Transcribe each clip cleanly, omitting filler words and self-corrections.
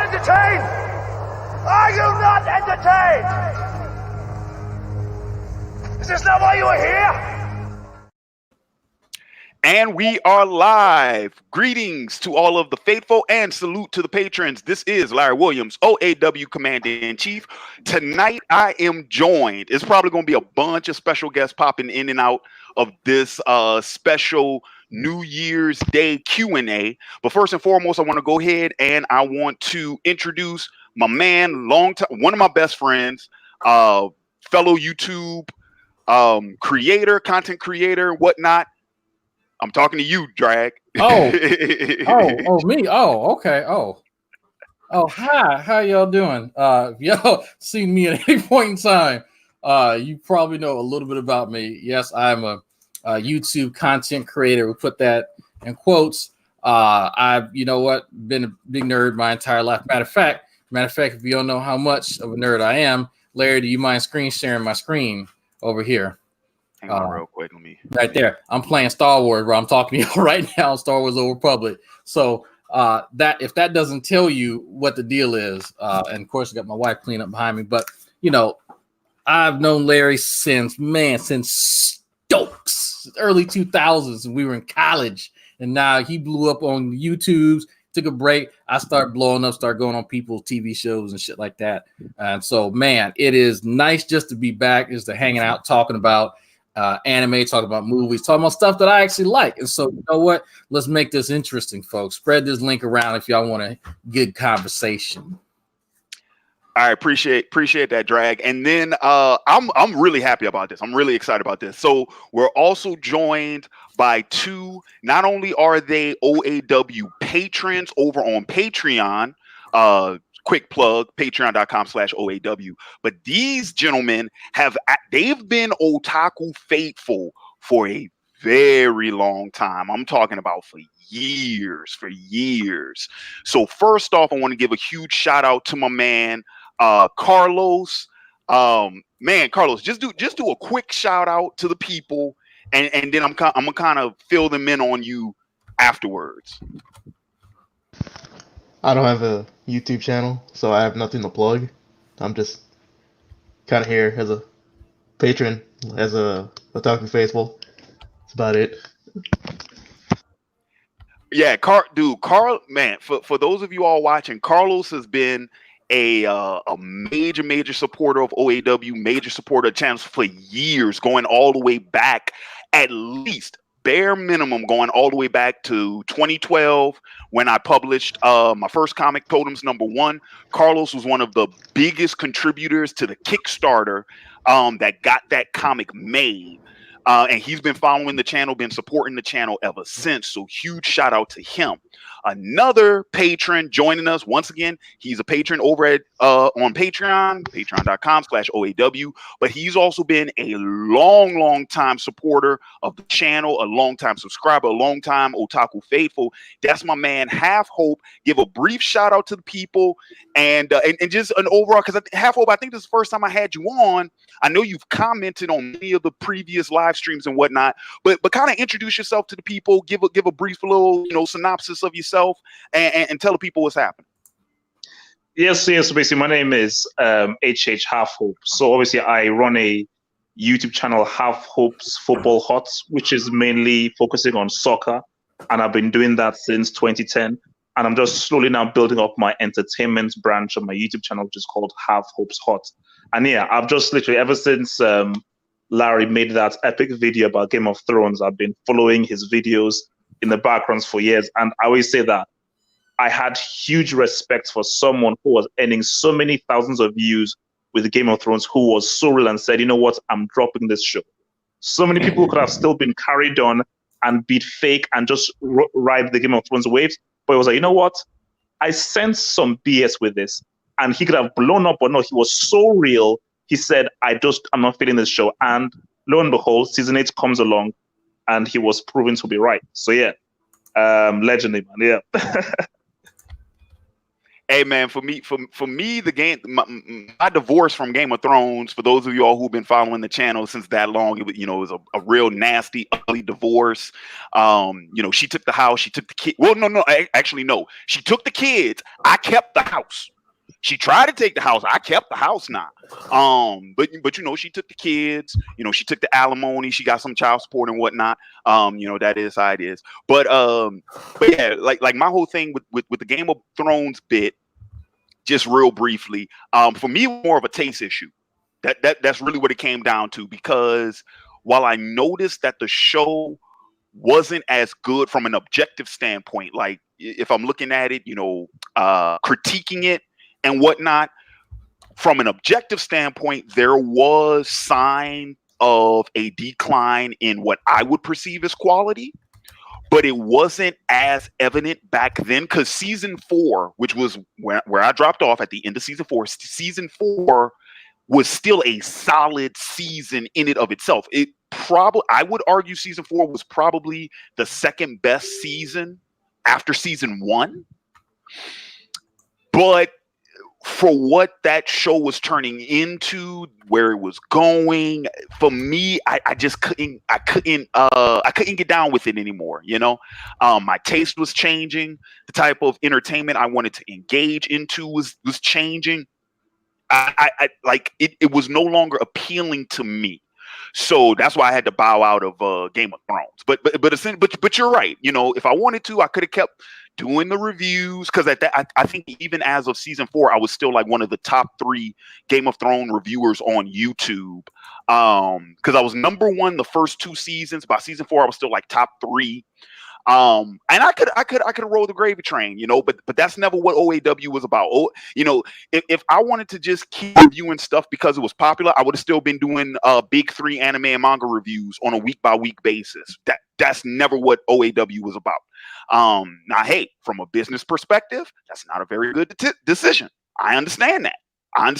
entertained? Are you not entertained? Is this not why you are here? And we are live. Greetings to all of the faithful and salute to the patrons. This is Larry Williams, OAW Commander-in-Chief. Tonight I am joined. It's probably going to be a bunch of special guests popping in and out of this special New Year's Day Q&A. But first and foremost, I want to go ahead and I want to introduce my man, one of my best friends, fellow YouTube creator, content creator, whatnot. I'm talking to you, Drag. Oh, me. Oh, okay. Oh, hi. How y'all doing? If y'all seen me at any point in time, you probably know a little bit about me. Yes, I'm a YouTube content creator. We put that in quotes. I've, been a big nerd my entire life. Matter of fact, if you don't know how much of a nerd I am, Larry, do you mind screen sharing my screen over here? Hang on real quick. Let me right there. I'm playing Star Wars where I'm talking to you right now, Star Wars Old Republic. So that if that doesn't tell you what the deal is, and of course I got my wife cleaning up behind me, but I've known Larry since Stokes, early 2000s, and we were in college, and now he blew up on YouTube's, took a break. I started blowing up, started going on people's TV shows and shit like that. And so, man, it is nice just to be back, just to hanging out, talking about anime, talking about movies, talking about stuff that I actually like. And so, you know what? Let's make this interesting, folks. Spread this link around if y'all want a good conversation. I appreciate that, Drag. And then I'm really happy about this. I'm really excited about this. So we're also joined by two. Not only are they OAW patrons over on Patreon, quick plug, patreon.com/OAW. But these gentlemen they've been Otaku faithful for a very long time. I'm talking about for years. So first off, I want to give a huge shout out to my man, Carlos. Carlos, just do a quick shout out to the people, and then I'm gonna kind of fill them in on you afterwards. I don't have a YouTube channel, so I have nothing to plug. I'm just kind of here as a patron, as a Otaku faithful. That's about it. Yeah, Carl, man, for those of you all watching, Carlos has been a major supporter of OAW, major supporter of channels for years, going all the way back, at least bare minimum, going all the way back to 2012 when I published my first comic, Totems #1. Carlos was one of the biggest contributors to the Kickstarter that got that comic made. And he's been following the channel, been supporting the channel ever since. So huge shout out to him. Another patron joining us once again. He's a patron over at on Patreon, patreon.com/OAW. But he's also been a long time supporter of the channel, a long time subscriber, a long time Otaku faithful. That's my man, Half Hope. Give a brief shout out to the people and just an overall, because Half Hope, I think this is the first time I had you on. I know you've commented on many of the previous live streams and whatnot, but kind of introduce yourself to the people, give a brief little synopsis of yourself, and tell the people what's happening. Yes. So basically, my name is HH Half Hope. So obviously, I run a YouTube channel, Half Hope's Football Hot, which is mainly focusing on soccer, and I've been doing that since 2010. And I'm just slowly now building up my entertainment branch of my YouTube channel, which is called Half Hope's Hot. And yeah, I've just literally, ever since Larry made that epic video about Game of Thrones, I've been following his videos in the backgrounds for years. And I always say that I had huge respect for someone who was earning so many thousands of views with Game of Thrones, who was so real and said, you know what, I'm dropping this show. So many people could have still been carried on and beat fake and just ride the Game of Thrones waves. But he was like, you know what? I sense some BS with this. And he could have blown up, but no, he was so real. He said, I'm not feeling this show. And lo and behold, season 8 comes along and he was proven to be right. So yeah, legendary, man. Yeah. Hey man, for me, the game, my divorce from Game of Thrones. For those of y'all who've been following the channel since that long, it was a real nasty, ugly divorce. She took the house, she took the kid. Well, no, actually, no. She took the kids. I kept the house. She tried to take the house. I kept the house now. But she took the kids. She took the alimony. She got some child support and whatnot. That is how it is. But yeah, like my whole thing with the Game of Thrones bit, just real briefly, for me, more of a taste issue. That's really what it came down to, because while I noticed that the show wasn't as good from an objective standpoint, like if I'm looking at it, critiquing it and whatnot, from an objective standpoint, there was sign of a decline in what I would perceive as quality, but it wasn't as evident back then, because season 4, which was where I dropped off at the end of season 4 was still a solid season in and of itself. I would argue season 4 was probably the second best season after season 1. But for what that show was turning into, where it was going, for me, I just couldn't get down with it anymore. My taste was changing. The type of entertainment I wanted to engage into was changing. I like it. It was no longer appealing to me. So that's why I had to bow out of Game of Thrones. But you're right. If I wanted to, I could have kept doing the reviews, because I think even as of season 4, I was still like one of the top 3 Game of Thrones reviewers on YouTube. Because I was number 1 the first 2 seasons. By season 4, I was still like top 3. And I could roll the gravy train, but that's never what OAW was about. If I wanted to just keep reviewing stuff because it was popular, I would have still been doing big 3 anime and manga reviews on a week by week basis. That's never what OAW was about. Now, hey, from a business perspective, that's not a very good decision. I understand that. I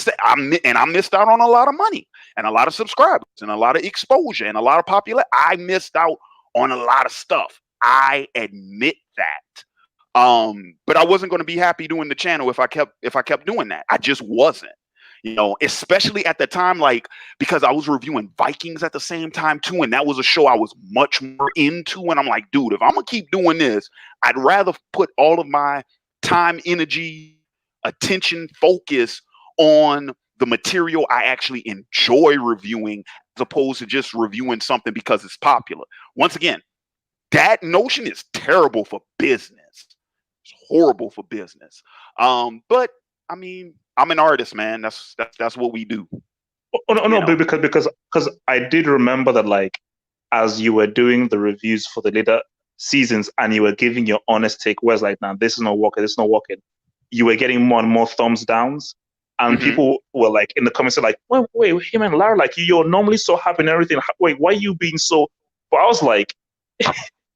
missed out on a lot of money and a lot of subscribers and a lot of exposure and a lot of popularity. I missed out on a lot of stuff. I admit that. But I wasn't going to be happy doing the channel if I kept doing that. I just wasn't. Especially at the time, because I was reviewing Vikings at the same time too, and that was a show I was much more into. And I'm like, dude, if I'm gonna keep doing this, I'd rather put all of my time, energy, attention, focus on the material I actually enjoy reviewing, as opposed to just reviewing something because it's popular. Once again, that notion is terrible for business. It's horrible for business. But I mean, I'm an artist, man. That's what we do. Oh, no, because I did remember that, as you were doing the reviews for the later seasons and you were giving your honest take, whereas now this is not working, you were getting more and more thumbs downs, and people were in the comments wait, him and Lara, you're normally so happy and everything. Wait, why are you being so? But I was like,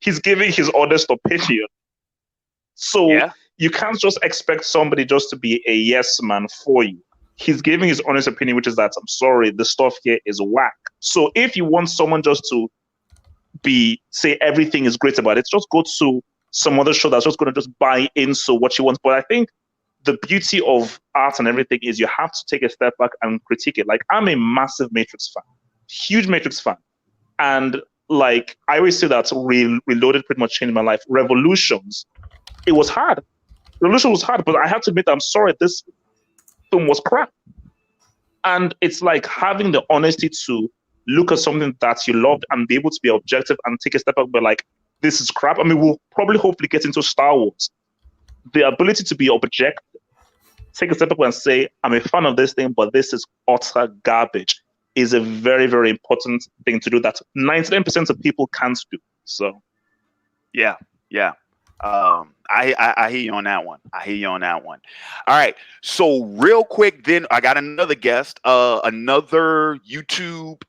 he's giving his honest opinion. So yeah. You can't just expect somebody just to be a yes man for you. He's giving his honest opinion, which is that, I'm sorry, the stuff here is whack. So if you want someone just to say everything is great about it, just go to some other show that's just going to just buy into what you want. But I think the beauty of art and everything is you have to take a step back and critique it. I'm a massive Matrix fan, huge Matrix fan. And I always say that Reloaded pretty much changed my life. Revolutions, it was hard. Revolution was hard, but I have to admit, I'm sorry, this film was crap. And it's having the honesty to look at something that you loved and be able to be objective and take a step back, but this is crap. I mean, we'll probably hopefully get into Star Wars. The ability to be objective, take a step back and say, I'm a fan of this thing, but this is utter garbage, is a very, very important thing to do that 99% of people can't do. So, yeah. I hear you on that one. All right. So real quick, then I got another guest, another YouTube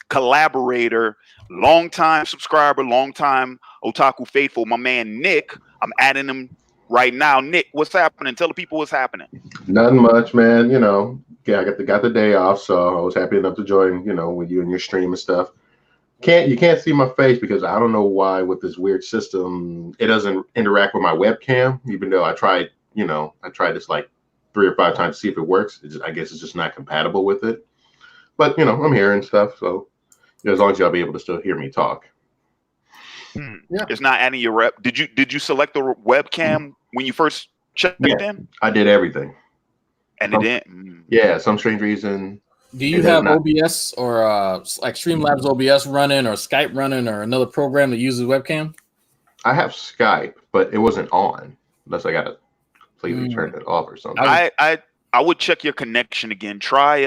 collaborator, longtime subscriber, longtime Otaku faithful, my man Nick. I'm adding him right now. Nick, what's happening? Tell the people what's happening. Nothing much, man. Yeah, I got the day off, so I was happy enough to join, with you and your stream and stuff. You can't see my face because I don't know why with this weird system it doesn't interact with my webcam, even though I tried you know, I tried this like 3 or 5 times to see if it works. I guess it's just not compatible with it. But you know, I'm here and stuff, so you know, as long as y'all be able to still hear me talk. Yeah. It's not adding your rep. Did you select the webcam when you first checked in? I did everything. And it didn't. Yeah, some strange reason. Do you have OBS or like Streamlabs OBS running or Skype running or another program that uses webcam? I have Skype, but it wasn't on unless I got to completely turn it off or something. I would check your connection again. Try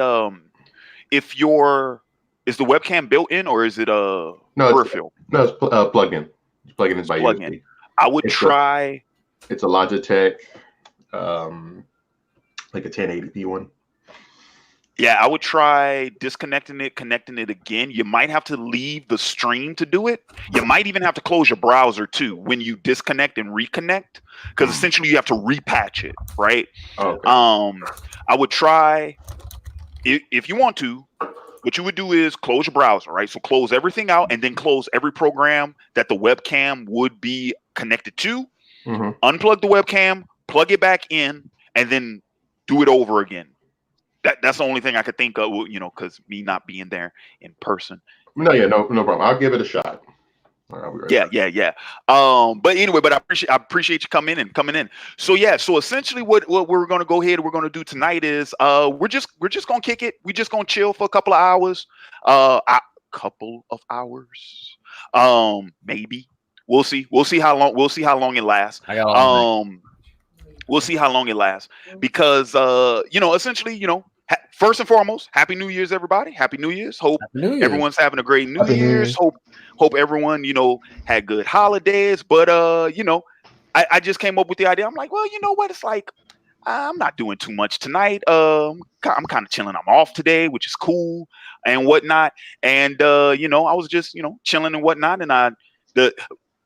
if is the webcam built in or is it peripheral? It's plugged in. It's plugged in by USB. I would try. It's a Logitech, like a 1080p one. Yeah, I would try disconnecting it, connecting it again. You might have to leave the stream to do it. You might even have to close your browser too when you disconnect and reconnect, because essentially you have to repatch it, right? Okay. I would try if you want to. What you would do is close your browser, right? So close everything out and then close every program that the webcam would be connected to. Unplug the webcam, plug it back in, and then do it over again. That's the only thing I could think of, you know, because me not being there in person. No problem. I'll give it a shot. Yeah. But anyway, I appreciate you coming in. So yeah, so essentially what we're gonna go ahead and we're gonna do tonight is we're just gonna kick it. We're just gonna chill for a couple of hours. Maybe. We'll see how long it lasts. We'll see how long it lasts. Because you know, essentially, you know, first and foremost, Happy New Year's, everybody. Happy New Year's. Hope everyone's having a great New Year's. Hope everyone, you know, had good holidays. But you know, I just came up with the idea. I'm like, well, you know what? It's like I'm not doing too much tonight. I'm kind of chilling. I'm off today, which is cool and whatnot. And you know, I was just, you know, chilling and whatnot. And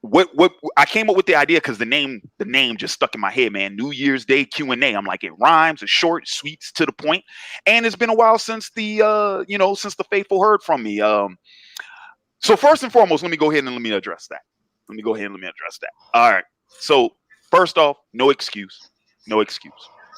what I came up with the idea because the name just stuck in my head, man. New Year's Day Q&A. I'm like, it rhymes, it's short, sweet, to the point, and it's been a while since the you know, since the faithful heard from me. So first and foremost, let me go ahead and let me address that. All right. So first off, no excuse. All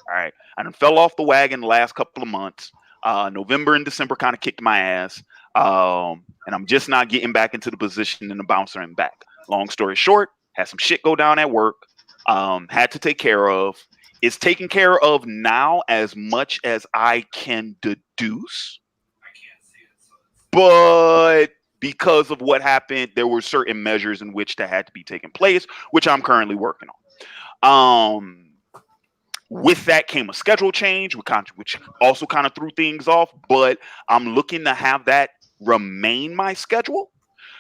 right. I done fell off the wagon the last couple of months. November and December kind of kicked my ass, and I'm just not getting back into the position and the bouncer and back. Long story short, had some shit go down at work, had to take care of. It's taken care of now as much as I can deduce. But because of what happened, there were certain measures in which that had to be taken place, which I'm currently working on. With that came a schedule change, which also kind of threw things off, but I'm looking to have that remain my schedule.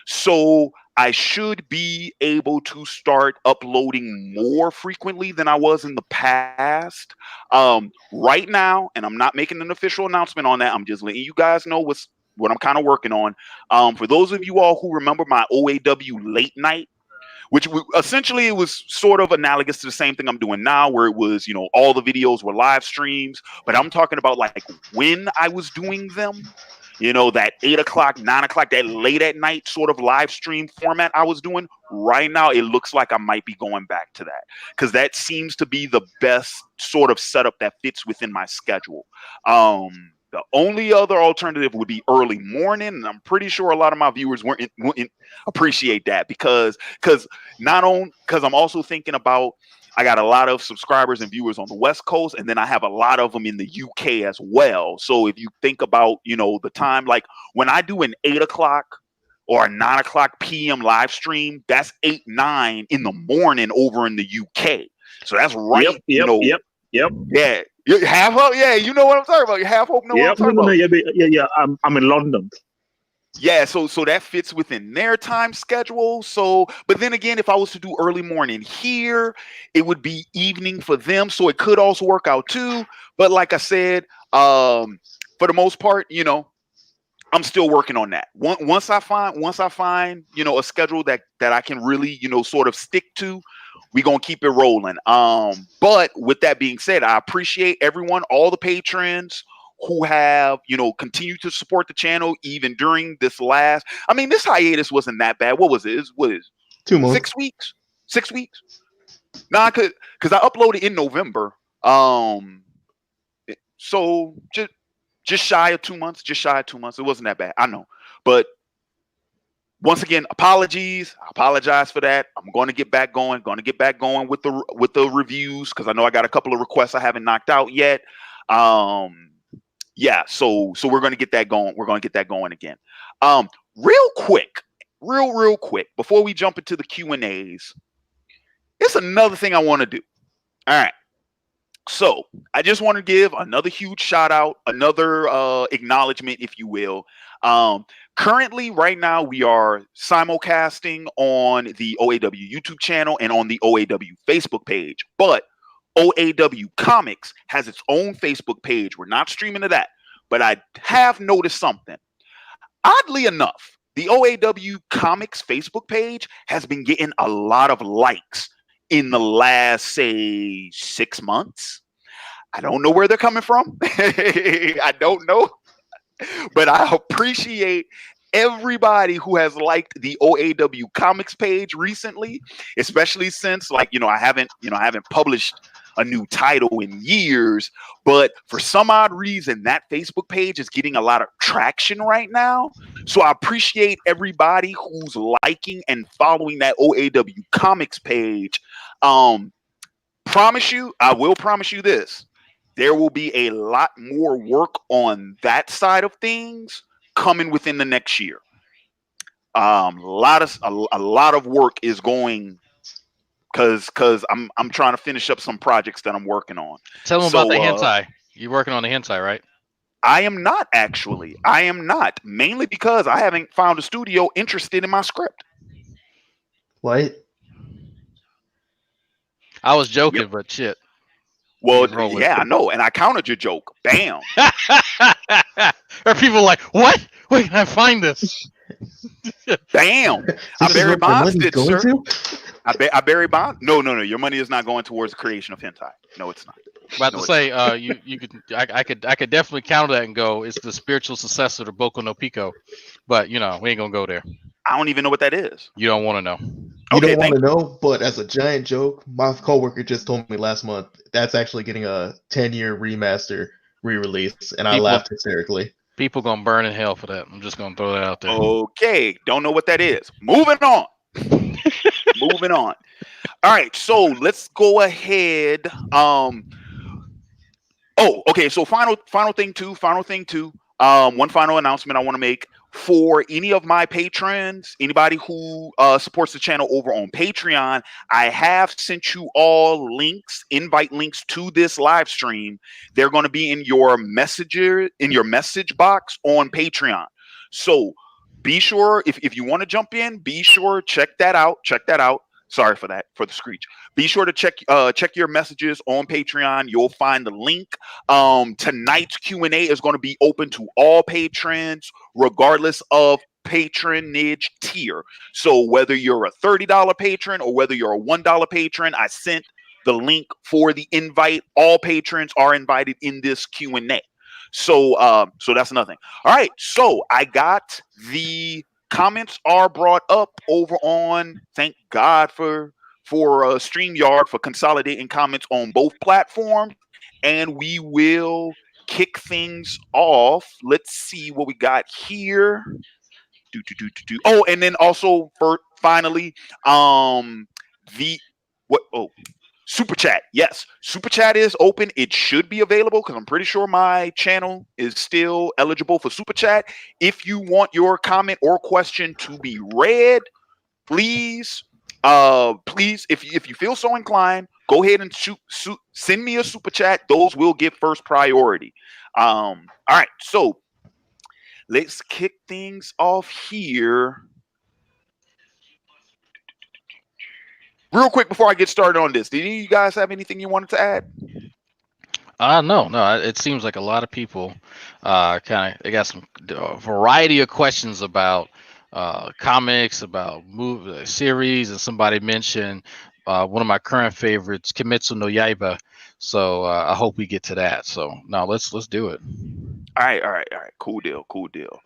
So I should be able to start uploading more frequently than I was in the past. Right now, and I'm not making an official announcement on that. I'm just letting you guys know what I'm kind of working on. For those of you all who remember my OAW late night, which essentially it was sort of analogous to the same thing I'm doing now, where it was, you know, all the videos were live streams, but I'm talking about like when I was doing them. You know, that 8 o'clock, 9 o'clock, that late at night sort of live stream format I was doing. Right now, it looks like I might be going back to that because that seems to be the best sort of setup that fits within my schedule. The only other alternative would be early morning, and I'm pretty sure a lot of my viewers wouldn't appreciate that because I'm also thinking about, I got a lot of subscribers and viewers on the West Coast, and then I have a lot of them in the UK as well. So if you think about, you know, the time, like when I do an 8 o'clock or a 9 o'clock PM live stream, that's 8, 9 in the morning over in the UK. So that's right. Yep. Yeah. Half hope. Yeah. You know what I'm talking about. You half hope. Know what I'm talking about. Yeah. I'm in London. Yeah, so that fits within their time schedule. So, but then again, if I was to do early morning here, it would be evening for them. So it could also work out too. But like I said, for the most part, you know, I'm still working on that. Once I find, you know, a schedule that I can really, you know, sort of stick to, we're gonna keep it rolling. But with that being said, I appreciate everyone, all the patrons who have, you know, continued to support the channel even during this this hiatus wasn't that bad. What was it? What is 2 months? 6 weeks? 6 weeks? Nah, cause I uploaded in November. So just shy of 2 months. Just shy of 2 months. It wasn't that bad. I know, but once again, apologies. I apologize for that. I'm going to get back going. Going to get back going with the reviews because I know I got a couple of requests I haven't knocked out yet. Yeah. So we're going to get that going. We're going to get that going again. Real quick, real quick before we jump into the Q&As. It's another thing I want to do. All right. So I just want to give another huge shout out, another acknowledgement, if you will. Currently, right now, we are simulcasting on the OAW YouTube channel and on the OAW Facebook page. But OAW Comics has its own Facebook page. We're not streaming to that. But I have noticed something. Oddly enough, the OAW Comics Facebook page has been getting a lot of likes in the last, say, 6 months. I don't know where they're coming from. I don't know. But I appreciate everybody who has liked the OAW Comics page recently, especially since I haven't published a new title in years, but for some odd reason that Facebook page is getting a lot of traction right now. So I appreciate everybody who's liking and following that OAW Comics page. I will promise you this. There will be a lot more work on that side of things coming within the next year. A lot of work is going because I'm trying to finish up some projects that I'm working on. Tell them about the hentai. You're working on the hentai, right? I am not actually. I am not, mainly because I haven't found a studio interested in my script. What? I was joking, but shit. Well, yeah, I know, and I countered your joke. Bam. Are people like, what? Wait, can I find this? Bam. I bury bonds, sir. I bury bonds. No. Your money is not going towards the creation of hentai. No, it's not. About to say, you could, I could definitely counter that and go, it's the spiritual successor to Boku no Pico, but we ain't gonna go there. I don't even know what that is. You don't want to know. You don't want to know, but as a giant joke, my coworker just told me last month that's actually getting a 10-year remaster re-release, and I laughed hysterically. People gonna burn in hell for that. I'm just gonna throw that out there. Okay, don't know what that is. Moving on. Moving on. All right, so let's go ahead. Okay. So final thing too. One final announcement I want to make for any of my patrons, anybody who supports the channel over on Patreon. I have sent you all invite links to this live stream. They're going to be in your message box on Patreon. So be sure if you want to jump in, be sure check that out. Sorry for that, for the screech. Be sure to check your messages on Patreon. You'll find the link. Tonight's Q&A is going to be open to all patrons, regardless of patronage tier. So whether you're a $30 patron or whether you're a $1 patron, I sent the link for the invite. All patrons are invited in this Q&A. So that's nothing. All right. So I got the comments are brought up over on, thank God for StreamYard for consolidating comments on both platforms. And we will kick things off. Let's see what we got here. Oh, and then also finally, Super Chat. Yes, Super Chat is open. It should be available because I'm pretty sure my channel is still eligible for Super Chat. If you want your comment or question to be read, please, if you feel so inclined, go ahead and send me a Super Chat. Those will get first priority. All right, so let's kick things off here. Real quick before I get started on this, did any of you guys have anything you wanted to add? No. It seems like a lot of people they got some variety of questions about comics, about movie series, and somebody mentioned one of my current favorites, Kimetsu no Yaiba. So I hope we get to that. So now let's do it. All right. Cool deal.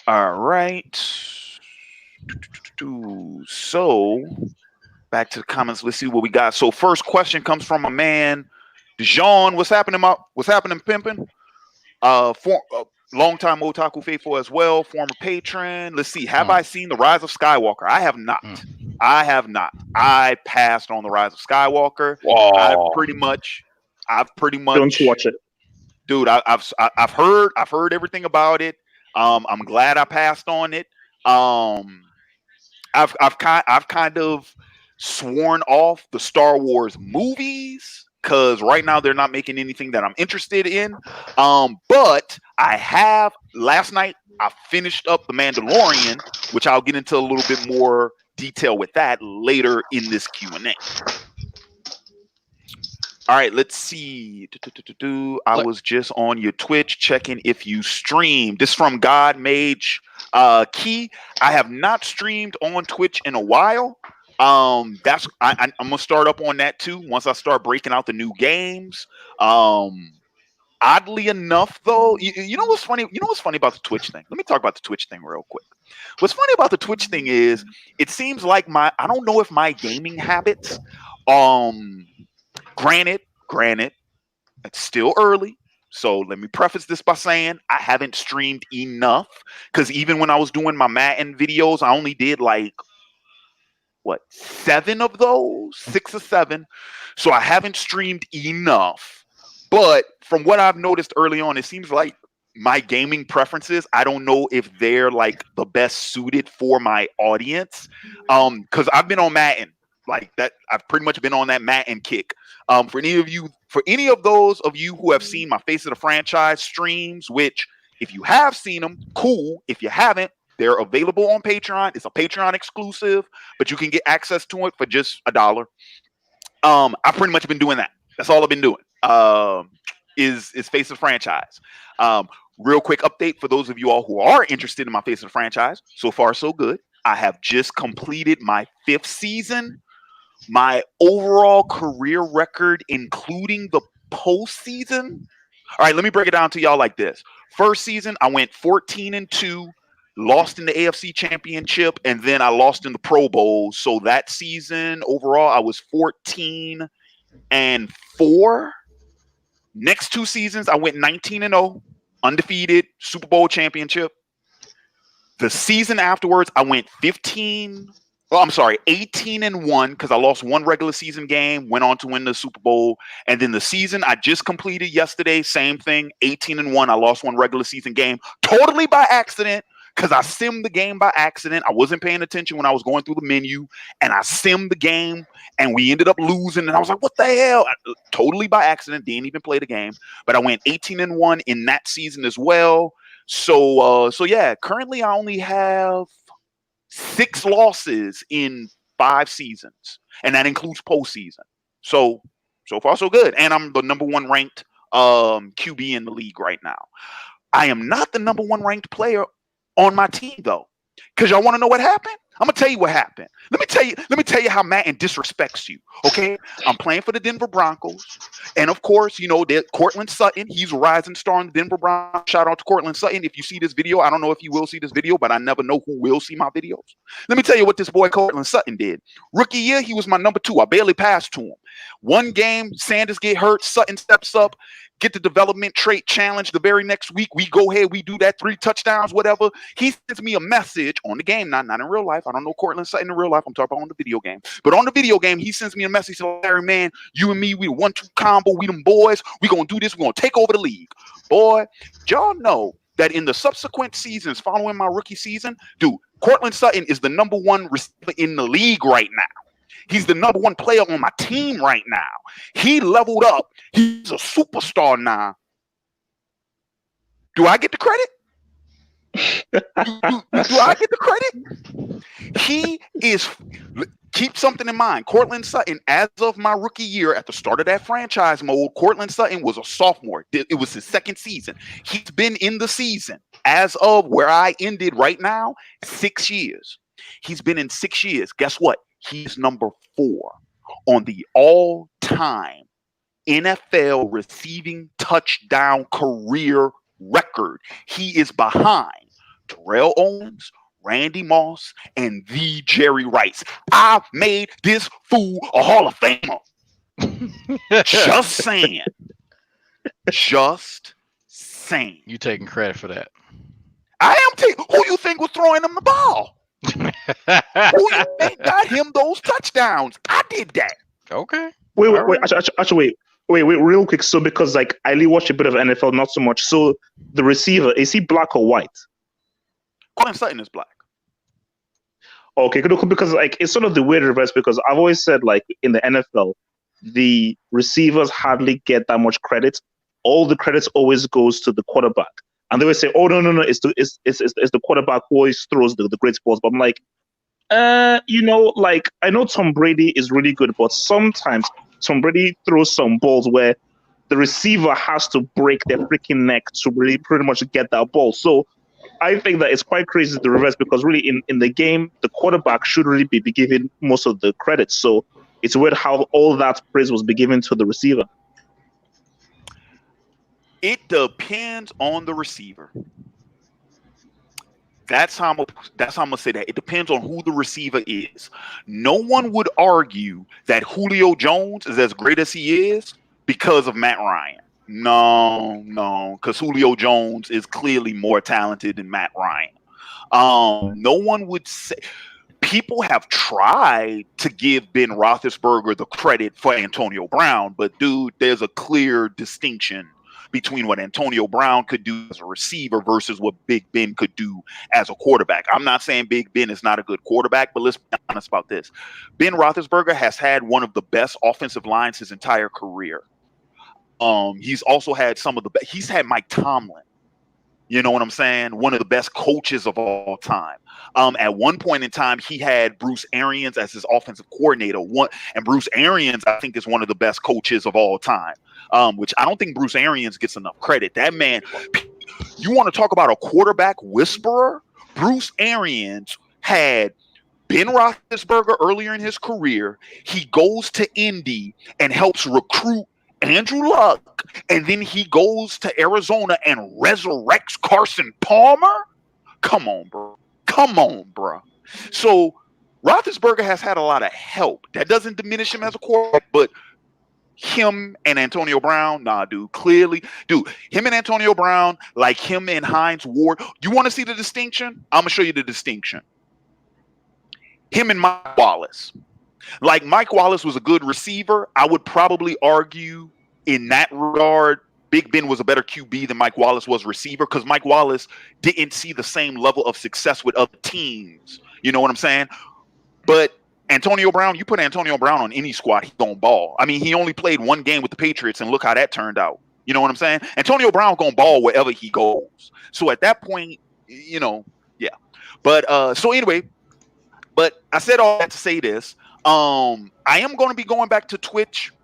All right. So back to the comments. Let's see what we got. So first question comes from a man, Dijon. What's happening, pimping? Longtime Otaku faithful as well, former patron. Let's see. Have I seen The Rise of Skywalker? I have not. I have not. I passed on The Rise of Skywalker. I've pretty much. Don't watch it, dude. I've heard everything about it. I'm glad I passed on it. I've kind of sworn off the Star Wars movies because right now they're not making anything that I'm interested in. But I have last night I finished up The Mandalorian, which I'll get into a little bit more detail with that later in this Q&A. All right, let's see. I was just on your Twitch checking if you streamed. This from God Mage Key. I have not streamed on Twitch in a while. I'm gonna start up on that too once I start breaking out the new games. Oddly enough, though, you know what's funny? You know what's funny about the Twitch thing? Let me talk about the Twitch thing real quick. What's funny about the Twitch thing is it seems like I don't know if my gaming habits, Granted, it's still early. So let me preface this by saying I haven't streamed enough because even when I was doing my Madden videos, I only did like, 7 of those, 6 or 7. So I haven't streamed enough. But from what I've noticed early on, it seems like my gaming preferences, I don't know if they're like the best suited for my audience. Because I've been on Madden. Like that, I've pretty much been on that Madden kick. For any of those of you who have seen my Face of the Franchise streams, which if you have seen them, cool. If you haven't, they're available on Patreon. It's a Patreon exclusive, but you can get access to it for just $1. I've pretty much been doing that. That's all I've been doing. Is Face of the Franchise. Real quick update for those of you all who are interested in my Face of the Franchise. So far, so good. I have just completed my 5th season. My overall career record, including the postseason. All right, let me break it down to y'all like this. First season, I went 14-2, lost in the AFC Championship, and then I lost in the Pro Bowl. So that season, overall, I was 14-4. Next 2 seasons, I went 19-0, undefeated, Super Bowl championship. The season afterwards, I went 18-1 because I lost 1 regular season game, went on to win the Super Bowl. And then the season I just completed yesterday, same thing, 18-1. I lost 1 regular season game totally by accident because I simmed the game by accident. I wasn't paying attention when I was going through the menu and I simmed the game and we ended up losing. And I was like, what the hell? Totally by accident. Didn't even play the game. But I went 18-1 in that season as well. So yeah, currently I only have 6 losses in 5 seasons, and that includes postseason. So far so good, and I'm the number 1 ranked QB in the league right now. I am not the number 1 ranked player on my team though, because y'all want to know what happened. I'm gonna tell you what happened. Let me tell you how Madden disrespects you. Okay, I'm playing for the Denver Broncos, and of course, you know that Cortland Sutton. He's a rising star in the Denver Broncos. Shout out to Cortland Sutton. If you see this video, I don't know if you will see this video, but I never know who will see my videos. Let me tell you what this boy Cortland Sutton did. Rookie year, he was my number 2. I barely passed to him. 1 game, Sanders get hurt. Sutton steps up. Get the development trait challenge the very next week. We go ahead, we do that 3 touchdowns, whatever. He sends me a message on the game, not in real life. I don't know Cortland Sutton in real life. I'm talking about on the video game. But on the video game, he sends me a message saying, Larry, man, you and me, we 1-2 combo. We them boys. We going to do this. We're going to take over the league. Boy, y'all know that in the subsequent seasons following my rookie season, dude, Cortland Sutton is the number 1 receiver in the league right now. He's the number 1 player on my team right now. He leveled up. He's a superstar now. Do I get the credit? Do I get the credit? He is. Keep something in mind. Cortland Sutton, as of my rookie year at the start of that franchise mode, Cortland Sutton was a sophomore. It was his 2nd season. He's been in the season as of where I ended right now, 6 years. He's been in 6 years. Guess what? He's number 4 on the all-time NFL receiving touchdown career record. He is behind Terrell Owens, Randy Moss, and the Jerry Rice. I made this fool a Hall of Famer. Just saying. Just saying. You taking credit for that? I am who you think was throwing him the ball? Who you think got him those touchdowns? I did that. Okay. Wait. Actually, wait, real quick. So, because like I only watch a bit of NFL, not so much. So, the receiver, is he black or white? Colin Sutton is black. Okay, because like it's sort of the weird reverse. Because I've always said like in the NFL, the receivers hardly get that much credit. All the credits always goes to the quarterback. And they would say, "Oh no, it's the quarterback who always throws the great balls." But I'm like, like I know Tom Brady is really good, but sometimes Tom Brady throws some balls where the receiver has to break their freaking neck to really pretty much get that ball. So I think that it's quite crazy the reverse, because really in the game, the quarterback should really be given most of the credit. So it's weird how all that praise was be given to the receiver. It depends on the receiver. That's how I'm gonna say that. It depends on who the receiver is. No one would argue that Julio Jones is as great as he is because of Matt Ryan. No, because Julio Jones is clearly more talented than Matt Ryan. No one would say. People have tried to give Ben Roethlisberger the credit for Antonio Brown, but dude, there's a clear distinction between what Antonio Brown could do as a receiver versus what Big Ben could do as a quarterback. I'm not saying Big Ben is not a good quarterback, but let's be honest about this. Ben Roethlisberger has had one of the best offensive lines his entire career. He's also had he's had Mike Tomlin. You know what I'm saying? One of the best coaches of all time. At one point in time, he had Bruce Arians as his offensive coordinator. And Bruce Arians, I think, is one of the best coaches of all time. Which I don't think Bruce Arians gets enough credit. That man, you want to talk about a quarterback whisperer? Bruce Arians had Ben Roethlisberger earlier in his career. He goes to Indy and helps recruit Andrew Luck, and then he goes to Arizona and resurrects Carson Palmer? Come on, bro. So Roethlisberger has had a lot of help. That doesn't diminish him as a quarterback, but him and Antonio Brown, nah, dude. Clearly, dude, him and Antonio Brown, like him and Hines Ward. You want to see the distinction? I'm gonna show you the distinction. Him and Mike Wallace. Like Mike Wallace was a good receiver. I would probably argue in that regard, Big Ben was a better QB than Mike Wallace was receiver, because Mike Wallace didn't see the same level of success with other teams. You know what I'm saying? But Antonio Brown, you put Antonio Brown on any squad, he's gonna ball. I mean, he only played one game with the Patriots, and look how that turned out. You know what I'm saying? Antonio Brown gonna ball wherever he goes. So at that point, yeah. But so anyway, but I said all that to say this. I am going to be going back to Twitch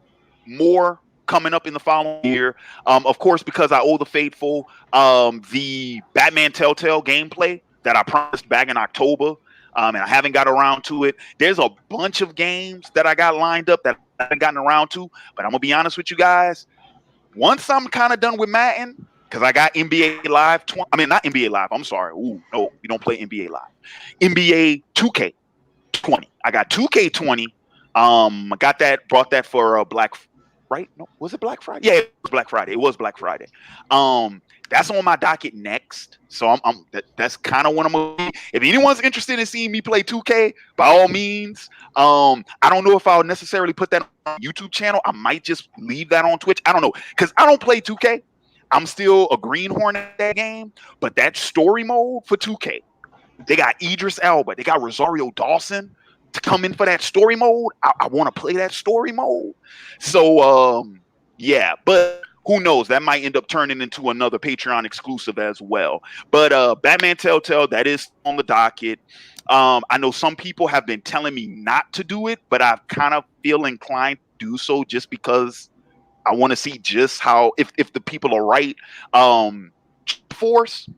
more coming up in the following year. Of course, because I owe the faithful the Batman Telltale gameplay that I promised back in October, and I haven't got around to it. There's a bunch of games that I got lined up that I haven't gotten around to, but I'm going to be honest with you guys. Once I'm kind of done with Madden, because I got NBA Live. Not NBA Live. I'm sorry. Ooh, no, we don't play NBA Live. NBA 2K. 20. I got 2K20. I got that, brought that for right? No, was it Black Friday? Yeah, it was Black Friday. That's on my docket next. So that's kind of what I'm gonna be. If anyone's interested in seeing me play 2K, by all means. I don't know if I'll necessarily put that on YouTube channel. I might just leave that on Twitch. I don't know, because I don't play 2K. I'm still a greenhorn at that game, but that story mode for 2K. They got Idris Elba. They got Rosario Dawson to come in for that story mode. I want to play that story mode. So, yeah. But who knows? That might end up turning into another Patreon exclusive as well. But Batman Telltale, that is on the docket. I know some people have been telling me not to do it, but I kind of feel inclined to do so just because I want to see just how, if the people are right. Force,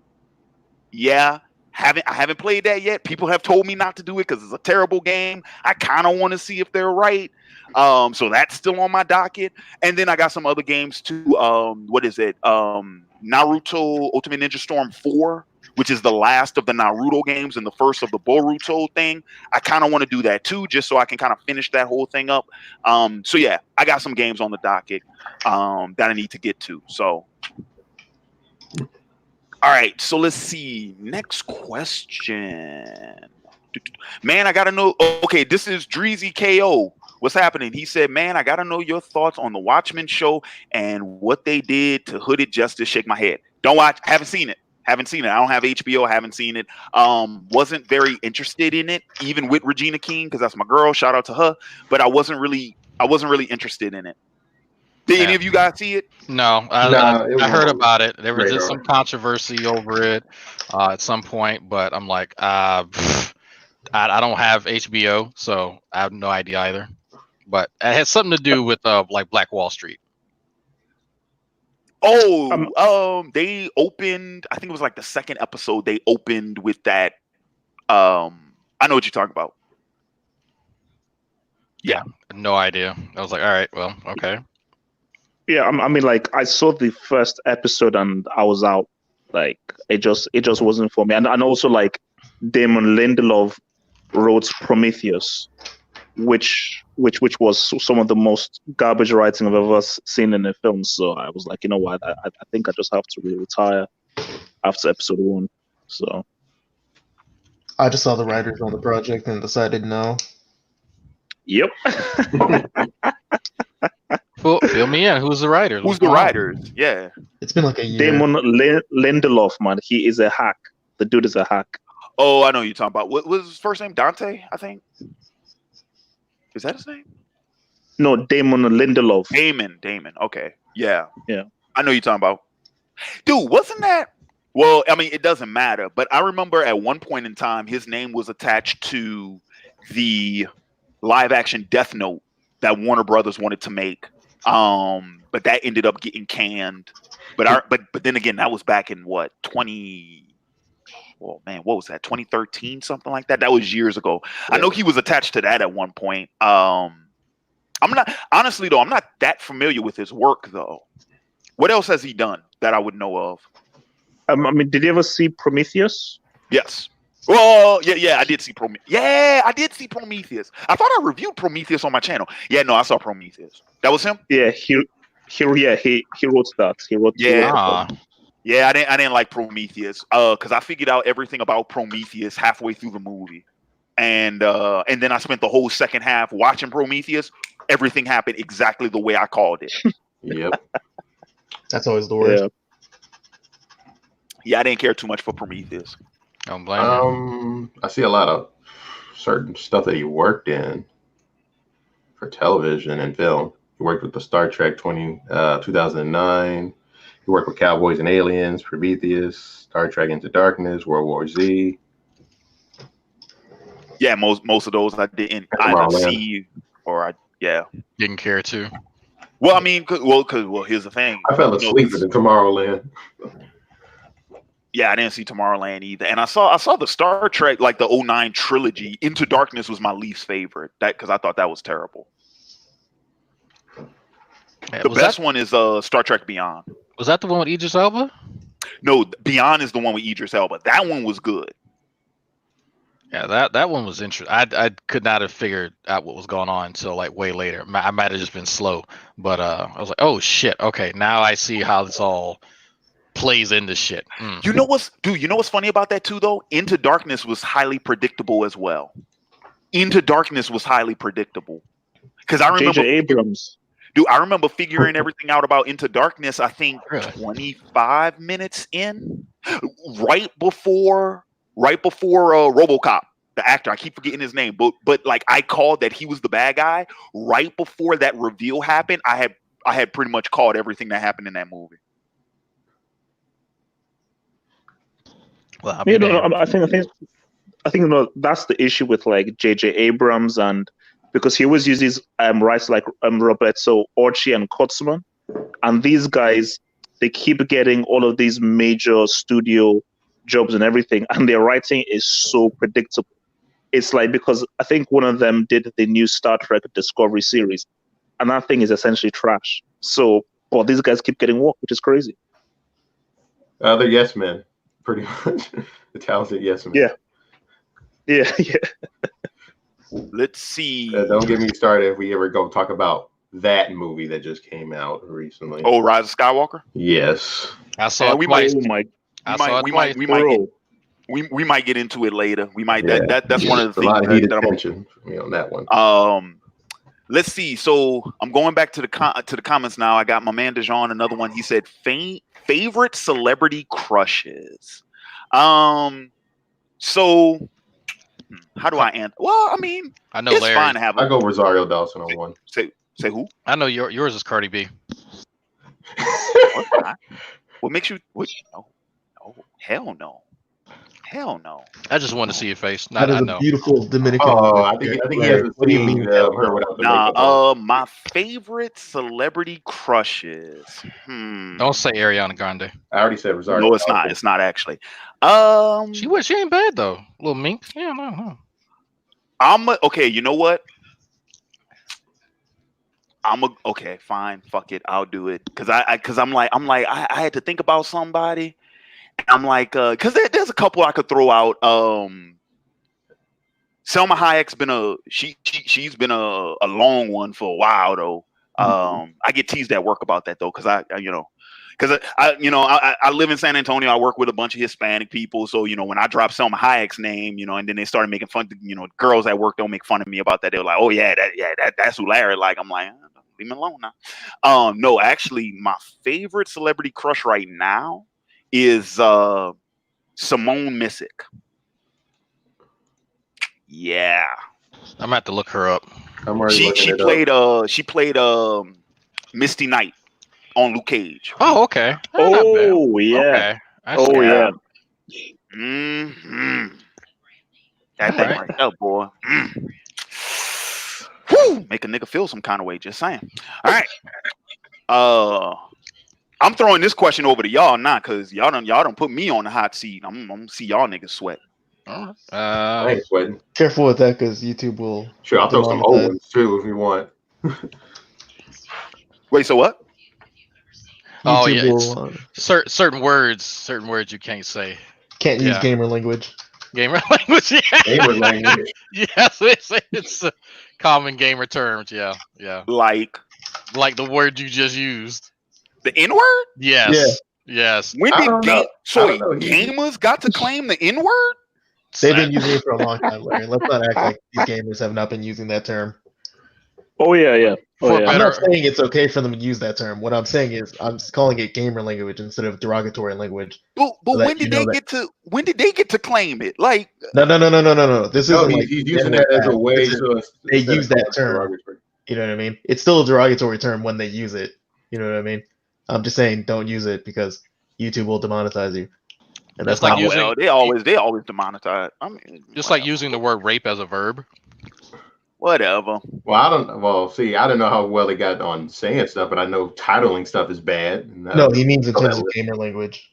yeah. I haven't played that yet. People have told me not to do it because it's a terrible game. I kind of want to see if they're right. So that's still on my docket. And then I got some other games too. What is it? Naruto Ultimate Ninja Storm 4, which is the last of the Naruto games and the first of the Boruto thing. I kind of want to do that too, just so I can kind of finish that whole thing up. So yeah, I got some games on the docket that I need to get to. So all right, so let's see. Next question. Man, I gotta know. Okay, this is Dreezy KO. What's happening? He said, "Man, I gotta know your thoughts on the Watchmen show and what they did to Hooded Justice." Shake my head. Don't watch. Haven't seen it. Haven't seen it. I don't have HBO. Haven't seen it. Wasn't very interested in it, even with Regina King, because that's my girl. Shout out to her. But I wasn't really interested in it. Did any of you guys see it? No, I heard about it. There was just some controversy over it at some point, but I'm like, I don't have HBO, so I have no idea either. But it has something to do with like Black Wall Street. Oh, they opened. I think it was like the second episode. They opened with that. I know what you're talking about. Yeah, no idea. I was like, all right, well, okay. Yeah, I mean, like, I saw the first episode and I was out. Like, it just wasn't for me. And also, like, Damon Lindelof wrote Prometheus, which was some of the most garbage writing I've ever seen in a film. So I was like, you know what? I think I just have to really retire after episode 1. So I just saw the writers on the project and decided no. Yep. Fill me in. Who's the writer? Who's the writers? Yeah. It's been like a year. Damon Lindelof, man. He is a hack. The dude is a hack. Oh, I know you're talking about. What was his first name? Dante, I think. Is that his name? No, Damon Lindelof. Damon. Okay. Yeah. Yeah. I know you're talking about. Dude, wasn't that? Well, I mean, it doesn't matter. But I remember at one point in time, his name was attached to the live action Death Note that Warner Brothers wanted to make. But that ended up getting canned. But then again, that was back in what, 20? Well, man, what was that? 2013, something like that. That was years ago. Yeah. I know he was attached to that at one point. I'm not that familiar with his work though. What else has he done that I would know of? I mean, did you ever see Prometheus? Yes. Well, yeah, I did see Prometheus. Yeah, I did see Prometheus. I thought I reviewed Prometheus on my channel. Yeah, no, I saw Prometheus. That was him? Yeah, he wrote that. He wrote. Yeah, I didn't like Prometheus. Because I figured out everything about Prometheus halfway through the movie, and then I spent the whole second half watching Prometheus. Everything happened exactly the way I called it. Yep. That's always the worst. Yeah, I didn't care too much for Prometheus. Don't blame you. I see a lot of certain stuff that he worked in for television and film. He worked with the Star Trek 2009. He worked with Cowboys and Aliens, Prometheus, Star Trek Into Darkness, World War Z. Yeah, most of those I didn't either see or didn't care to. Well, I mean, because here's the thing. I fell asleep in Tomorrowland. Yeah, I didn't see Tomorrowland either, and I saw the Star Trek, like the 09 trilogy. Into Darkness was my least favorite, because I thought that was terrible. The best one is Star Trek Beyond. Was that the one with Idris Elba? No, Beyond is the one with Idris Elba. That one was good. Yeah, that one was interesting. I could not have figured out what was going on until like way later. I might have just been slow, but I was like, oh shit, okay, now I see how this all plays into shit. You know what's funny about that too though? Into Darkness was highly predictable as well. Into Darkness was highly predictable. Because I remember J.J. Abrams. Dude, I remember figuring everything out about Into Darkness, I think 25 minutes in. Right before RoboCop, the actor. I keep forgetting his name, but like I called that he was the bad guy. Right before that reveal happened, I had pretty much called everything that happened in that movie. Well, I think that's the issue with like J.J. Abrams, and because he always uses writers like Roberto Orci and Kurtzman, and these guys, they keep getting all of these major studio jobs and everything, and their writing is so predictable. It's like, because I think one of them did the new Star Trek Discovery series, and that thing is essentially trash. So, but these guys keep getting work, which is crazy. They're yes men, pretty much. The talented yes men. Yeah. Let's see. Don't get me started if we ever go talk about that movie that just came out recently. Oh, Rise of Skywalker. Yes. I saw it twice. We might get into it later. We might that's one of the things. A lot of heated that tension on that one. Let's see. So I'm going back to the comments now. I got my man Dejan, another one. He said favorite celebrity crushes. So how do I answer? Well, I mean, I know it's Larry. fine to have. I go Rosario Dawson on one. Say who? I know yours is Cardi B. What makes you? What? No, hell no. I just want to see your face. That is a beautiful Dominican. I think he hasn't seen her without the makeup. My favorite celebrity crushes. Don't say Ariana Grande. I already said Rosario. No, it's not. It's not actually. She ain't bad though. Little mink. Yeah, no. Okay. You know what? Okay. Fine. Fuck it. I'll do it. Cause I'm like I had to think about somebody. I'm like, cause there's a couple I could throw out. Selma Hayek's been she's been a long one for a while though. I get teased at work about that though, cause I live in San Antonio. I work with a bunch of Hispanic people, so when I drop Selma Hayek's name, and then they started making fun. Girls at work don't make fun of me about that. They're like, "Oh that's who Larry like." I'm like, leave me alone now. No, actually, my favorite celebrity crush right now is Simone Missick. Yeah, I'm gonna have to look her up. She played Misty Knight on Luke Cage. Oh, okay. Oh yeah. Okay. Yeah. Mm-hmm. That thing right there, boy. Whew, make a nigga feel some kind of way. Just saying. All right. I'm throwing this question over to y'all now, cause y'all don't put me on the hot seat. I'm gonna see y'all niggas sweat. I ain't sweating. Careful with that, cause YouTube will. Sure, I'll throw some old ones too if you want. Wait, so what? YouTube certain words you can't say. Can't use gamer language. Gamer language, yeah. Gamer language. Yes, it's common gamer terms. Yeah. Like the word you just used. The N-word? Yes. Yeah. Yes. When did gamers got to claim the N-word? They've been using it for a long time, Larry. Let's not act like these gamers have not been using that term. Oh yeah. I'm not saying it's okay for them to use that term. What I'm saying is I'm calling it gamer language instead of derogatory language. But when did they get to claim it? Like No. This isn't like he's using that as a way to they use that term. You know what I mean? It's still a derogatory term when they use it. You know what I mean? I'm just saying don't use it because YouTube will demonetize you. And that's like not they always demonetize. I mean, just like using the word rape as a verb. Whatever. Well, I don't know how well they got on saying stuff, but I know titling stuff is bad. No, he means in terms of gamer language.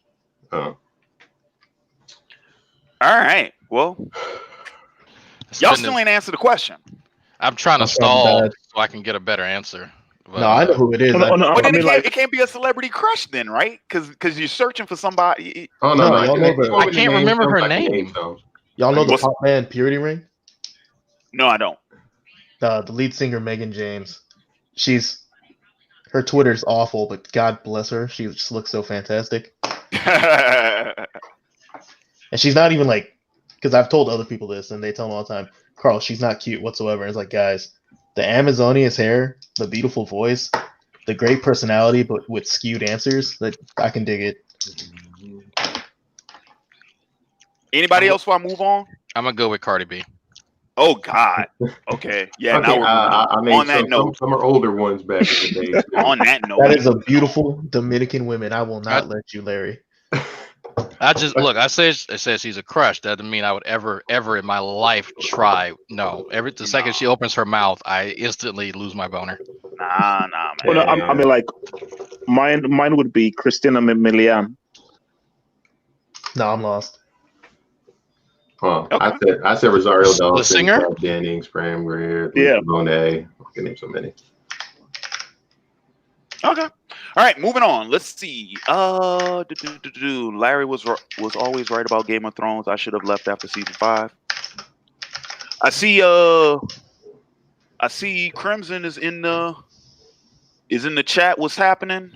Oh. All right. Well, y'all still ain't answered the question. I'm trying to stall so I can get a better answer. But, no, I know who it is. It can't be a celebrity crush then, right? Because you're searching for somebody. Oh no, I can't remember her name. Y'all know the pop band Purity Ring? No, I don't. The lead singer Megan James. Her Twitter's awful, but God bless her, she just looks so fantastic. And she's not even like, because I've told other people this, and they tell me all the time, Carl, she's not cute whatsoever. And it's like, guys, the Amazonias hair, the beautiful voice, the great personality, but with skewed answers, that I can dig it. Anybody else before I move on? I'm gonna go with Cardi B. Oh God. Okay. Yeah. Okay, now on that note, some are older ones back in the day. On that note, that is a beautiful Dominican woman. I will not let you, Larry. I just look. It says she's a crush. That doesn't mean I would ever in my life try. No. The second she opens her mouth, I instantly lose my boner. Nah, man. Well, I mean, like mine would be Christina Milian. No, I'm lost. Oh, Okay. I said Rosario The Dawson, singer? Kat Dennings, Graham Greer, Yeah. Monet. I can name so many. Okay. All right, moving on. Let's see. Larry was always right about Game of Thrones. I should have left after season 5. I see Crimson is in the chat. What's happening?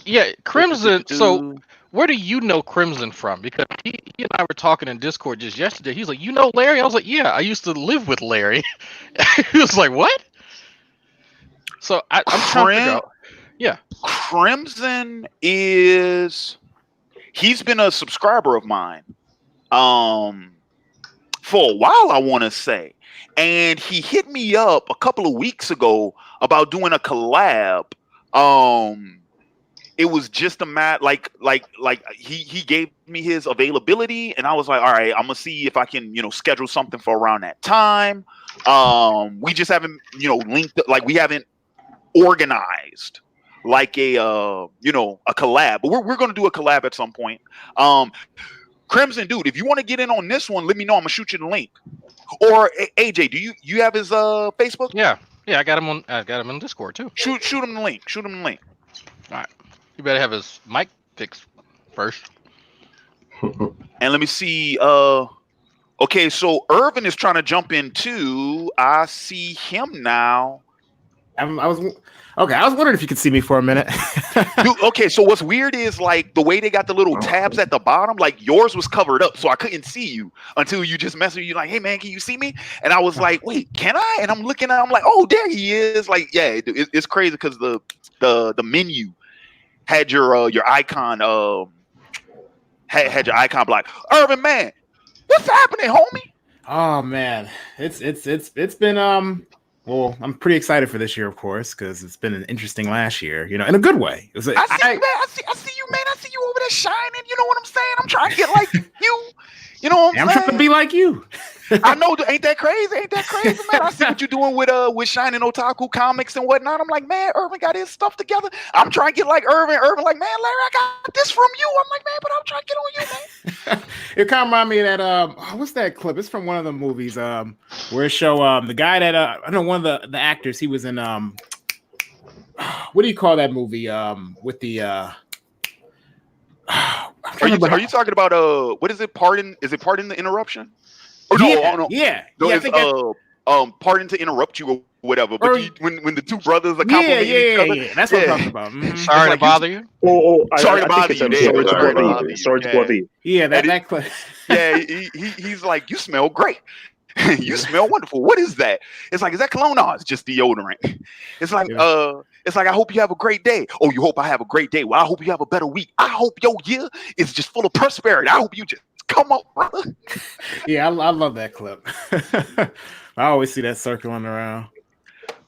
Yeah, Crimson. So where do you know Crimson from? Because he and I were talking in Discord just yesterday. He's like, you know Larry? I was like, yeah, I used to live with Larry. He was like, what? So I'm trying to figure out. Yeah. Crimson he's been a subscriber of mine for a while, I want to say. And he hit me up a couple of weeks ago about doing a collab. It was just a like he gave me his availability, and I was like, all right, I'm gonna see if I can, schedule something for around that time. We just haven't, linked, like we haven't organized like a collab, but we're gonna do a collab at some point. Crimson, dude, if you want to get in on this one, let me know. I'm gonna shoot you the link. Or AJ, do you have his Facebook? Yeah, I got him on Discord too. Shoot him the link. Shoot him the link. All right, you better have his mic fixed first. And let me see. Okay, so Irvin is trying to jump in too. I see him now. I was wondering if you could see me for a minute. Dude, okay, so what's weird is like the way they got the little tabs at the bottom, like yours was covered up, so I couldn't see you until you just messaged you like, hey man, can you see me? And I was like, wait, can I? And I'm looking at, I'm like, oh, there he is. Like, yeah, it's crazy because the menu had your icon had your icon blocked. Irvin, man, what's happening, homie? Oh man, it's been well, I'm pretty excited for this year, of course, because it's been an interesting last year, in a good way. It was I see you, man. I see you over there shining. You know what I'm saying? I'm trying to get like you. You know what I'm saying? trying to be like you. I know, ain't that crazy? Ain't that crazy, man? I see what you're doing with Shining Otaku comics and whatnot. I'm like, man, Irvin got his stuff together. I'm trying to get like Irvin. Irvin, like, man, Larry, I got this from you. I'm like, man, but I'm trying to get on you, man. It kind of reminded me of that. What's that clip? It's from one of the movies. Where it show the guy that I know one of the actors. He was in what do you call that movie? With the Are you talking about what is it? Pardon? Is it Pardon the Interruption? Oh, no. Pardon to interrupt you or whatever. But when the two brothers are complimenting each other. Yeah. That's what I'm talking about. Mm-hmm. Sorry to bother you. Sorry to bother you. Sorry to bother you. Yeah, that clip. Yeah, he's like, you smell great. You smell wonderful. What is that? It's like, is that cologne? No, it's just deodorant. It's like, I hope you have a great day. Oh, you hope I have a great day. Well, I hope you have a better week. I hope your year is just full of prosperity. I hope you just come up, brother. Yeah, I love that clip. I always see that circling around.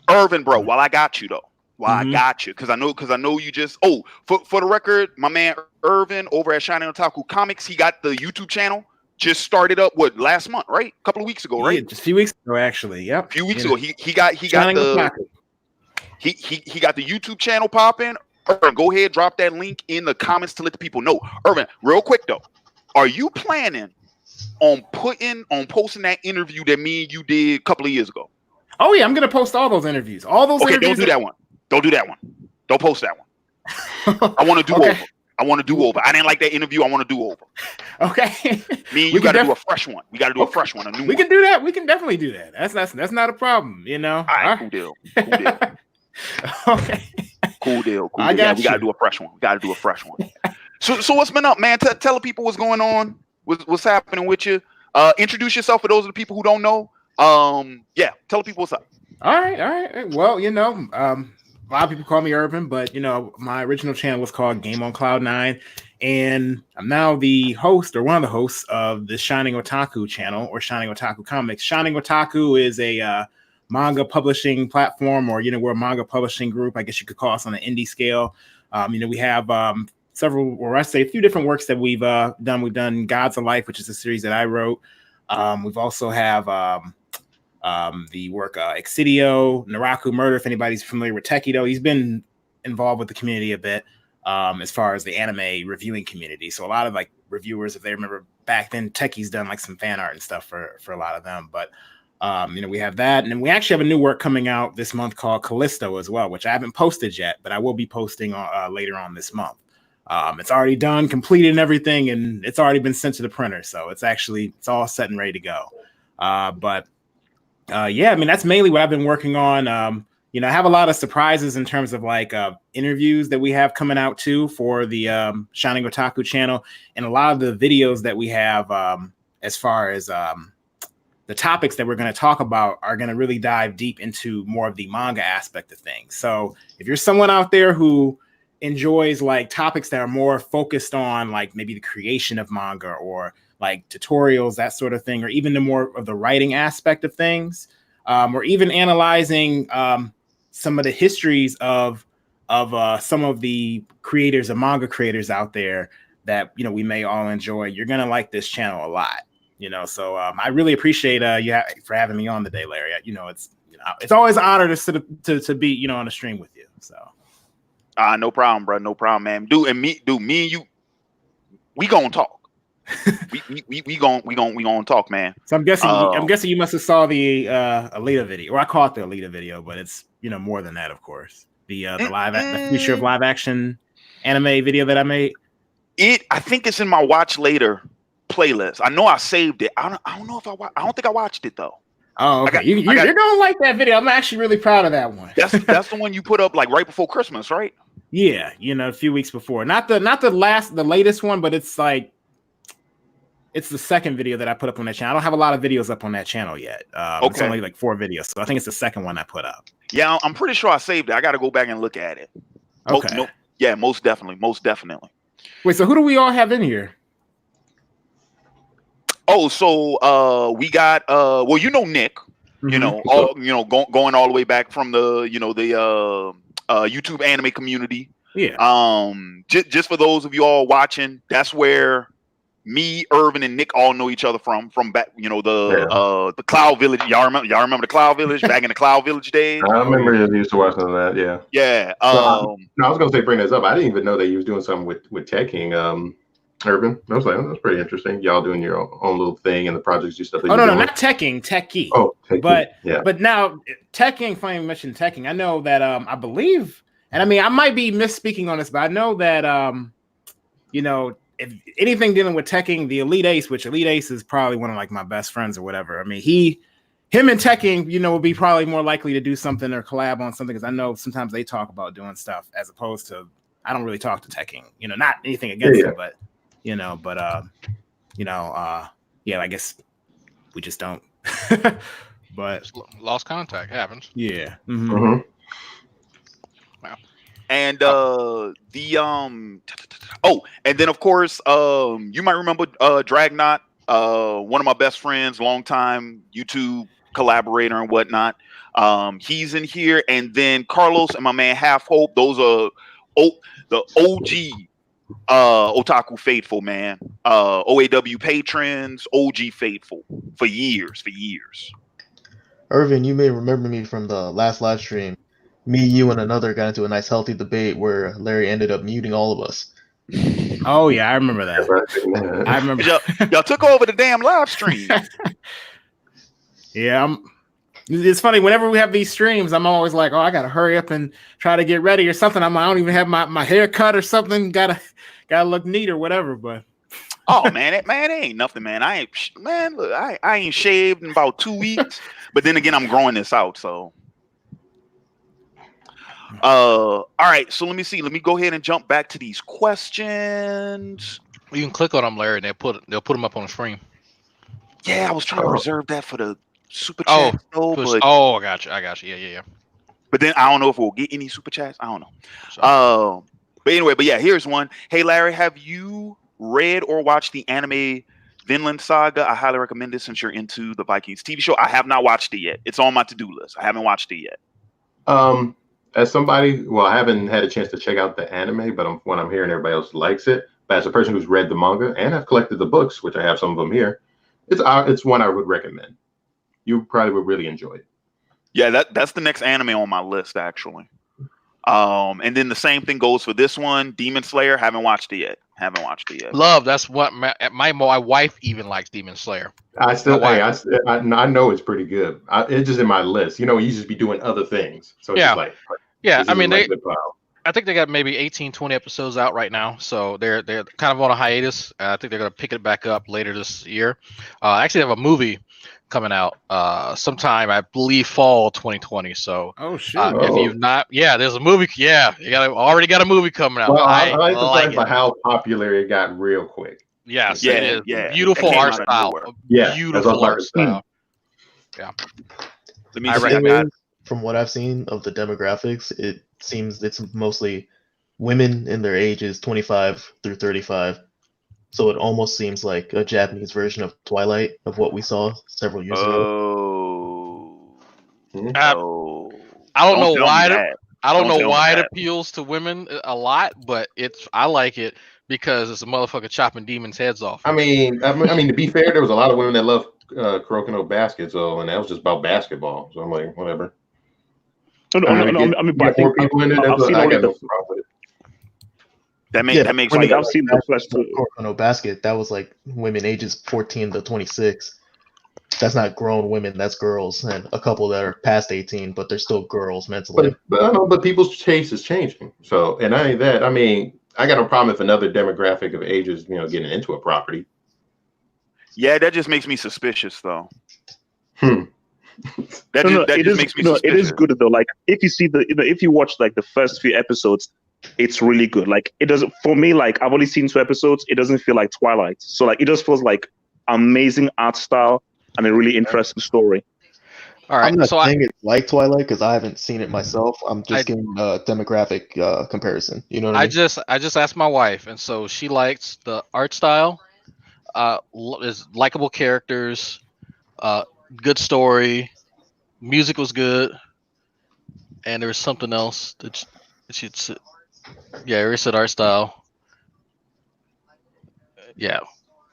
Irvin, bro, while I got you though. I got you, because I know you just for the record, my man Irvin over at Shining Otaku Comics, he got the YouTube channel. Just started up last month, right? A couple of weeks ago, right? Yeah, just a few weeks ago, actually. Yep. A few weeks ago. He got the YouTube channel popping. Irvin, go ahead, drop that link in the comments to let the people know. Irvin, real quick though, are you planning on posting that interview that me and you did a couple of years ago? Oh yeah, I'm gonna post all those interviews. All those interviews. Don't do that one. Don't do that one. Don't post that one. I want to do over. I want to do over. I didn't like that interview. I want to do over. Okay. Me and you got to do a fresh one. We got to do a fresh one. We can do that. We can definitely do that. That's not a problem. All right. Cool deal. Okay. Cool deal. We got to do a fresh one. So what's been up, man? Tell the people what's going on. What's happening with you? Introduce yourself for those of the people who don't know. Tell the people what's up. All right. Well, a lot of people call me Urban, but my original channel was called Game on Cloud 9, and I'm now the host or one of the hosts of the Shining Otaku channel or Shining Otaku Comics. Shining Otaku is a manga publishing platform, or we're a manga publishing group. I guess you could call us on an indie scale. We have several, or I say a few different works that we've done. We've done Gods of Life, which is a series that I wrote. We've also have the work Exidio, Naraku Murder, if anybody's familiar with Tekido. He's been involved with the community a bit. as far as the anime reviewing community. So a lot of like reviewers, if they remember back then, Techie's done like some fan art and stuff for a lot of them. But we have that, and then we actually have a new work coming out this month called Callisto as well, which I haven't posted yet, but I will be posting later on this month. It's already done, completed, and everything, and it's already been sent to the printer, so it's all set and ready to go. That's mainly what I've been working on. I have a lot of surprises in terms of like interviews that we have coming out too for the Shining Otaku channel, and a lot of the videos that we have as far as the topics that we're going to talk about are going to really dive deep into more of the manga aspect of things. So if you're someone out there who enjoys like topics that are more focused on like maybe the creation of manga or like tutorials, that sort of thing, or even the more of the writing aspect of things, or even analyzing some of the histories of some of the creators of manga creators out there that we may all enjoy, you're gonna like this channel a lot. So I really appreciate you for having me on today, Larry. It's always an honor to be on a stream with you. So no problem, bro. No problem, man. Me and you, we gonna talk. we gonna talk, man. So I'm guessing you must have saw the Alita video, or I call it the Alita video, but it's more than that, of course. The the future of live action anime video that I made. I think it's in my watch later playlist. I know I saved it. I don't know if I don't think I watched it though. Oh, okay. You're gonna like that video. I'm actually really proud of that one. That's the one you put up like right before Christmas, right? Yeah, a few weeks before. Not the latest one, but it's like it's the second video that I put up on that channel. I don't have a lot of videos up on that channel yet. It's only like 4 videos, so I think it's the second one I put up. Yeah, I'm pretty sure I saved it. I got to go back and look at it. Okay. Most definitely. Wait, so who do we all have in here? Oh, so we got Nick, Mm-hmm. going all the way back from the YouTube anime community. Yeah. Just for those of you all watching, that's where me, Irvin, and Nick all know each other from back, the Cloud Village. Y'all remember the Cloud Village back in the Cloud Village days? I remember you used to watch some of that. Yeah. Yeah. I was gonna say bring this up. I didn't even know that you was doing something with Tech King. Urban. I was like, that's pretty interesting. Y'all doing your own little thing and the projects you stuff. No, not Teching, Techie. Oh, Techie. But now Teching. Funny you mentioned Teching. I know that I believe, and I mean I might be misspeaking on this, but I know that if anything dealing with Teching, the Elite Ace, which Elite Ace is probably one of like my best friends or whatever. I mean him and Teching, will be probably more likely to do something or collab on something, because I know sometimes they talk about doing stuff as opposed to I don't really talk to Teching. Not anything against him, but. I guess we just don't. But Just lost contact happens. Yeah. Mm-hmm. Mm-hmm. Wow. And and then of course, you might remember Dragnaut, one of my best friends, longtime YouTube collaborator and whatnot. He's in here, and then Carlos and my man Half Hope. Those are the OG. Otaku faithful, man. OAW patrons, OG faithful for years. Irvin, you may remember me from the last live stream. Me, you, and another got into a nice healthy debate where Larry ended up muting all of us. Oh yeah, I remember that. I remember y'all took over the damn live stream. Yeah, it's funny, whenever we have these streams, I'm always like, oh, I gotta hurry up and try to get ready or something. I don't even have my hair cut or something. Gotta look neat or whatever. But oh man, it ain't nothing, man. Look, I ain't shaved in about 2 weeks. But then again, I'm growing this out, so. All right, so let me see. Let me go ahead and jump back to these questions. You can click on them, Larry, and they'll put them up on the screen. Yeah, I was trying to reserve that for the super chat. I got you. Yeah. But then I don't know if we'll get any super chats. I don't know. But anyway, here's one. Hey Larry, have you read or watched the anime Vinland Saga? I highly recommend it since you're into the Vikings TV show. I have not watched it yet. It's on my to-do list. I haven't watched it yet. As somebody, I haven't had a chance to check out the anime, but when I'm hearing everybody else likes it. But as a person who's read the manga and have collected the books, which I have some of them here, it's one I would recommend. You probably would really enjoy it. Yeah, that's the next anime on my list, actually. And then the same thing goes for this one, Demon Slayer. Haven't watched it yet. Love. That's what my wife even likes Demon Slayer. I know it's pretty good. It's just in my list. You just be doing other things. So it's just like, yeah. I mean, I think they got maybe 18, 20 episodes out right now. So they're kind of on a hiatus. I think they're going to pick it back up later this year. Actually have a movie coming out sometime, I believe, fall 2020. So if you've not, there's a movie. Yeah, you already got a movie coming out. Well, I surprised by how popular it got real quick. Yes, it is. Beautiful art style. Beautiful art style. Yeah. I recommend. From what I've seen of the demographics, it seems it's mostly women in their ages 25 through 35. So it almost seems like a Japanese version of Twilight, of what we saw several years ago. I don't know why. I don't know why it appeals to women a lot, but I like it because it's a motherfucker chopping demons' heads off. I mean, to be fair, there was a lot of women that love Kuroko no Basket, and that was just about basketball. So I'm like, whatever. But I think I've seen already the That makes sense. I've seen the flesh too. No Basket, that was like women ages 14 to 26. That's not grown women, that's girls, and a couple that are past 18, but they're still girls mentally. But people's taste is changing. So, and I got no problem if another demographic of ages, getting into a property. Yeah, that just makes me suspicious, though. It is good though. Like if you see if you watch like the first few episodes, it's really good. Like it doesn't, for me, like I've only seen 2 episodes. It doesn't feel like Twilight. So like it just feels like amazing art style and a really interesting story. All right, I'm not saying it's like Twilight because I haven't seen it myself. I'm just giving a demographic comparison. You know what I mean? I just asked my wife, and so she likes the art style. Is likable characters, good story, music was good, and there was something else that she'd said. Yeah, Ari said art style. Yeah,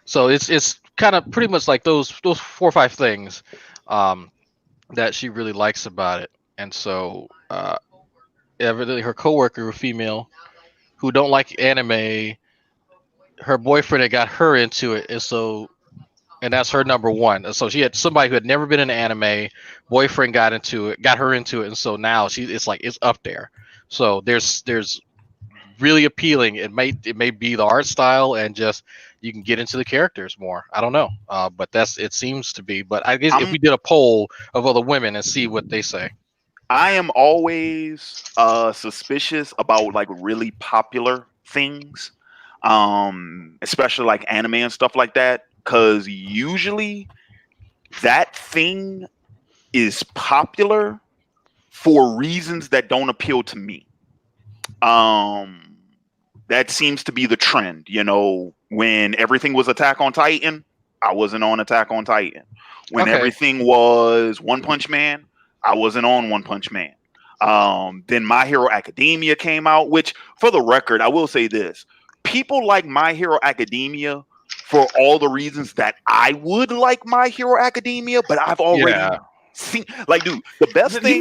so it's kind of pretty much like those 4 or 5 things that she really likes about it, and so evidently her coworker, a female, who don't like anime, her boyfriend had got her into it, and that's her number one. So she had somebody who had never been in anime, boyfriend got her into it, and so now it's up there. So there's really appealing. It may be the art style and just you can get into the characters more. I don't know, but it seems to be. But I guess if we did a poll of other women and see what they say. I am always suspicious about like really popular things, especially like anime and stuff like that, because usually that thing is popular for reasons that don't appeal to me. That seems to be the trend. When everything was Attack on Titan, I wasn't on Attack on Titan. When everything was One Punch Man, I wasn't on One Punch Man. Then My Hero Academia came out, which, for the record, I will say this. People like My Hero Academia for all the reasons that I would like My Hero Academia, but I've already seen, like, dude, the best thing,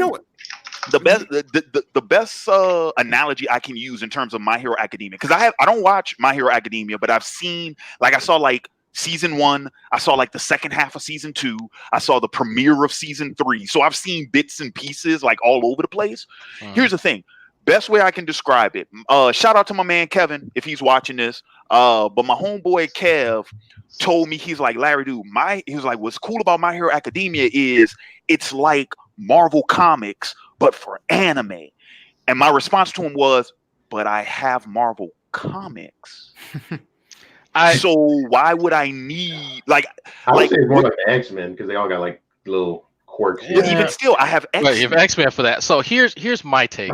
the best analogy I can use in terms of My Hero Academia, because I don't watch My Hero Academia, but I've seen, like, I saw like season 1, I saw like the second half of season 2, I saw the premiere of season 3, so I've seen bits and pieces like all over the place. Here's the thing, best way I can describe it, shout out to my man Kevin if he's watching this, but my homeboy Kev told me, he's like, Larry, dude, he was like, what's cool about My Hero Academia is it's like Marvel Comics but for anime. And my response to him was, but I have Marvel Comics. So why would I need I would say it's more like X-Men because they all got like little quirks. But even still, I have X-Men. You have X-Men for that. So here's my take.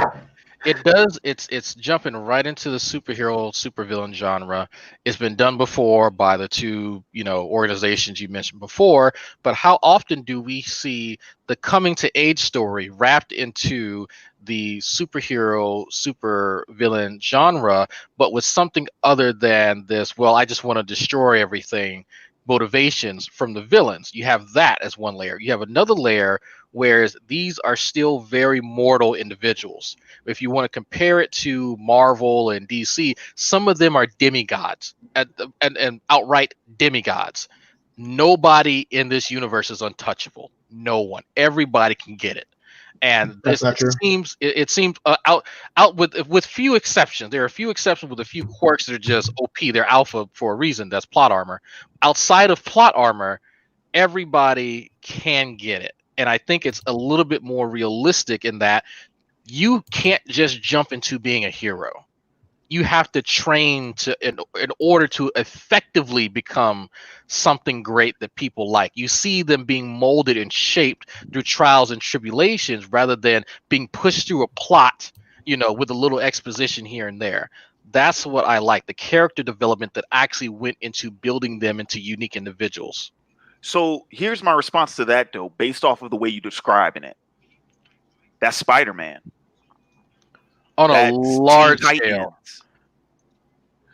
It's jumping right into the superhero supervillain genre. It's been done before by the 2 organizations you mentioned before, but how often do we see the coming to age story wrapped into the superhero supervillain genre, but with something other than this, well, I just want to destroy everything motivations from the villains? You have that as one layer. You have another layer whereas these are still very mortal individuals. If you want to compare it to Marvel and DC, some of them are demigods and outright demigods. Nobody in this universe is untouchable. No one. Everybody can get it. And That's not true. it seems out with few exceptions. There are a few exceptions with a few quirks that are just OP. They're alpha for a reason. That's plot armor. Outside of plot armor, everybody can get it. And I think it's a little bit more realistic in that you can't just jump into being a hero. You have to train in order to effectively become something great that people like. You see them being molded and shaped through trials and tribulations rather than being pushed through a plot, with a little exposition here and there. That's what I like, the character development that actually went into building them into unique individuals. So here's my response to that, though, based off of the way you're describing it. That's Spider-Man. On a large Teen scale. Titans.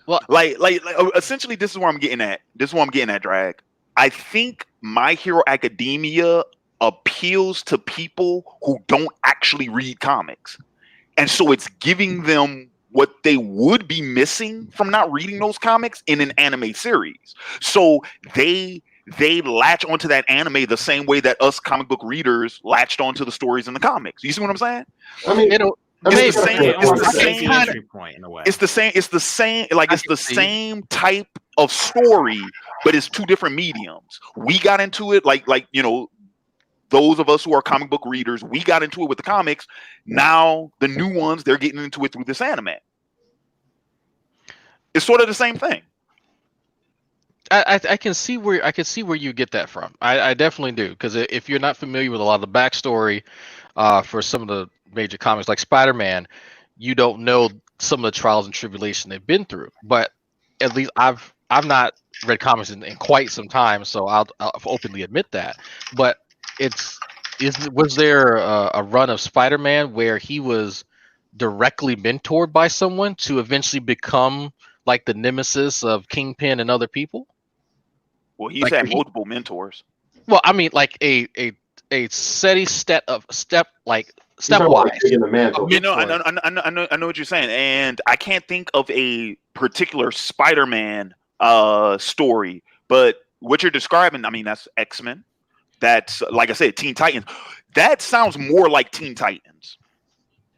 Well, like essentially, this is where I'm getting at. Drag. I think My Hero Academia appeals to people who don't actually read comics, and so it's giving them what they would be missing from not reading those comics in an anime series. So they latch onto that anime the same way that us comic book readers latched onto the stories in the comics. You see what I'm saying? I mean, It's the same type of story, but it's two different mediums. We got into it like those of us who are comic book readers, we got into it with the comics. Now the new ones, they're getting into it through this anime. It's sort of the same thing. I can see where you get that from. I definitely do, because if you're not familiar with a lot of the backstory for some of the major comics like Spider-Man, you don't know some of the trials and tribulations they've been through. But at least I've not read comics in quite some time, so I'll openly admit that. But was there a run of Spider-Man where he was directly mentored by someone to eventually become like the nemesis of Kingpin and other people? Well, he's had multiple mentors. Well, I mean, like a steady stepwise. I know what you're saying, and I can't think of a particular Spider-Man story, but what you're describing, I mean, that's X-Men. That's, like I said, Teen Titans. That sounds more like Teen Titans.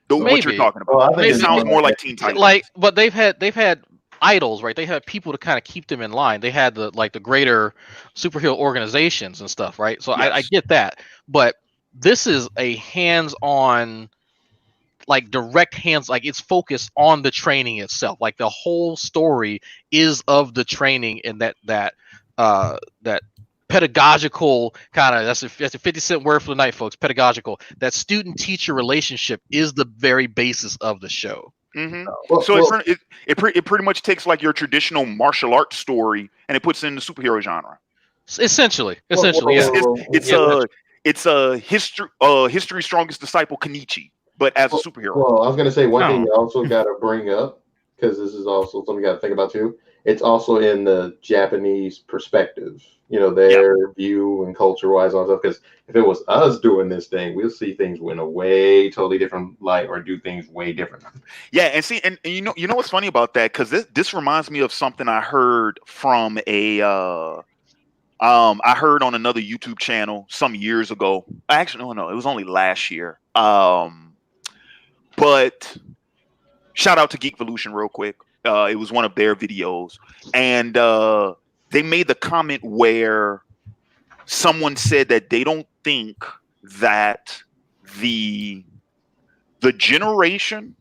What you're talking about. It sounds more like Teen Titans. But they've had idols, right? They have people to kind of keep them in line. They had the greater superhero organizations and stuff, right? So yes. I get that, but this is a hands-on, direct hands, it's focused on the training itself. Like the whole story is of the training, and that pedagogical kind of, that's a 50-cent word for the night, folks. Pedagogical. That student-teacher relationship is the very basis of the show. Mm-hmm. It pretty much takes like your traditional martial arts story and it puts it in the superhero genre. Essentially, yeah. It's a history's strongest disciple, Kenichi, but as a superhero. Well, I was gonna say one thing you also got to bring up, because this is also something you got to think about too. It's also in the Japanese perspective, their view and culture-wise on stuff. Because if it was us doing this thing, we'll see things in a way totally different light, or do things way different. Yeah, and see, and you know what's funny about that? Because this reminds me of something I heard from I heard on another YouTube channel some years ago. Actually, no, it was only last year. But shout out to Geek Evolution real quick. It was one of their videos, and they made the comment where someone said that they don't think that the generation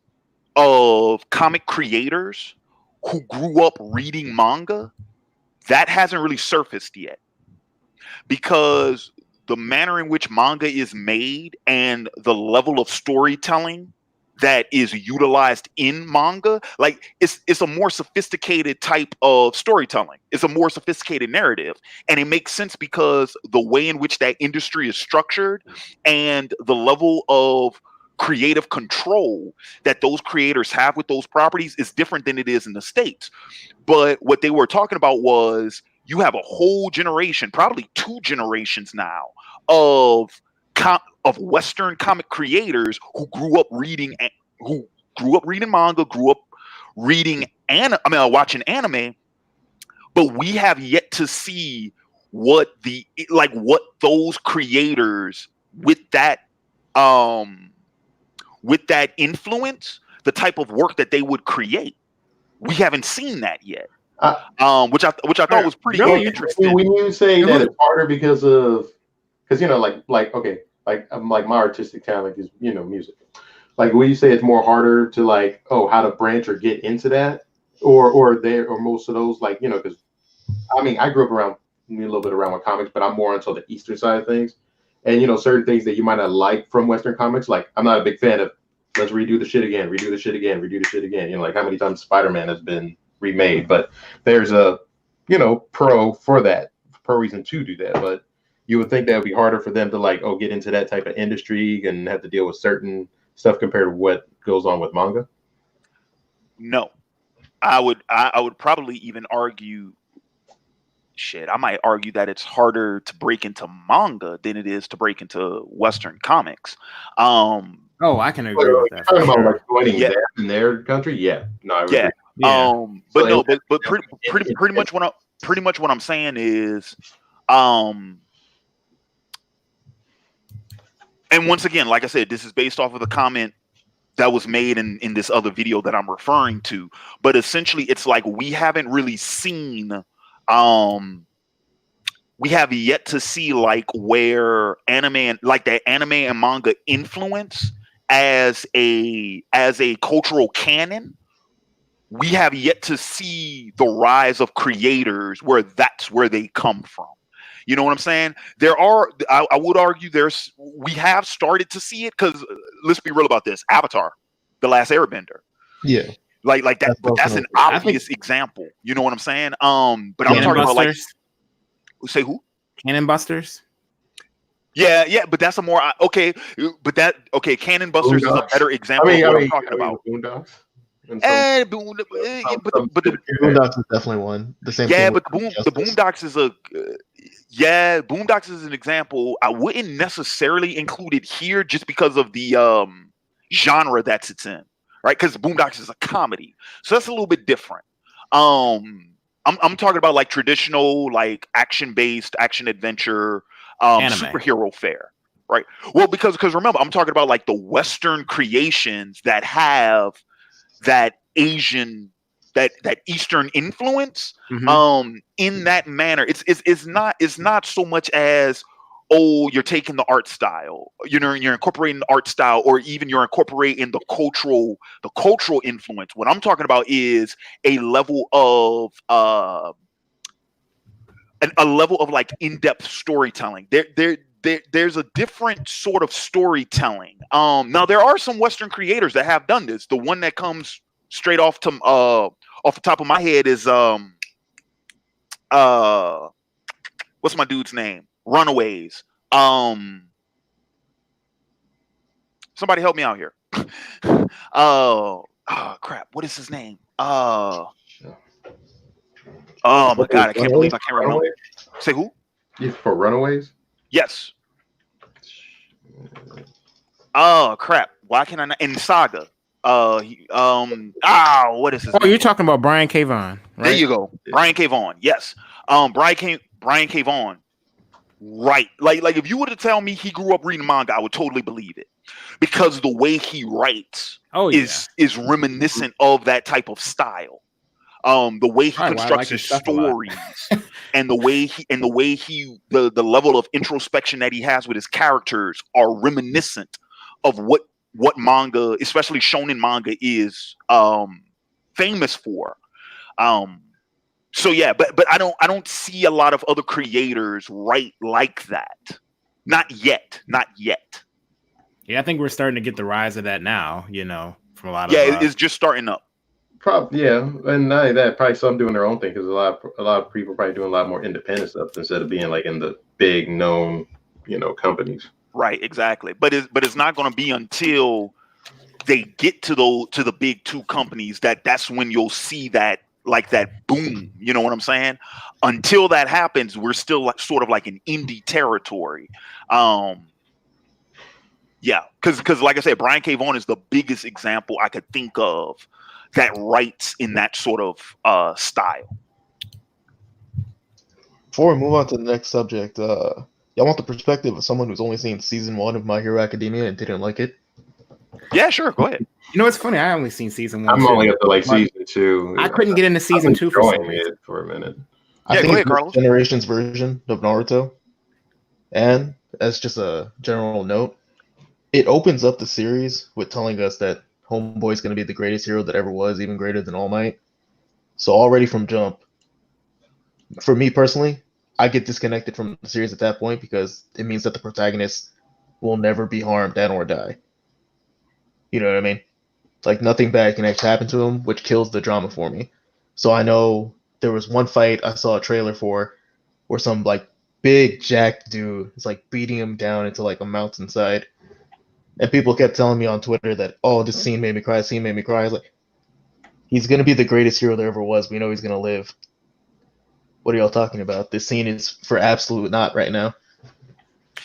of comic creators who grew up reading manga, that hasn't really surfaced yet, because the manner in which manga is made and the level of storytelling that is utilized in manga, it's a more sophisticated type of storytelling. It's a more sophisticated narrative, and it makes sense because the way in which that industry is structured and the level of creative control that those creators have with those properties is different than it is in the States. But what they were talking about was you have a whole generation, probably 2 generations now, of of Western comic creators who grew up reading manga, grew up reading watching anime, but we have yet to see what those creators with that influence, the type of work that they would create. We haven't seen that yet. Which I thought was pretty interesting. When you say that it's harder because my artistic talent is music. Like, will you say it's more harder to how to branch or get into that, or most of those because I grew up around a little bit around with comics, but I'm more into the Eastern side of things, and certain things that you might not like from Western comics. Like, I'm not a big fan of let's redo the shit again. How many times Spider-Man has been remade, but there's a pro reason to do that. But you would think that would be harder for them to get into that type of industry and have to deal with certain stuff compared to what goes on with manga. No, I would probably even argue, I might argue that it's harder to break into manga than it is to break into Western comics. I can agree with that. Talking about joining that in their country, no, I would agree. But pretty much what I'm saying is, and once again, like I said, this is based off of the comment that was made in this other video that I'm referring to. But essentially, it's like we haven't really seen, we have yet to see where anime and manga influence as a cultural canon. We have yet to see the rise of creators where that's where they come from. You know what I'm saying? There are, I would argue we have started to see it because let's be real about this. Avatar, The Last Airbender. Yeah. Like that, but that's an obvious example. You know what I'm saying? But I'm talking about say who? Cannon Busters. Yeah, but that's a more Cannon Busters is a better example of what I'm talking about. Boondocks is definitely one. The same. Yeah, but the Boondocks is Boondocks is an example. I wouldn't necessarily include it here just because of the genre that it's in, right? Because Boondocks is a comedy, so that's a little bit different. I'm talking about traditional action-based action adventure superhero fare, right? Well, because remember, I'm talking about the Western creations that have that Asian, that Eastern influence, in that manner. It's not so much as, oh, you're taking the art style, you're incorporating the art style, or even you're incorporating the cultural influence. What I'm talking about is a level of in-depth storytelling. There's a different sort of storytelling. Now there are some Western creators that have done this. The one that comes straight off the top of my head is what's my dude's name? Runaways. Somebody help me out here. Oh crap! What is his name? Oh my god! I can't believe I can't remember. Say who? For Runaways? Yes. Oh crap! Why can I not? In Saga. What is his name? You're talking about Brian K. Vaughan, right? There you go. Brian K. Vaughan. Yes. Brian K. Vaughan. Right. Like if you were to tell me he grew up reading manga, I would totally believe it. Because the way he writes is reminiscent of that type of style. The way he constructs his stories and the way the level of introspection that he has with his characters are reminiscent of what manga, especially shonen manga, is famous for. So yeah, but I don't see a lot of other creators write like that. Not yet. Yeah, I think we're starting to get the rise of that now, from a lot of it's just starting up. Probably, yeah, and not only that, probably some doing their own thing because a lot of people probably doing a lot more independent stuff instead of being in the big known, companies. Right, exactly. But it's not going to be until they get to the big two companies that's when you'll see that that boom. You know what I'm saying? Until that happens, we're still sort of in indie territory. Yeah, because like I said, Brian K. Vaughan is the biggest example I could think of that writes in that sort of style. Before we move on to the next subject, y'all want the perspective of someone who's only seen season 1 of My Hero Academia and didn't like it? Yeah, sure, go ahead. You know, it's funny. I only seen season 1. I'm only up to like season 2. I couldn't get into season 2 for some reason. It for a minute. I think go ahead, it's Carlos. Generation's version of Naruto. And as just a general note, it opens up the series with telling us that Homeboy's going to be the greatest hero that ever was, even greater than All Might. So already from jump, for me personally, I get disconnected from the series at that point because it means that the protagonist will never be harmed and or die. You know what I mean? Like nothing bad can actually happen to him, which kills the drama for me. So I know there was one fight I saw a trailer for where some like big jacked dude is like beating him down into like a mountainside. And people kept telling me on Twitter that, oh, this scene made me cry, this scene made me cry. I was like, he's going to be the greatest hero there ever was. We know he's going to live. What are y'all talking about? This scene is for absolute not right now.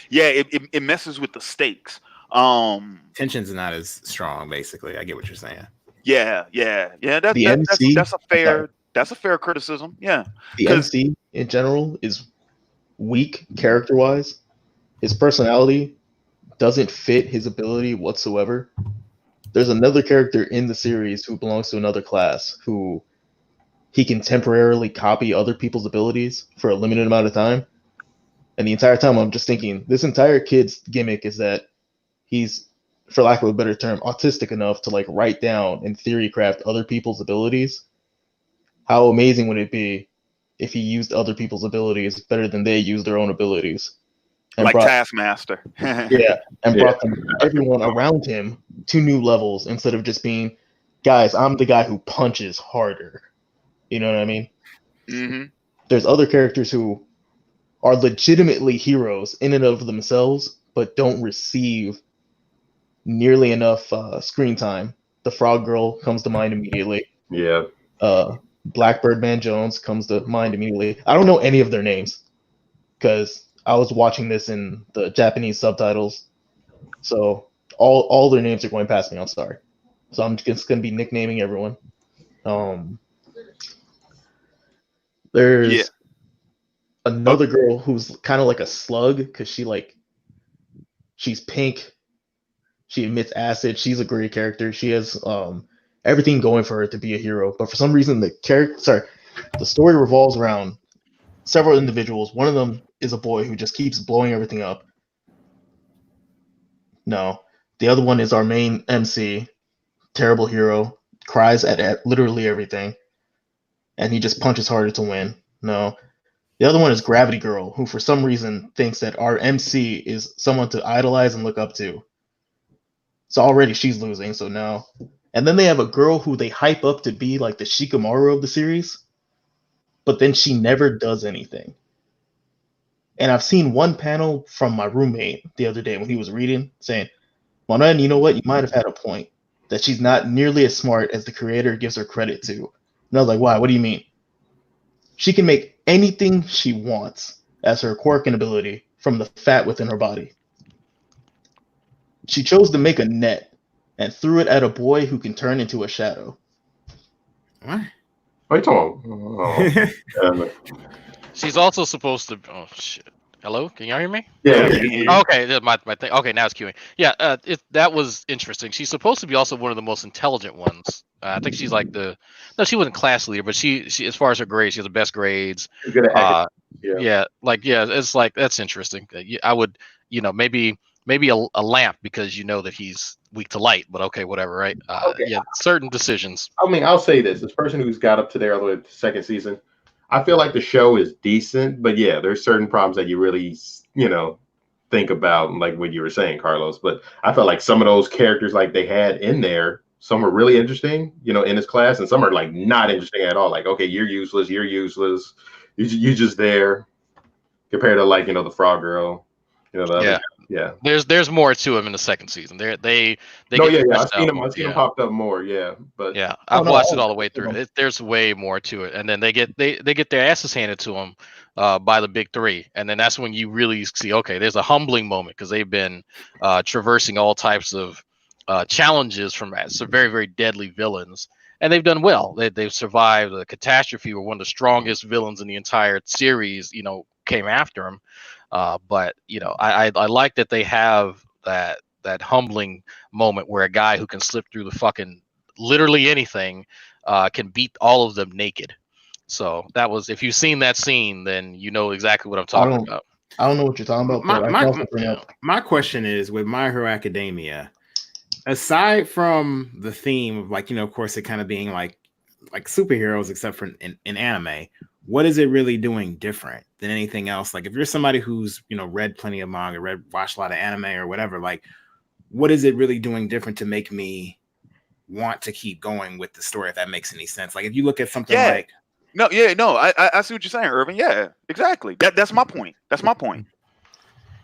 Yeah, it messes with the stakes. Tension's not as strong, basically. I get what you're saying. Yeah. That's a fair criticism. Yeah. The MC in general is weak character-wise. His personality doesn't fit his ability whatsoever. There's another character in the series who belongs to another class who he can temporarily copy other people's abilities for a limited amount of time. And the entire time I'm just thinking, this entire kid's gimmick is that he's, for lack of a better term, autistic enough to like write down and theory craft other people's abilities. How amazing would it be if he used other people's abilities better than they use their own abilities? And like Taskmaster. Brought everyone around him to new levels instead of just being, guys, I'm the guy who punches harder. You know what I mean? Mm-hmm. There's other characters who are legitimately heroes in and of themselves, but don't receive nearly enough screen time. The Frog Girl comes to mind immediately. Yeah. Blackbird Man Jones comes to mind immediately. I don't know any of their names because I was watching this in the Japanese subtitles, so all their names are going past me. I'm sorry. So I'm just going to be nicknaming everyone. There's another girl who's kind of like a slug because she's pink. She emits acid. She's a great character. She has everything going for her to be a hero. But for some reason, the story revolves around several individuals. One of them is a boy who just keeps blowing everything up. No. The other one is our main MC, terrible hero, cries at literally everything. And he just punches harder to win. No. The other one is Gravity Girl, who for some reason thinks that our MC is someone to idolize and look up to. So already she's losing, so no. And then they have a girl who they hype up to be like the Shikamaru of the series, but then she never does anything. And I've seen one panel from my roommate the other day when he was reading saying, Manuel, you know what? You might have had a point. That she's not nearly as smart as the creator gives her credit to. And I was like, why? What do you mean? She can make anything she wants as her quirk and ability from the fat within her body. She chose to make a net and threw it at a boy who can turn into a shadow. What? What are you talking about? She's also supposed to. Oh shit! Hello, can y'all hear me? Yeah. Okay, my thing. Okay, now it's queuing. Yeah, that was interesting. She's supposed to be also one of the most intelligent ones. I think she's like she wasn't class leader, but she as far as her grades, she has the best grades. Good at it's like that's interesting. I would, maybe a lamp because you know that he's weak to light, but okay, whatever, right? Certain decisions. I mean, I'll say this: as a person who's got up to there all the way to the second season, I feel like the show is decent, but yeah, there's certain problems that you really, think about, like what you were saying, Carlos. But I felt like some of those characters, like they had in there, some are really interesting, in this class, and some are like not interesting at all. Like, okay, you're useless, you're just there, compared to like the Frog Girl. You know, the other, yeah. There's more to him in the second season. They No, get yeah. I've fleshed seen out him. more, I've seen him popped up more. Yeah, but yeah, I've no, watched it I- all the way through. There's way more to it, and then they get their asses handed to them by the big three, and then that's when you really see, okay, there's a humbling moment because they've been traversing all types of challenges from some very, very deadly villains, and they've done well. They've survived a catastrophe where one of the strongest villains in the entire series, came after him. But I like that they have that humbling moment where a guy who can slip through the fucking literally anything can beat all of them naked. So that was, if you've seen that scene, then you know exactly what I'm talking about. I don't know what you're talking about, but I can also bring up. My question is, with My Hero Academia, aside from the theme of, like, of course, it kind of being like superheroes, except for in anime, what is it really doing different than anything else? Like, if you're somebody who's read plenty of manga, watched a lot of anime or whatever, like, what is it really doing different to make me want to keep going with the story, if that makes any sense? Like, if you look at something like I see what you're saying, Irvin. Yeah, exactly. That's my point.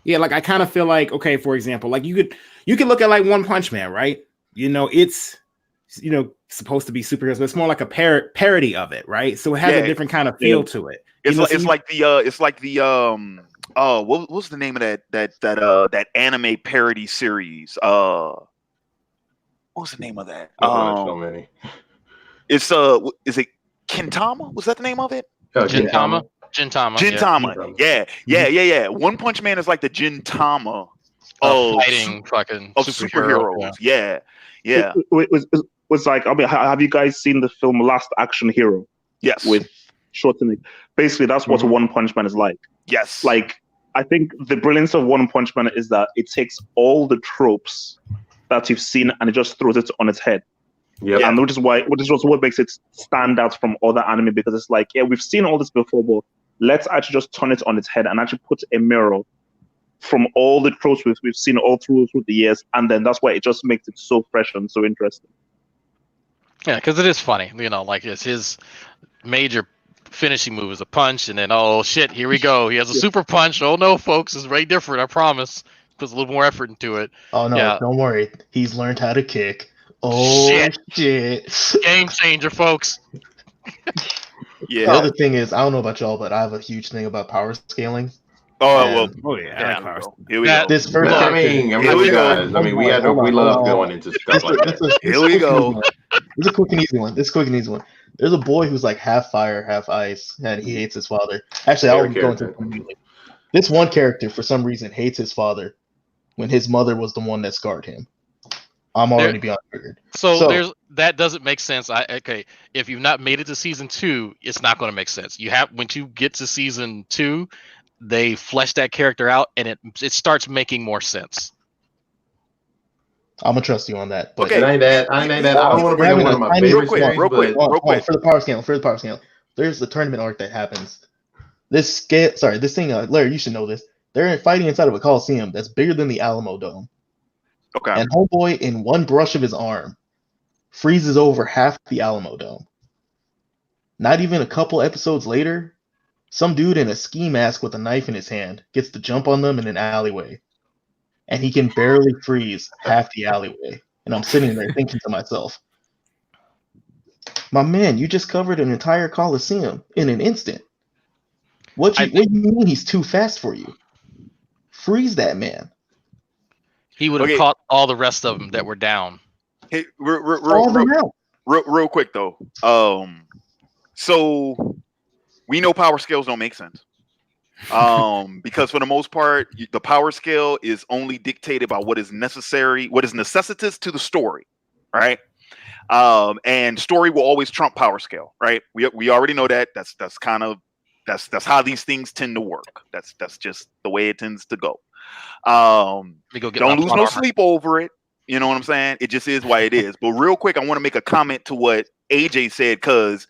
Yeah, like, I kind of feel like, okay, for example, like, you could look at like One Punch Man, right? It's supposed to be superheroes, but it's more like a parody of it, right? So it has a different kind of feel to it. It's like the what was the name of that anime parody series? What was the name of that? so many. It's is it Kintama? Was that the name of it? Gintama. Yeah. One Punch Man is like the Gintama of fighting fucking superheroes. Yeah. It was like, I mean, have you guys seen the film Last Action Hero? Yes. With Schwarzenegger. Basically, that's what One Punch Man is like. Yes. Like, I think the brilliance of One Punch Man is that it takes all the tropes that you've seen and it just throws it on its head. Yeah. And which is also what makes it stand out from other anime, because it's like, yeah, we've seen all this before, but let's actually just turn it on its head and actually put a mirror from all the tropes we've seen all through the years, and then that's why it just makes it so fresh and so interesting. Yeah, because it is funny, like, it's his major finishing move is a punch, and then, oh shit, here we go, he has a super punch. Oh no, folks, it's very different, I promise. Puts a little more effort into it. Oh no, don't worry, he's learned how to kick. Oh shit. Game changer, folks. Yeah. The other thing is, I don't know about y'all, but I have a huge thing about power scaling. Here we go. This first, we love going into stuff like that. Here we go. This is a quick and easy one. There's a boy who's like half fire, half ice, and he hates his father. Actually, I'll go into it immediately. This one character, for some reason, hates his father when his mother was the one that scarred him. I'm already beyond triggered. So that doesn't make sense. If you've not made it to season 2, it's not going to make sense. When you get to season 2, they flesh that character out, and it starts making more sense. I'm gonna trust you on that. But okay, I ain't that. I don't want to bring up one of my favorites. Real quick. For the power scale. There's the tournament arc that happens. This thing, Larry, you should know this. They're fighting inside of a coliseum that's bigger than the Alamo Dome. Okay. And homeboy, in one brush of his arm, freezes over half the Alamo Dome. Not even a couple episodes later, some dude in a ski mask with a knife in his hand gets to jump on them in an alleyway. And he can barely freeze half the alleyway. And I'm sitting there thinking to myself, my man, you just covered an entire coliseum in an instant. What do you mean he's too fast for you? Freeze that man. He would have caught all the rest of them that were down. Hey, real quick though. So we know power scales don't make sense. Because for the most part, the power scale is only dictated by what is necessary, what is necessitous to the story, right? And story will always trump power scale, right? We already know that. That's how these things tend to work. That's just the way it tends to go. Don't lose no sleep over it. You know what I'm saying? It just is why it is. But real quick, I want to make a comment to what AJ said, because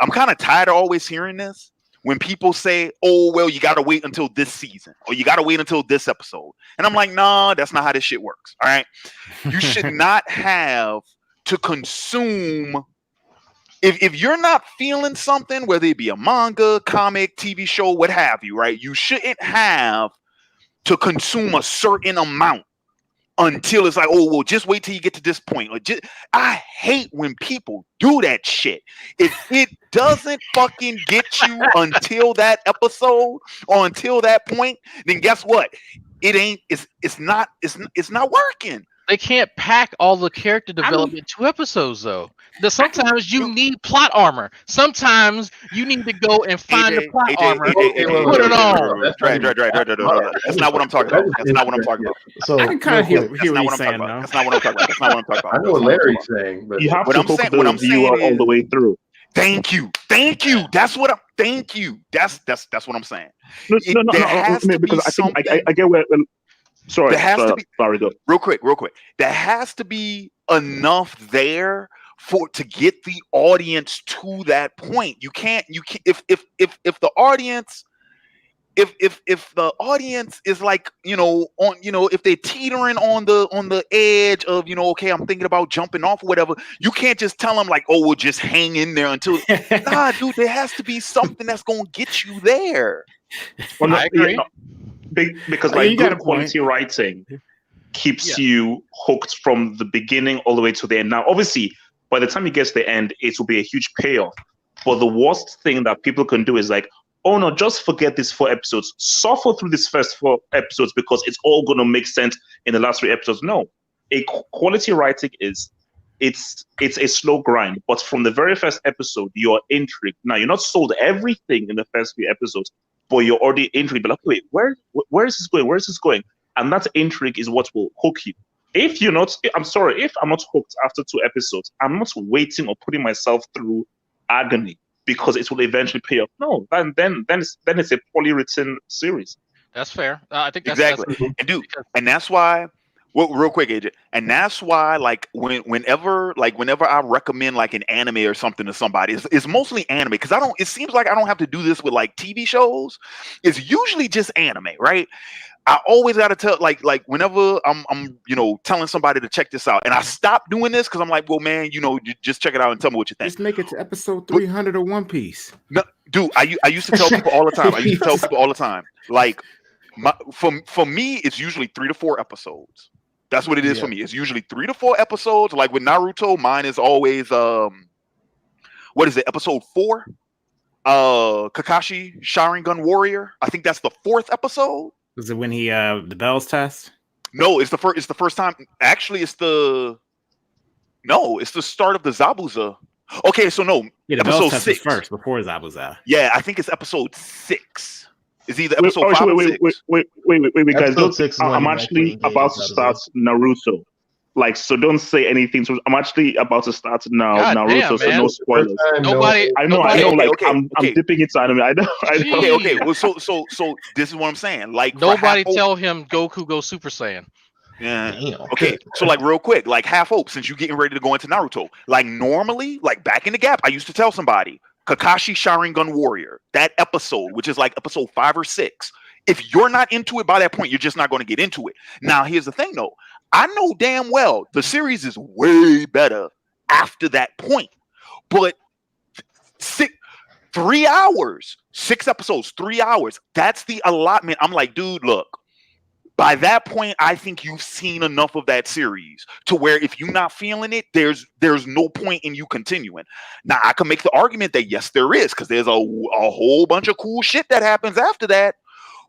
I'm kind of tired of always hearing this. When people say, oh, well, you got to wait until this season, or you got to wait until this episode. And I'm like, nah, that's not how this shit works. All right. You should not have to consume. If you're not feeling something, whether it be a manga, comic, TV show, what have you, right? You shouldn't have to consume a certain amount until it's like, oh, well, just wait till you get to this point. Or I hate when people do that shit. If it doesn't fucking get you until that episode or until that point, then guess what? It's not working. They can't pack all the character development in 2 episodes, though. Sometimes you need plot armor. Sometimes you need to go and find the plot armor. Put it on. That's not what I'm talking about. That's not what I'm talking about. So I can kind of hear what he's saying, though. That's not what I'm talking about. That's not what I'm talking about. I know what Larry's saying, but You have What to I'm hook saying- the what I'm viewer saying all the is- way through. Thank you. That's what I'm. Thank you. That's what I'm saying. No, There has to be because I think something- I get where. Sorry, There has to be- Sorry, go. Real quick. There has to be enough there to get the audience to that point. You can't if the audience if the audience is like, if they're teetering on the edge of, okay, I'm thinking about jumping off or whatever, you can't just tell them like, oh, we'll just hang in there until nah, dude, there has to be something that's gonna get you there. Well, I agree. Because Oh, you like got good a quality writing keeps you hooked from the beginning all the way to the end. Now, obviously, by the time it gets to the end, it will be a huge payoff. But the worst thing that people can do is like, oh no, just forget these 4 episodes. Suffer through these first 4 episodes because it's all going to make sense in the last 3 episodes. No, quality writing is it's a slow grind. But from the very first episode, you're intrigued. Now, you're not sold everything in the first few episodes, but you're already intrigued. But like, wait, where is this going? Where is this going? And that intrigue is what will hook you. If I'm not hooked after 2 episodes, I'm not waiting or putting myself through agony because it will eventually pay off. No, then it's a poorly written series. That's fair. I think that's Exactly. And dude, and that's why. Well, real quick, AJ, and that's why, like, whenever I recommend like an anime or something to somebody, it's mostly anime because it seems like I don't have to do this with like TV shows. It's usually just anime, right? I always gotta tell, like whenever I'm telling somebody to check this out, and I stop doing this because I'm like, well, man, you just check it out and tell me what you think. Just make it to episode 300 of One Piece. No, dude, I used to tell people all the time. Like, for me, it's usually 3 to 4 episodes. That's what it is for me. It's usually 3 to 4 episodes. Like with Naruto, mine is always what is it? Episode 4. Kakashi Sharingan Warrior. I think that's the 4th episode. Was it when he the bells test? No, it's the first time. Actually, it's the start of the Zabuza. Okay, so no, Yeah, the episode bells test 6 was first before Zabuza. Yeah, I think it's episode 6. It's either episode 5 or 6. Wait, guys. Episode 6 is when I'm you actually engage about to Zabuza. start Naruto. Like, so don't say anything. So I'm actually about to start now. God Naruto, damn, so man. no spoilers. Nobody. I know. Okay, Like, I'm dipping into anime. I know. Okay. Well, so this is what I'm saying. Like, Nobody tell him Goku go Super Saiyan. Yeah. Damn. Okay. So like real quick, like half hope, since you're getting ready to go into Naruto. Like normally, like back in the gap, I used to tell somebody Kakashi Sharingan Warrior, that episode, which is like episode 5 or 6. If you're not into it by that point, you're just not going to get into it. Now, here's the thing though. I know damn well the series is way better after that point. But 3 hours, 6 episodes, 3 hours. That's the allotment. I'm like, dude, look. By that point, I think you've seen enough of that series to where if you're not feeling it, there's no point in you continuing. Now, I can make the argument that yes, there is, because there's a whole bunch of cool shit that happens after that.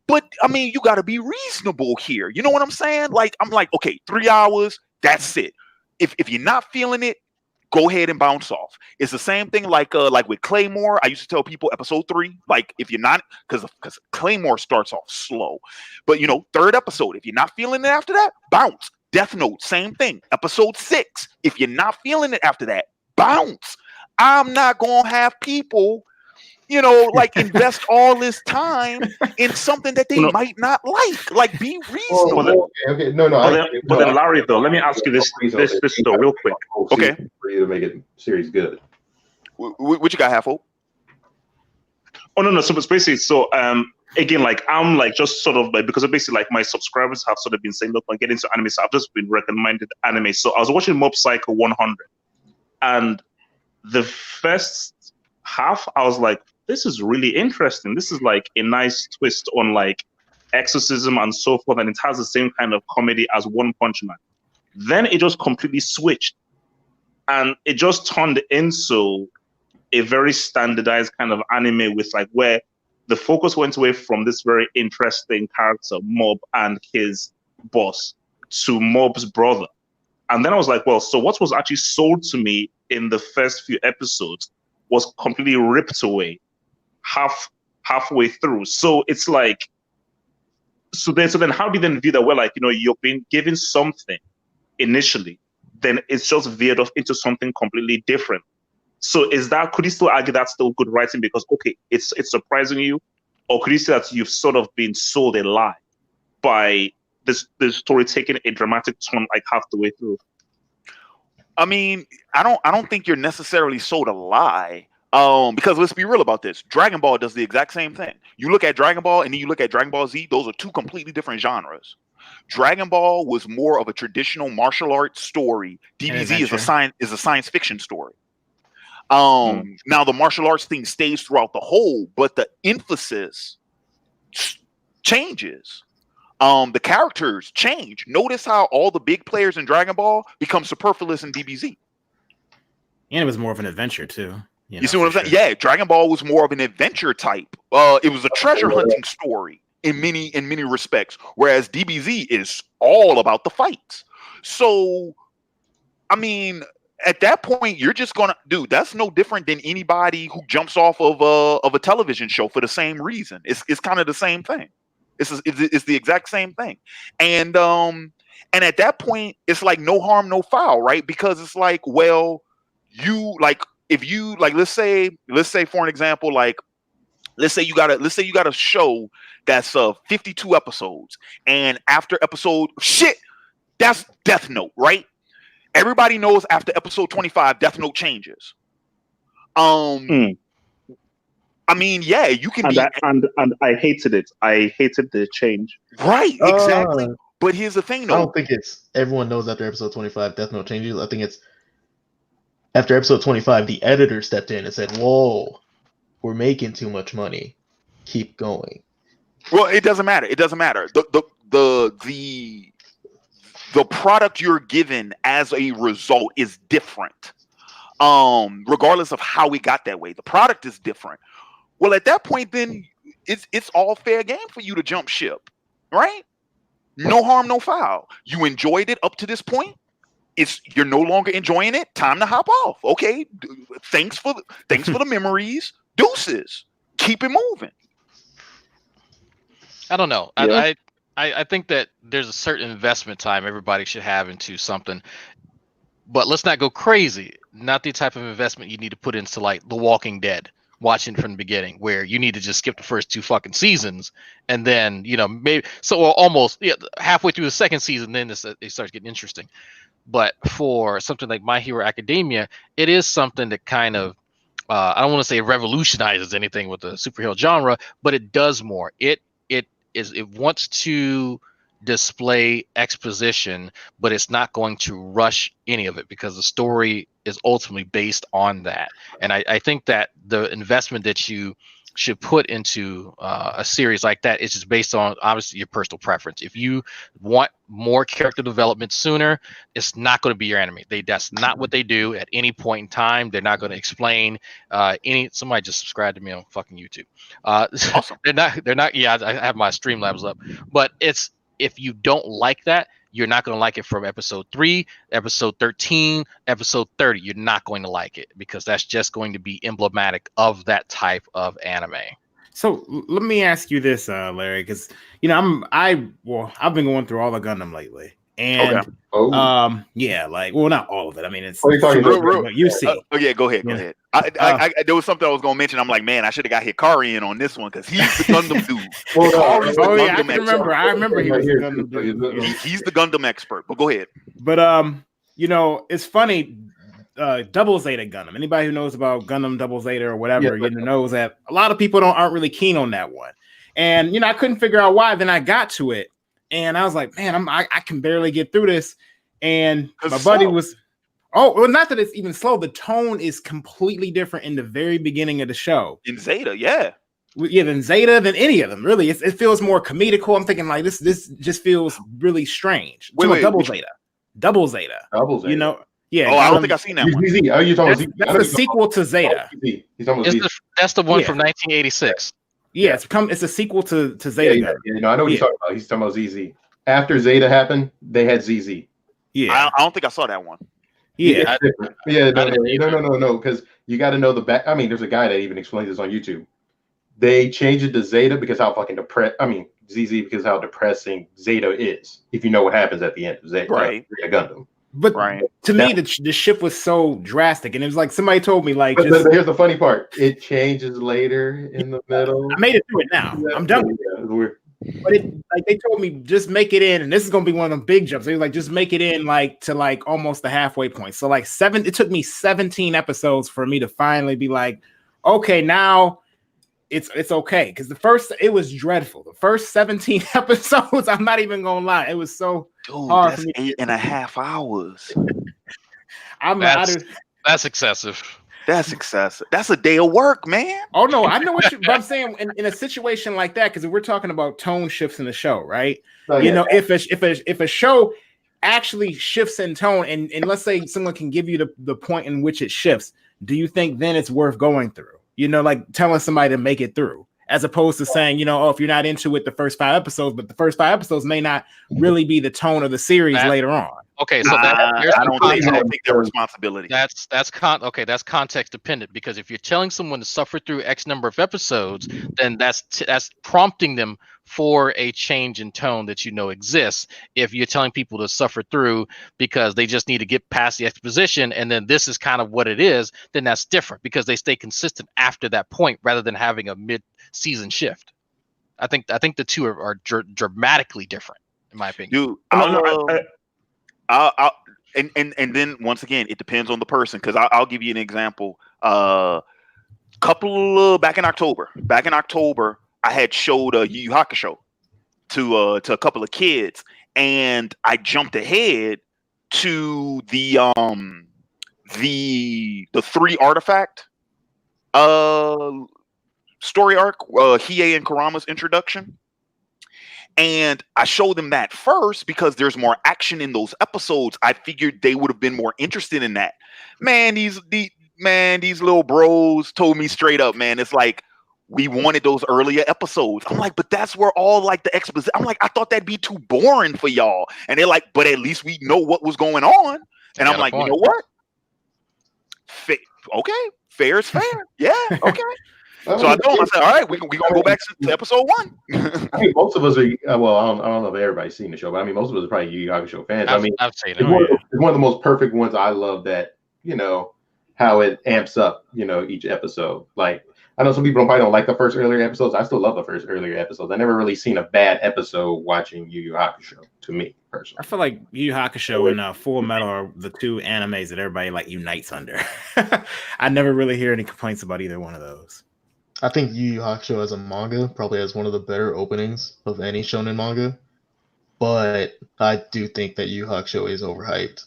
But I mean, you got to be reasonable here. You know what I'm saying? Like, I'm like, okay, 3 hours, that's it. If you're not feeling it, go ahead and bounce off. It's the same thing like with Claymore. I used to tell people episode 3, like if you're not, because Claymore starts off slow, but 3rd episode, if you're not feeling it after that, bounce. Death Note, same thing. Episode 6, if you're not feeling it after that, bounce. I'm not gonna have people, like invest all this time in something that they might not like. Like, be reasonable. Okay. No. But then, Larry, though, let me ask you this though, real quick. Okay. For you to make it series good. What you got, half hope? Oh no. So basically, again, like I'm like just sort of like, because basically like my subscribers have sort of been saying, look, I'm getting into anime, so I've just been recommended anime. So I was watching Mob Psycho 100, and the first half, I was like, this is really interesting. This is like a nice twist on like exorcism and so forth, and it has the same kind of comedy as One Punch Man. Then it just completely switched, and it just turned into a very standardized kind of anime with like where the focus went away from this very interesting character, Mob, and his boss to Mob's brother. And then I was like, well, so what was actually sold to me in the first few episodes was completely ripped away halfway through. So it's like, so then how do you then view that? Well, like, you know, you've been given something initially, then it's just veered off into something completely different. So could you still argue that's still good writing because, okay, it's surprising you? Or could you say that you've sort of been sold a lie by the story taking a dramatic turn like half the way through? I mean, I don't think you're necessarily sold a lie. Because let's be real about this. Dragon Ball does the exact same thing. You look at Dragon Ball and then you look at Dragon Ball Z, those are two completely different genres. Dragon Ball was more of a traditional martial arts story. DBZ is a science fiction story. Now the martial arts thing stays throughout the whole, but the emphasis changes. The characters change. Notice how all the big players in Dragon Ball become superfluous in DBZ. And it was more of an adventure too. You see what I'm saying? Yeah, Dragon Ball was more of an adventure type. It was a treasure hunting story in many respects, whereas DBZ is all about the fights. So, I mean, at that point, you're just gonna, dude. That's no different than anybody who jumps off of a television show for the same reason. It's kind of the same thing. It's the exact same thing, and at that point, it's like no harm, no foul, right? Because it's like, well, you like. If you like, let's say for an example, like, let's say you got a show that's 52 episodes, and after episode that's Death Note, right? Everybody knows after episode 25, Death Note changes. I mean, yeah, you can and I hated it. I hated the change. Right, exactly. But here's the thing, though. I don't think it's everyone knows after episode 25, Death Note changes. I think it's after episode 25, the editor stepped in and said, "Whoa, we're making too much money. Keep going." Well, it doesn't matter. It doesn't matter. The product you're given as a result is different. Regardless of how we got that way, the product is different. Well, at that point, then it's all fair game for you to jump ship, right? No harm, no foul. You enjoyed it up to this point. You're no longer enjoying it. Time to hop off. Okay. Thanks for the memories. Deuces. Keep it moving. I don't know. Yeah. I think that there's a certain investment time everybody should have into something, but let's not go crazy. Not the type of investment you need to put into like The Walking Dead, watching from the beginning, where you need to just skip the first 2 fucking seasons and then, you know, maybe almost halfway through the second season, then it starts getting interesting. But for something like My Hero Academia, it is something that kind of, I don't want to say revolutionizes anything with the superhero genre, but it does more. It wants to display exposition, but it's not going to rush any of it because the story is ultimately based on that. And I think that the investment that you should put into a series like that is just based on obviously your personal preference. If you want more character development sooner, it's not going to be your anime. That's not what they do at any point in time. They're not going to explain somebody just subscribed to me on fucking YouTube. Awesome. They're not. Yeah, I have my Streamlabs up, but if you don't like that, you're not going to like it from episode 3, episode 13, episode 30. You're not going to like it because that's just going to be emblematic of that type of anime. So let me ask you this, Larry, because you know I've been going through all the Gundam lately, and not all of it. I mean, it's real. You see. Yeah, go ahead. I there was something I was gonna mention. I'm like, man, I should have got Hikari in on this one because he's the Gundam dude. I remember he was the Gundam dude. He's the Gundam expert. But go ahead. But you know, it's funny. Double Zeta Gundam. Anybody who knows about Gundam Double Zeta or whatever, knows that a lot of people aren't really keen on that one. And you know, I couldn't figure out why. Then I got to it, and I was like, man, I can barely get through this. And my buddy was. Oh, well, not that it's even slow. The tone is completely different in the very beginning of the show. In Zeta, yeah. than Zeta, than any of them. Really, it feels more comedical. I'm thinking like this just feels really strange. Wait, double Zeta. Double Zeta. You know, yeah. Oh, I don't think I've seen that one. ZZ. Oh, you talking about ZZ? That's the sequel to Zeta. He's talking about ZZ. That's the one from 1986. Yeah, it's a sequel to Zeta. I know what you're talking about. He's talking about ZZ. After Zeta happened, they had ZZ. Yeah, I don't think I saw that one. Yeah, no, because you got to know the back. I mean, there's a guy that even explains this on YouTube. They changed it to Zeta because how fucking ZZ because how depressing Zeta is. If you know what happens at the end of Zeta, right? Zeta Gundam. But to me, the shift was so drastic, and it was like somebody told me like. Here's the funny part: it changes later in the middle. I made it through it now. I'm done with it. But they told me just make it in, and this is gonna be one of them big jumps. They were like, just make it in to almost the halfway point. So it took me 17 episodes for me to finally be like, okay, now it's okay. Because it was dreadful. The first 17 episodes, I'm not even gonna lie, it was so hard that's for me. 8.5 hours. That's excessive. That's excessive. That's a day of work, man. Oh no, I know what but I'm saying in a situation like that, because we're talking about tone shifts in the show, right? If a show actually shifts in tone, and let's say someone can give you the point in which it shifts, do you think then it's worth going through? Like telling somebody to make it through, as opposed to saying, if you're not into it the first 5 episodes, but the first 5 episodes may not really be the tone of the series later on. Okay, so I don't think their responsibility. That's context dependent, because if you're telling someone to suffer through X number of episodes, then that's prompting them for a change in tone that exists. If you're telling people to suffer through because they just need to get past the exposition, and then this is kind of what it is, then that's different because they stay consistent after that point rather than having a mid-season shift. I think the two are dramatically different, in my opinion. Dude, and then once again, it depends on the person, because I'll give you an example. Back in October, I had showed Yu Hakusho to a couple of kids, and I jumped ahead to the 3 artifact story arc, Hiei and Kurama's introduction. And I showed them that first because there's more action in those episodes. I figured they would have been more interested in that. Man, these little bros told me straight up, man, it's like, we wanted those earlier episodes. I'm like, but that's where all the exposition. I'm like, I thought that'd be too boring for y'all. And they're like, but at least we know what was going on. And I'm like, you know what? Okay, fair is fair. Yeah, okay. So I told him, I said, all right, we're going to go back to episode 1. I mean, most of us are, I don't know if everybody's seen the show, but I mean, most of us are probably Yu Hakusho fans. I've seen it. It's one of the most perfect ones. I love that, how it amps up, each episode. Like, I know some people probably don't like the first earlier episodes. I still love the first earlier episodes. I never really seen a bad episode watching Yu Hakusho, to me, personally. I feel like Yu Hakusho and Full Metal are the 2 animes that everybody unites under. I never really hear any complaints about either one of those. I think Yu Hakusho as a manga probably has one of the better openings of any shonen manga, but I do think that Yu Hakusho is overhyped.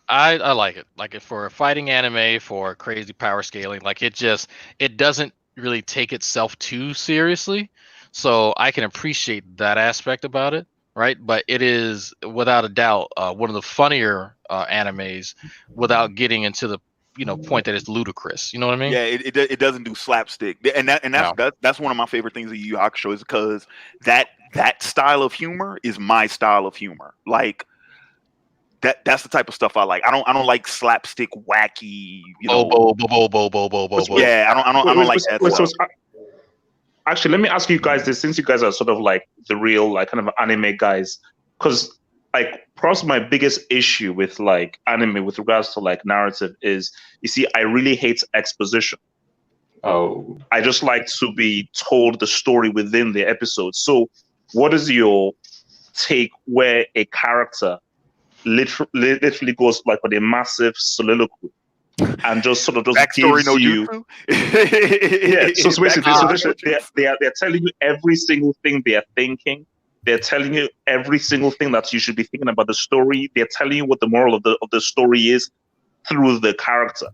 I like it. Like it for a fighting anime, for crazy power scaling. Like it doesn't really take itself too seriously. So I can appreciate that aspect about it, right? But it is without a doubt one of the funnier animes without getting into the point that it's ludicrous. You know what I mean? Yeah, it doesn't do slapstick, and that's one of my favorite things of Yu Hakusho, is because that style of humor is my style of humor. Like that's the type of stuff I like. I don't like slapstick, wacky. Yeah, I don't like that. Actually, let me ask you guys this, since you guys are sort of like the real kind of anime guys, because perhaps my biggest issue with anime with regards to narrative is, you see, I really hate exposition. Oh, I just like to be told the story within the episode. So what is your take where a character literally goes with a massive soliloquy and just sort of just backstory, gives you yeah, so basically they're telling you every single thing they are thinking. They're telling you every single thing that you should be thinking about the story. They're telling you what the moral of the story is through the character.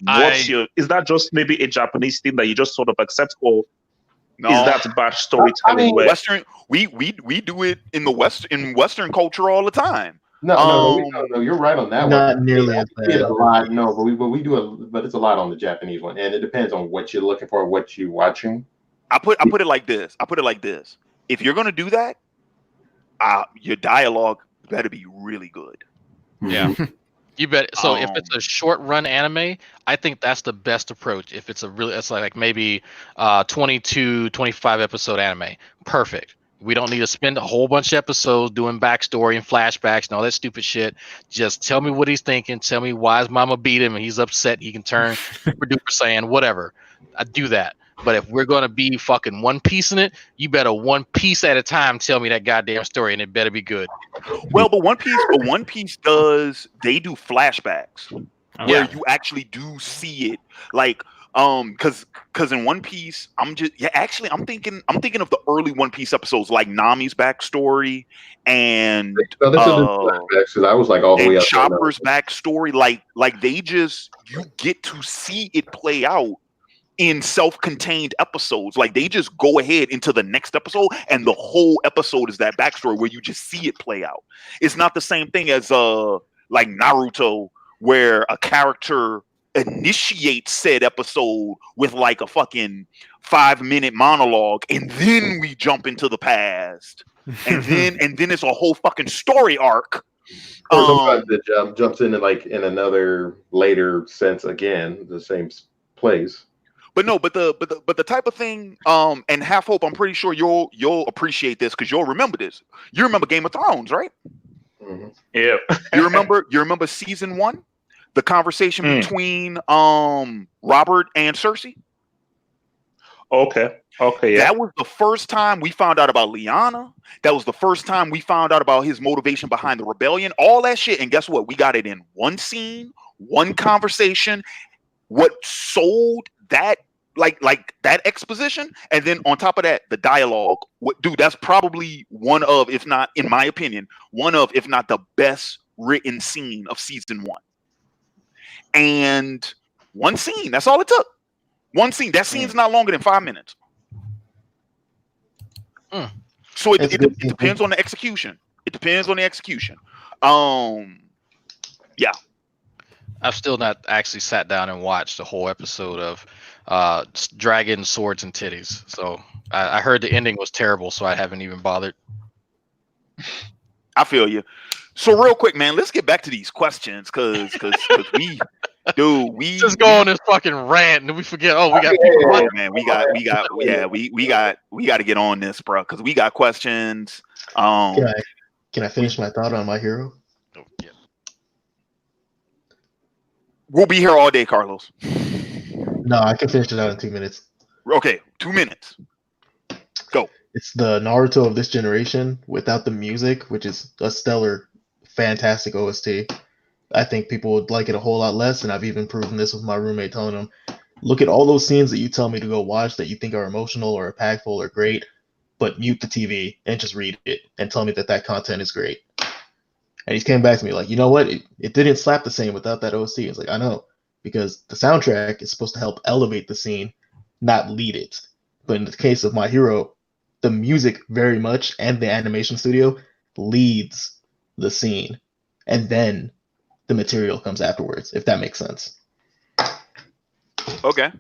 Is that just maybe a Japanese thing that you just sort of accept, or No, is that bad storytelling? Western, we do it in the Western culture all the time. No, you're right on that one. Not nearly as It's bad. a lot. No, but we do it, but it's a lot on the Japanese one, and it depends on what you're looking for, what you're watching. I put it like this. If you're gonna do that, your dialogue better be really good. Yeah. You bet. So if it's a short run anime, I think that's the best approach. If it's it's like maybe 22, 25 episode anime, perfect. We don't need to spend a whole bunch of episodes doing backstory and flashbacks and all that stupid shit. Just tell me what he's thinking. Tell me why his mama beat him and he's upset. He can turn Super Duper Saiyan, whatever. I do that. But if we're gonna be fucking One Piece in it, you better one piece at a time tell me that goddamn story, and it better be good. Well, but One Piece they do flashbacks where you actually do see it, like because in One Piece I'm thinking of the early One Piece episodes, like Nami's backstory and flashbacks, I was like all the way up Chopper's backstory, like they just, you get to see it play out in self-contained episodes. Like they just go ahead into the next episode and the whole episode is that backstory where you just see it play out. It's not the same thing as like Naruto, where a character initiates said episode with like a fucking 5-minute monologue and then we jump into the past and then it's a whole fucking story arc. Or sometimes it jumps into like in another later sense again, the same place. But the type of thing, and Half Hope, I'm pretty sure you'll appreciate this because you'll remember this. You remember Game of Thrones, right? Mm-hmm. Yeah. you remember season 1, the conversation between Robert and Cersei. Okay. Yeah. That was the first time we found out about Lyanna. That was the first time we found out about his motivation behind the rebellion. All that shit, and guess what? We got it in one scene, one conversation. What sold that? Like that exposition, and then on top of that, the dialogue. Dude, that's probably one of, if not, in my opinion, if not the best written scene of season 1. And one scene, that's all it took. One scene. That scene's not longer than 5 minutes. So it depends on the execution. It depends on the execution. Yeah. I've still not actually sat down and watched the whole episode of Dragon, Swords, and Titties. So I heard the ending was terrible, so I haven't even bothered. I feel you. So real quick, man, let's get back to these questions because we just go on this fucking rant and we forget. Oh, we got people. Man, we got to get on this, bro, because we got questions. Can I finish my thought on My Hero? Oh, yeah. We'll be here all day, Carlos. No, I can finish it out in 2 minutes. Okay, 2 minutes. Go. It's the Naruto of this generation without the music, which is a stellar, fantastic OST. I think people would like it a whole lot less, and I've even proven this with my roommate telling him, look at all those scenes that you tell me to go watch that you think are emotional or impactful or great, but mute the TV and just read it and tell me that content is great. And he came back to me like, you know what? It didn't slap the same without that OST. It's like, I know, because the soundtrack is supposed to help elevate the scene, not lead it. But in the case of My Hero, the music very much and the animation studio leads the scene. And then the material comes afterwards, if that makes sense. Okay.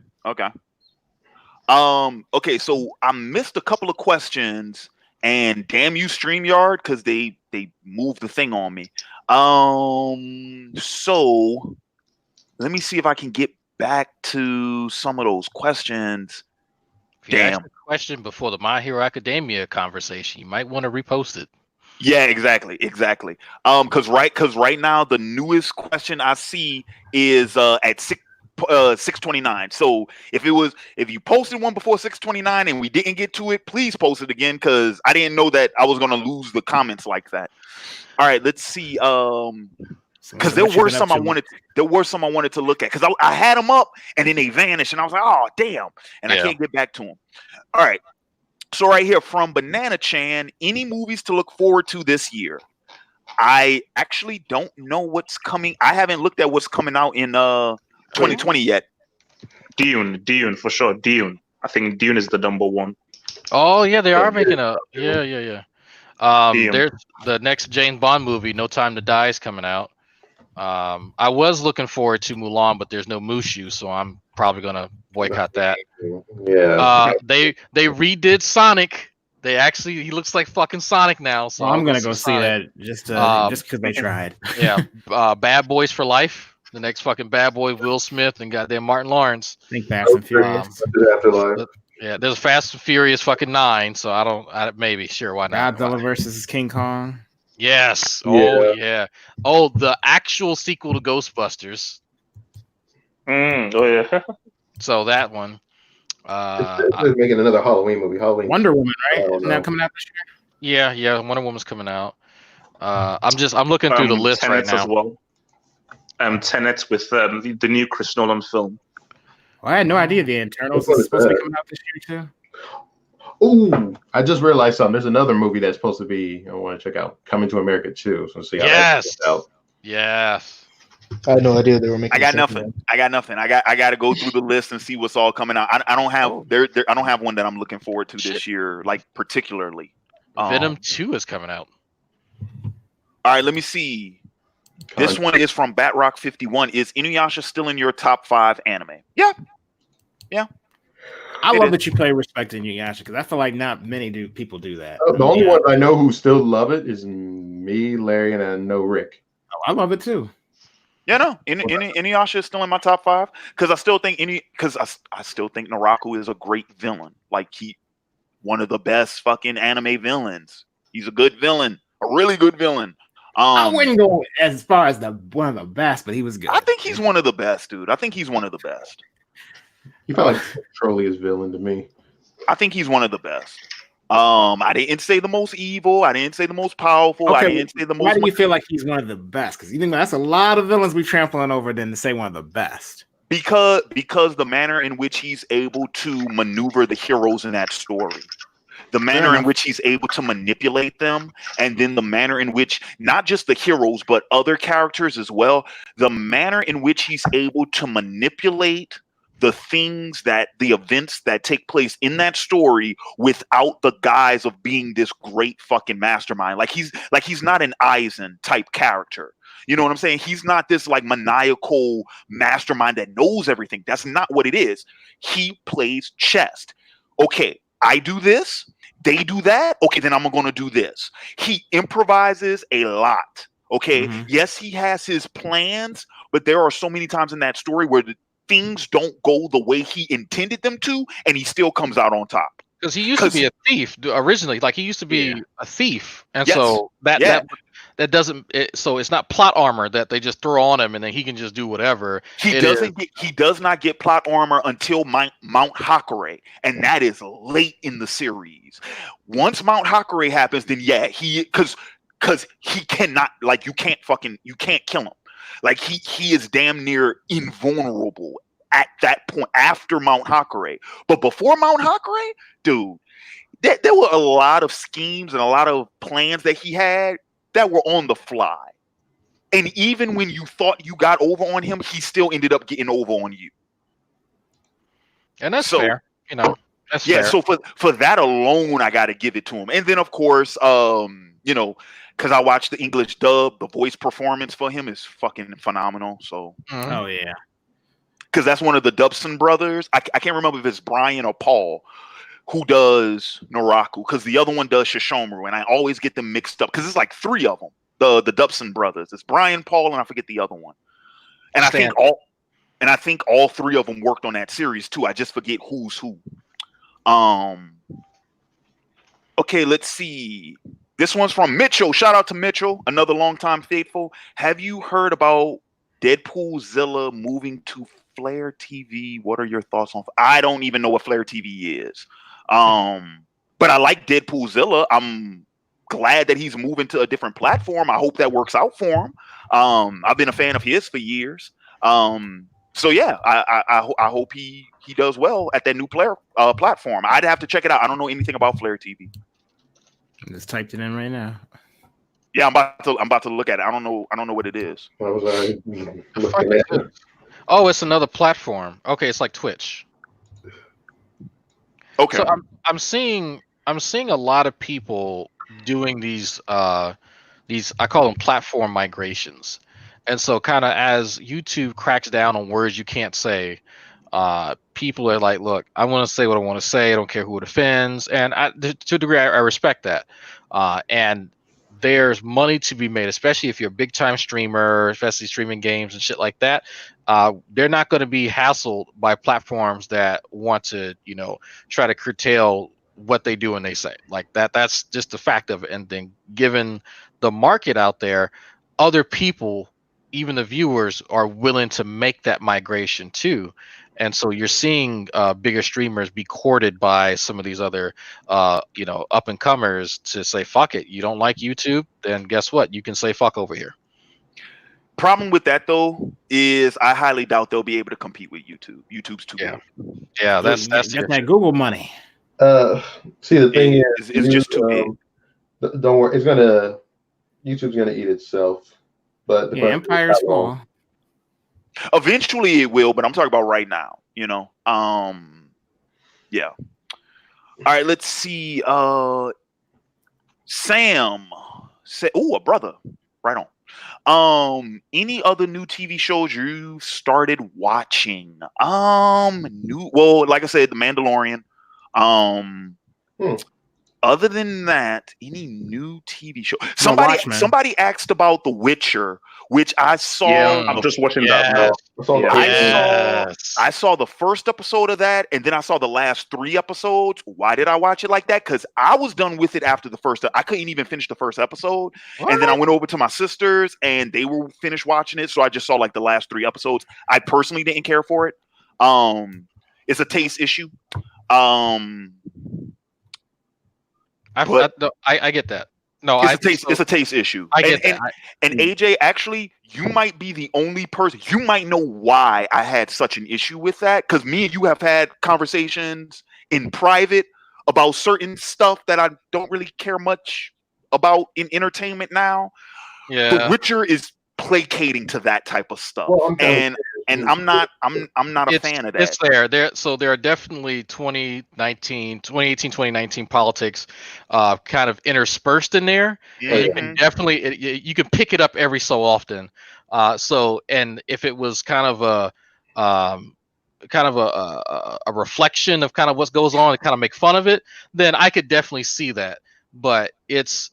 Okay, so I missed a couple of questions, and damn you, StreamYard, because they moved the thing on me. So let me see if I can get back to some of those questions. If you asked a question before the My Hero Academia conversation, you might want to repost it. Yeah, exactly. Because right now the newest question I see is at 6:29. So if you posted one before 6:29 and we didn't get to it, please post it again because I didn't know that I was gonna lose the comments like that. All right, let's see. Because there were some I wanted to look at because I had them up and then they vanished and I was like, oh damn, and I can't get back to them. All right. So right here from Banana Chan, any movies to look forward to this year? I actually don't know what's coming. I haven't looked at what's coming out in 2020 yet. Dune for sure. Dune. I think Dune is the number one. Oh yeah, they are making a yeah. Dune. There's the next James Bond movie, No Time to Die, is coming out. I was looking forward to Mulan, but there's no Mushu, so I'm probably gonna boycott that. Yeah. They redid Sonic. He looks like fucking Sonic now. So I'm gonna go see Sonic. that just because they tried. Yeah, Bad Boys for Life. The next fucking Bad Boy, Will Smith and goddamn Martin Lawrence. I think Fast and Furious. Afterlife. Yeah, there's a Fast and Furious fucking 9. So maybe sure why not? Godzilla versus King Kong. Yes. Oh yeah. Oh, the actual sequel to Ghostbusters. Oh yeah. So that one. They're making another Halloween movie. Wonder Woman, right? Isn't that coming out this year? Yeah. Wonder Woman's coming out. I'm looking through the list right now. As well. Tenet with the new Chris Nolan film. Well, I had no idea the Internals is supposed to be coming out this year too. Ooh, I just realized something. There's another movie that's supposed to be. I want to check out. Coming to America 2. So see how that goes out. Yes. I had no idea they were making. I got nothing. I got to go through the list and see what's all coming out. I don't have I don't have one that I'm looking forward to this year, like particularly. Venom 2 is coming out. All right, let me see. This one is from Batrock 51. Is Inuyasha still in your top 5 anime? Yeah. I love that you play respect in Inuyasha because I feel like not many people do that. The only one I know who still love it is me, Larry, and I know Rick. Oh, I love it too. Yeah, no. Inuyasha is still in my top 5 because I still think I still think Naraku is a great villain. Like one of the best fucking anime villains. He's a good villain, a really good villain. I wouldn't go as far as one of the best, but he was good. I think he's one of the best, dude. I think he's one of the best. He felt like Trolley's villain to me. I think he's one of the best. I didn't say the most evil. I didn't say the most powerful. Okay, I didn't say the most. Why do you feel like he's one of the best? Because you think that's a lot of villains we trampling over than to say one of the best. Because the manner in which he's able to maneuver the heroes in that story. The manner in which he's able to manipulate them, and then the manner in which not just the heroes, but other characters as well, the manner in which he's able to manipulate the events that take place in that story without the guise of being this great fucking mastermind. Like he's not an Aizen type character. You know what I'm saying? He's not this like maniacal mastermind that knows everything. That's not what it is. He plays chess. Okay, I do this. They do that. Okay, then I'm going to do this. He improvises a lot. Okay. Mm-hmm. Yes, he has his plans, but there are so many times in that story where things don't go the way he intended them to, and he still comes out on top. Because he used to be a thief originally. Like he used to be a thief, and so that doesn't. So it's not plot armor that they just throw on him, and then he can just do whatever. He does not get plot armor until Mount Hakare, and that is late in the series. Once Mount Hakare happens, then because he cannot, like, you can't kill him. Like he is damn near invulnerable at that point after Mount Hakare. But before Mount Hakare, dude, there were a lot of schemes and a lot of plans that he had that were on the fly. And even when you thought you got over on him, he still ended up getting over on you. And that's fair. You know, that's fair. So for that alone, I got to give it to him. And then, of course, because I watched the English dub, the voice performance for him is fucking phenomenal. So, oh yeah, because that's one of the Dubson brothers. I can't remember if it's Brian or Paul who does Naraku, because the other one does Shishomaru, and I always get them mixed up because it's like 3 of them. The Dubson brothers. It's Brian, Paul, and I forget the other one. And I think all 3 of them worked on that series too. I just forget who's who. Okay, let's see. This one's from Mitchell. Shout out to Mitchell, another longtime faithful. Have you heard about Deadpoolzilla moving to Flare TV? What are your thoughts on? I don't even know what Flare TV is. But I like Deadpoolzilla. I'm glad that he's moving to a different platform. I hope that works out for him. I've been a fan of his for years. So yeah, I hope he does well at that new platform. I'd have to check it out. I don't know anything about Flare TV. I just typed it in right now. Yeah, I'm about to look at it. I don't know what it is. Oh, it's another platform. Okay, it's like Twitch. Okay. So I'm seeing a lot of people doing these I call them platform migrations. And so kind of as YouTube cracks down on words you can't say, people are like, look, I want to say what I want to say. I don't care who it offends. And to a degree, I respect that. And there's money to be made, especially if you're a big time streamer, especially streaming games and shit like that. They're not going to be hassled by platforms that want to, try to curtail what they do and they say. Like that's just the fact of it. And then given the market out there, other people, even the viewers, are willing to make that migration too. And so you're seeing bigger streamers be courted by some of these other, up and comers to say, fuck it. You don't like YouTube? Then guess what? You can say fuck over here. Problem with that though is I highly doubt they'll be able to compete with YouTube. YouTube's too big. Yeah, that's that Google money. See, the thing is, it's just too big. Don't worry, YouTube's gonna eat itself. But the Empire's fall. Eventually it will, but I'm talking about right now. Yeah. All right, let's see. Sam said, "Oh, a brother, right on." Any other new TV shows you started watching? Well, like I said, The Mandalorian. Other than that, any new TV show? Somebody asked about The Witcher, which I saw. Yeah, I'm just watching that. I saw the first episode of that, and then I saw the last 3 episodes. Why did I watch it like that? Because I was done with it after the first. I couldn't even finish the first episode, and then I went over to my sisters, and they were finished watching it. So I just saw like the last 3 episodes. I personally didn't care for it. It's a taste issue. I get that. No, it's a taste issue. I get that. And AJ, actually, you might be the only person. You might know why I had such an issue with that, because me and you have had conversations in private about certain stuff that I don't really care much about in entertainment now. Yeah, The Witcher is placating to that type of stuff, and I'm not a fan of that. It's there are definitely 2019 politics kind of interspersed in there. Mm-hmm. You can definitely you can pick it up every so often. And if it was kind of a reflection of kind of what goes on and kind of make fun of it, then I could definitely see that. But it's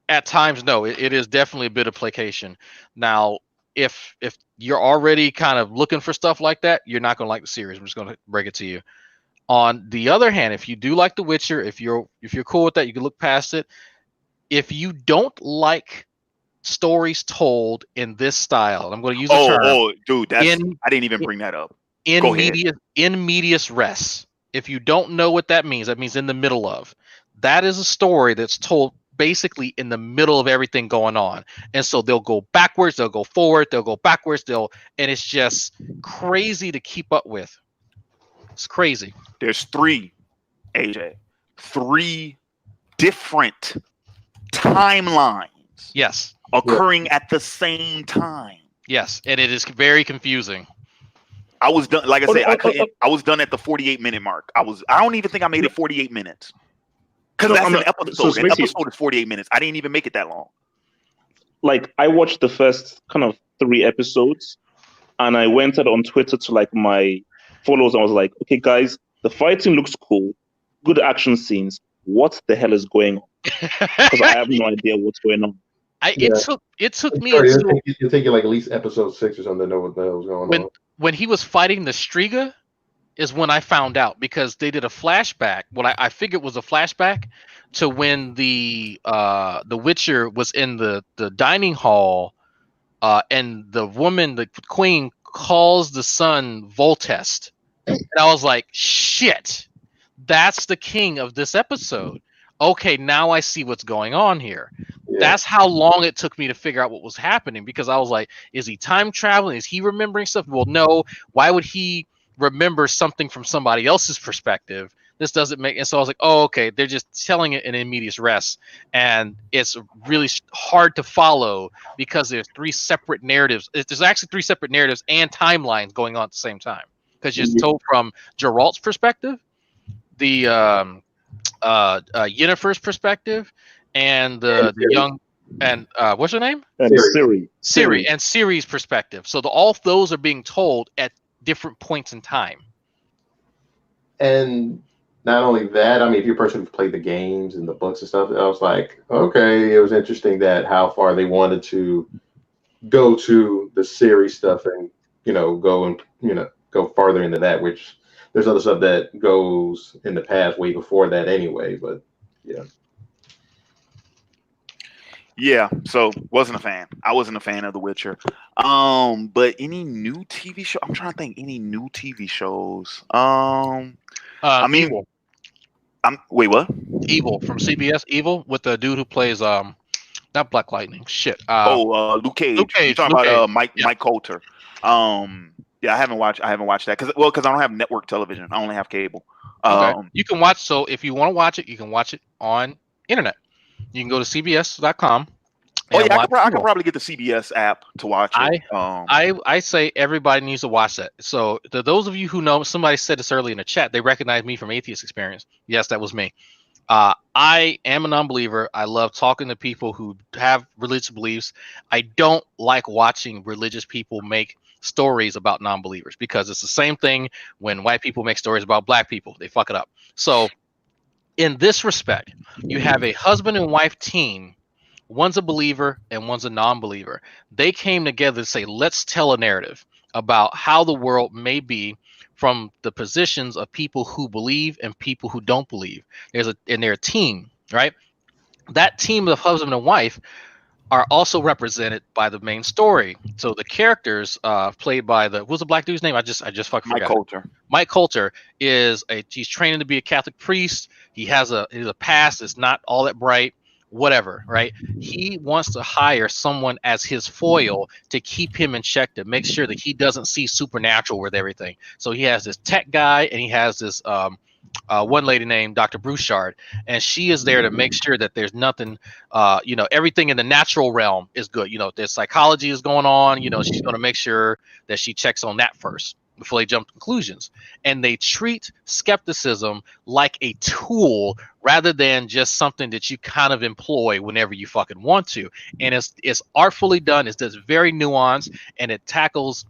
at times, no, it is definitely a bit of placation. Now, if you're already kind of looking for stuff like that, you're not going to like the series. I'm just going to break it to you. On the other hand, if you do like The Witcher, if you're cool with that, you can look past it. If you don't like stories told in this style, I'm going to use the term. Oh, dude, I didn't even bring that up. In medias res. If you don't know what that means in the middle of. That is a story that's told basically in the middle of everything going on, and so they'll go backwards, they'll go forward, they'll go backwards, and it's just crazy to keep up with. It's crazy. There's 3 different timelines. Yes, occurring at the same time. Yes, and it is very confusing. I was done. Like I said, I was done at the 48-minute mark. I don't even think I made it 48 minutes. Because that's an episode. An episode is 48 minutes. I didn't even make it that long. Like, I watched the first kind of 3 episodes, and I went out on Twitter to like my followers and I was like, okay, guys, the fighting looks cool. Good action scenes. What the hell is going on? Because I have no idea what's going on. It took me. You're thinking like at least episode 6 or something to know what the hell was going on. When he was fighting the Striga, is when I found out, because they did a flashback. What I figured was a flashback to when the Witcher was in the dining hall, and the woman, the queen, calls the son Voltest, and I was like, shit, that's the king of this episode. Okay, now I see what's going on here. Yeah. That's how long it took me to figure out what was happening, because I was like, is he time traveling? Is he remembering stuff? Well, no. Why would he remember something from somebody else's perspective? This doesn't make. And so I was like, oh, okay, they're just telling it in immediate rest, and it's really hard to follow because there's three separate narratives. There's actually three separate narratives and timelines going on at the same time, because you're told from Geralt's perspective, the Yennefer's perspective, and the young, and what's her name? And Siri and Siri's perspective. So all those are being told at different points in time. And not only that, I mean, if you're a person who's played the games and the books and stuff, I was like, okay, it was interesting that how far they wanted to go to the series stuff and, go farther into that, which there's other stuff that goes in the past way before that anyway, but yeah. Yeah, so wasn't a fan. I wasn't a fan of The Witcher. But any new TV show? I'm trying to think. Any new TV shows? I mean, Evil. Wait, what? Evil from CBS. Evil with the dude who plays not Black Lightning. Shit. Luke Cage. You're talking about Mike Coulter. Yeah, I haven't watched that because I don't have network television. I only have cable. Okay. You can watch. So if you want to watch it, you can watch it on internet. You can go to CBS.com. Oh yeah, I could probably get the CBS app to watch it. I say everybody needs to watch that. So those of you who know, somebody said this earlier in the chat, they recognize me from Atheist Experience. Yes, that was me. I am a non-believer. I love talking to people who have religious beliefs. I don't like watching religious people make stories about non-believers, because it's the same thing when white people make stories about black people. They fuck it up. So in this respect, you have a husband and wife team. One's a believer and one's a non-believer. They came together to say, let's tell a narrative about how the world may be from the positions of people who believe and people who don't believe. They're a team, right? That team of husband and wife are also represented by the main story. So the characters played by what's the black dude's name? I just fucking forgot. Mike Coulter. Mike Coulter he's training to be a Catholic priest. He has a past that's not all that bright, whatever, right? He wants to hire someone as his foil to keep him in check, to make sure that he doesn't see supernatural with everything. So he has this tech guy, and he has this one lady named Dr. Broussard, and she is there to make sure that there's nothing, everything in the natural realm is good. There's psychology is going on. She's going to make sure that she checks on that first before they jump to conclusions. And they treat skepticism like a tool rather than just something that you kind of employ whenever you fucking want to. And it's artfully done. It's just very nuanced, and it tackles.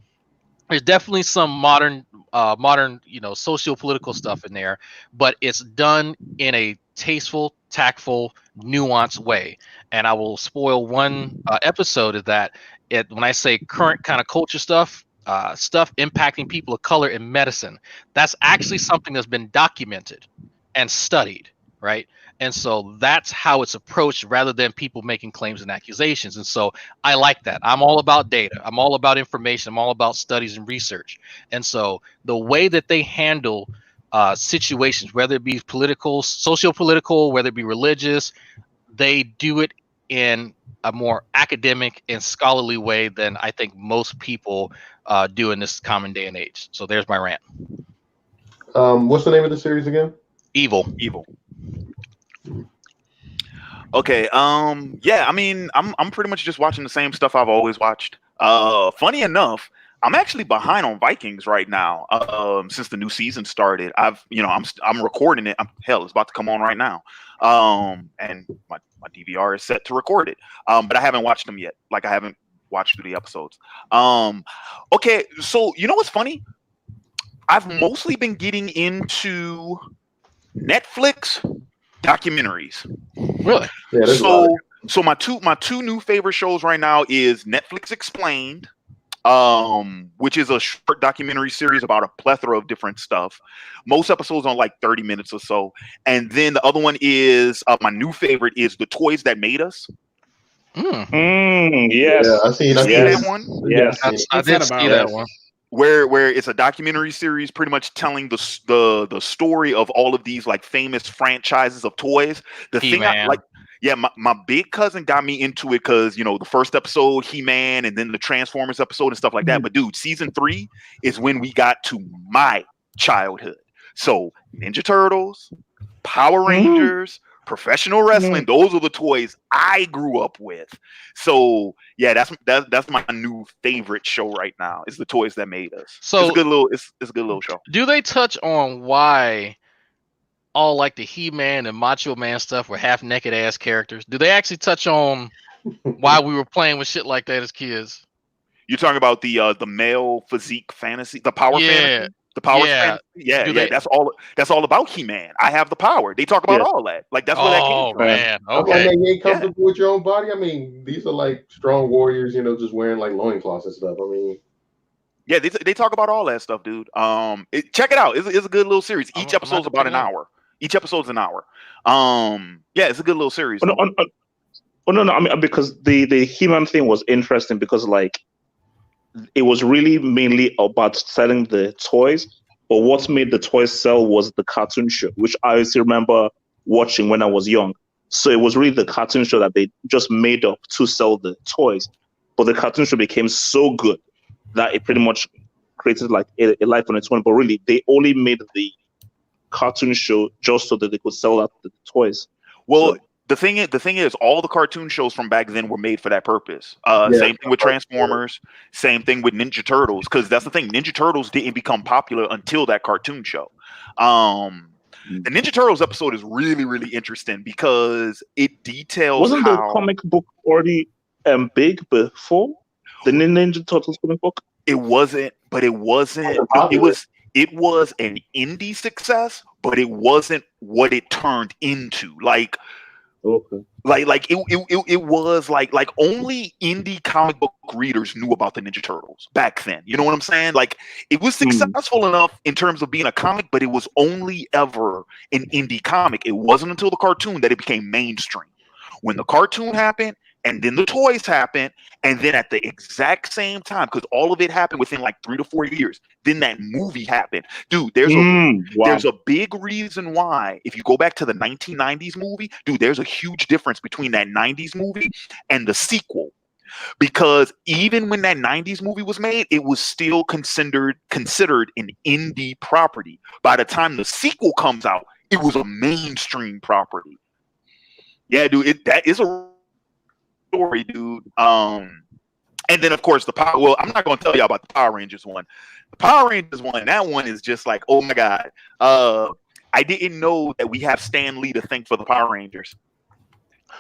There's definitely some modern, socio-political stuff in there, but it's done in a tasteful, tactful, nuanced way. And I will spoil one episode of that. When I say current kind of culture stuff impacting people of color in medicine, that's actually something that's been documented and studied, right? And so that's how it's approached, rather than people making claims and accusations. And so I like that. I'm all about data. I'm all about information. I'm all about studies and research. And so the way that they handle situations, whether it be political, socio-political, whether it be religious, they do it in a more academic and scholarly way than I think most people do in this common day and age. So there's my rant. What's the name of the series again? Evil. Okay. Yeah. I mean, I'm pretty much just watching the same stuff I've always watched. Funny enough, I'm actually behind on Vikings right now. Since the new season started, I'm recording it. It's about to come on right now. And my DVR is set to record it. But I haven't watched them yet. Like, I haven't watched through the episodes. Okay. So what's funny? I've mostly been getting into Netflix documentaries. Really? Yeah. So my two new favorite shows right now is Netflix Explained, which is a short documentary series about a plethora of different stuff. Most episodes on like 30 minutes or so. And then the other one is my new favorite is The Toys That Made Us. Yes. Yeah, I've seen that one. Yes. I did see that one. Where it's a documentary series pretty much telling the story of all of these like famous franchises of toys. The thing I like, my big cousin got me into it because the first episode, He-Man, and then the Transformers episode and stuff like that. But dude, season 3 is when we got to my childhood. So Ninja Turtles, Power Rangers, professional wrestling, those are the toys I grew up with. So yeah, that's my new favorite show right now. Is the toys that made us. So it's a good little it's a good little show. Do they touch on why all like the He-Man and Macho Man stuff were half naked ass characters? Do they actually touch on why we were playing with shit like that as kids? You're talking about the male physique fantasy, the power fantasy? The power fantasy? Yeah, that's all about He-Man. I have the power. They talk about all that. Like that's where that came from. Man, okay. You ain't comfortable with your own body. I mean, these are like strong warriors, just wearing like loincloths and stuff. I mean, yeah, they talk about all that stuff, dude. Check it out. It's a good little series. Each episode's about an hour. Each episode's an hour. Yeah, it's a good little series. No. I mean, because the He-Man thing was interesting because like it was really mainly about selling the toys, but what made the toys sell was the cartoon show, which I still remember watching when I was young. So it was really the cartoon show that they just made up to sell the toys, but the cartoon show became so good that it pretty much created like a life on its own. But really, they only made the cartoon show just so that they could sell out the toys. Well, the thing is, all the cartoon shows from back then were made for that purpose. Same thing with Transformers. Same thing with Ninja Turtles. Because that's the thing, Ninja Turtles didn't become popular until that cartoon show. The Ninja Turtles episode is really, really interesting because it details Wasn't the comic book already big before the Ninja Turtles comic book? It wasn't, but it wasn't. It was an indie success, but it wasn't what it turned into. Like it was like only indie comic book readers knew about the Ninja Turtles back then. You know what I'm saying? Like it was successful enough in terms of being a comic, but it was only ever an indie comic. It wasn't until the cartoon that it became mainstream. When the cartoon happened, and then the toys happened, and then at the exact same time, because all of it happened within like 3 to 4 years, then that movie happened. Dude, there's a big reason why, if you go back to the 1990s movie, dude, there's a huge difference between that 90s movie and the sequel. Because even when that 90s movie was made, it was still considered an indie property. By the time the sequel comes out, it was a mainstream property. Yeah, dude, that is a story, dude. And then of course the power. Well, I'm not going to tell y'all about the Power Rangers one. The Power Rangers one, that one is just like, oh my god. I didn't know that we have Stan Lee to thank for the Power Rangers.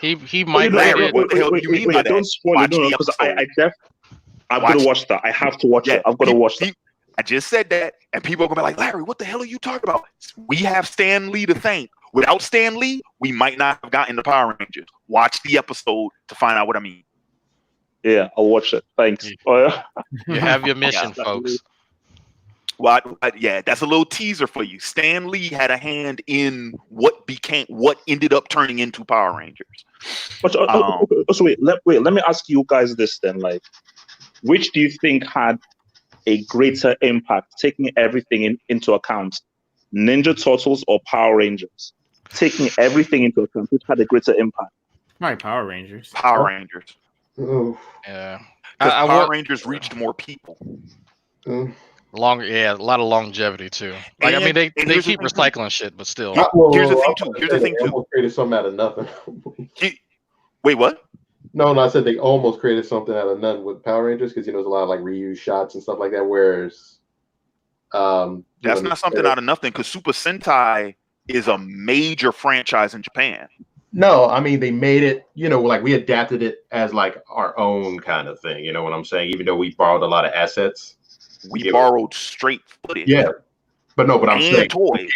He might. Larry, what the hell do you mean by that? Don't spoil it, because I'm going to watch that. I have to watch it. I've got to watch that. I just said that, and people are going to be like, Larry, what the hell are you talking about? We have Stan Lee to thank. Without Stan Lee, we might not have gotten the Power Rangers. Watch the episode to find out what I mean. Yeah, I'll watch it. Thanks. You have your mission, folks. Yeah, that's a little teaser for you. Stan Lee had a hand in what ended up turning into Power Rangers. So wait, let me ask you guys this then. Like, which do you think had a greater impact, taking everything into account? Ninja Turtles or Power Rangers? Taking everything into account, which had a greater impact? Right, Power Rangers. Power Rangers. Yeah. Because Power Rangers reached more people. A lot of longevity too. Like, I mean, they keep recycling shit, but still. Here's the thing too. They almost created something out of nothing. Wait, what? No, I said they almost created something out of nothing with Power Rangers because there's a lot of like reused shots and stuff like that. Whereas, that's not something out of nothing, because Super Sentai is a major franchise in Japan. No, I mean they made it. Like we adapted it as like our own kind of thing. You know what I'm saying? Even though we borrowed a lot of assets. We borrowed straight footage. Yeah, but I'm saying toys.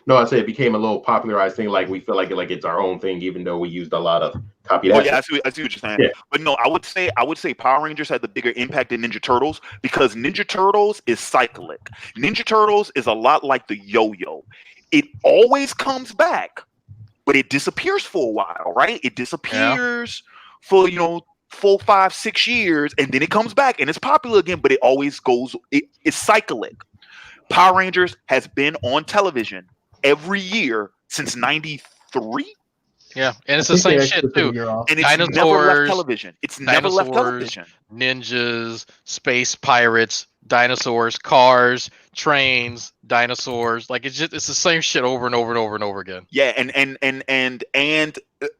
I say it became a little popularized thing. Like we feel like it's our own thing, even though we used a lot of copied assets. Yeah, I see what you're saying. Yeah. But no, I would say Power Rangers had the bigger impact than Ninja Turtles, because Ninja Turtles is cyclic. Ninja Turtles is a lot like the yo-yo. It always comes back, but it disappears for a while, right? It disappears for 4, 5, 6 years, and then it comes back and it's popular again, but it always goes, it's cyclic. Power Rangers has been on television every year since 93. Yeah, and it's the same shit too. And it's never left television. It's never left television. Ninjas, space pirates, dinosaurs, cars, trains, dinosaurs. Like it's the same shit over and over and over and over again. Yeah, and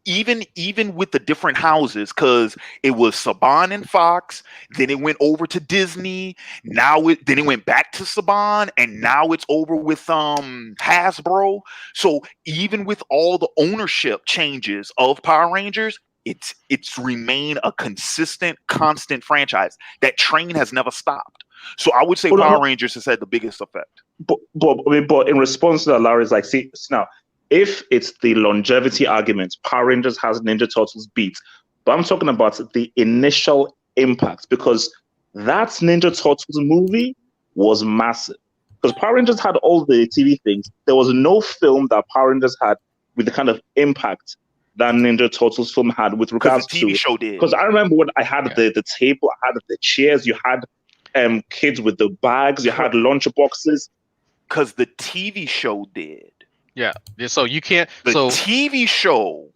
even with the different houses, because it was Saban and Fox, then it went over to Disney. Then it went back to Saban, and now it's over with Hasbro. So even with all the ownership changes of Power Rangers, it's remained a consistent, constant franchise. That train has never stopped. So I would say Power Rangers has had the biggest effect. But in response to that, Larry's like, see now, if it's the longevity argument, Power Rangers has Ninja Turtles beat. But I'm talking about the initial impact, because that Ninja Turtles movie was massive. Because Power Rangers had all the TV things. There was no film that Power Rangers had with the kind of impact that Ninja Turtles film had with regards to the TV show did. Because I remember when I had the table, I had the chairs, you had kids with the bags, you had lunch boxes. Because the TV show did. Yeah. So you can't. The TV show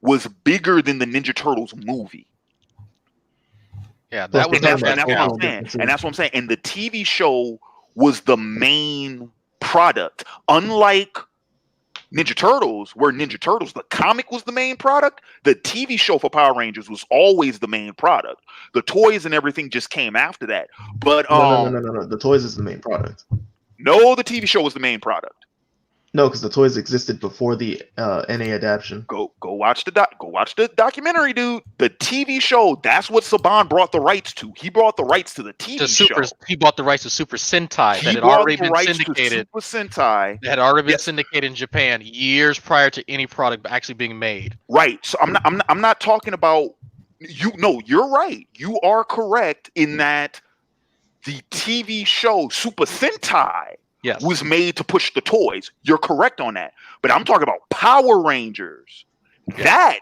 was bigger than the Ninja Turtles movie. Yeah, that was. And that's what I'm saying. And that's what I'm saying. And the TV show was the main product, unlike Ninja Turtles, where Ninja Turtles, the comic was the main product. The TV show for Power Rangers was always the main product. The toys and everything just came after that. But no. The toys is the main product. No, the TV show was the main product. No, because the toys existed before the NA adaptation. Go watch the documentary, dude. The TV show, that's what Saban brought the rights to. He brought the rights to the TV show. He bought the rights to Super Sentai that had already been syndicated. Super Sentai that had already been syndicated in Japan years prior to any product actually being made. Right. So I'm not talking about you. No, you're right. You are correct in that the TV show Super Sentai was made to push the toys. You're correct on that. But I'm talking about Power Rangers. Yeah. That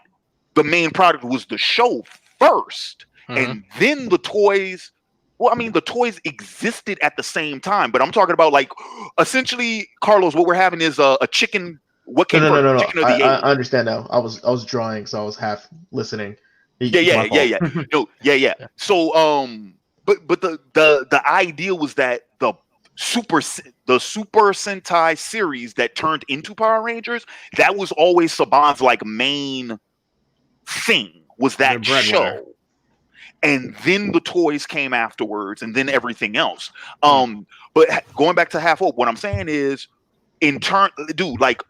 the main product was the show first. And then the toys. Well, I mean, the toys existed at the same time. But I'm talking about, like, essentially, Carlos, what we're having is a chicken. What came no. I understand now. I was drawing, so I was half listening. Yeah. No, yeah. So but the idea was that the Super Sentai series that turned into Power Rangers, that was always Saban's like main thing, was that show. And then the toys came afterwards, and then everything else. But going back to Half Hope, what I'm saying is, dude, like,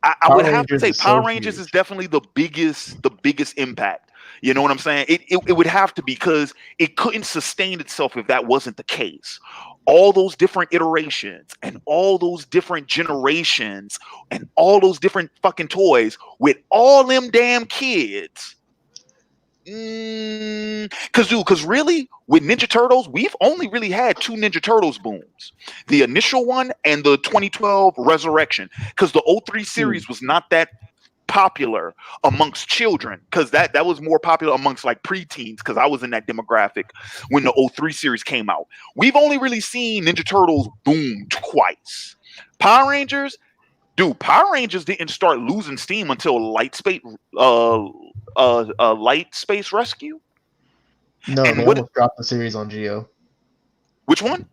I would have to say Power Rangers is definitely the biggest impact. You know what I'm saying? It would have to be, because it couldn't sustain itself if that wasn't the case. All those different iterations and all those different generations and all those different fucking toys with all them damn kids. Because really, with Ninja Turtles, we've only really had two Ninja Turtles booms. The initial one and the 2012 Resurrection. Because the 03 series was not that popular amongst children, because that was more popular amongst like preteens, because I was in that demographic when the 03 series came out. We've only really seen Ninja Turtles boom twice. Power Rangers didn't start losing steam until Light Space Rescue. No, they almost dropped the series on Geo. Which one?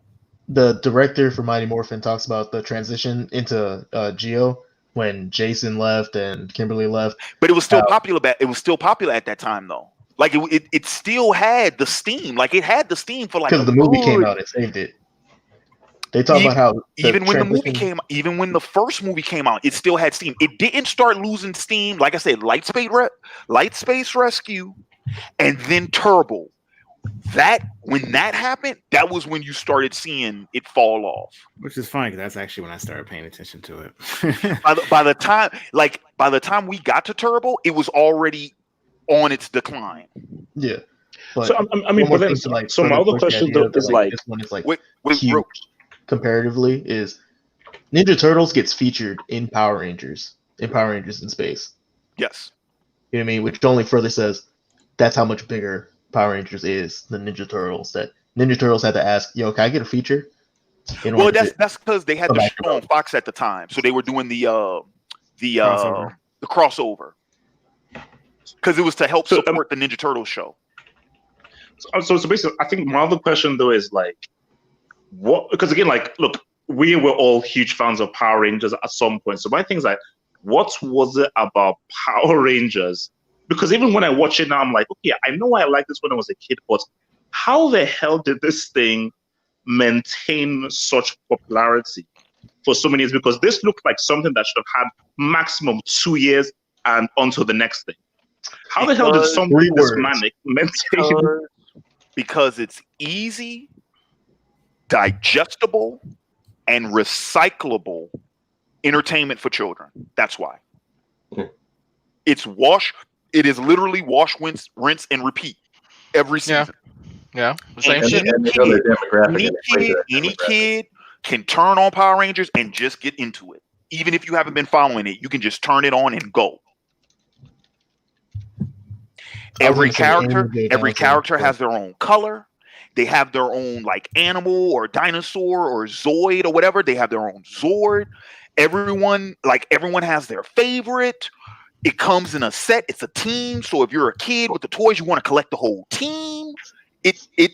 The director for Mighty Morphin talks about the transition into Geo when Jason left and Kimberly left. But it was still popular. It was still popular at that time, though. Like it still had the steam. Like it had the steam for like, because the movie came out, it saved it. They talk about how even when the first movie came out, it still had steam. It didn't start losing steam. Like I said, Light Space Rescue, and then Turbo. When that happened, that was when you started seeing it fall off. Which is funny, because that's actually when I started paying attention to it. by the time we got to Turbo, it was already on its decline. Yeah. But so I mean, but then, so my other question though is like, this one is like huge comparatively, is Ninja Turtles gets featured in Power Rangers in Space. Yes. You know what I mean? Which only further says that's how much bigger Power Rangers is than Ninja Turtles. That Ninja Turtles had to ask, "Yo, can I get a feature?" Well, that's because they had the show on Fox at the time, so they were doing the crossover, because it was to help support the Ninja Turtles show. So basically, I think my other question though is like, what? Because again, like, look, we were all huge fans of Power Rangers at some point. So my thing is like, what was it about Power Rangers? Because even when I watch it now, I'm like, okay, I know I liked this when I was a kid, but how the hell did this thing maintain such popularity for so many years? Because this looked like something that should have had maximum 2 years and onto the next thing. How the hell did something this manic maintain? Because it's easy, digestible, and recyclable entertainment for children. That's why. It's it is literally wash, rinse, and repeat every season. Yeah. Same shit. Any kid can turn on Power Rangers and just get into it. Even if you haven't been following it, you can just turn it on and go. Every character has their own color. They have their own like animal or dinosaur or Zoid or whatever. They have their own Zord. Everyone has their favorite. It comes in a set. It's a team. So if you're a kid with the toys, you want to collect the whole team.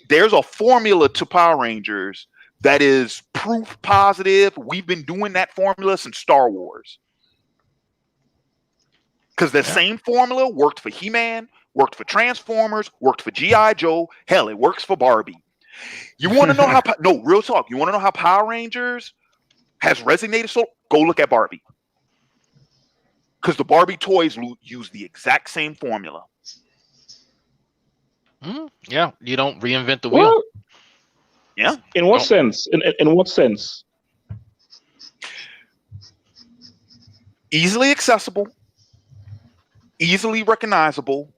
There's a formula to Power Rangers that is proof positive. We've been doing that formula since Star Wars. Because the same formula worked for He-Man, worked for Transformers, worked for G.I. Joe. Hell, it works for Barbie. You want to know how? No, real talk. You want to know how Power Rangers has resonated? So go look at Barbie. Because the Barbie toys use the exact same formula. Yeah, you don't reinvent the wheel. Well, yeah. In what sense? In what sense? Easily accessible, easily recognizable,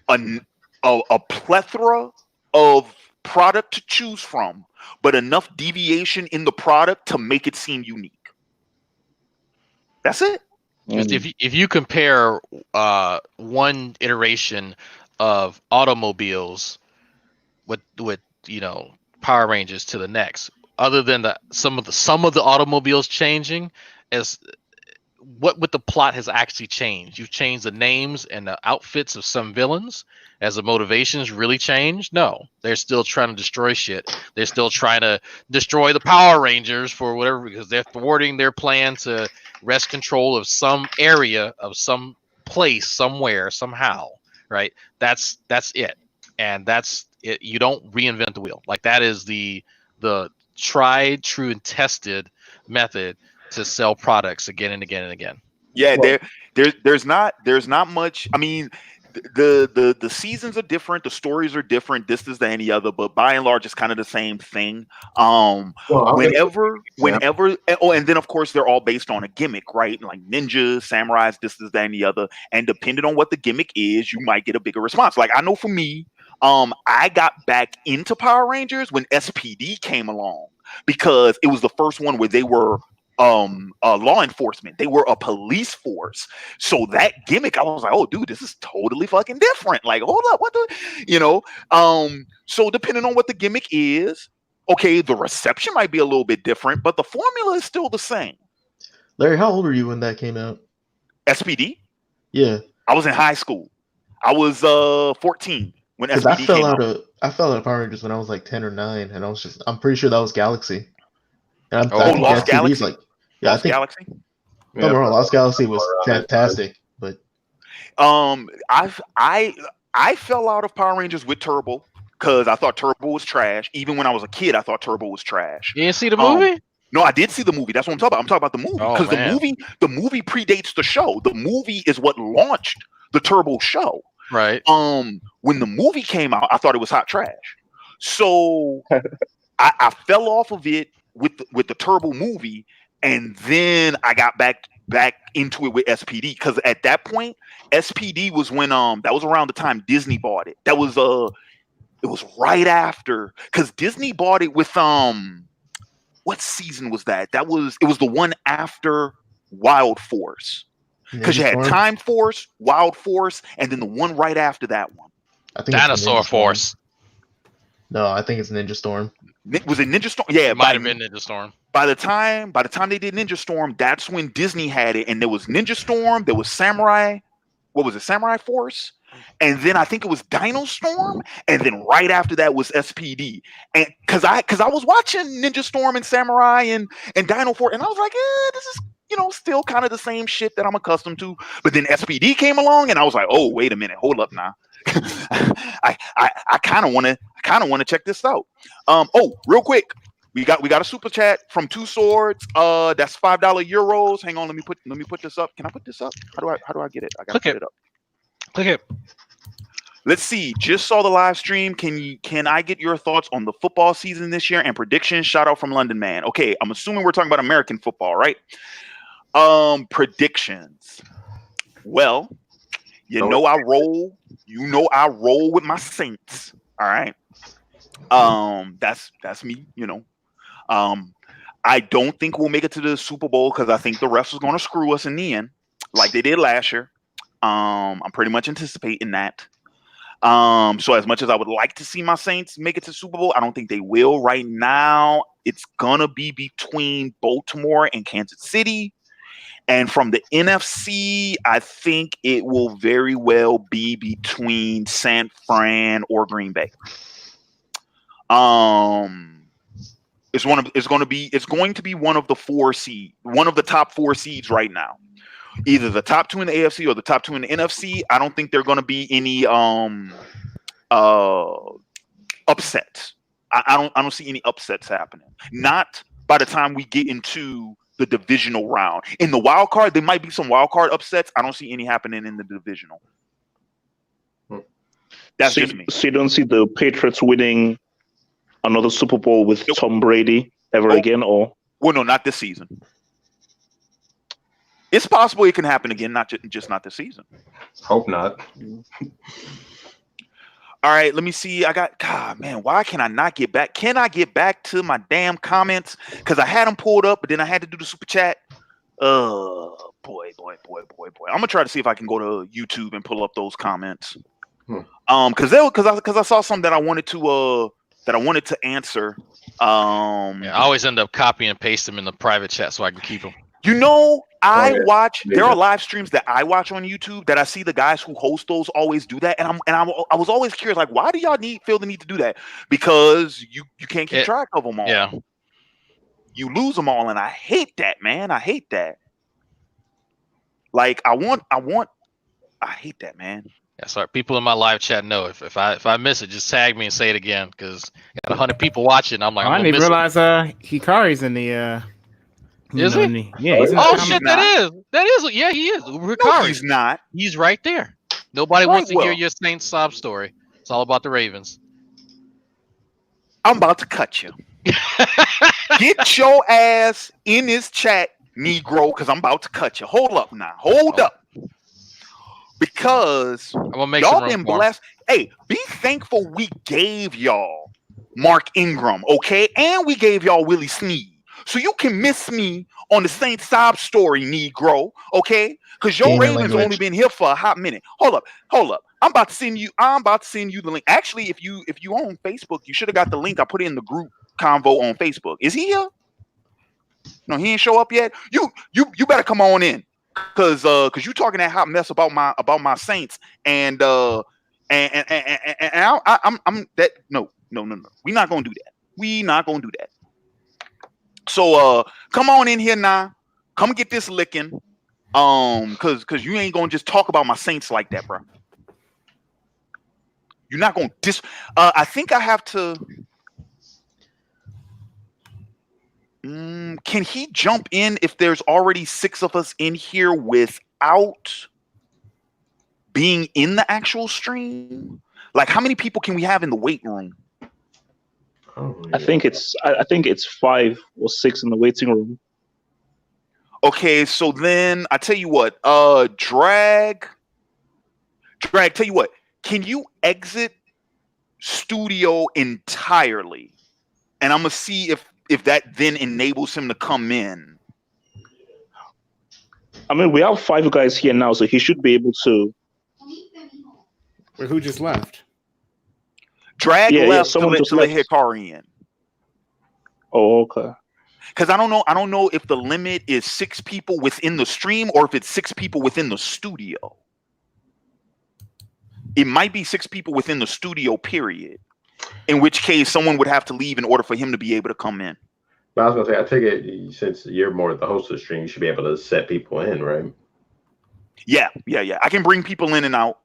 a plethora of product to choose from, but enough deviation in the product to make it seem unique. That's it. Just if you compare one iteration of automobiles with Power Rangers to the next, other than some of the automobiles changing, as what the plot has actually changed. You've changed the names and the outfits of some villains. As the motivations really changed? No, they're still trying to destroy shit. They're still trying to destroy the Power Rangers for whatever, because they're thwarting their plan to wrest control of some area, of some place, somewhere, somehow. Right? That's it, and that's it. You don't reinvent the wheel. Like, that is the tried, true, and tested method to sell products again and again and again. Yeah, there's not much. I mean, the seasons are different, the stories are different. This is any other, but by and large, it's kind of the same thing. Whenever, and then of course they're all based on a gimmick, right? Like ninjas, samurais, this is any other, and depending on what the gimmick is, you might get a bigger response. Like, I know for me, I got back into Power Rangers when SPD came along, because it was the first one where they were law enforcement. They were a police force. So that gimmick, I was like, oh dude, this is totally fucking different. Like, hold up, what the so depending on what the gimmick is, okay, the reception might be a little bit different, but the formula is still the same. Larry, how old were you when that came out? SPD? Yeah. I was in high school. I was 14 when SPD came out. I fell out of Power Rangers when I was like 10 or 9, and I'm pretty sure that was Galaxy. And Lost Galaxy? I think Galaxy? No, Lost Galaxy was fantastic, but I fell out of Power Rangers with Turbo because I thought Turbo was trash. Even when I was a kid, I thought Turbo was trash. You didn't see the movie? No, I did see the movie. That's what I'm talking about. I'm talking about the movie, because the movie predates the show. The movie is what launched the Turbo show. Right. When the movie came out, I thought it was hot trash. So I fell off of it with the Turbo movie. And then I got back into it with SPD, because at that point, SPD was when that was around the time Disney bought it. That was it was right after, because Disney bought it with what season was that? It was the one after Wild Force, because you had Time Force, Wild Force, and then the one right after that one. I think Dinosaur Force. No, I think it's Ninja Storm. Was it Ninja Storm? Yeah, it might have been Ninja Storm. By the time they did Ninja Storm, that's when Disney had it, and there was Ninja Storm, there was Samurai. What was it? Samurai Force. and then I think it was Dino Storm, and then right after that was SPD. And because I was watching Ninja Storm and Samurai and Dino Force, and I was like, this is still kind of the same shit that I'm accustomed to. But then SPD came along, and I was like, oh, wait a minute, hold up now. I kind of want to check this out. Real quick. We got a super chat from Two Swords. That's $5 euros. Hang on, let me put this up. Can I put this up? How do I get it? I gotta put it up. Click it. Let's see. Just saw the live stream. Can I get your thoughts on the football season this year and predictions? Shout out from London Man. Okay, I'm assuming we're talking about American football, right? Predictions. Well, I roll. I roll with my Saints. All right. That's me. I don't think we'll make it to the Super Bowl because I think the refs are going to screw us in the end, like they did last year. I'm pretty much anticipating that. So as much as I would like to see my Saints make it to Super Bowl, I don't think they will. Right now, it's gonna be between Baltimore and Kansas City. And from the NFC, I think it will very well be between San Fran or Green Bay. It's going to be one of the top 4 seeds right now. Either the top 2 in the AFC or the top 2 in the NFC. I don't think there are going to be any upsets. I don't see any upsets happening. Not by the time we get into the divisional round. In the wild card, there might be some wild card upsets. I don't see any happening in the divisional. That's just me. So you don't see the Patriots winning another Super Bowl with Tom Brady ever again, or? Well, no, not this season. It's possible it can happen again, not this season. Hope not. All right, let me see. Why can I not get back? Can I get back to my damn comments? Because I had them pulled up, but then I had to do the super chat. Boy. I'm gonna try to see if I can go to YouTube and pull up those comments. Because I saw something that I wanted to answer. I always end up copying and pasting them in the private chat so I can keep them. There are live streams that I watch on YouTube that I see the guys who host those always do that, and I was always curious, like, why do y'all feel the need to do that? Because you can't keep track of them all. Yeah, you lose them all, and I hate that, man. I hate that. Like I hate that, man. Yeah, sorry. People in my live chat know if I miss it, just tag me and say it again because got 100 people watching. I'm like, I didn't even realize Hikari's in the. Is he? Yeah. Shit! That is. Yeah, he is. Hikari. No, he's not. He's right there. Nobody wants to hear your Saints sob story. It's all about the Ravens. I'm about to cut you. Get your ass in this chat, Negro, because I'm about to cut you. Hold up now. Hold up. Because y'all been blessed. Hey, be thankful we gave y'all Mark Ingram, okay? And we gave y'all Willie Snead. So you can miss me on the Saint sob story, Negro, okay? Because your Ravens only been here for a hot minute. Hold up. I'm about to send you the link. Actually, if you on Facebook, you should have got the link. I put it in the group convo on Facebook. Is he here? No, he ain't show up yet. You better come on in. Cause you talking that hot mess about my Saints and I'm that no. We're not gonna do that. So come on in here now. Come get this licking. Cause you ain't gonna just talk about my Saints like that, bro. You're not gonna I think I have to. Can he jump in if there's already 6 of us in here without being in the actual stream? Like, how many people can we have in the weight room? I think it's 5 or 6 in the waiting room. Okay, so then I tell you what, Drag, tell you what, can you exit studio entirely? And I'm gonna see if that then enables him to come in. I mean, we have 5 guys here now, so he should be able to. Wait, who just left? Drag left to let Hikari in. Oh, okay. Because I don't know if the limit is 6 people within the stream or if it's 6 people within the studio. it might be 6 people within the studio period, in which case someone would have to leave in order for him to be able to come in. But I was gonna say, I take it since you're more the host of the stream, you should be able to set people in, right? Yeah. I can bring people in and out,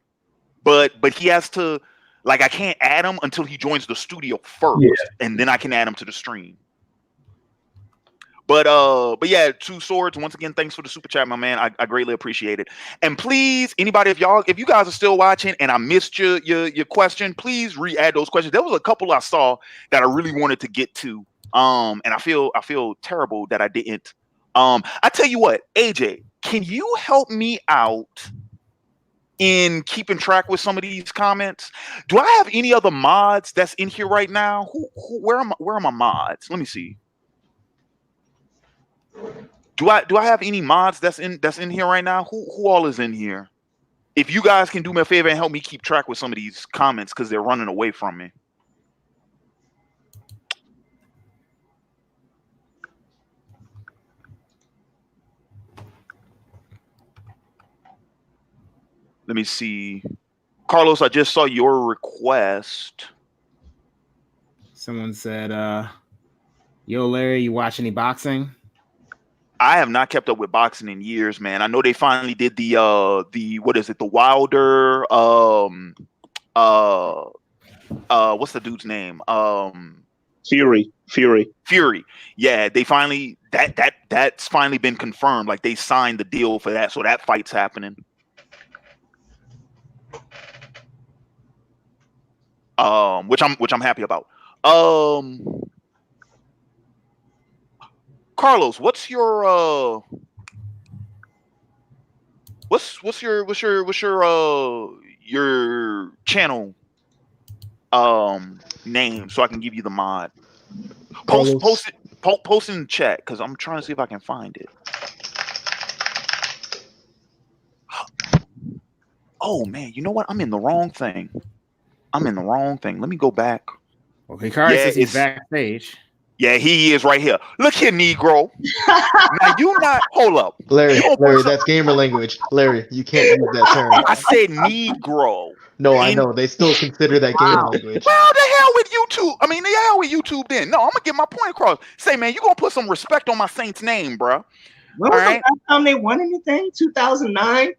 but he has to, like, I can't add him until he joins the studio first, and then I can add him to the stream. But yeah, Two Swords, once again, thanks for the super chat, my man. I greatly appreciate it. And please, anybody, if you guys are still watching and I missed your question, please re-add those questions. There was a couple I saw that I really wanted to get to. And I feel terrible that I didn't. I tell you what, AJ, can you help me out in keeping track with some of these comments? Do I have any other mods that's in here right now? Where are my mods? Let me see. Do I have any mods that's in here right now? Who all is in here? If you guys can do me a favor and help me keep track with some of these comments because they're running away from me. Let me see. Carlos, I just saw your request. Someone said, yo, Larry, you watch any boxing? I have not kept up with boxing in years, man. I know they finally did the what is it? The Wilder what's the dude's name? Fury. Yeah, they finally that's finally been confirmed. Like they signed the deal for that, so that fight's happening. Which I'm happy about. Carlos, what's your your channel name so I can give you the mod? Post in the chat because I'm trying to see if I can find it. Oh man, you know what? I'm in the wrong thing. Let me go back. Well, Hikari says he's backstage. Yeah, he is right here. Look here, Negro. Now you not hold up. Larry, that's gamer language. Larry, you can't use that term. I said Negro. No, I know. They still consider that gamer language. Well, the hell with YouTube. I mean, the hell with YouTube then. No, I'm gonna get my point across. Say, man, you gonna put some respect on my Saints name, bro. When was the last time they won anything? 2009?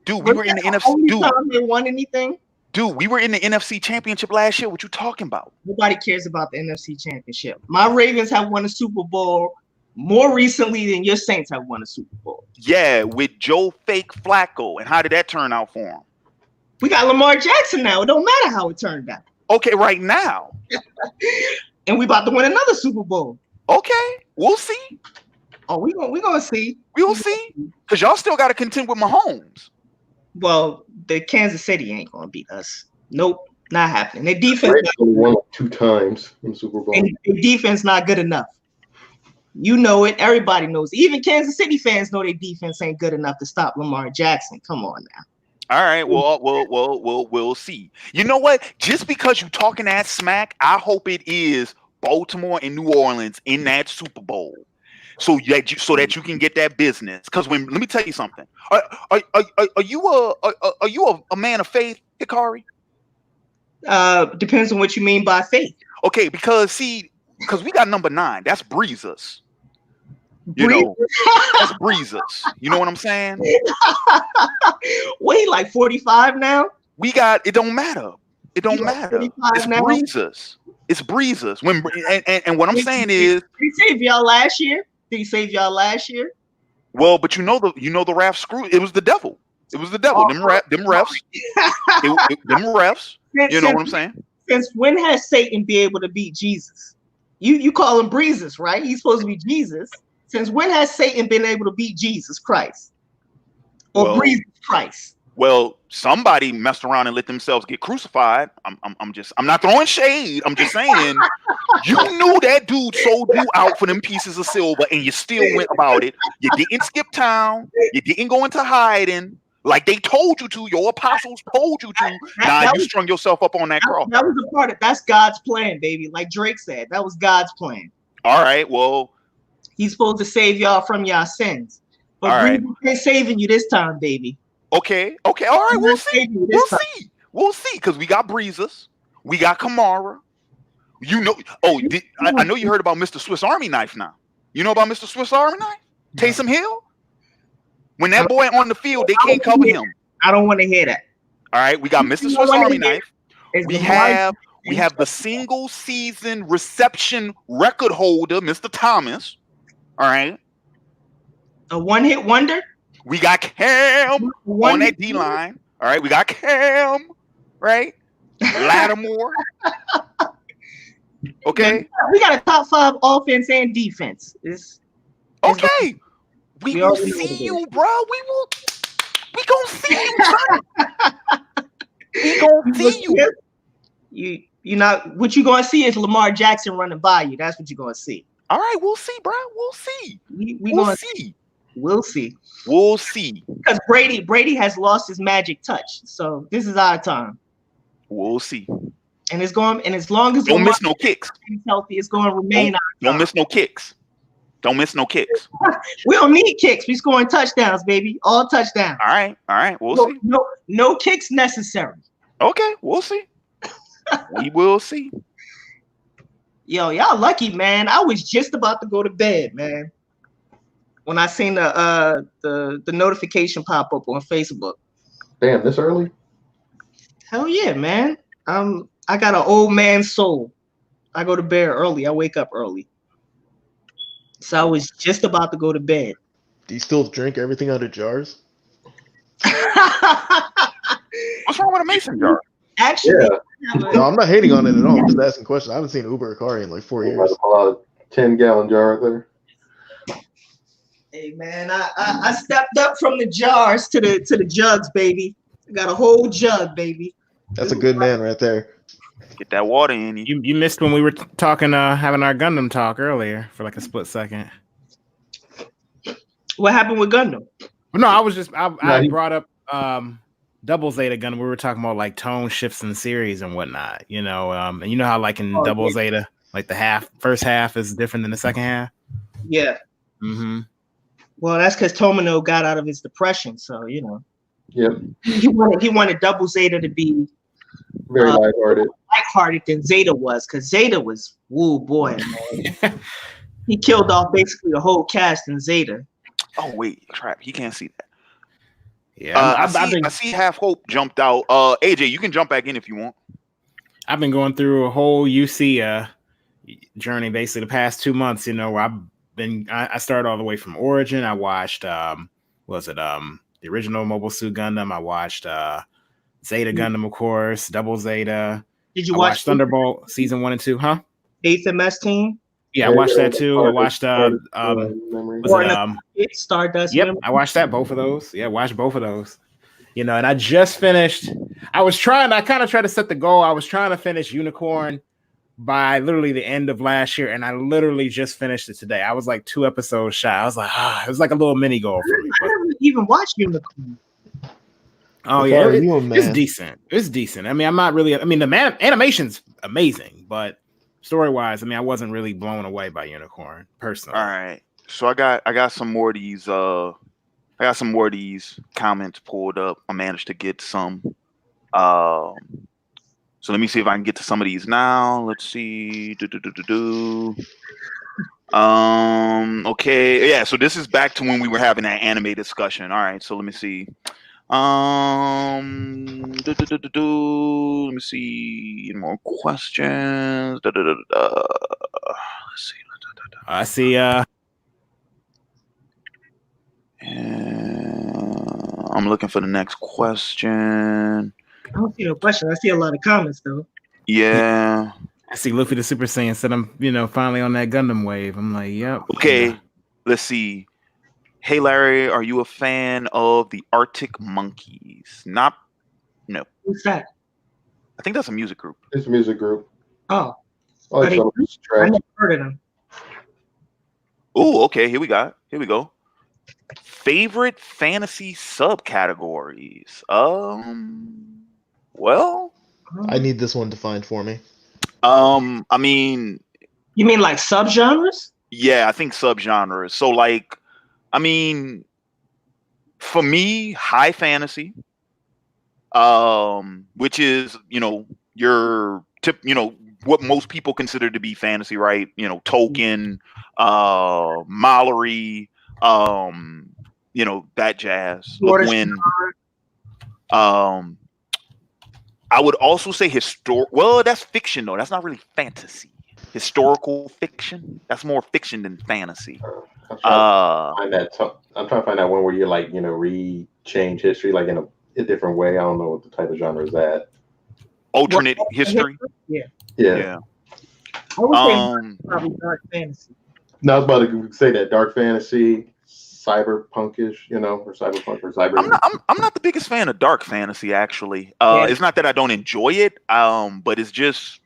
Dude, we were in the NFC. Dude, time they won anything? Dude, we were in the NFC Championship last year. What you talking about? Nobody cares about the NFC Championship. My Ravens have won a Super Bowl more recently than your Saints have won a Super Bowl. Yeah, with Joe Fake Flacco. And how did that turn out for him? We got Lamar Jackson now. It don't matter how it turned out. Okay, right now. And we about to win another Super Bowl. Okay, we'll see. Oh, we gonna see. We'll see. Because y'all still got to contend with Mahomes. Well, the Kansas City ain't gonna beat us. Nope, not happening. Their defense only won like 2 times in the Super Bowl. And their defense not good enough. You know it. Everybody knows. Even Kansas City fans know their defense ain't good enough to stop Lamar Jackson. Come on now. All right, we'll see. You know what? Just because you talking that smack, I hope it is Baltimore and New Orleans in that Super Bowl. So that you can get that business. Because let me tell you something. Are you a man of faith, Hikari? Depends on what you mean by faith. Okay, because we got number 9. That's Breezes. You know, that's Breezes. You know what I'm saying? Wait, like 45 now? We got it. Don't matter. It don't matter. It's now? Breezes. It's Breezes. And what I'm saying is, did he save y'all last year? Well, but you know the ref screwed. It was the devil. Them refs. Them refs. You know what I'm saying? Since when has Satan been able to beat Jesus? You call him Breezes, right? He's supposed to be Jesus. Since when has Satan been able to beat Jesus Christ? Or Breezes Christ? Well, somebody messed around and let themselves get crucified. I'm not throwing shade. I'm just saying, you knew that dude sold you out for them pieces of silver, and you still went about it. You didn't skip town. You didn't go into hiding like they told you to. Your apostles told you to. You strung yourself up on that cross. That was a part of that's God's plan, baby. Like Drake said, that was God's plan. All right. Well, he's supposed to save y'all from y'all sins, but Breezes ain't saving you this time, baby. Okay. All right. We'll see. We'll see, because we got Breezes, we got Kamara. You know, I know you heard about Mr. Swiss Army Knife now. You know about Mr. Swiss Army Knife? Taysom Hill? When that boy on the field, they can't cover him. I don't want to hear that. All right, we got Mr. Swiss Army Knife. We have the single season reception record holder, Mr. Thomas. All right. A one-hit wonder? We got Cam on that D-line. All right, we got Cam, right? Lattimore. Okay. We got a top 5 offense and defense. Okay. We will see you, bro. We gonna see you, son. We gonna see you. You not what you gonna see is Lamar Jackson running by you. That's what you're gonna see. All right, we'll see, bro. We'll see. We'll see. We'll see. We'll see. Because Brady has lost his magic touch. So this is our time. We'll see. And it's going, and as long as don't miss no kicks. He's healthy, it's going to remain. Don't miss no kicks. Don't miss no kicks. We don't need kicks. We scoring touchdowns, baby. All touchdowns. All right. We'll see. No kicks necessary. Okay, we'll see. We will see. Yo, y'all lucky, man. I was just about to go to bed, man, when I seen the notification pop up on Facebook. Damn, this early? Hell yeah, man. I got an old man soul. I go to bed early. I wake up early. So I was just about to go to bed. Do you still drink everything out of jars? What's wrong with a mason jar? Actually, no, I'm not hating on it at all. I'm just asking questions. I haven't seen Uber Akari in like 4 years. A 10-gallon jar right there. Hey man, I stepped up from the jars to the jugs, baby. I got a whole jug, baby. That's a good man right there. Get that water in you. You missed when we were talking, having our Gundam talk earlier for like a split second. What happened with Gundam? No, I brought up Double Zeta Gundam. We were talking about like tone shifts in series and whatnot, you know. And you know how like in Double Zeta, like the first half is different than the second half. Yeah. Mm-hmm. Well, that's because Tomino got out of his depression, so you know. Yep. He wanted Double Zeta to be very lighthearted than Zeta was, because Zeta was woo boy, man. He killed off basically the whole cast in Zeta. Oh wait, crap! He can't see that. Yeah, I see Half Hope jumped out. AJ, you can jump back in if you want. I've been going through a whole UC journey basically the past 2 months. You know, where I started all the way from Origin. I watched the original Mobile Suit Gundam. I watched Zeta Gundam, of course, Double Zeta. Did you watch Thunderbolt season 1 and 2? Huh? 8th MS Team. Yeah, I watched that too. I watched Stardust. Yep, I watched that. Both of those. Yeah, watched both of those. You know, and I just finished. I kind of tried to set the goal. I was trying to finish Unicorn by literally the end of last year, and I literally just finished it today. I was like 2 episodes shy. I was like, it was like a little mini goal for me. I haven't even watched Unicorn. Oh yeah, it's decent. It's decent. I mean, I'm not really. I mean, the animation's amazing, but story-wise, I mean, I wasn't really blown away by Unicorn personally. All right, so I got some more of these. I got some more of these comments pulled up. I managed to get some. So let me see if I can get to some of these now. Let's see. Okay, yeah. So this is back to when we were having that anime discussion. All right, so let me see. Let me see. Any more questions? Let's see. I see. I'm looking for the next question. I don't see no question. I see a lot of comments though. Yeah. I see Luffy the Super Saiyan said I'm, finally on that Gundam wave. I'm like, yep. Okay. Let's see. Hey Larry, are you a fan of the Arctic Monkeys? No. Who's that? I think that's a music group. It's a music group. Oh. I never heard of them. Oh, okay. Here we go. Favorite fantasy subcategories. Well, I need this one defined for me. I mean, you mean like subgenres? Yeah, I think subgenres. So like, I mean, for me, high fantasy, which is, your tip, what most people consider to be fantasy, right? Tolkien, Mallory, that jazz. Le Guin. I would also say well, that's fiction though. That's not really fantasy. Historical fiction. That's more fiction than fantasy. I'm trying to find that one where you like, change history like in a different way. I don't know what the type of genre is that. Alternate history. Yeah. Yeah. I would say probably dark fantasy. No, I was about to say that dark fantasy, cyberpunkish, or cyberpunk or cyber. I'm not the biggest fan of dark fantasy, actually. It's not that I don't enjoy it, but it's just,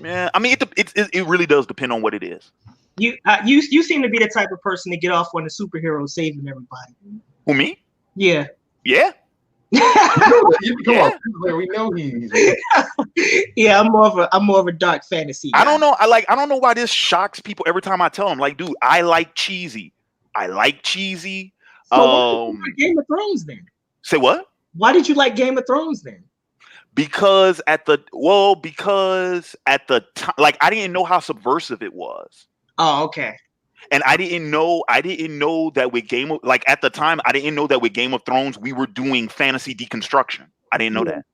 I mean, it really does depend on what it is. You seem to be the type of person to get off on the superhero saving everybody. Who, me? Yeah. Yeah. Come on, we know he's. Yeah, I'm more of a dark fantasy guy. I don't know. I don't know why this shocks people every time I tell them. Like, dude, I like cheesy. So why did you like Game of Thrones then? Say what? Why did you like Game of Thrones then? Because at the time, like, I didn't know how subversive it was. Oh, okay. And I didn't know that with at the time, I didn't know that with Game of Thrones, we were doing fantasy deconstruction. I didn't know that.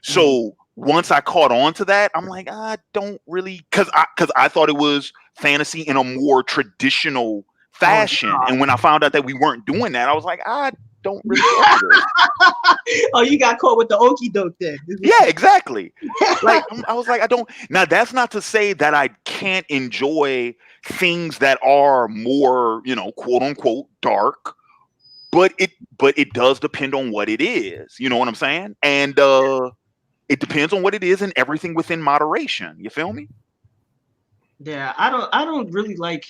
So once I caught on to that, I'm like, I don't really, because I thought it was fantasy in a more traditional fashion. And when I found out that we weren't doing that, I was like, I don't really care. Oh, you got caught with the okie doke then. Yeah, exactly. Like, I was like, I don't. Now, that's not to say that I can't enjoy things that are more, quote unquote, dark, but it does depend on what it is. You know what I'm saying? And it depends on what it is, and everything within moderation. You feel me? Yeah, I don't really like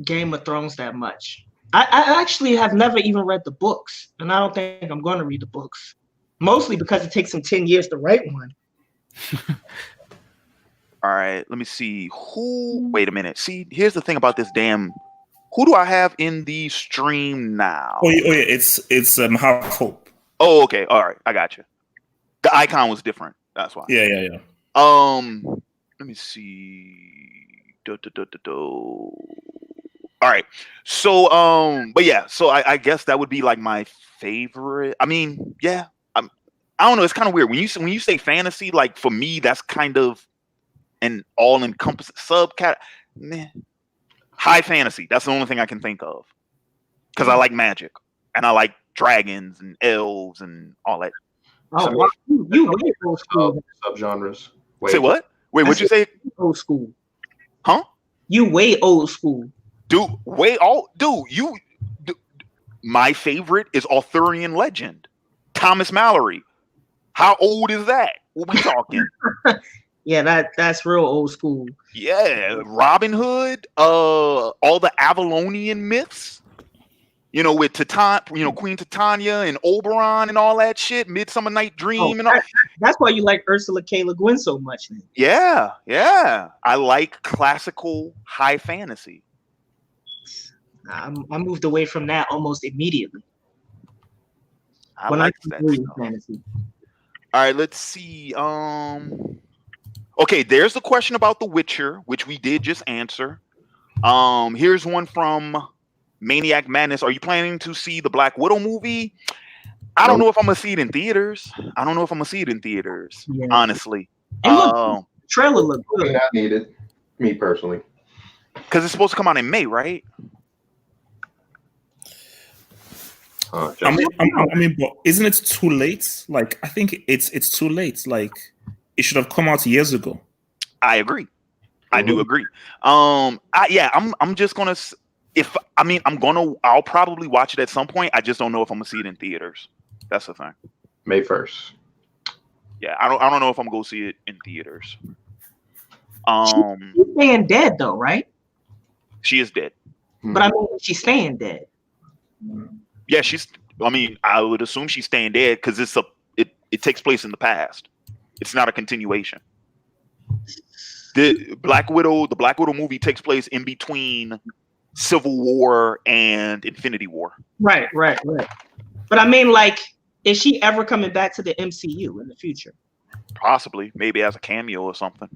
Game of Thrones that much. I actually have never even read the books, and I don't think I'm going to read the books. Mostly because it takes them 10 years to write one. All right, let me see. Wait a minute. See, here's the thing about this damn. Who do I have in the stream now? Oh yeah, it's Half Hope. Oh, okay. All right, I got you. The icon was different. That's why. Yeah. Let me see. All right. So, but yeah. So I guess that would be like my favorite. I mean, yeah. I don't know. It's kind of weird when you say fantasy. Like, for me, that's kind of an all-encompassing subcat. High fantasy. That's the only thing I can think of. Because I like magic and I like dragons and elves and all that. Oh, wow. You way old school. Subgenres. Say what? Wait, what'd you say? Old school. Huh? You way old school. Dude, my favorite is Arthurian legend. Thomas Mallory. How old is that? What we talking? Yeah, that's real old school. Yeah, Robin Hood, all the Avalonian myths. With Queen Titania and Oberon and all that shit, Midsummer Night Dream and all. That's why you like Ursula K. Le Guin so much. Then. Yeah. I like classical high fantasy. I moved away from that almost immediately. I like that fantasy. All right, let's see. Okay, there's the question about The Witcher, which we did just answer. Here's one from Maniac Madness. Are you planning to see the Black Widow movie? I don't know if I'm gonna see it in theaters. Honestly. Trailer looked good. Not needed, me personally. Because it's supposed to come out in May, right? I mean, but isn't it too late? Like, I think it's too late. Like, it should have come out years ago. I agree. I do agree. I'm just gonna. I'll probably watch it at some point. I just don't know if I'm gonna see it in theaters. That's the thing. May 1st. Yeah, I don't know if I'm gonna go see it in theaters. She's staying dead though, right? She is dead. But I mean, she's staying dead. Yeah, I would assume she's staying dead because it takes place in the past. It's not a continuation. The Black Widow movie takes place in between Civil War and Infinity War. Right. But I mean, like, Is she ever coming back to the MCU in the future? Possibly, maybe as a cameo or something.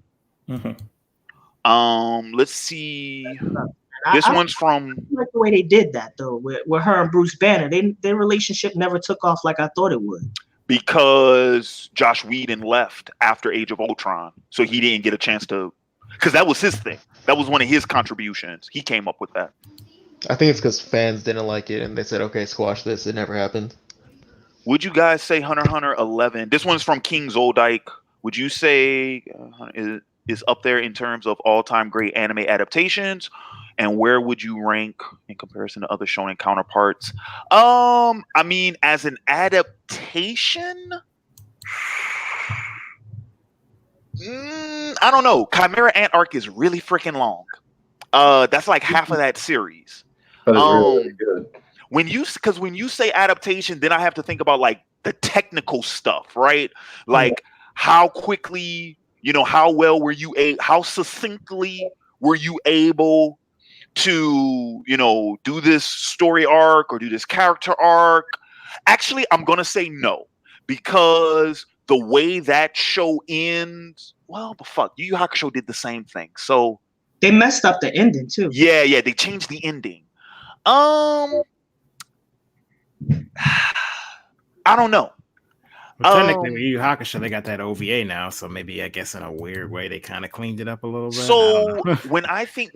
Let's see. This one's from. I like the way they did that though, with her and Bruce Banner. Their relationship never took off like I thought it would. Because Josh Whedon left after Age of Ultron, so he didn't get a chance to. Because that was his thing. That was one of his contributions. He came up with that. I think it's because fans didn't like it and they said, "Okay, squash this." It never happened. Would you guys say Hunter x Hunter 11? This one's from King Zoldike. Would you say is up there in terms of all-time great anime adaptations? And where would you rank in comparison to other shonen counterparts? I mean, as an adaptation, I don't know. Chimera Ant arc is really freaking long. That's like half of that series. But it's really good. When you say adaptation, then I have to think about like the technical stuff, right? Like how quickly, how well were you how succinctly were you able to, do this story arc or do this character arc? Actually, I'm gonna say no, because the way that show ends, well, but fuck, Yu Hakusho did the same thing. So they messed up the ending too. Yeah, they changed the ending. I don't know. But technically, with Yu Hakusho, they got that OVA now, so maybe I guess in a weird way they kind of cleaned it up a little bit. So when I think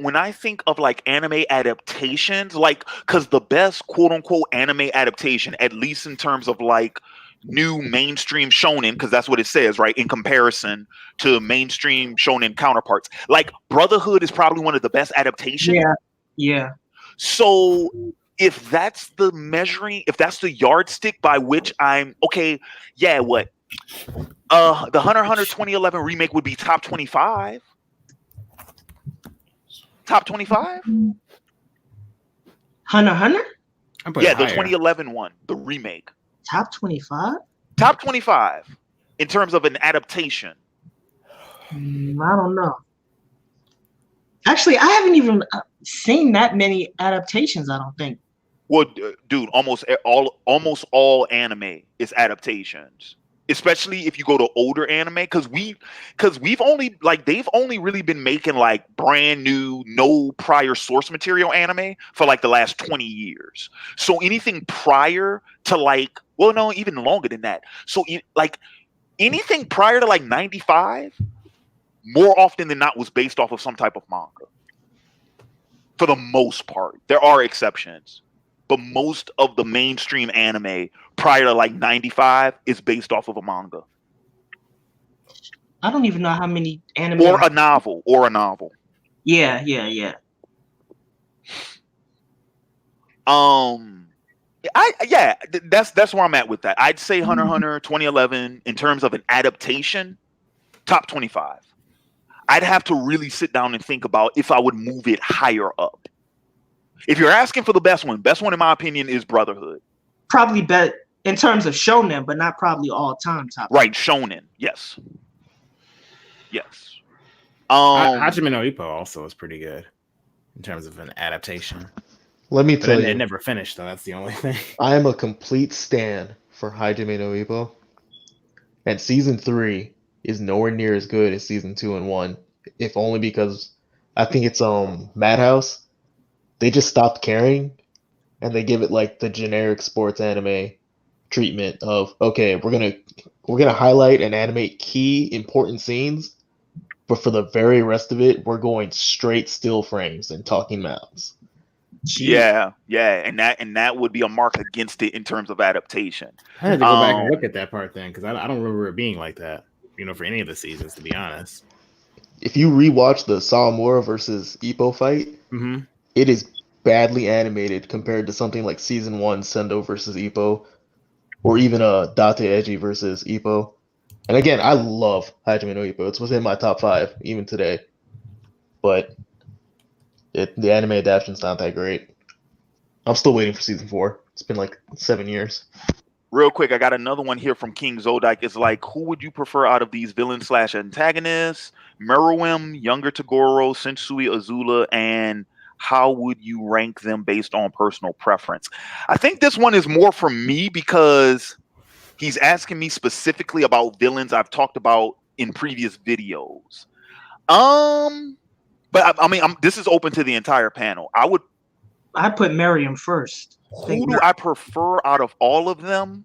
of like anime adaptations, like because the best quote unquote anime adaptation, at least in terms of like new mainstream shonen, because that's what it says, right? In comparison to mainstream shonen counterparts, like Brotherhood is probably one of the best adaptations. Yeah. So if that's the measuring, if that's the yardstick by which I'm okay, yeah, what? The Hunter x Hunter 2011 remake would be top 25. Top 25? Hunter x Hunter? Yeah, the 2011 one, the remake. Top 25? Top 25 in terms of an adaptation. I don't know. Actually, I haven't even seen that many adaptations, I don't think. Well, dude, almost all anime is adaptations, especially if you go to older anime, because they've only really been making like brand new, no prior source material anime for like the last 20 years. So anything prior to like, well, no, even longer than that. So like anything prior to like 95, more often than not was based off of some type of manga. For the most part, there are exceptions. But most of the mainstream anime prior to like 95 is based off of a manga. I don't even know how many anime or a novel. Yeah. That's where I'm at with that. I'd say Hunter x Hunter 2011 in terms of an adaptation, top 25. I'd have to really sit down and think about if I would move it higher up. If you're asking for the best one in my opinion is Brotherhood. Probably bet in terms of shonen, but not probably all time top. Right, shonen. Yes. Hajime no Ippo also is pretty good in terms of an adaptation. Let me tell you, it never finished though. That's the only thing. I am a complete stan for Hajime no Ippo, and season 3 is nowhere near as good as season 2 and 1. If only because I think it's Madhouse. They just stopped caring, and they give it like the generic sports anime treatment of, okay, we're gonna highlight and animate key important scenes, but for the very rest of it, we're going straight still frames and talking mouths. Yeah, and that would be a mark against it in terms of adaptation. I had to go back and look at that part then, because I don't remember it being like that, for any of the seasons, to be honest. If you rewatch the Sawamura versus Ippo fight, it is badly animated compared to something like season 1 Sendo versus Ippo, or even Date Eji versus Ippo. And again, I love Hajime no Ippo. It's within my top 5 even today, but the anime adaptation's not that great. I'm still waiting for season 4. It's been like 7 years. Real quick, I got another one here from King Zodike. It's like, who would you prefer out of these villain/antagonists? Meruem, Younger Toguro, Sensui Azula, and how would you rank them based on personal preference? I think this one is more for me because He's asking me specifically about villains I've talked about in previous videos. But I mean, this is open to the entire panel. I put Miriam first. Who do I prefer out of all of them?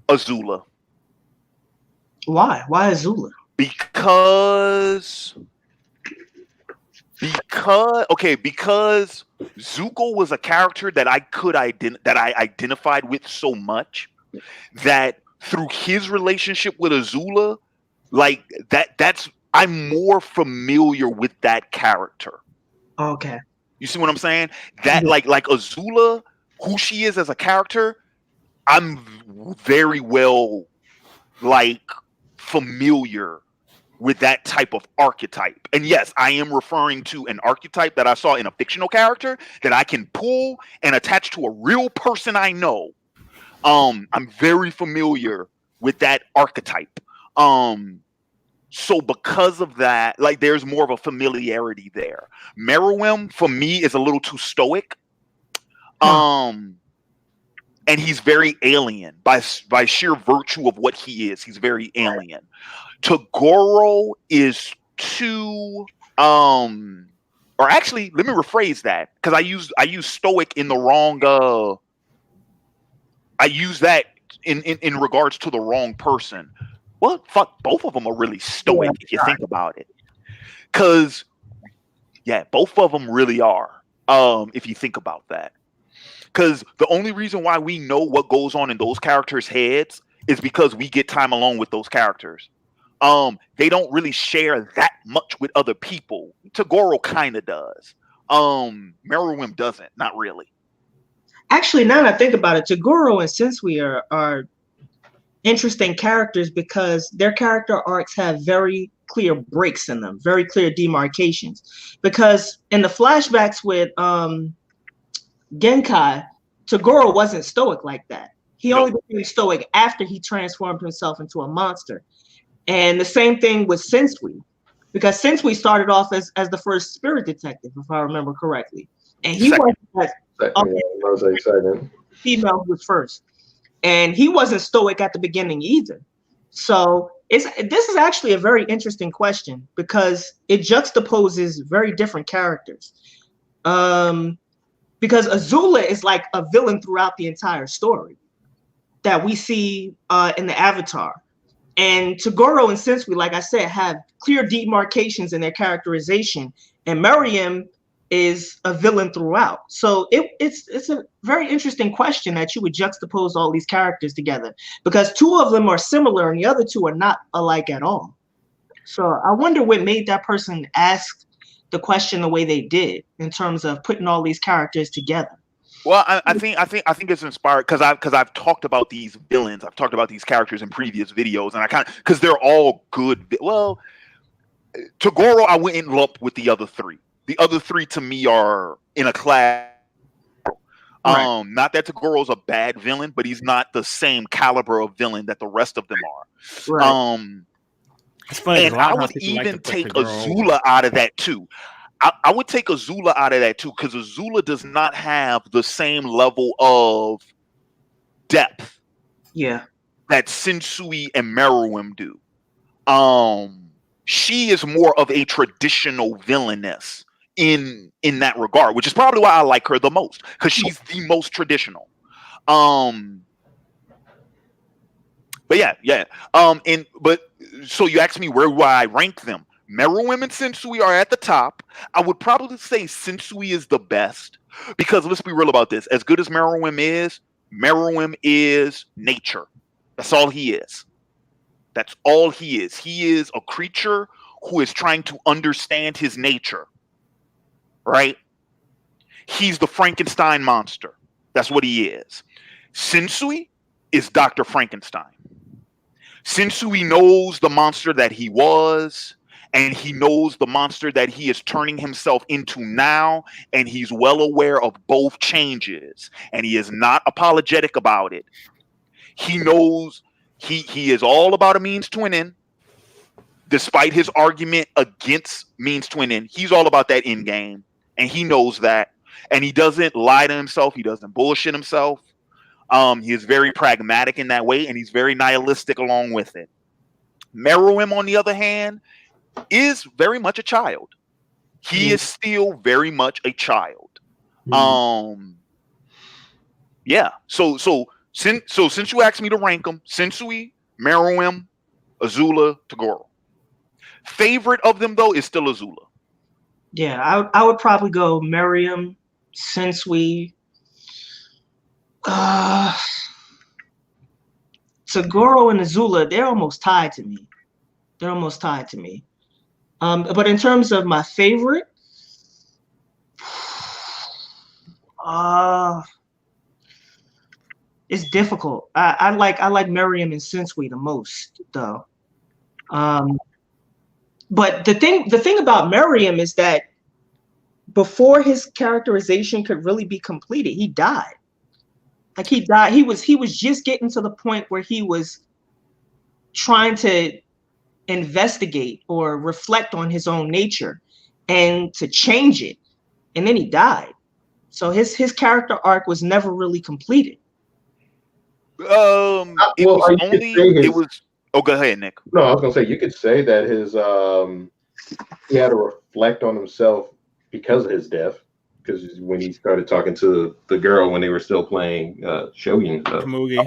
Azula. Why? Why Azula? Because Zuko was a character that I identified with so much that through his relationship with Azula, like that's I'm more familiar with that character. Okay. You see what I'm saying? That like Azula, who she is as a character, I'm very well familiar with that type of archetype. And yes, I am referring to an archetype that I saw in a fictional character that I can pull and attach to a real person I know. I'm very familiar with that archetype. So because of that, there's more of a familiarity there. Meruem, for me, is a little too stoic. And he's very alien by sheer virtue of what he is. He's very alien. Toguro is too or actually, let me rephrase that, because I use stoic in the wrong I use that in regards to the wrong person. Well, fuck, both of them are really stoic if you think about it. Because both of them really are. If you think about that. Because the only reason why we know what goes on in those characters' heads is because we get time alone with those characters. They don't really share that much with other people. Toguro kind of does. Meruem doesn't, not really. Actually, now that I think about it, Toguro and Sensui are interesting characters because their character arcs have very clear breaks in them, very clear demarcations. Because in the flashbacks with Genkai, Toguro wasn't stoic like that. He only became stoic after he transformed himself into a monster. And the same thing with Sensui, because Sensui started off as the first spirit detective, if I remember correctly. And he was excited. Female was first. And he wasn't stoic at the beginning either. So this is actually a very interesting question because it juxtaposes very different characters. Because Azula is like a villain throughout the entire story that we see in the Avatar. And Toguro and Sensui, like I said, have clear demarcations in their characterization. And Miriam is a villain throughout. So it's a very interesting question that you would juxtapose all these characters together because two of them are similar and the other two are not alike at all. So I wonder what made that person ask the question the way they did in terms of putting all these characters together. Well, I think it's inspired because I've talked about these villains. I've talked about these characters in previous videos, and because they're all good. Well, Toguro I wouldn't lump with the other three. The other three to me are in a class. Right. Not that Togoro's a bad villain, but he's not the same caliber of villain that the rest of them are. Right. It's funny, and I would even take Azula out of that too. I would take Azula out of that too, because Azula does not have the same level of depth that Sensui and Meruem do. She is more of a traditional villainess in that regard, which is probably why I like her the most, because she's the most traditional. But so you asked me where do I rank them? Meruem and Sensui are at the top. I would probably say Sensui is the best because let's be real about this. As good as Meruem is nature. That's all he is. That's all he is. He is a creature who is trying to understand his nature. Right? He's the Frankenstein monster. That's what he is. Sensui is Dr. Frankenstein. Sensui knows the monster that he was, and he knows the monster that he is turning himself into now, and he's well aware of both changes, and he is not apologetic about it. He knows he is all about a means to an end. Despite his argument against means to an end, he's all about that end game, and he knows that. and he doesn't lie to himself. He doesn't bullshit himself. He is very pragmatic in that way, and he's very nihilistic along with it. Meruem, on the other hand, is very much a child. He is still very much a child. Yeah. So since you asked me to rank them, Sensui, Meruem, Azula, Toguro. Favorite of them though is still Azula. Yeah, I would probably go Meruem, Sensui, Toguro and Azula. They're almost tied to me. But in terms of my favorite, it's difficult. I like Meruem and Sensui the most, though. But the thing about Meruem is that before his characterization could really be completed, he died. Like he died. He was just getting to the point where he was trying to investigate or reflect on his own nature and to change it, and then he died. So his character arc was never really completed. Oh, go ahead, Nick. No, I was gonna say you could say that his he had to reflect on himself because of his death. Because when he started talking to the girl when they were still playing shogi and stuff. Kamugi.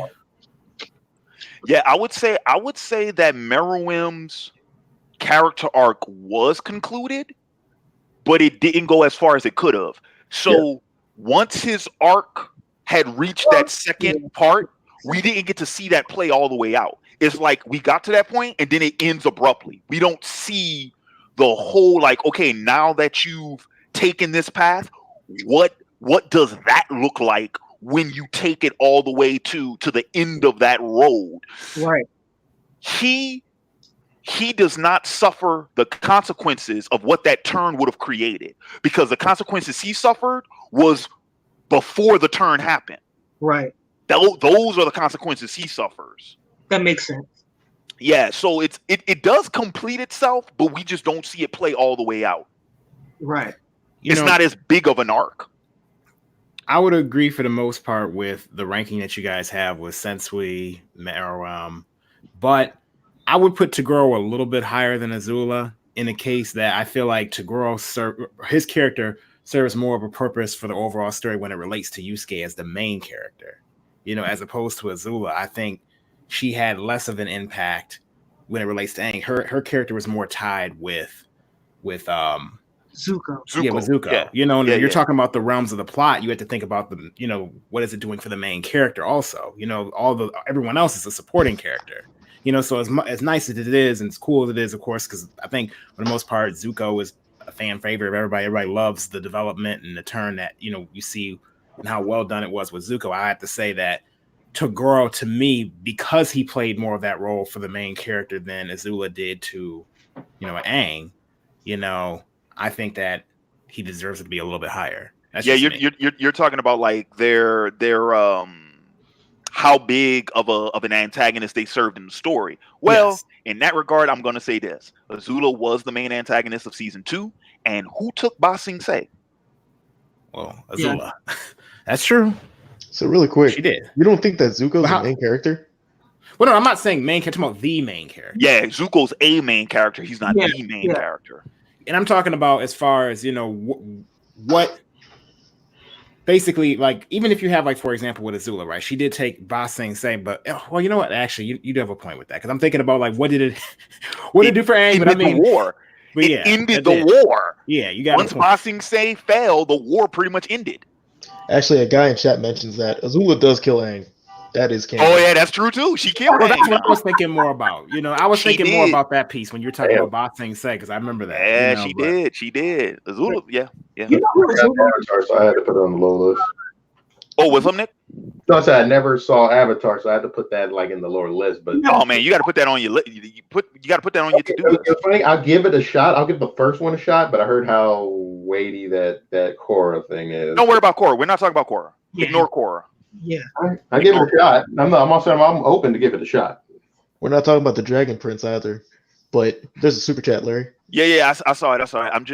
Yeah, I would say that Meruem's character arc was concluded, but it didn't go as far as it could have. So once his arc had reached that second part, we didn't get to see that play all the way out. It's like we got to that point and then it ends abruptly. We don't see the whole, like, okay, now that you've taken this path, what does that look like when you take it all the way to the end of that road? Right. He does not suffer the consequences of what that turn would have created, because the consequences he suffered was before the turn happened. Right. Those are the consequences he suffers. That makes sense. Yeah, so it does complete itself, but we just don't see it play all the way out. Right. It's not as big of an arc. I would agree for the most part with the ranking that you guys have with Sensui, Meruem, but I would put Toguro a little bit higher than Azula in the case that I feel like Toguro, his character serves more of a purpose for the overall story when it relates to Yusuke as the main character. You know, as opposed to Azula, I think she had less of an impact when it relates to Aang. Her character was more tied with Zuko. Yeah, with Zuko. Yeah. You know, you're talking about the realms of the plot. You have to think about the, you know, what is it doing for the main character also? You know, everyone else is a supporting character. You know, so as nice as it is and as cool as it is, of course, because I think for the most part, Zuko is a fan favorite of everybody. Everybody loves the development and the turn that, you know, you see and how well done it was with Zuko. I have to say that Toguro, to me, because he played more of that role for the main character than Azula did to, you know, Aang, you know, I think that he deserves it to be a little bit higher. That's you're talking about like their how big of an antagonist they served in the story. Well, in that regard, I'm going to say this: Azula was the main antagonist of season 2, and who took Ba Sing Se? Well, Azula. Yeah. That's true. So really quick, she did. You don't think that Zuko's the main character? Well, no, I'm not saying main character. I'm talking about the main character. Yeah, Zuko's a main character. He's not the main character. And I'm talking about as far as, you know, what basically, like, even if you have, like, for example, with Azula, right? She did take Ba Sing Se, but, well, you know what? Actually, you do have a point with that. Because I'm thinking about, like, what did it do for Aang? But I mean, the war. But it ended the war. Yeah, you got once Ba Sing Se fell, the war pretty much ended. Actually, a guy in chat mentions that Azula does kill Aang. That is canon. Oh yeah, that's true too. She killed. Well, that's what I was thinking more about. You know, I was thinking more about that piece when you were talking about Ba Sing Se, because I remember that. Yeah, you know, she did. Azula, yeah. You know, Avatar, so I had to put it on the low list. Oh, what's up, Nick? No, I said I never saw Avatar, so I had to put that like in the lower list. But oh man, you got to put that on your list. You got to put that on your to-do list. It's funny. I'll give it a shot. I'll give the first one a shot, but I heard how weighty that Korra thing is. Don't worry about Korra. We're not talking about Korra. Yeah. Ignore Korra. Yeah, I give it a shot. I'm open to give it a shot. We're not talking about the Dragon Prince either. but there's a super chat, Larry. Yeah, I saw it.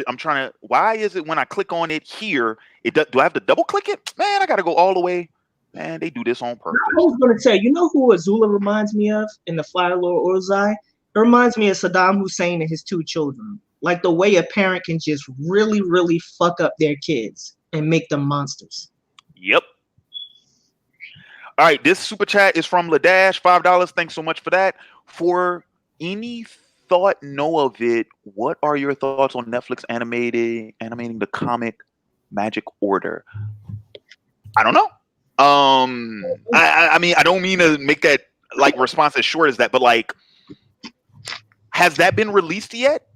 I'm trying to. Why is it when I click on it here, do I have to double click it? Man, I got to go all the way. Man, they do this on purpose. I was going to say, you know who Azula reminds me of in the Fire Lord Ozai? It reminds me of Saddam Hussein and his 2 children. Like the way a parent can just really, really fuck up their kids and make them monsters. Yep. All right, this super chat is from Ladash, $5. Thanks so much for that. For any thought, know of it, what are your thoughts on Netflix animating the comic Magic Order? I don't know. I mean, I don't mean to make that like response as short as that, but like, has that been released yet?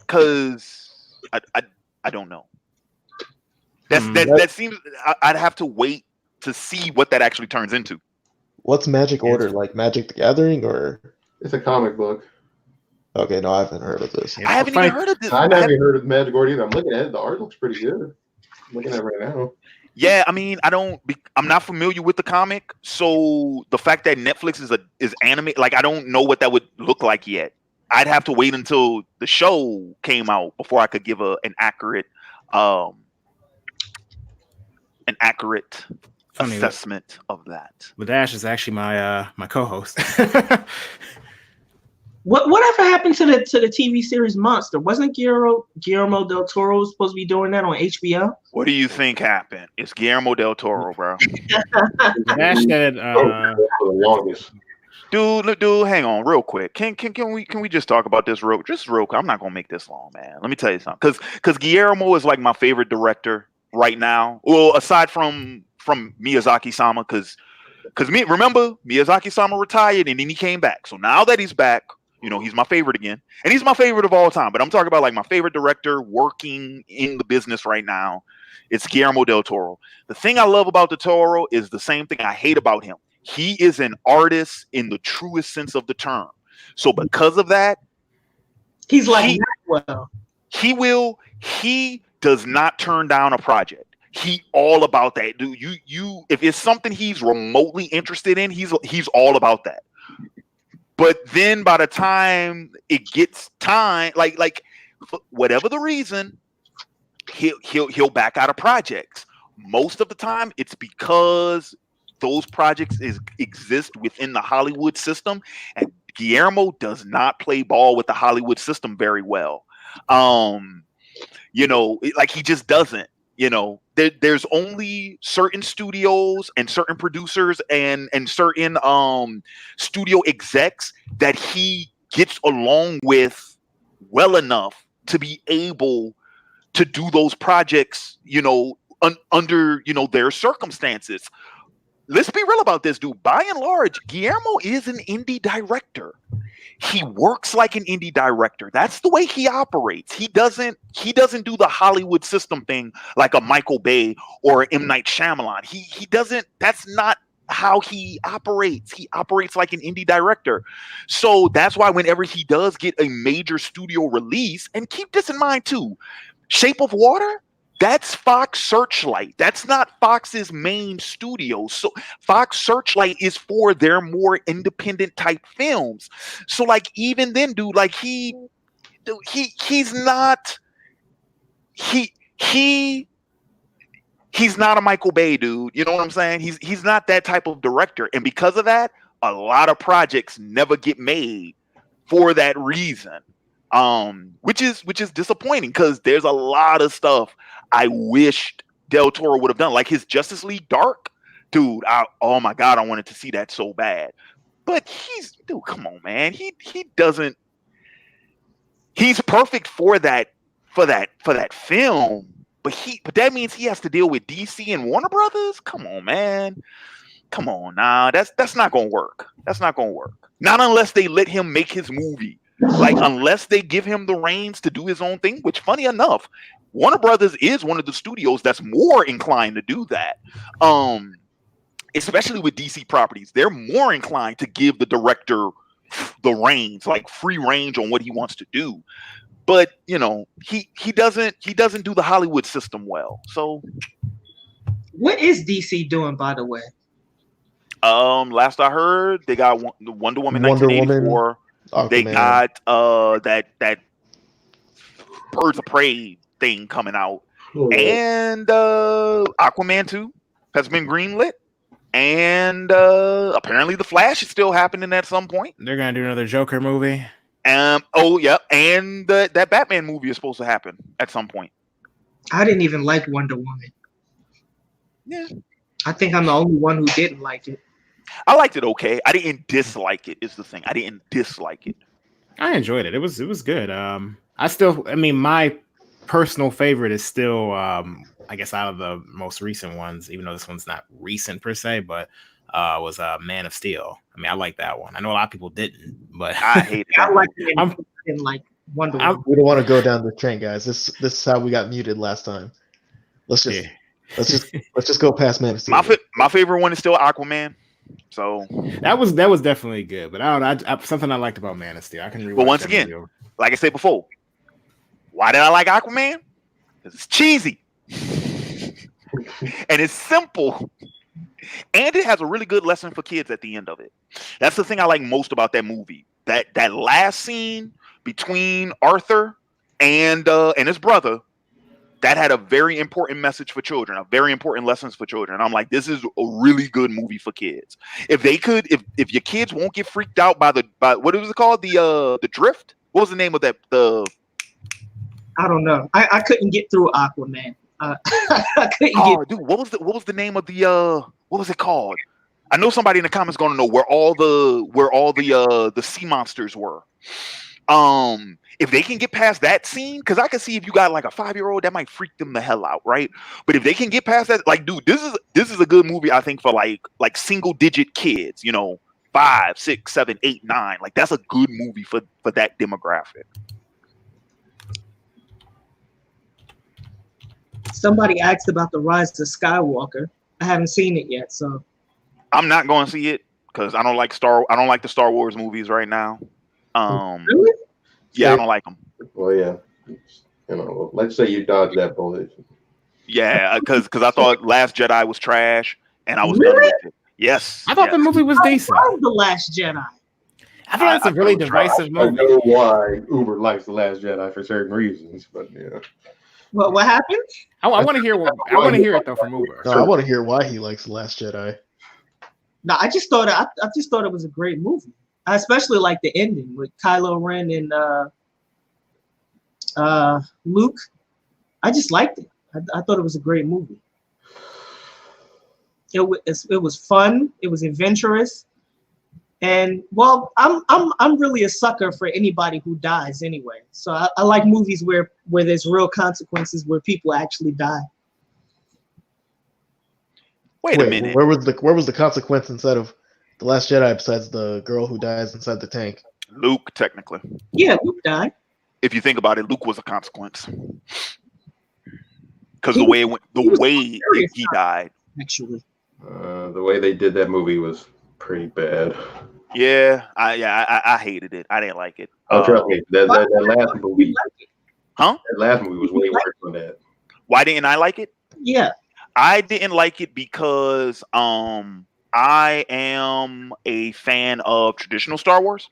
Because I don't know. That seems I'd have to wait to see what that actually turns into. What's Magic Order? Like Magic the Gathering, or It's a comic book. Okay, no, I haven't heard of this. I haven't even heard of this. I never heard of Magic Order either. I'm looking at it. The art looks pretty good. I'm looking at it right now. Yeah, I mean, I'm not familiar with the comic, so the fact that Netflix is anime, like I don't know what that would look like yet. I'd have to wait until the show came out before I could give an accurate assessment of that. Ladash is actually my my co-host. Whatever happened to the TV series Monster? Wasn't Guillermo del Toro supposed to be doing that on HBO? What do you think happened? It's Guillermo del Toro, bro. Ladash said, For the longest. Dude, hang on, real quick. Can we just talk about this real quick? I'm not gonna make this long, man. Let me tell you something, because Guillermo is like my favorite director right now. Well, aside from Miyazaki-sama, because remember Miyazaki-sama retired and then he came back. So now that he's back, you know, he's my favorite again, and he's my favorite of all time. But I'm talking about like my favorite director working in the business right now. It's Guillermo del Toro. The thing I love about del Toro is the same thing I hate about him. He is an artist in the truest sense of the term. So because of that, he's like Maxwell. He does not turn down a project. He all about that, dude. If it's something he's remotely interested in, he's all about that. But then by the time it gets time, like whatever the reason, he'll back out of projects. Most of the time, it's because those projects exist within the Hollywood system, and Guillermo does not play ball with the Hollywood system very well. You know, like he just doesn't. You know, there's only certain studios and certain producers and certain studio execs that he gets along with well enough to be able to do those projects, you know, under, you know, their circumstances. Let's be real about this, dude. By and large, Guillermo is an indie director. He works like an indie director. That's the way he operates. He doesn't do the Hollywood system thing like a Michael Bay or M. Night Shyamalan. He doesn't. That's not how he operates. He operates like an indie director. So that's why whenever he does get a major studio release, and keep this in mind too, Shape of Water, that's Fox Searchlight. That's not Fox's main studio. So Fox Searchlight is for their more independent type films. So like even then, dude, like he's not a Michael Bay, dude. You know what I'm saying? He's not that type of director. And because of that, a lot of projects never get made for that reason. Which is disappointing because there's a lot of stuff I wished Del Toro would have done, like his Justice League Dark, dude. Oh my God, I wanted to see that so bad. But come on, man. He doesn't. He's perfect for that film. But that means he has to deal with DC and Warner Brothers. Come on, man. Come on, nah. That's not gonna work. That's not gonna work. Not unless they let him make his movie. Like, unless they give him the reins to do his own thing, which funny enough, Warner Brothers is one of the studios that's more inclined to do that. Especially with DC properties, they're more inclined to give the director the reins, like free range on what he wants to do. But you know, he doesn't do the Hollywood system well. So, what is DC doing, by the way? Last I heard, they got Wonder Woman 1984. They Aquaman. got that Birds of Prey thing coming out, and Aquaman 2 has been greenlit, and apparently the Flash is still happening at some point. They're gonna do another Joker movie. Oh yeah, and that Batman movie is supposed to happen at some point. I didn't even like Wonder Woman. Yeah, I think I'm the only one who didn't like it. I liked it okay. I didn't dislike it. Is the thing. I didn't dislike it. I enjoyed it. It was good. I mean, my personal favorite is still, I guess, out of the most recent ones, even though this one's not recent per se, but was Man of Steel. I mean, I like that one. I know a lot of people didn't, but I hate it. I like it. I didn't like Wonder Woman. We don't want to go down the train, guys. This is how we got muted last time. Let's just go past Man of Steel. My favorite one is still Aquaman. So that was definitely good. But I don't know. Something I liked about Man of Steel. I can rewatch. But once again, like I said before, why did I like Aquaman? Because it's cheesy and it's simple. And it has a really good lesson for kids at the end of it. That's the thing I like most about that movie. That last scene between Arthur and his brother, that had a very important message for children, a very important lessons for children. I'm like, this is a really good movie for kids. If your kids won't get freaked out by what was it called? The drift? What was the name of that? I don't know. I couldn't get through Aquaman. I couldn't get. Dude, what was the name of what was it called? I know somebody in the comments gonna know where all the sea monsters were. If they can get past that scene, because I can see if you got like a 5-year-old, that might freak them the hell out, right? But if they can get past that, like, dude, this is a good movie, I think, for like single digit kids, 5, 6, 7, 8, 9. Like, that's a good movie for that demographic. Somebody asked about the Rise of Skywalker. I haven't seen it yet, so I'm not going to see it because I don't like the Star Wars movies right now. Really? Yeah, I don't like them. Well, yeah, let's say you dodged that bullet. Yeah, because I thought Last Jedi was trash, and I was Really? done with it. Yes, I thought the movie was decent. I love The Last Jedi. I think that's a really divisive I movie. know why Uber likes The Last Jedi for certain reasons, but yeah. What happened? I want to hear it though from Uber. No, I want to hear why he likes The Last Jedi. No, I just thought it was a great movie. I especially like the ending with Kylo Ren and Luke. I just liked it. I thought it was a great movie. It was fun. It was adventurous, and well, I'm really a sucker for anybody who dies anyway. So I like movies where there's real consequences, where people actually die. Wait a minute. Where was the consequence inside of The Last Jedi besides the girl who dies inside the tank? Luke, technically. Yeah, Luke died. If you think about it, Luke was a consequence. Because the way he died. Actually. The way they did that movie was pretty bad. Yeah, I hated it. I didn't like it. Oh, trust me, that last movie. Huh? That last movie was way worse than that. Why didn't I like it? Yeah. I didn't like it because I am a fan of traditional Star Wars.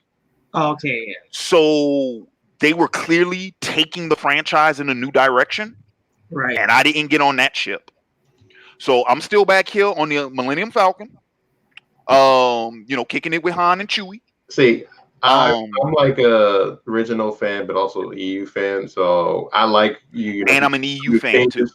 Okay. Yeah. So they were clearly taking the franchise in a new direction. Right. And I didn't get on that ship. So I'm still back here on the Millennium Falcon. Kicking it with Han and Chewie. See, I'm like a original fan, but also EU fan. So I like you. And I'm an EU fan too.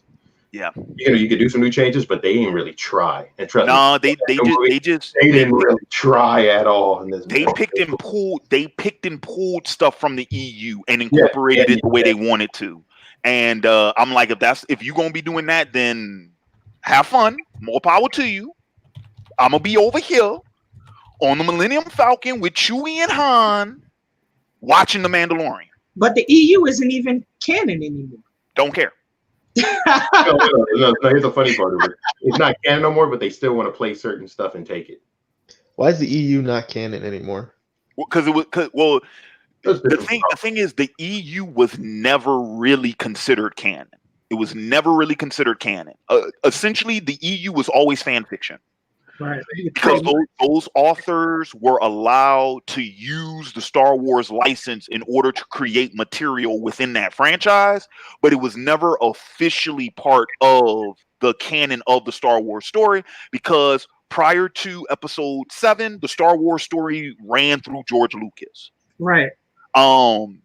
Yeah. You could do some new changes, but they didn't really try. And trust me, they didn't really try at all in this. They picked and pulled stuff from the EU and incorporated it the way they wanted to. And I'm like, if you're gonna be doing that, then have fun. More power to you. I'm gonna be over here on the Millennium Falcon with Chewie and Han, watching The Mandalorian. But the EU isn't even canon anymore. Don't care. No, here's the funny part of it. It's not canon no more, but they still want to play certain stuff and take it. Why is the EU not canon anymore? The thing is, the EU was never really considered canon. It was never really considered canon. Essentially, the EU was always fan fiction. Right. Because those authors were allowed to use the Star Wars license in order to create material within that franchise, but it was never officially part of the canon of the Star Wars story, because prior to Episode 7, the Star Wars story ran through George Lucas. Right. And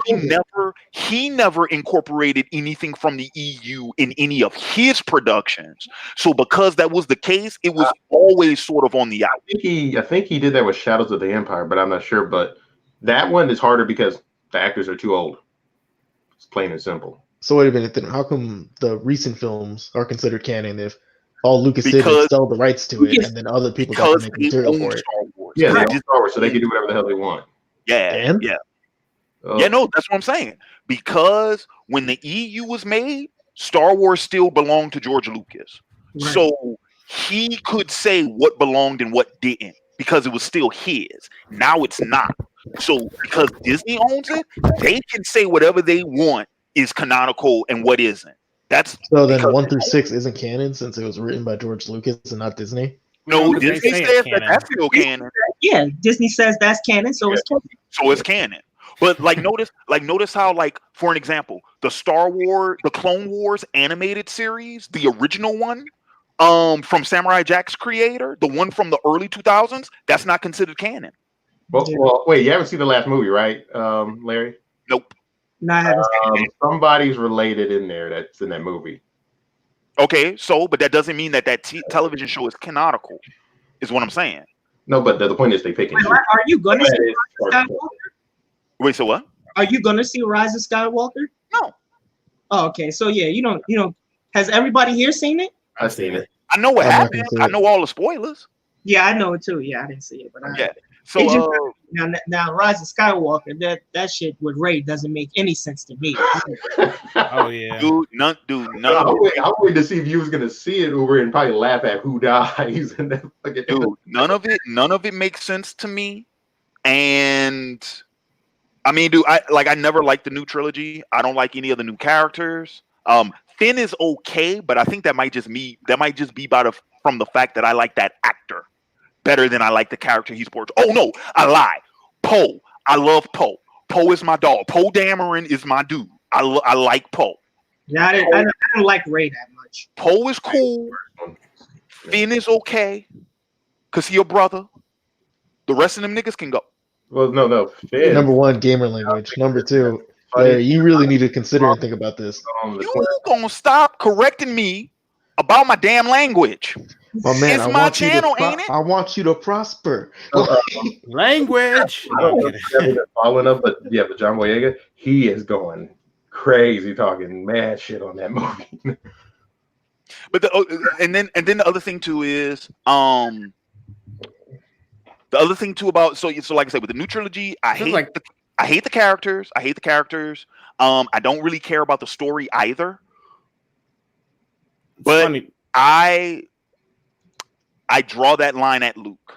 he never incorporated anything from the EU in any of his productions. So because that was the case, it was always sort of on the out. I think he did that with Shadows of the Empire, but I'm not sure. But that one is harder because the actors are too old. It's plain and simple. So wait a minute, then how come the recent films are considered canon if all Lucas did was sell the rights to it, and then other people got to make material for it? Yeah, they own Star Wars, so they can do whatever the hell they want. Yeah. Yeah, no, that's what I'm saying. Because when the EU was made, Star Wars still belonged to George Lucas. Right. So he could say what belonged and what didn't because it was still his. Now it's not. So because Disney owns it, they can say whatever they want is canonical and what isn't. That's so then 1 through 6 isn't canon since it was written by George Lucas and not Disney? No, Disney says that's still canon. Yeah, Disney says that's canon, so it's canon. So it's canon. But notice how, like, for an example, the Clone Wars animated series, the original one, from Samurai Jack's creator, the one from the early 2000s, that's not considered canon. Well, wait, you haven't seen the last movie, right, Larry? Nope. No, I haven't seen it. Somebody's related in there that's in that movie. Okay, but that doesn't mean that television show is canonical, is what I'm saying. No, but the point is they pick and choose. Are you going to see Skywalker? Wait, so what? Are you going to see Rise of Skywalker? No. Oh, okay. So yeah, you don't. Has everybody here seen it? I've seen it. I know what happened. I know all the spoilers. Yeah, I know it too. Yeah, I didn't see it, but yeah. So now Rise of Skywalker, that shit with Rey doesn't make any sense to me. Oh yeah, dude, none. I'm waiting to see if you was gonna see it over and probably laugh at who dies and then dude, none of it makes sense to me. And I mean, dude, I never liked the new trilogy. I don't like any of the new characters. Finn is okay, but I think that might just be from the fact that I like that actor better than I like the character he's portraying. Oh no, I lie. Poe, I love Poe. Poe is my dog. Poe Dameron is my dude. I like Poe. Yeah, I don't like Rey that much. Poe is cool. Finn is okay, cause he a brother. The rest of them niggas can go. Well, no. Finn. Number one, gamer language. Number two, you really need to consider and think about this. You gonna stop correcting me about my damn language? Oh man, it's my channel, ain't it? I want you to prosper. Language. Following up, but yeah, but John Boyega, he is going crazy, talking mad shit on that movie. But and then the other thing too is the other thing too about so like I said with the new trilogy, I hate the characters. I don't really care about the story either. But funny. I draw that line at Luke.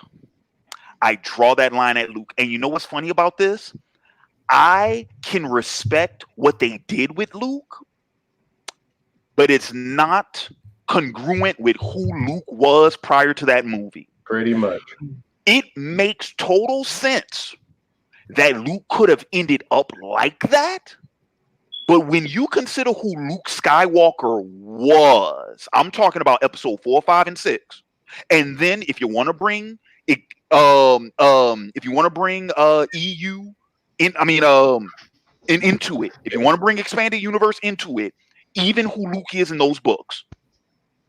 And you know what's funny about this? I can respect what they did with Luke, but it's not congruent with who Luke was prior to that movie. Pretty much. It makes total sense that Luke could have ended up like that. But when you consider who Luke Skywalker was, I'm talking about episode 4, 5, and 6. And then if you want to bring it, EU into it, if you want to bring expanded universe into it, even who Luke is in those books,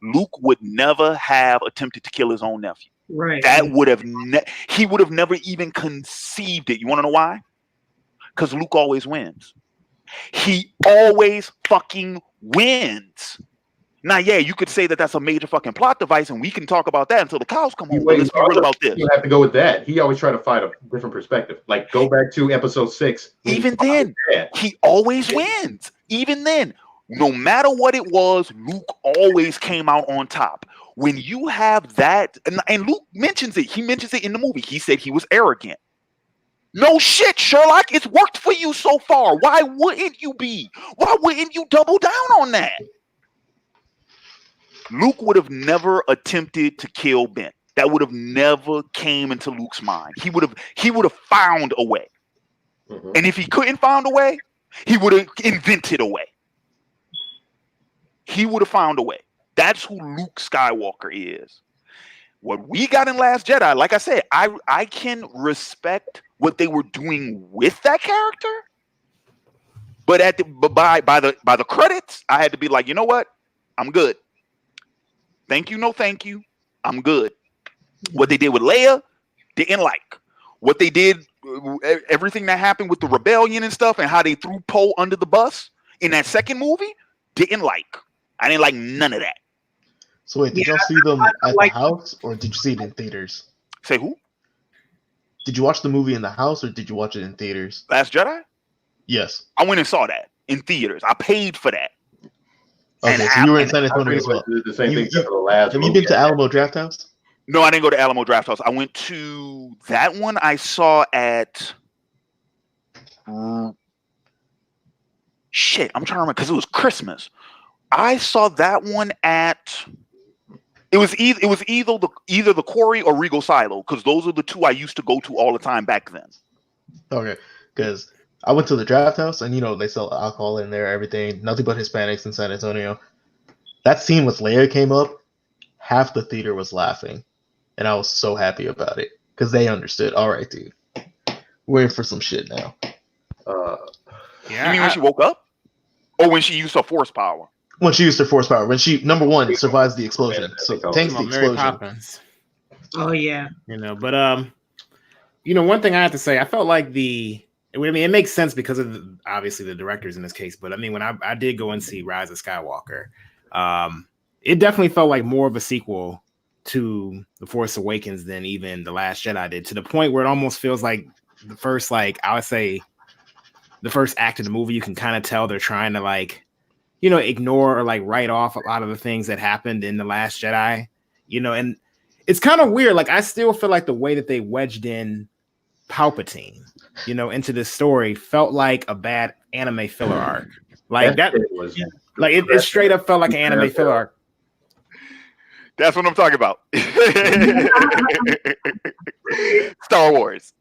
Luke would never have attempted to kill his own nephew. Right. That would have he would have never even conceived it. You want to know why? Because Luke always wins. He always fucking wins. Now, yeah, you could say that that's a major fucking plot device, and we can talk about that until the cows come home. But let's be real about this. You have to go with that. He always tried to find a different perspective. Like, go back to episode 6. Even then, he always wins. Even then, no matter what it was, Luke always came out on top. When you have that, and Luke mentions it. He mentions it in the movie. He said he was arrogant. No shit, Sherlock. It's worked for you so far. Why wouldn't you be? Why wouldn't you double down on that? Luke would have never attempted to kill Ben. That would have never came into Luke's mind. He would have found a way. Mhm. And if he couldn't find a way, he would have invented a way. He would have found a way. That's who Luke Skywalker is. What we got in Last Jedi, like I said, I can respect what they were doing with that character, but by the credits, I had to be like, you know what? I'm good. Thank you, no thank you. I'm good. What they did with Leia, didn't like. What they did, everything that happened with the rebellion and stuff, and how they threw Poe under the bus in that second movie, didn't like. I didn't like none of that. So wait, did y'all see them at the house, or did you see it in theaters? Say who? Did you watch the movie in the house, or did you watch it in theaters? Last Jedi? Yes. I went and saw that in theaters. I paid for that. Okay, And so you were in San Antonio I as well. did the same You- thing for the last Have you movie. been to Alamo Draft House? No, I didn't go to Alamo Draft House. I went to that one I saw at shit. I'm trying to remember because it was Christmas. I saw that one at it was either the Quarry or Regal Silo because those are the two I used to go to all the time back then. Okay, because I went to the Draft House, and they sell alcohol in there, everything, nothing but Hispanics in San Antonio. That scene with Leia came up, half the theater was laughing, and I was so happy about it because they understood. All right, dude, we're in for some shit now. You mean when she woke up, or when she used her force power? When she used her force power, when she number one survives the explosion, so thanks to the Mary explosion. Poppins. Oh yeah. But one thing I have to say, I felt like it makes sense because of obviously the directors in this case, but I mean, when I did go and see Rise of Skywalker, it definitely felt like more of a sequel to The Force Awakens than even The Last Jedi did, to the point where it almost feels like the first, I would say, the first act of the movie, you can kind of tell they're trying to ignore or write off a lot of the things that happened in The Last Jedi, and it's kind of weird. I still feel like the way that they wedged in Palpatine, into this story felt like a bad anime filler arc. It straight up felt like an anime filler arc. That's what I'm talking about. Star Wars.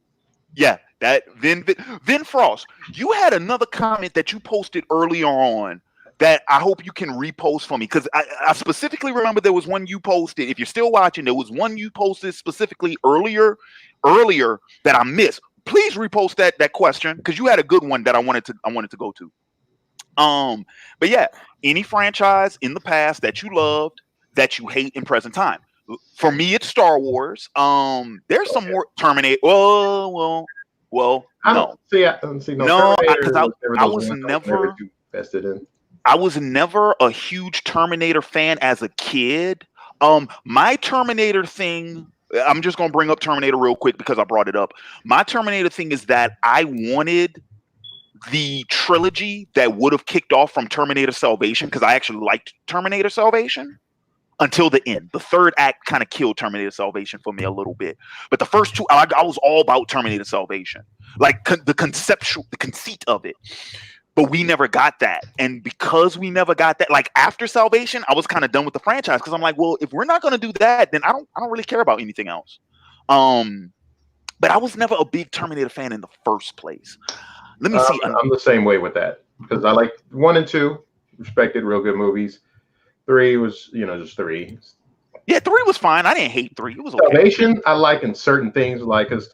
Yeah, that Vin Frost. You had another comment that you posted earlier on that I hope you can repost for me, because I specifically remember there was one you posted. If you're still watching, there was one you posted specifically earlier that I missed. Please repost that question, because you had a good one that I wanted to go to. But yeah, any franchise in the past that you loved that you hate in present time. For me, it's Star Wars. There's some more Terminator. Well, no. No, because I was never too vested in. I was never a huge Terminator fan as a kid. My Terminator thing, I'm just gonna bring up Terminator real quick because I brought it up. My Terminator thing is that I wanted the trilogy that would have kicked off from Terminator Salvation, because I actually liked Terminator Salvation until the end. The third act kind of killed Terminator Salvation for me a little bit. But the first two, I was all about Terminator Salvation, the conceit of it. But we never got that. And because we never got that, after Salvation, I was kind of done with the franchise, because I'm like, well, if we're not going to do that, then I don't really care about anything else. But I was never a big Terminator fan in the first place. Let me see. I'm the same way with that, because I like 1 and 2, respected, real good movies. 3 was, just 3. Yeah, 3 was fine. I didn't hate 3. It was okay. Salvation, I like in certain things, because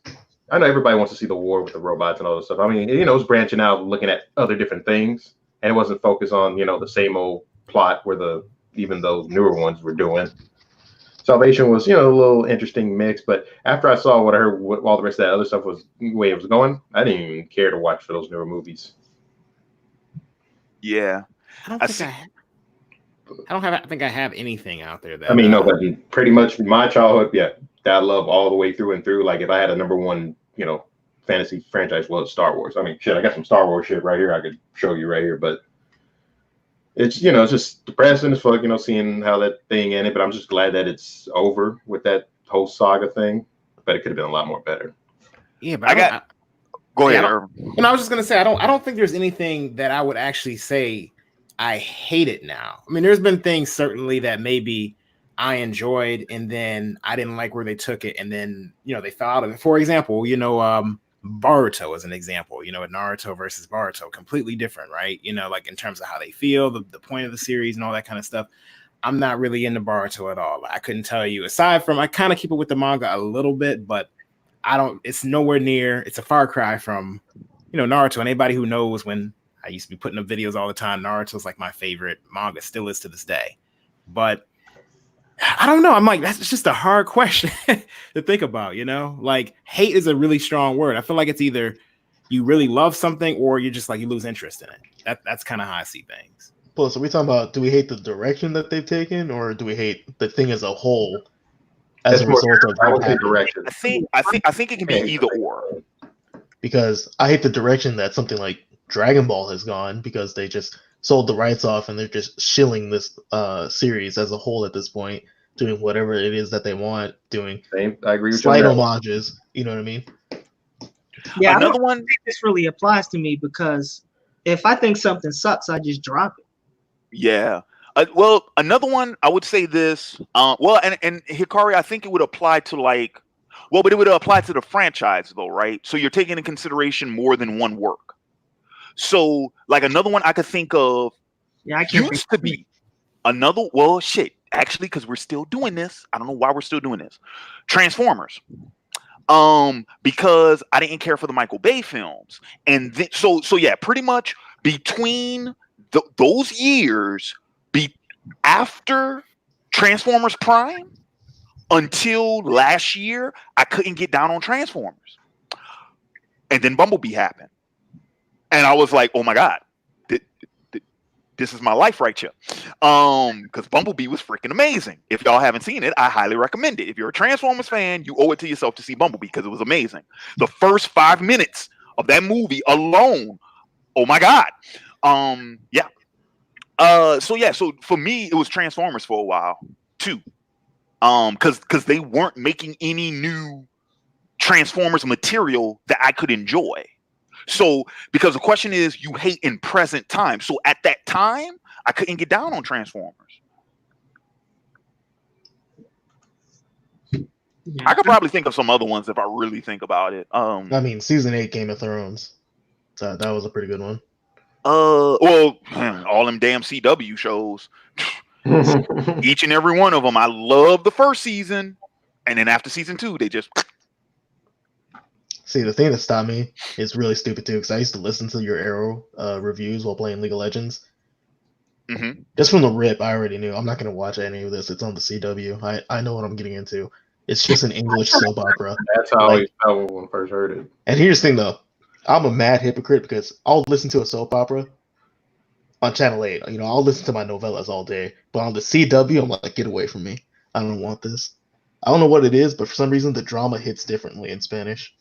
I know everybody wants to see the war with the robots and all this stuff. I mean, it was branching out, looking at other different things, and it wasn't focused on, the same old plot where even those newer ones were doing. Salvation was, a little interesting mix, but after I saw what I heard, all the rest of that other stuff was the way it was going, I didn't even care to watch for those newer movies. Yeah. I think I have anything out there that. I mean, no, but pretty much my childhood, yeah, that I love all the way through and through. If I had a number one, fantasy franchise, was Star Wars. I mean, shit, I got some Star Wars shit right here I could show you right here, but it's, it's just depressing as fuck, seeing how that thing ended. But I'm just glad that it's over with that whole saga thing. But it could have been a lot more better. Yeah, but go ahead. I was just gonna say, I don't think there's anything that I would actually say I hate it now. I mean, there's been things certainly that maybe I enjoyed, and then I didn't like where they took it, and then they fell out of it. For example, Boruto is an example. Naruto versus Boruto, completely different, right? Like in terms of how they feel, the point of the series, and all that kind of stuff. I'm not really into Boruto at all. I couldn't tell you. Aside from, I kind of keep it with the manga a little bit, but I don't. It's nowhere near. It's a far cry from, Naruto. And anybody who knows, when I used to be putting up videos all the time, Naruto's like my favorite manga, still is to this day. But I don't know. I'm like, that's just a hard question to think about. Like hate is a really strong word. I feel like it's either you really love something or you're just like you lose interest in it. That's kind of how I see things. Plus, are we talking about, do we hate the direction that they've taken, or do we hate the thing as a whole as a result of I would say direction. I think it can be either or. Because I hate the direction that something like Dragon Ball has gone, because they just sold the rights off and they're just shilling this series as a whole at this point, doing whatever it is that they want, doing I agree with slight you. homages. You know what I mean? Yeah, Another I don't one. think this really applies to me, because if I think something sucks, I just drop it. Yeah. Well, another one, I would say this. Well, and Hikari, I think it would apply to but it would apply to the franchise though, right? So you're taking into consideration more than one work. So, like another one I could think of, Yeah, I can't. used to be another. Well, shit. Actually, because we're still doing this. I don't know why we're still doing this. Transformers. Because I didn't care for the Michael Bay films, and so yeah, pretty much between those years, after Transformers Prime until last year, I couldn't get down on Transformers, and then Bumblebee happened, and I was like, oh my god, this is my life right here. Because Bumblebee was freaking amazing. If y'all haven't seen it, I highly recommend it. If you're a Transformers fan, you owe it to yourself to see Bumblebee, because it was amazing. The first 5 minutes of that movie alone, oh my god. Yeah. So for me, it was Transformers for a while too. Because they weren't making any new Transformers material that I could enjoy. So, because the question is, you hate in present time. So at that time, I couldn't get down on Transformers. Yeah. I could probably think of some other ones if I really think about it. I mean, season 8 Game of Thrones. So that was a pretty good one. Well, all them damn CW shows. Each and every one of them. I love the first season, and then after season 2, they just. See, the thing that stopped me is really stupid too, because I used to listen to your Arrow reviews while playing League of Legends. Mm-hmm. Just from the rip, I already knew I'm not going to watch any of this. It's on the CW. I know what I'm getting into. It's just an English soap opera. That's how I felt when I first heard it. And here's the thing, though. I'm a mad hypocrite, because I'll listen to a soap opera on Channel 8. I'll listen to my novellas all day. But on the CW, I'm like, get away from me. I don't want this. I don't know what it is, but for some reason, the drama hits differently in Spanish.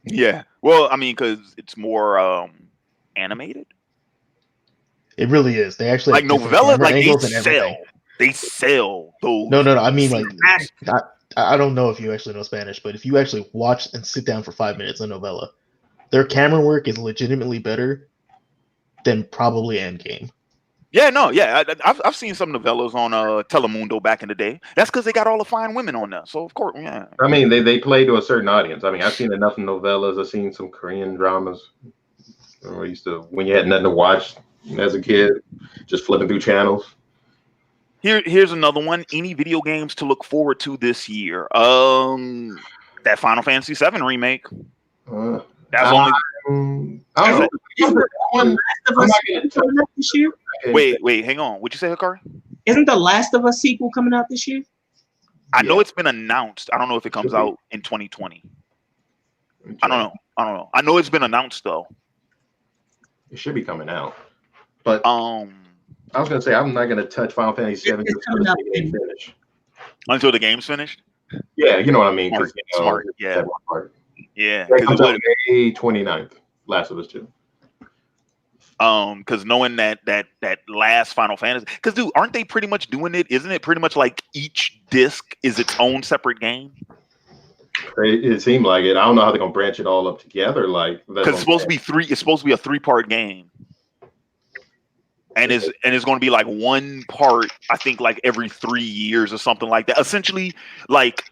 Yeah. Well, I mean, because it's more animated. It really is. They actually like novellas, like they sell. They sell those. No. I mean, like, I don't know if you actually know Spanish, but if you actually watch and sit down for 5 minutes a novella, their camera work is legitimately better than probably Endgame. Yeah, no, yeah, I've seen some novellas on Telemundo back in the day. That's because they got all the fine women on there. So of course, yeah. I mean, they play to a certain audience. I mean, I've seen enough novellas. I've seen some Korean dramas. I used to, when you had nothing to watch as a kid, just flipping through channels. Here's another one. Any video games to look forward to this year? That Final Fantasy VII remake. That's only. I don't know. This year? Wait, hang on. What'd you say, Hikari? Isn't the Last of Us sequel coming out this year? I know it's been announced. I don't know if it comes out in 2020. I don't know. I know it's been announced though. It should be coming out. But I was gonna say I'm not gonna touch Final Fantasy VII until the game's finished. Yeah, you know what I mean. Smart. Yeah. Yeah. That comes out May 29th. Last of Us 2. Because knowing that last Final Fantasy, because dude, aren't they pretty much doing it? Isn't it pretty much like each disc is its own separate game? It seemed like it. I don't know how they're gonna branch it all up together. Like, because it's supposed to be 3. It's supposed to be a 3-part game, and it's going to be like one part. I think like every 3 years or something like that. Essentially, like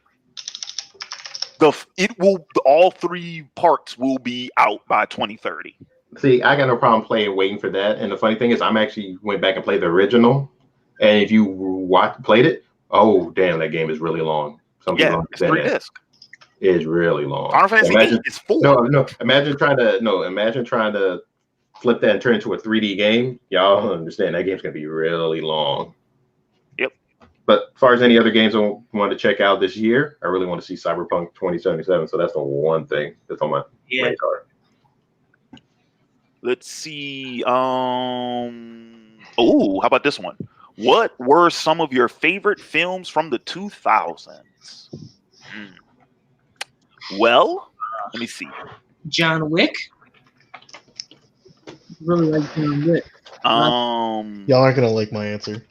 all 3 parts will be out by 2030. See, I got no problem waiting for that. And the funny thing is, I'm actually went back and played the original. And if you played it, oh damn, that game is really long. Some people don't it's 3 discs. It is really long. Final Fantasy VIII is 4. No. Imagine trying to flip that and turn it into a 3D game. Y'all understand that game's gonna be really long. Yep. But as far as any other games I want to check out this year, I really want to see Cyberpunk 2077. So that's the one thing that's on my radar. Let's see. How about this one? What were some of your favorite films from the 2000s? Well, let me see. John Wick. Really like John Wick. Y'all aren't gonna like my answer.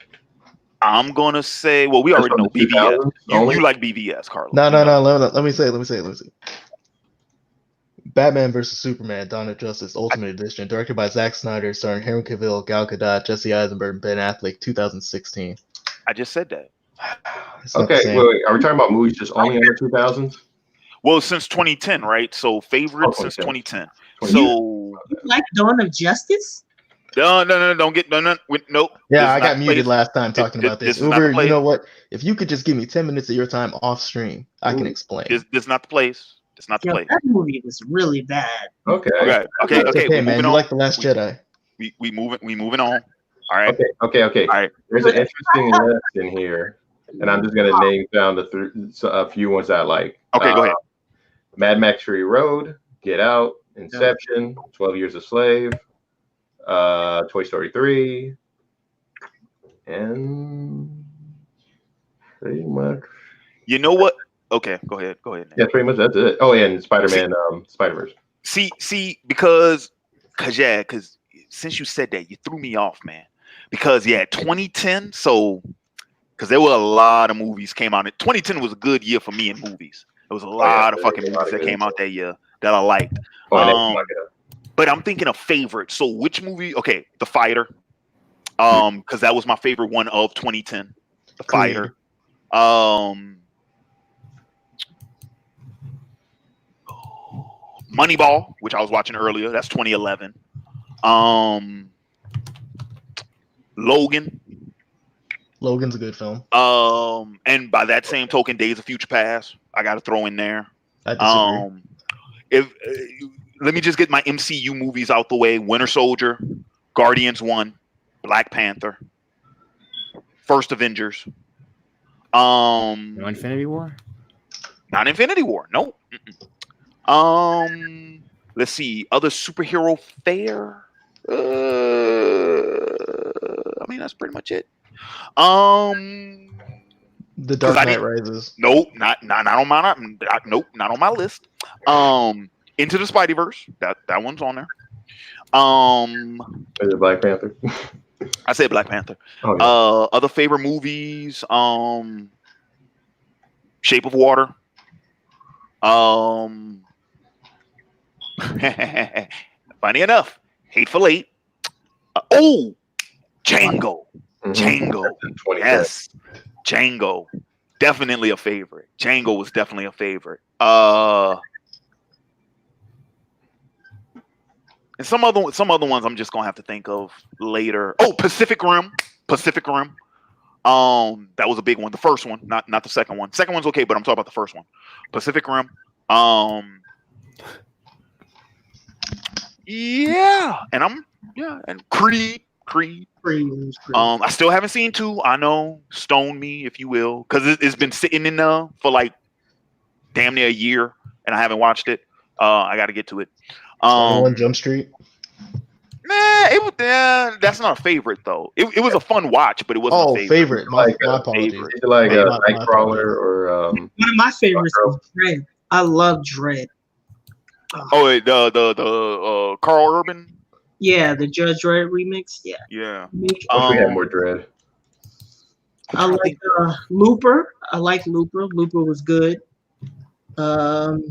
I'm gonna say, well, we already know BVS. You like BVS, Carlos. No. Let me say. Batman vs Superman: Dawn of Justice Ultimate Edition, directed by Zack Snyder, starring Henry Cavill, Gal Gadot, Jesse Eisenberg, and Ben Affleck, 2016. I just said that. Okay, wait. Are we talking about movies just only in the 2000s? Well, since 2010, right? So favorite since 2010. So you like Dawn of Justice? No, don't get nope. Yeah, I got muted last time talking about this. Uber, you know what? If you could just give me 10 minutes of your time off stream, I can explain. This is not the place. It's not the place. That movie was really bad. Okay, man. You like The Last Jedi? We moving on. All right. Okay. All right. There's an interesting list in here, and I'm just gonna name down a few ones I like. Okay, go ahead. Mad Max Fury Road, Get Out, Inception, 12 Years a Slave, Toy Story 3, and pretty much. You know what? Okay, go ahead. Nick. Yeah, pretty much that's it. Oh, and Spider-Man, Spider-Verse. See, because since you said that, you threw me off, man. Because 2010. So, because there were a lot of movies came out. 2010 was a good year for me in movies. There was a lot of fucking movies that came out that year that I liked. But I'm thinking of favorites. So which movie? Okay, The Fighter. Because that was my favorite one of 2010. The Fighter. Moneyball, which I was watching earlier. That's 2011. Logan's a good film. And by that same token, Days of Future Past, I got to throw in there. I disagree. Let me just get my MCU movies out the way: Winter Soldier, Guardians 1, Black Panther, First Avengers. No Infinity War? Not Infinity War. Nope. Let's see. Other superhero fare. I mean, that's pretty much it. The Dark Knight Rises. Nope, not on my not on my list. Into the Spideyverse. That one's on there. Is it Black Panther? I said Black Panther. Oh, yeah. Other favorite movies. Shape of Water. Funny enough, Hateful Eight. Django. Mm-hmm. Django. Yes. Django. Definitely a favorite. Django was definitely a favorite. And some other ones I'm just gonna have to think of later. Oh, Pacific Rim. That was a big one. The first one, not the second one. Second one's okay, but I'm talking about the first one. Pacific Rim. And Creed. I still haven't seen 2. I know, stone me if you will, because it's been sitting in there for like damn near a year, and I haven't watched it. I got to get to it. 21 Jump Street. That's not a favorite though. It was a fun watch, but it wasn't a favorite. My apologies. Is it like Nightcrawler or one of my favorites is Dread. I love Dread. The Carl Urban. Yeah, the Judge Dredd remix. Yeah. Yeah. we have more Dread. I like Looper. I like Looper. Looper was good. I'm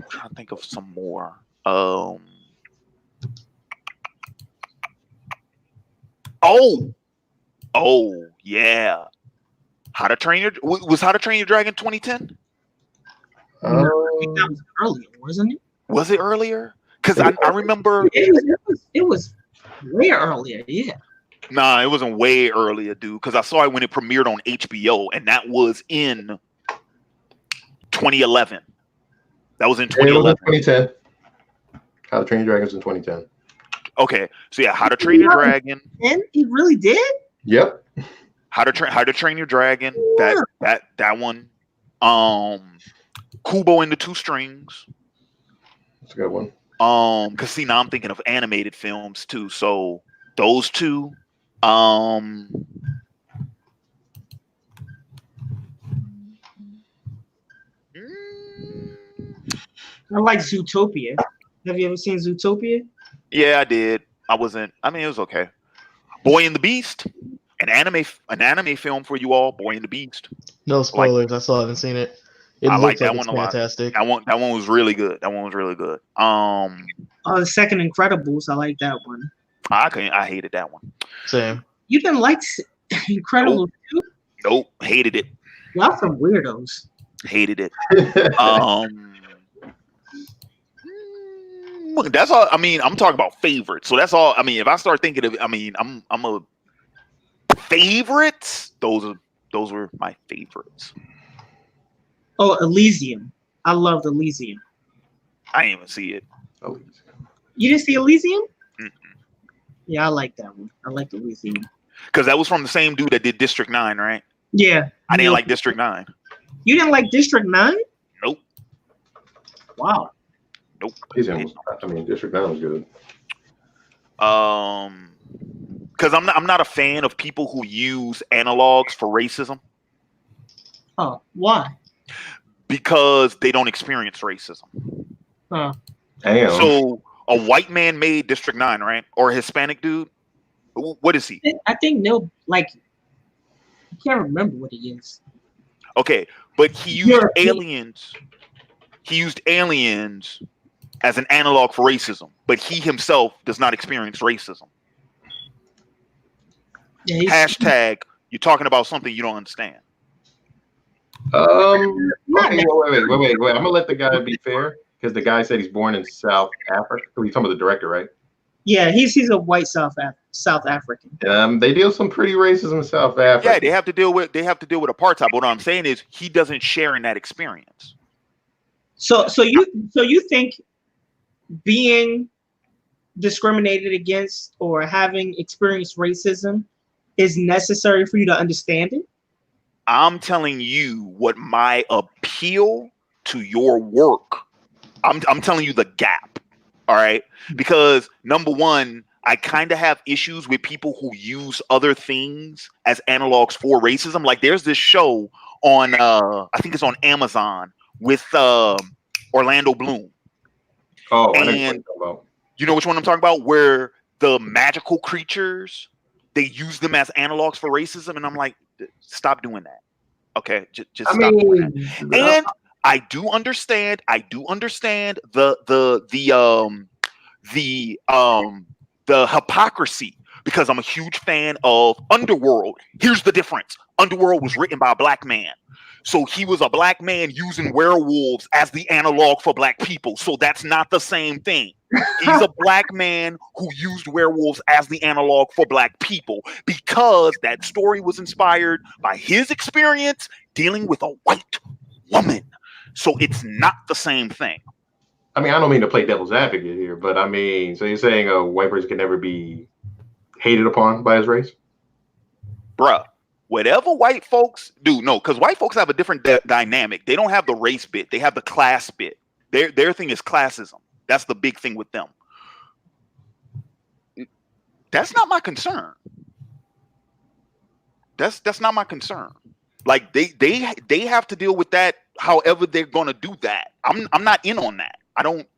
trying to think of some more. Oh, yeah. How to Train Your was How to Train Your Dragon 2010? No, I think that was earlier, wasn't it? Was it earlier? Because I remember It was way earlier. Yeah. Nah, it wasn't way earlier, dude. Because I saw it when it premiered on HBO, and that was in 2011. That was in 2011. 2010. How to Train Your Dragons in 2010. Okay, so yeah, How to Train Your Dragon. And he really did. Yep. How to Train Your Dragon. Yeah. That one. Kubo and the Two Strings. That's a good one. Because see, now I'm thinking of animated films too. So those two. I like Zootopia. Have you ever seen Zootopia? Yeah, I did. I mean, it was okay. Boy and the Beast, an anime film for you all. Boy and the Beast. No spoilers. I still haven't seen it. I like looks that it's one a lot. fantastic. That one was really good. The second Incredibles. I like that one. I hated that one. Same. You didn't like Incredibles too? Nope, hated it. Y'all some weirdos. Hated it. That's all. I mean, I'm talking about favorites. So that's all. I mean, if I start thinking of, I mean, I'm a favorites. Those were my favorites. Oh, Elysium. I loved Elysium. I didn't even see it. You didn't see Elysium? Mm-mm. Yeah, I like that one. I like Elysium. Because that was from the same dude that did District 9, right? Yeah. I didn't like District 9. You didn't like District 9? Nope. Wow. Nope. I mean, District 9 was good. Because I'm not a fan of people who use analogs for racism. Oh, why? Because they don't experience racism. Huh. Damn. So a white man made District 9, right? Or a Hispanic dude. What is he? I think no, like, I can't remember what he is. Okay, but he used aliens. He used aliens as an analog for racism, but he himself does not experience racism. Yeah, Hashtag, you're talking about something you don't understand. Okay, wait. I'm gonna let the guy be fair because the guy said he's born in South Africa. You're talking about the director, right? Yeah, he's a white South African. They deal some pretty racism in South Africa. Yeah, they have to deal with apartheid. But what I'm saying is he doesn't share in that experience. So you think being discriminated against or having experienced racism is necessary for you to understand it? I'm telling you what my appeal to your work. I'm telling you the gap. All right. Because number one, I kind of have issues with people who use other things as analogs for racism. Like there's this show on I think it's on Amazon with Orlando Bloom. Oh, and you know which one I'm talking about? Where the magical creatures, they use them as analogs for racism, and I'm like, stop doing that. Okay, just stop doing that. And I do understand the hypocrisy because I'm a huge fan of Underworld. Here's the difference. Underworld was written by a black man. So he was a black man using werewolves as the analog for black people. So that's not the same thing. He's a black man who used werewolves as the analog for black people because that story was inspired by his experience dealing with a white woman. So it's not the same thing. I mean, I don't mean to play devil's advocate here, but I mean, so you're saying a white person can never be hated upon by his race? Bruh, whatever white folks do, no, because white folks have a different dynamic. They don't have the race bit. They have the class bit. Their thing is classism. That's the big thing with them. That's not my concern. That's not my concern. Like they have to deal with that however they're gonna do that. I'm not in on that. I don't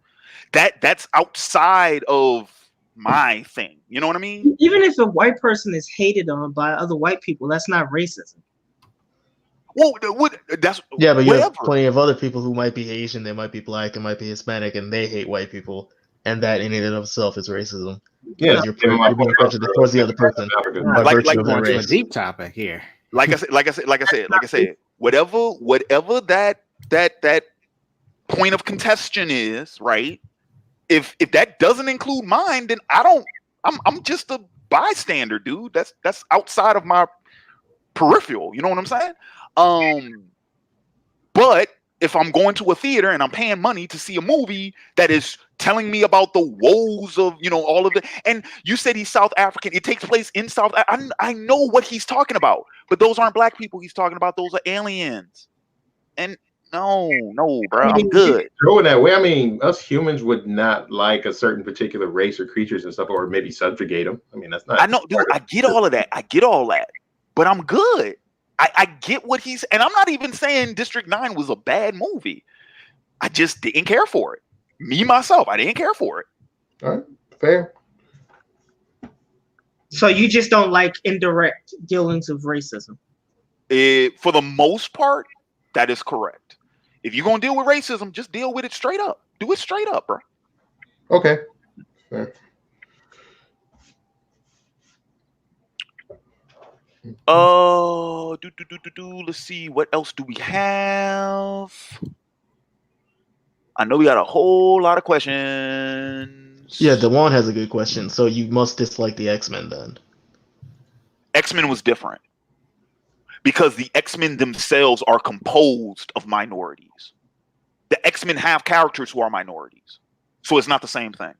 that's outside of my thing. You know what I mean? Even if a white person is hated on by other white people, that's not racism. Well, that's but you whatever. have plenty of other people who might be Asian, they might be black, they might be Hispanic, and they hate white people. and that in and of itself is racism. Yeah, You're being prejudiced towards the other person by virtue of their Going to a race. deep topic here. Like I said, whatever that point of contention is, right? If that doesn't include mine, then I'm just a bystander, dude. That's outside of my peripheral. You know what I'm saying? But if I'm going to a theater and I'm paying money to see a movie that is telling me about the woes of, all of it, and you said he's South African, it takes place in South. I know what he's talking about, but those aren't black people he's talking about. Those are aliens. And no, bro, I'm good. Going that way, I mean, us humans would not like a certain particular race or creatures and stuff, or maybe subjugate them. I mean, that's not. I know, dude. I get all of that. But I'm good. I get what he's, and I'm not even saying District 9 was a bad movie. I just didn't care for it. Me, myself, I didn't care for it. All right, fair. So you just don't like indirect dealings of racism? For the most part, that is correct. If you're going to deal with racism, just deal with it straight up. Do it straight up, bro. Okay. Fair. Let's see, what else do we have? I know we got a whole lot of questions. Yeah, DeJuan has a good question. So you must dislike the X-Men then. X-Men was different because the X-Men themselves are composed of minorities. The X-Men have characters who are minorities, so it's not the same thing.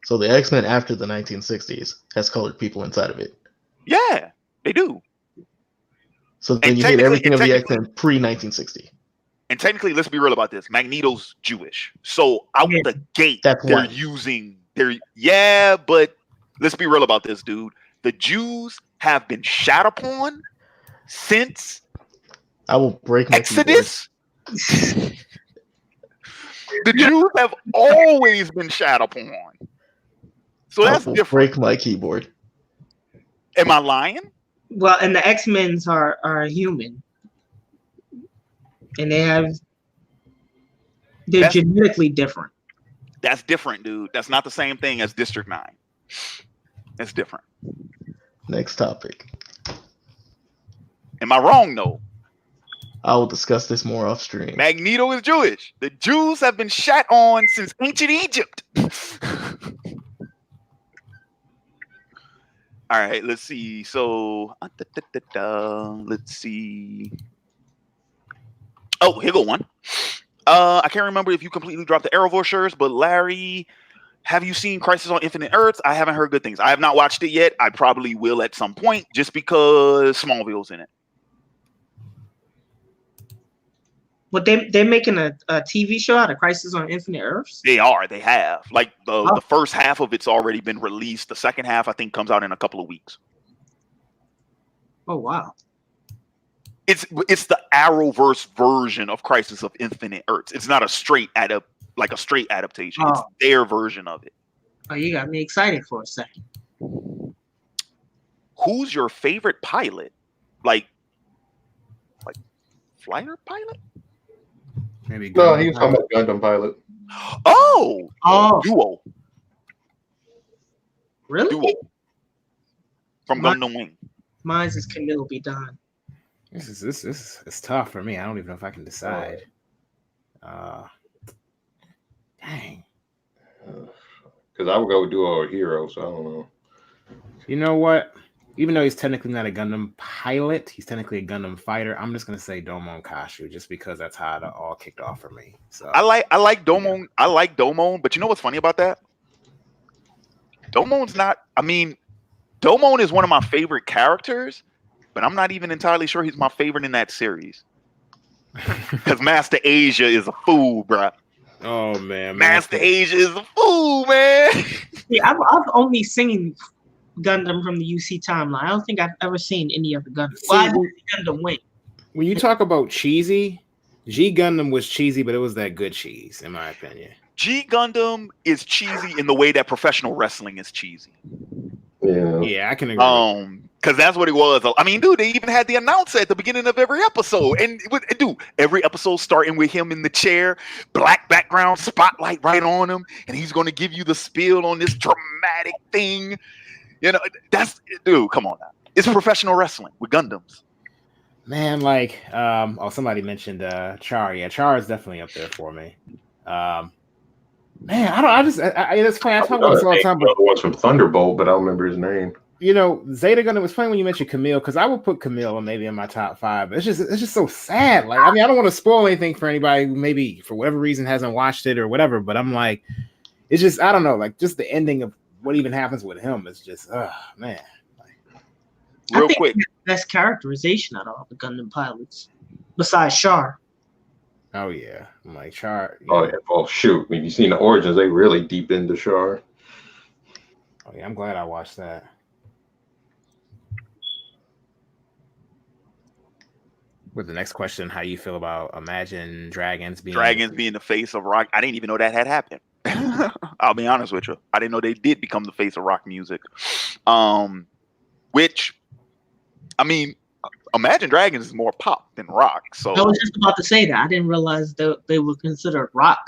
So the X-Men after the 1960s has colored people inside of it. Yeah, they do. So then you hate everything of the X-Men pre-1960. And technically, let's be real about this. Magneto's Jewish. So out the gate, but let's be real about this, dude. The Jews have been shat upon since I will break my Exodus. The Jews have always been shat upon. So that's different. Break my keyboard. Am I lying? Well, and the X-Men are human. And they're genetically different. That's different, dude. That's not the same thing as District 9. That's different. Next topic. Am I wrong, though? I will discuss this more off stream. Magneto is Jewish. The Jews have been shat on since ancient Egypt. All right, let's see. So, let's see. Oh, here go one. I can't remember if you completely dropped the Arrowverse shirts, but Larry, have you seen Crisis on Infinite Earths? I haven't heard good things. I have not watched it yet. I probably will at some point, just because Smallville's in it. But they're making a TV show out of Crisis on Infinite Earths? They are. They have. Like, the first half of it's already been released. The second half, I think, comes out in a couple of weeks. Oh, wow. It's the Arrowverse version of Crisis of Infinite Earths. It's not a straight adaptation. It's their version of it. Oh, you got me excited for a second. Who's your favorite pilot? Like fighter pilot? Maybe. No, he was talking about Gundam pilot. Oh, Duo. Really? Duo. From Gundam Wing. Mine's is Camille B. Don. This is tough for me. I don't even know if I can decide. Dang. Because I would go with Duo or Hero, so I don't know. You know what? Even though he's technically not a Gundam pilot, he's technically a Gundam fighter. I'm just gonna say Domon Kashu, just because that's how it all kicked off for me. So I like Domon. Yeah. I like Domon, but you know what's funny about that? Domon's not. I mean, Domon is one of my favorite characters, but I'm not even entirely sure he's my favorite in that series. Because Master Asia is a fool, bro. Oh man, Master Asia is a fool, man. Yeah, I've only seen Gundam from the UC timeline. I don't think I've ever seen any other Gundam. Well, I did Gundam Wing. When you talk about cheesy, G Gundam was cheesy, but it was that good cheese, in my opinion. G Gundam is cheesy in the way that professional wrestling is cheesy. Yeah, I can agree. Because that's what it was. I mean, dude, they even had the announcer at the beginning of every episode. And, dude, every episode starting with him in the chair, black background, spotlight right on him, and he's going to give you the spiel on this dramatic thing. You know, dude, come on now. It's professional wrestling with Gundams. Man, like, somebody mentioned Char. Yeah, Char is definitely up there for me. Man, it's funny. I talk about this all the time. But the ones from Thunderbolt, but I don't remember his name. You know, Zeta Gundam was funny when you mentioned Camille, because I would put Camille maybe in my top 5. But it's just so sad. Like, I mean, I don't want to spoil anything for anybody who maybe for whatever reason hasn't watched it or whatever. But I'm like, it's just, I don't know, like just the ending of what even happens with him is just, man. Real quick, best characterization out of all the Gundam pilots, besides Char. Oh yeah, I'm like Char. Oh yeah, well shoot, when you seen the origins, they really deep into Char. Oh yeah, I'm glad I watched that. With the next question, how you feel about Imagine Dragons being the face of rock? I didn't even know that had happened. I'll be honest with you. I didn't know they did become the face of rock music. Which, I mean, Imagine Dragons is more pop than rock. So I was just about to say that. I didn't realize that they were considered rock.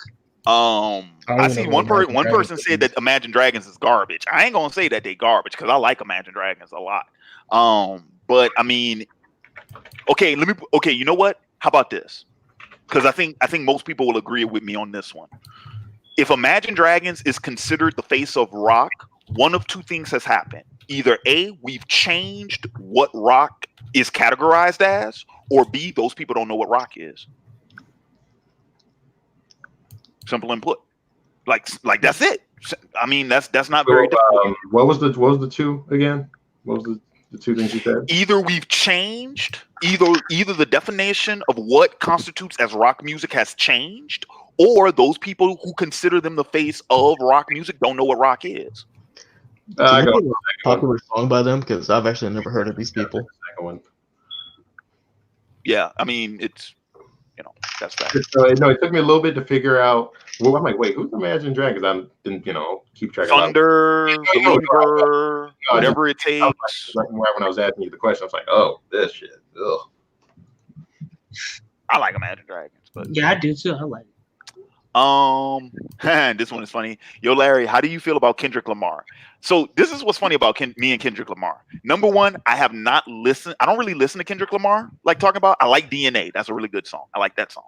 I see one person said that Imagine Dragons is garbage. I ain't gonna say that they garbage because I like Imagine Dragons a lot. But I mean, okay, you know what? How about this? Because I think most people will agree with me on this one. If Imagine Dragons is considered the face of rock, one of two things has happened. Either A, we've changed what rock is categorized as, or B, those people don't know what rock is. Simple and put. Like that's it. I mean, that's not very difficult. What was the two again? What was the two things you said? Either we've changed, either the definition of what constitutes as rock music has changed, or those people who consider them the face of rock music don't know what rock is. I got a popular song by them because I've actually never heard of these people. Yeah, I mean it's that's that. No, it took me a little bit to figure out. Well, I'm like, wait, who's Imagine Dragons? I didn't keep track of Thunder, Believer, whatever it takes. When I was asking you the question, I was like, oh, this shit. Ugh. I like Imagine Dragons, but yeah, I do too. I like it. This one is funny. Yo, Larry, how do you feel about Kendrick Lamar? So this is what's funny about me and Kendrick Lamar. Number one, I have not listened. I don't really listen to Kendrick Lamar. Like talking about, I like DNA. That's a really good song. I like that song.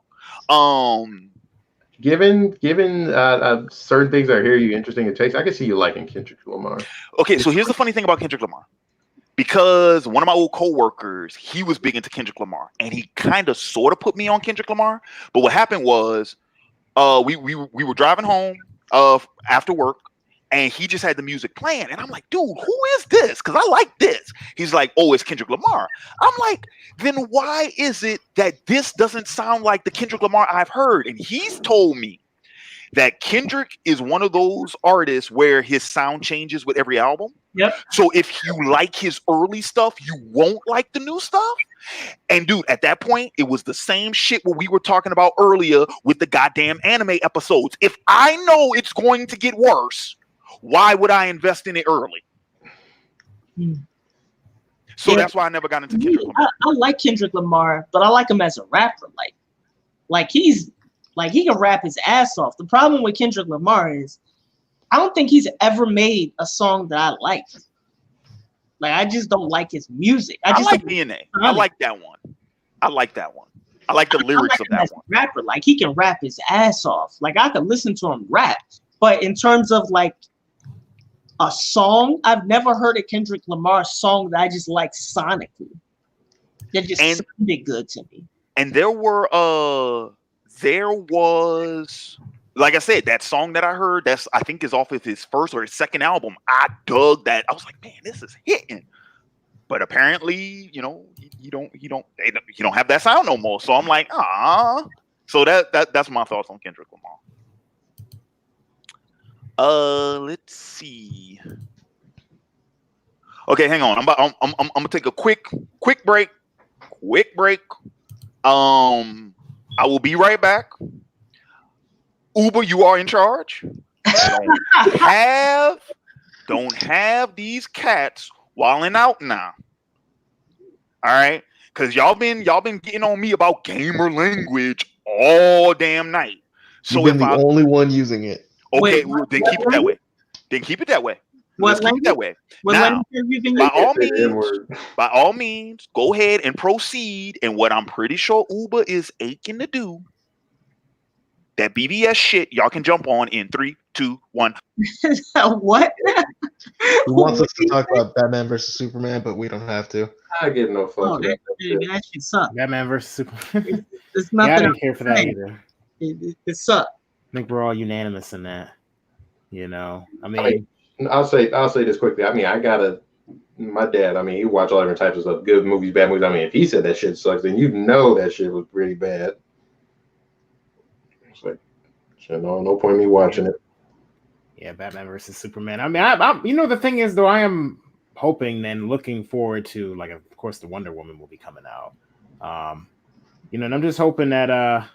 Given certain things I hear you interesting in taste, I can see you liking Kendrick Lamar. Okay, so here's the funny thing about Kendrick Lamar. Because one of my old coworkers, he was big into Kendrick Lamar, and he kind of sort of put me on Kendrick Lamar. But what happened was, we were driving home after work, and he just had the music playing, and I'm like, dude, who is this? Because I like this. He's like, oh, it's Kendrick Lamar. I'm like, then why is it that this doesn't sound like the Kendrick Lamar I've heard? And he's told me that Kendrick is one of those artists where his sound changes with every album. Yep. So if you like his early stuff, you won't like the new stuff. And dude, at that point, it was the same shit what we were talking about earlier with the goddamn anime episodes. If I know it's going to get worse, why would I invest in it early? So that's why I never got into Kendrick Lamar. I like Kendrick Lamar, but I like him as a rapper. Like he can rap his ass off. The problem with Kendrick Lamar is I don't think he's ever made a song that I like. Like I just don't like his music. I like DNA. I like that one. I like the lyrics of that one. Rapper, like he can rap his ass off. Like I could listen to him rap. But in terms of like a song, I've never heard a Kendrick Lamar song that I just like sonically. That just sounded good to me. And there was, like I said, that song that I heard, I think is off of his first or his second album. I dug that. I was like, man, this is hitting. But apparently, you don't have that sound no more. So I'm like, ah. So that's my thoughts on Kendrick Lamar. Let's see. Okay, hang on. I'm gonna take a quick break. I will be right back. Uber, you are in charge. Don't have these cats wilding out now. All right, because y'all been getting on me about gamer language all damn night. So You've been the only one using it. Okay, Wait, then keep it that way. Then keep it that way. Let's keep it that way. What Now, language have you been by using? all means, go ahead and proceed. And what I'm pretty sure Uber is aching to do, that BBS shit, y'all can jump on in 3, 2, 1. What? He wants us to talk about Batman versus Superman, but we don't have to. I give no fucks. Oh, that shit sucked. Batman versus Superman. It's nothing. Yeah, I didn't care for that saying. either. It sucked. I think we're all unanimous in that. You know, I mean, I'll say this quickly. I mean, my dad, I mean, he watch all different types of stuff, good movies, bad movies. I mean, if he said that shit sucks, then you know that shit was really bad. It's like, no point in me watching it. yeah, Batman versus Superman. I mean, I you know, the thing is, though, I am hoping and looking forward to, like, of course, the Wonder Woman will be coming out. You know, and I'm just hoping that,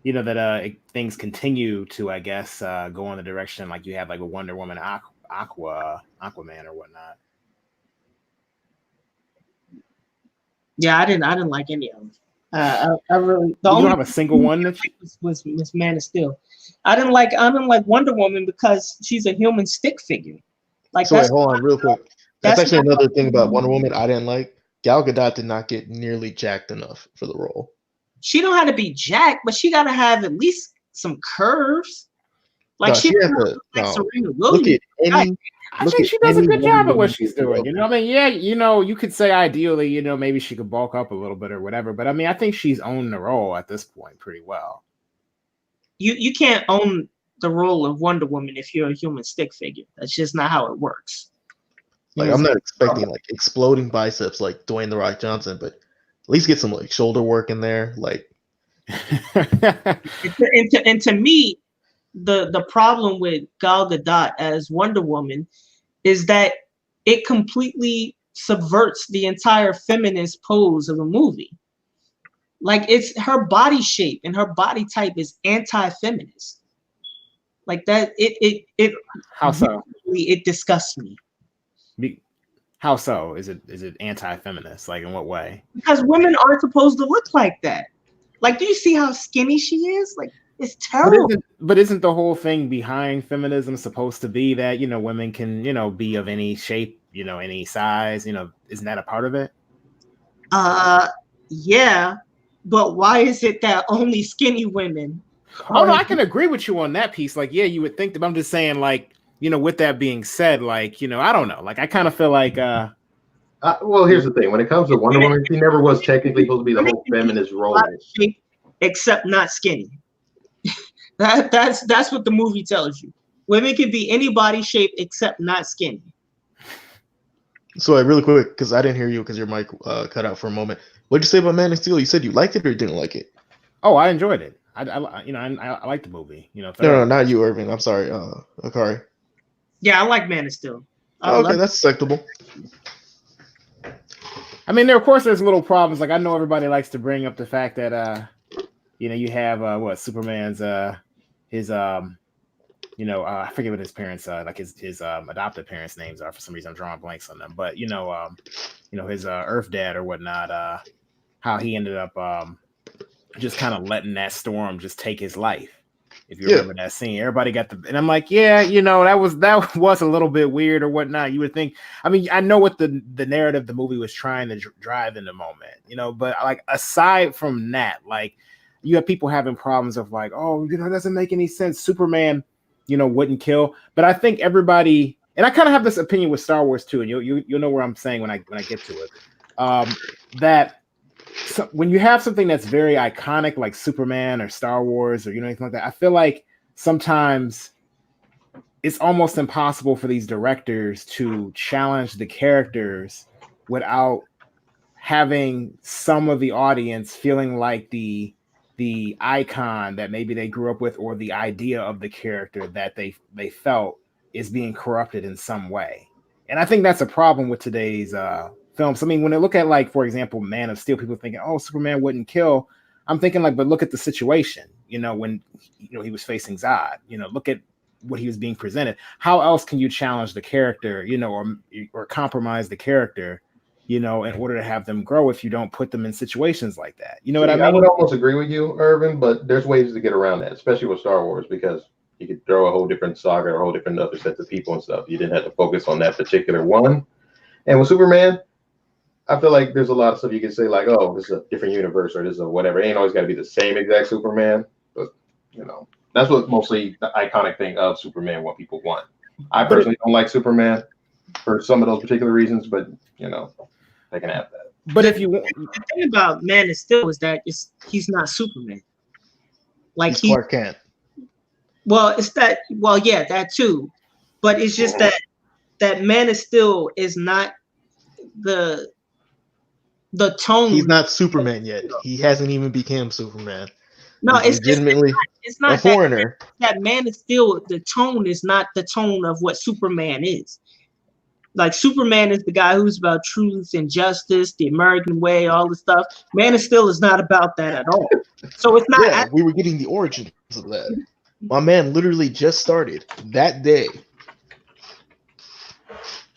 you know, that things continue to, I guess, go in the direction like you have, like, a Wonder Woman, Aquaman, or whatnot. Yeah, I didn't like any of them. I really You don't have a single one that was Man of Steel. I didn't like Wonder Woman because she's a human stick figure. Like, So wait, hold on, real quick. That's actually not- another thing about Wonder Woman I didn't like. Gal Gadot did not get nearly jacked enough for the role. she don't have to be jacked, but she gotta have at least some curves. Like, No, she she had don't to- look like no. Serena Look Williams. at any. I Look think at she does a any good Wonder job at what Woman she's doing. You know, I mean, yeah, you know, you could say ideally, you know, maybe she could bulk up a little bit or whatever, but I mean, I think she's owned the role at this point pretty well. You can't own the role of Wonder Woman if you're a human stick figure. That's just not how it works. Like, I'm not expecting like exploding biceps like Dwayne the Rock Johnson, but at least get some like shoulder work in there. Like, And to me, the problem with Gal Gadot as Wonder Woman is that it completely subverts the entire feminist pose of a movie. Like, it's her body shape and her body type is anti-feminist. Like that, it How so? it disgusts me. How so? Is it anti-feminist? Like, in what way? Because women aren't supposed to look like that. Like, do you see how skinny she is? Like, it's terrible. But isn't the whole thing behind feminism supposed to be that, you know, women can, you know, be of any shape, you know, any size, you know, isn't that a part of it? Yeah, but why is it that only skinny women? Oh no, I can agree with you on that piece. Like, yeah, you would think that, but I'm just saying, like, you know, with that being said, like, you know, I don't know. Like, I kind of feel like well, here's the thing. When it comes to Wonder Woman, she never was technically supposed to be the whole feminist role. Except not skinny. That's what the movie tells you. Women can be any body shape except not skinny. so like, really quick, because I didn't hear you because your mic cut out for a moment. What'd you say about Man of Steel? You said you liked it or didn't like it? oh, I enjoyed it. I like the movie. You know, No, not you, Irving. I'm sorry, Akari. Yeah, I like Man of Steel. Okay, that's acceptable. I mean, of course, there's little problems. Like, I know everybody likes to bring up the fact that you know, you have Superman's his you know, I forget what his parents like his adopted parents' names are. For some reason, I'm drawing blanks on them. But you know, his Earth dad or whatnot, how he ended up just kind of letting that storm just take his life. If you remember that scene, everybody got and I'm like, yeah, you know, that was a little bit weird or whatnot. You would think, I mean, I know what the narrative the movie was trying to drive in the moment, you know, but like, aside from that, like, you have people having problems of like, oh, you know, it doesn't make any sense. Superman, you know, wouldn't kill. But I think everybody, and I kind of have this opinion with Star Wars too, and you'll know where I'm saying when I get to it, that. So when you have something that's very iconic like Superman or Star Wars or, you know, anything like that, I feel like sometimes it's almost impossible for these directors to challenge the characters without having some of the audience feeling like the icon that maybe they grew up with or the idea of the character that they felt is being corrupted in some way. And I think that's a problem with today's films. I mean, when they look at, like, for example, Man of Steel, people thinking, oh, Superman wouldn't kill. I'm thinking, like, but look at the situation, you know, when, you know, he was facing Zod, you know, look at what he was being presented. How else can you challenge the character, you know, or compromise the character, in order to have them grow if you don't put them in situations like that. You know what I mean? I would almost agree with you, Irvin, but there's ways to get around that, especially with Star Wars, because you could throw a whole different saga or a whole different other sets of people and stuff. You didn't have to focus on that particular one. And with Superman, I feel like there's a lot of stuff you can say, like, oh, this is a different universe or this is a whatever. It ain't always got to be the same exact Superman, but, that's what mostly the iconic thing of Superman, what people want. I personally don't like Superman for some of those particular reasons, but, they can have that. But if you want, the thing about Man of Steel is that he's not Superman. Like he's Clark Kent. Well, it's that. Well, yeah, that too. But it's just that Man of Steel is not the tone. He's not Superman yet. He hasn't even become Superman. No, he's legitimately it's not a foreigner. That Man of Steel, the tone is not the tone of what Superman is. Like Superman is the guy who's about truth and justice, the American way, all the stuff. Man of Steel is not about that at all. So it's not. Yeah, we were getting the origins of that. My man literally just started that day.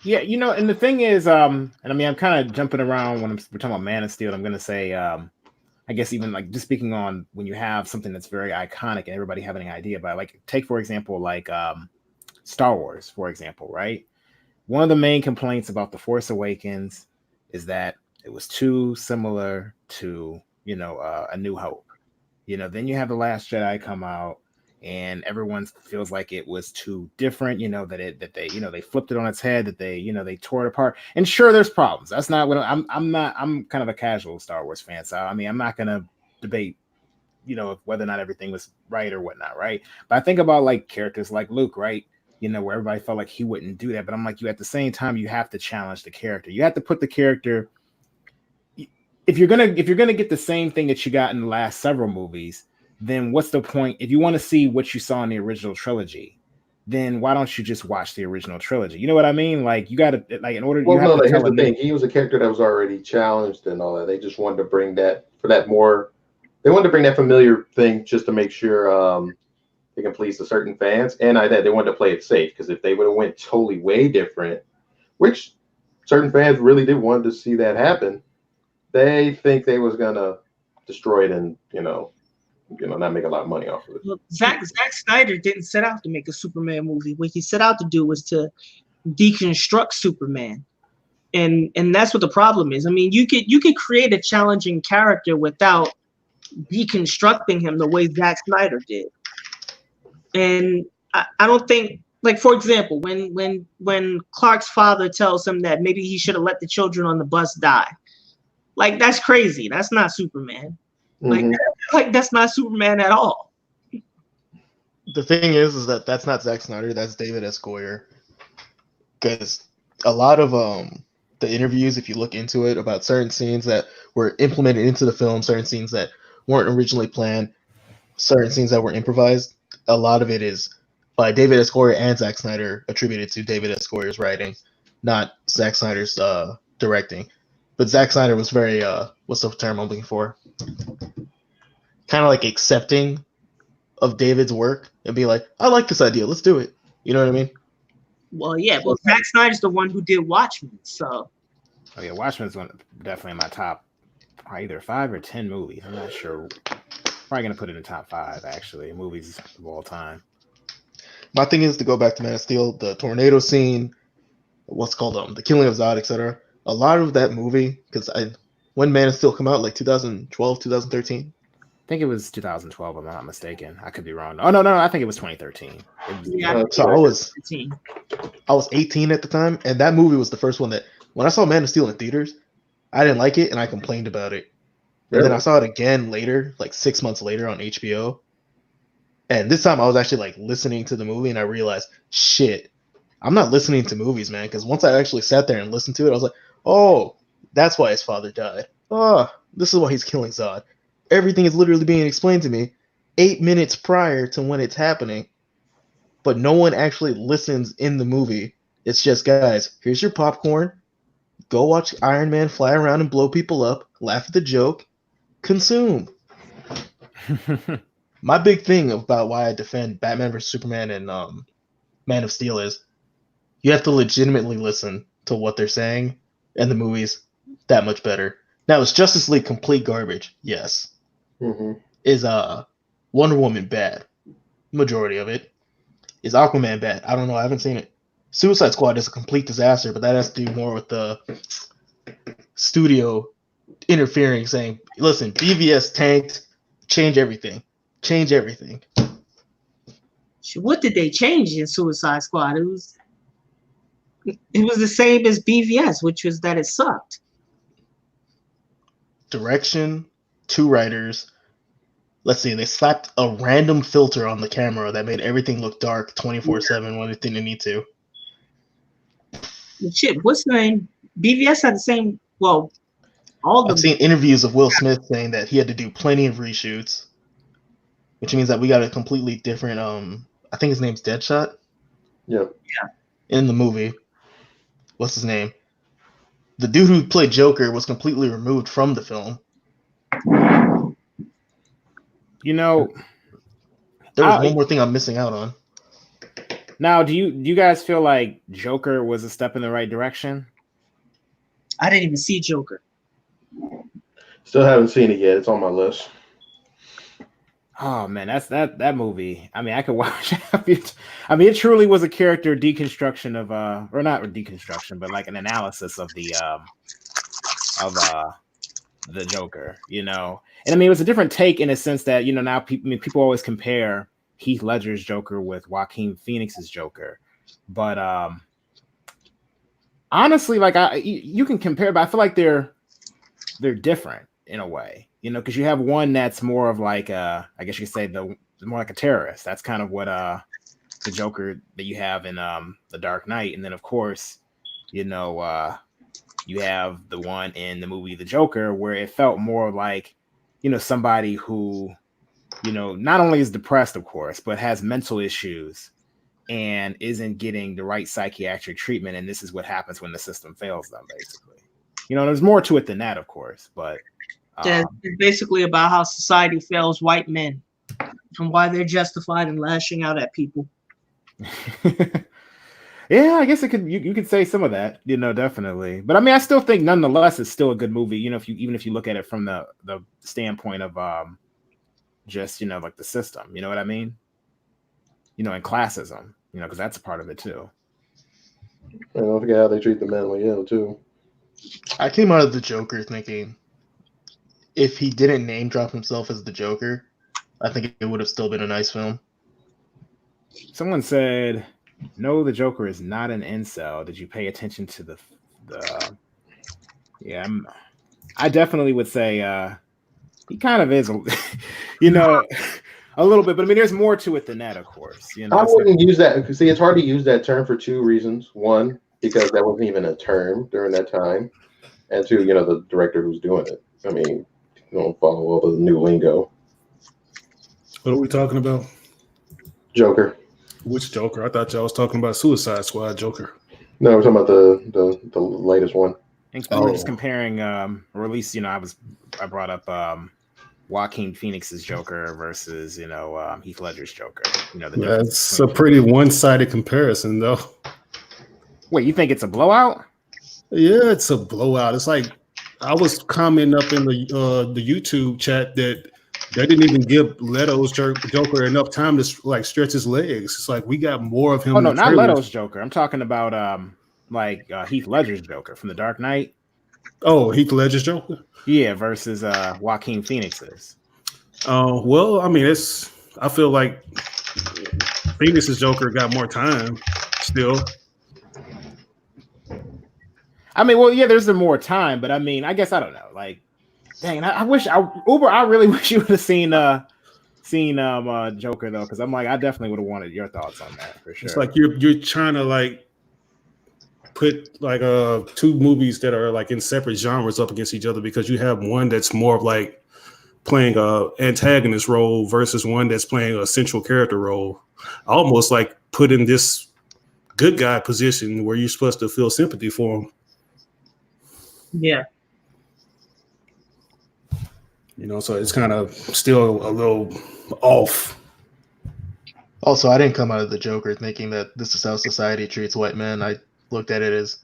Yeah, and the thing is, and I mean, I'm kind of jumping around when we're talking about Man of Steel. I'm going to say, I guess even like just speaking on when you have something that's very iconic and everybody having an idea about it. Like take, for example, like Star Wars, for example, right? One of the main complaints about The Force Awakens is that it was too similar to, A New Hope. Then you have The Last Jedi come out and everyone feels like it was too different, that they flipped it on its head, that they tore it apart. And sure, there's problems. That's not what I'm kind of a casual Star Wars fan. So, I mean, I'm not going to debate, whether or not everything was right or whatnot. Right. But I think about like characters like Luke, right? Where everybody felt like he wouldn't do that. But I'm like, at the same time, you have to challenge the character. You have to put the character. If you're gonna get the same thing that you got in the last several movies, then what's the point? If you want to see what you saw in the original trilogy, then why don't you just watch the original trilogy? You know what I mean? Like you got to in order. Well, no, here's the thing. He was a character that was already challenged and all that. They just wanted to bring that for that more. They wanted to bring that familiar thing just to make sure they can please the certain fans, and they wanted to play it safe, because if they would have went totally way different, which certain fans really did want to see that happen, they think they was gonna destroy it and not make a lot of money off of it. Look, Zack Snyder didn't set out to make a Superman movie. What he set out to do was to deconstruct Superman, and that's what the problem is. I mean, you could create a challenging character without deconstructing him the way Zack Snyder did. And I don't think, like, for example, when Clark's father tells him that maybe he should have let the children on the bus die, like, that's crazy. That's not Superman. Like that's not Superman at all. The thing is that that's not Zack Snyder. That's David S. Goyer. Because a lot of the interviews, if you look into it, about certain scenes that were implemented into the film, certain scenes that weren't originally planned, certain scenes that were improvised, a lot of it is by David S. Goyer and Zack Snyder, attributed to David S. Goyer's writing, not Zack Snyder's directing. But Zack Snyder was very, what's the term I'm looking for? Kind of like accepting of David's work and be like, I like this idea, let's do it. You know what I mean? Well, yeah, but Zack Snyder's the one who did Watchmen, so. Oh yeah, Watchmen's definitely in my top, either 5 or 10 movies. I'm not sure. Probably gonna put it in the top 5 actually, movies of all time. My thing is to go back to Man of Steel, the tornado scene, what's called the killing of Zod, etc. A lot of that movie, because when Man of Steel come out, like 2012, 2013. I think it was 2012. I'm not mistaken. I could be wrong. Oh no, I think it was 2013. So I was 18 at the time, and that movie was the first one that when I saw Man of Steel in theaters, I didn't like it and I complained about it. And then I saw it again later, like 6 months later on HBO. And this time I was actually like listening to the movie, and I realized, shit, I'm not listening to movies, man. Because once I actually sat there and listened to it, I was like, oh, that's why his father died. Oh, this is why he's killing Zod. Everything is literally being explained to me 8 minutes prior to when it's happening. But no one actually listens in the movie. It's just, guys, here's your popcorn. Go watch Iron Man fly around and blow people up. Laugh at the joke. Consume. My big thing about why I defend Batman vs. Superman and Man of Steel is you have to legitimately listen to what they're saying in the movies that much better. Now, is Justice League complete garbage? Yes. Mm-hmm. Is Wonder Woman bad? Majority of it. Is Aquaman bad? I don't know. I haven't seen it. Suicide Squad is a complete disaster, but that has to do more with the studio interfering, saying, "Listen, BVS tanked. Change everything. Change everything." What did they change in Suicide Squad? It was the same as BVS, which was that it sucked. Direction, 2 writers. Let's see, they slapped a random filter on the camera that made everything look dark 24/7 when it didn't need to. Shit, what's the name? BVS had the same. Well, I've seen interviews of Will Smith saying that he had to do plenty of reshoots, which means that we got a completely different. I think his name's Deadshot. Yep. Yeah. In the movie, what's his name? The dude who played Joker was completely removed from the film. You know, there was one more thing I'm missing out on. Now, do you guys feel like Joker was a step in the right direction? I didn't even see Joker. Still haven't seen it yet. It's on my list. Oh man, that movie. I mean, I could watch it. I mean, it truly was a character deconstruction of or not a deconstruction, but like an analysis of the Joker, you know. And I mean, it was a different take in a sense that, you know, now people always compare Heath Ledger's Joker with Joaquin Phoenix's Joker, but honestly, like you can compare, but I feel like they're different in a way, you know, because you have one that's more of like I guess you could say the more like a terrorist. That's kind of what the Joker that you have in The Dark Knight, and then of course, you know, you have the one in the movie The Joker where it felt more like, you know, somebody who, you know, not only is depressed, of course, but has mental issues and isn't getting the right psychiatric treatment. And this is what happens when the system fails them, basically. You know, there's more to it than that, of course, but it's basically about how society fails white men and why they're justified in lashing out at people. Yeah, I guess it could. You could say some of that, you know, definitely. But I mean, I still think, nonetheless, it's still a good movie. You know, even if you look at it from the standpoint of just, you know, like the system. You know what I mean? You know, and classism. You know, because that's a part of it too. And don't forget how they treat the mentally ill too. I came out of The Joker thinking, if he didn't name drop himself as the Joker, I think it would have still been a nice film. Someone said, "No, the Joker is not an incel. Did you pay attention to the?" Yeah, I definitely would say he kind of is, you know, a little bit. But I mean, there's more to it than that, of course. You know, I wouldn't use that. See, it's hard to use that term for 2 reasons. One, because that wasn't even a term during that time, and 2, you know, the director who's doing it. I mean, you don't follow all the new lingo. What are we talking about? Joker. Which Joker? I thought y'all was talking about Suicide Squad Joker. No, we're talking about the latest one. And we were just comparing, or at least, you know, I brought up Joaquin Phoenix's Joker versus, you know, Heath Ledger's Joker. You know, that's a pretty one-sided comparison, though. Wait, you think it's a blowout? Yeah, it's a blowout. It's like I was commenting up in the YouTube chat that they didn't even give Leto's Joker enough time to like stretch his legs. It's like we got more of him. Oh no, not Leto's Joker. I'm talking about Heath Ledger's Joker from The Dark Knight. Oh, Heath Ledger's Joker. Yeah, versus Joaquin Phoenix's. Oh well, I mean, I feel like Phoenix's Joker got more time still. I mean, well, yeah, there's more time, but I mean, I guess I don't know. Like, dang, I really wish you would have seen Joker though, because I'm like, I definitely would have wanted your thoughts on that for sure. It's like you're trying to like put like 2 movies that are like in separate genres up against each other, because you have one that's more of like playing a antagonist role versus one that's playing a central character role. Almost like put in this good guy position where you're supposed to feel sympathy for him. Yeah. You know, so it's kind of still a little off. Also, I didn't come out of The Joker thinking that this is how society treats white men. I looked at it as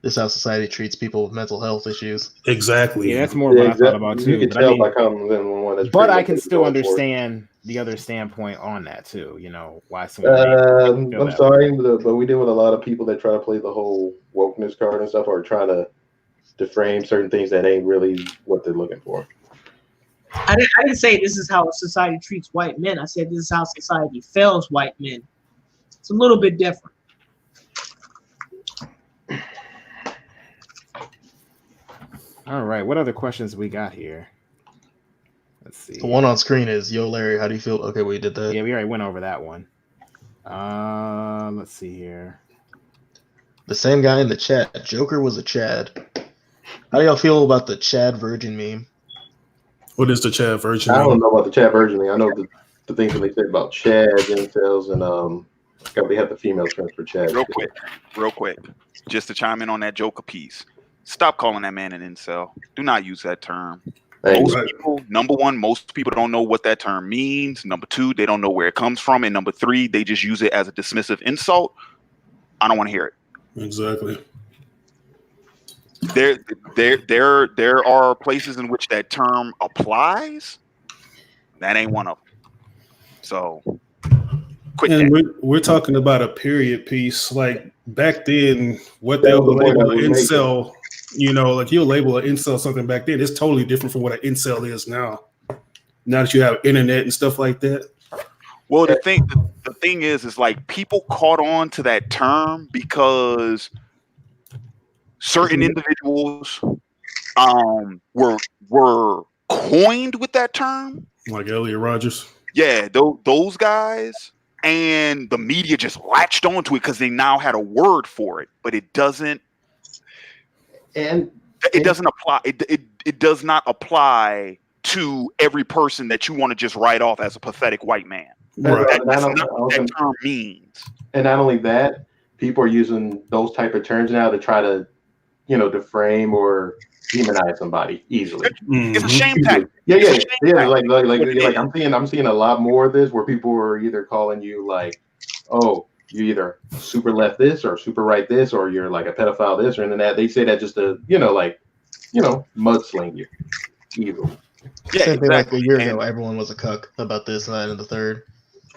this is how society treats people with mental health issues. Exactly. Yeah, that's more what I thought about too. You can But tell I mean, by commenting on one that's but I pretty can much still going for it. understand the other standpoint on that too. You know, why someone may feel I'm that sorry, way. but we deal with a lot of people that try to play the whole wokeness card and stuff, or trying to deframe certain things that ain't really what they're looking for. I didn't say this is how society treats white men. I said this is how society fails white men. It's a little bit different. All right, what other questions we got here? Let's see. The one on screen is, yo, Larry, how do you feel? Okay, we did that. Yeah, we already went over that one. Let's see here. The same guy in the chat, Joker was a Chad. How do y'all feel about the Chad Virgin meme? What is the Chad Virgin? I don't know about the Chad Virgin thing. I know the things that they said about Chad, incels, and they have the female trends for Chad. Real quick, just to chime in on that Joker piece. Stop calling that man an incel. Do not use that term. Most people, number one, most people don't know what that term means. Number two, they don't know where it comes from. And number three, they just use it as a dismissive insult. I don't want to hear it. Exactly. There are places in which that term applies. That ain't one of them. So quit and that. we're talking about a period piece. Like back then, what they would label an incel, you know, like you'll label an incel something back then. It's totally different from what an incel is now. Now that you have internet and stuff like that. Well, the thing is like people caught on to that term because certain individuals were coined with that term, like Elliot Rodgers. Yeah, those guys, and the media just latched onto it because they now had a word for it, but it doesn't. And it doesn't apply. It does not apply to every person that you want to just write off as a pathetic white man. Right. That's not what that term means. And not only that, people are using those type of terms now to try to, deframe or demonize somebody easily. It's a shame tactic. Yeah. Like I'm seeing a lot more of this where people are either calling you like, oh, you either super left this or super right this, or you're like a pedophile this or and that. They say that just to mudsling you. Evil. Yeah, same thing like a year ago. Everyone was a cuck about this, and that, and the third.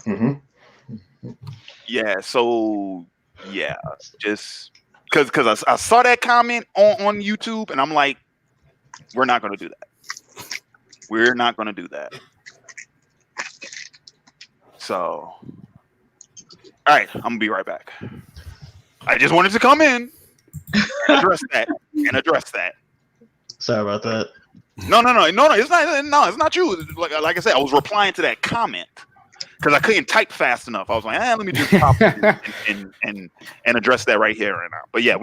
Mm-hmm. Yeah. So yeah, just because I saw that comment on YouTube, and I'm like, we're not going to do that. We're not going to do that. So, all right, I'm gonna be right back. I just wanted to come in, address that. Sorry about that. No. It's not. No, it's not you. Like I said, I was replying to that comment because I couldn't type fast enough. I was like, let me just pop and address that right here right now. But yeah,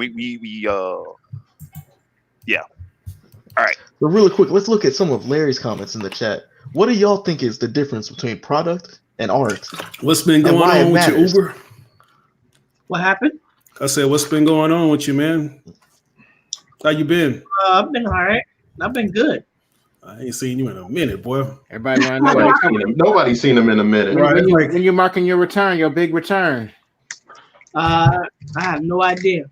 yeah. All right. But really quick, let's look at some of Larry's comments in the chat. What do y'all think is the difference between product and art? What's been going on with your Uber? What happened? I said, what's been going on with you, man? How you been? I've been all right. I've been good. I ain't seen you in a minute, boy. Everybody want to know. Nobody's seen him in a minute. Right. When you're marking your return, your big return. I have no idea.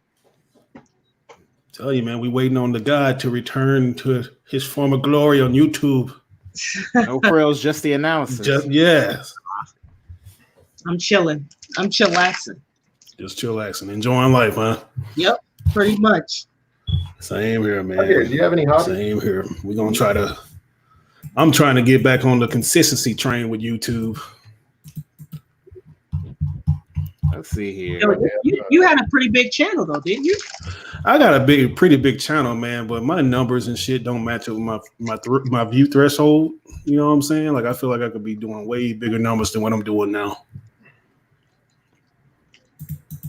Tell you, man, we waiting on the God to return to his former glory on YouTube. No frills, just the analysis. Yes. I'm chilling. I'm chillaxing. Just chillaxing, enjoying life, huh? Yep, pretty much. Same here, man. Okay, do you have any hobbies? Same here. We're gonna try to. I'm trying to get back on the consistency train with YouTube. Let's see here. You had a pretty big channel though, didn't you? I got a pretty big channel, man, but my numbers and shit don't match up with my view threshold. You know what I'm saying? Like I feel like I could be doing way bigger numbers than what I'm doing now.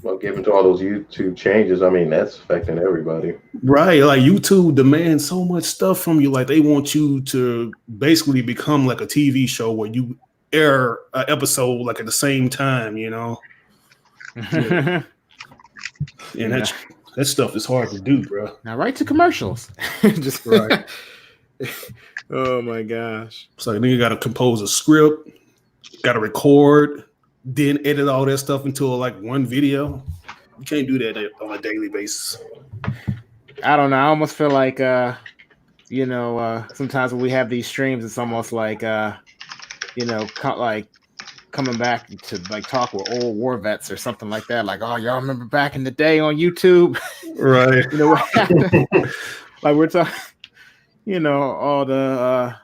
Well, given to all those YouTube changes, I mean that's affecting everybody. Right, like YouTube demands so much stuff from you. Like they want you to basically become like a TV show where you air an episode like at the same time, you know. Yeah. And that stuff is hard to do, bro. Now right to commercials. Just right. Oh my gosh. It's like then you got to compose a script, got to record, then edit all that stuff into like one video. You can't do that on a daily basis. I don't know. I almost feel like sometimes when we have these streams, it's almost like like coming back to like talk with old war vets or something like that. Like, oh, y'all remember back in the day on YouTube? Right. What happened? Like we're talking, all the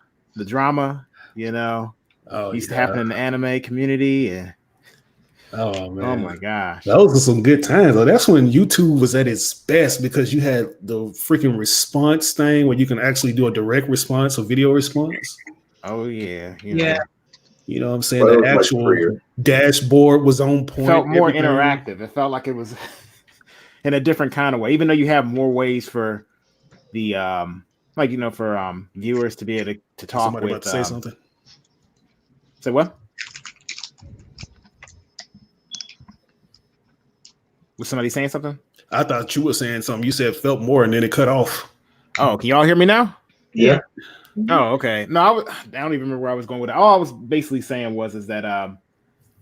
drama, used to happen in the anime community. And oh man, oh my gosh, those are some good times. That's when YouTube was at its best because you had the freaking response thing where you can actually do a direct response, a video response. Oh yeah, yeah. You know what I'm saying? The actual dashboard was on point. It felt more interactive. It felt like it was in a different kind of way, even though you have more ways for the viewers to be able to talk. Somebody with. About to say something. Say what? Was somebody saying something? I thought you were saying something. You said felt more, and then it cut off. Oh, can y'all hear me now? Yeah. Oh, okay. No, I don't even remember where I was going with it. All I was basically saying is that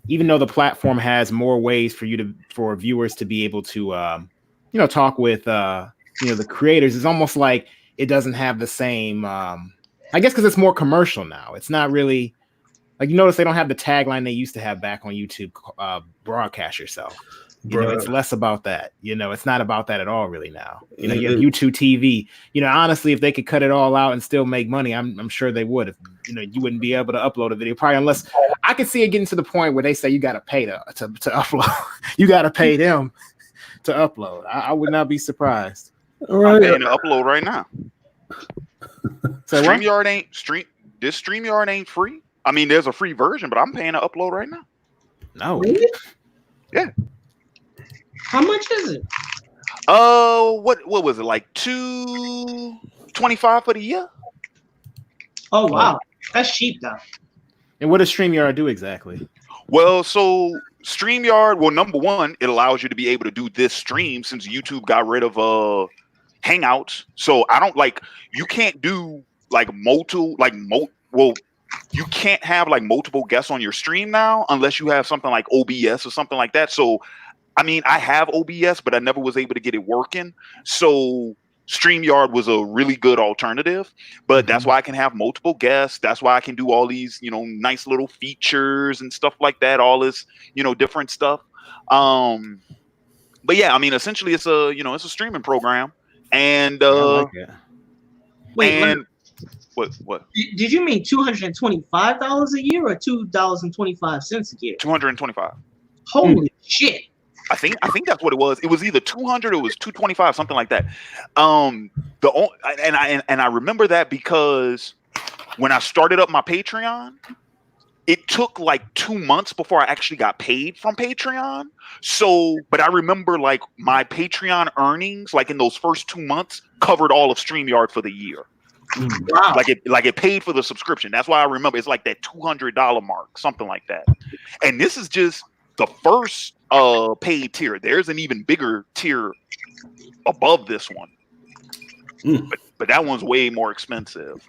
even though the platform has more ways for viewers to be able to talk with the creators, it's almost like it doesn't have the same I guess because it's more commercial now. It's not really like you notice they don't have the tagline they used to have back on YouTube, broadcast yourself. It's less about that. It's not about that at all really now. You have YouTube TV. Honestly, if they could cut it all out and still make money, I'm sure they would. If you wouldn't be able to upload a video, probably unless I could see it getting to the point where they say you got to pay to upload. You got to pay them to upload. I would not be surprised. All right. I'm paying to upload right now. So StreamYard ain't free. I mean, there's a free version, but I'm paying to upload right now. No. Really? Yeah. How much is it? What was it, like $225 for the year? Oh wow, that's cheap though. And what does StreamYard do exactly? Well, so StreamYard, number one, it allows you to be able to do this stream since YouTube got rid of Hangouts. So you can't do you can't have like multiple guests on your stream now unless you have something like OBS or something like that. So I mean, I have OBS, but I never was able to get it working. So StreamYard was a really good alternative, but that's why I can have multiple guests. That's why I can do all these, nice little features and stuff like that. All this, different stuff. But yeah, I mean, essentially it's a streaming program. And, I like it. Wait, and what? Did you mean $225 a year or $2.25 a year? $225. Holy shit. I think that's what it was. It was either 200 or it was 225, something like that. I remember that because when I started up my Patreon, it took like 2 months before I actually got paid from Patreon. So, but I remember like my Patreon earnings, like in those first 2 months, covered all of StreamYard for the year. Wow. Like it paid for the subscription. That's why I remember it's like that $200 mark, something like that. And this is just the first paid tier. There's an even bigger tier above this one, but that one's way more expensive.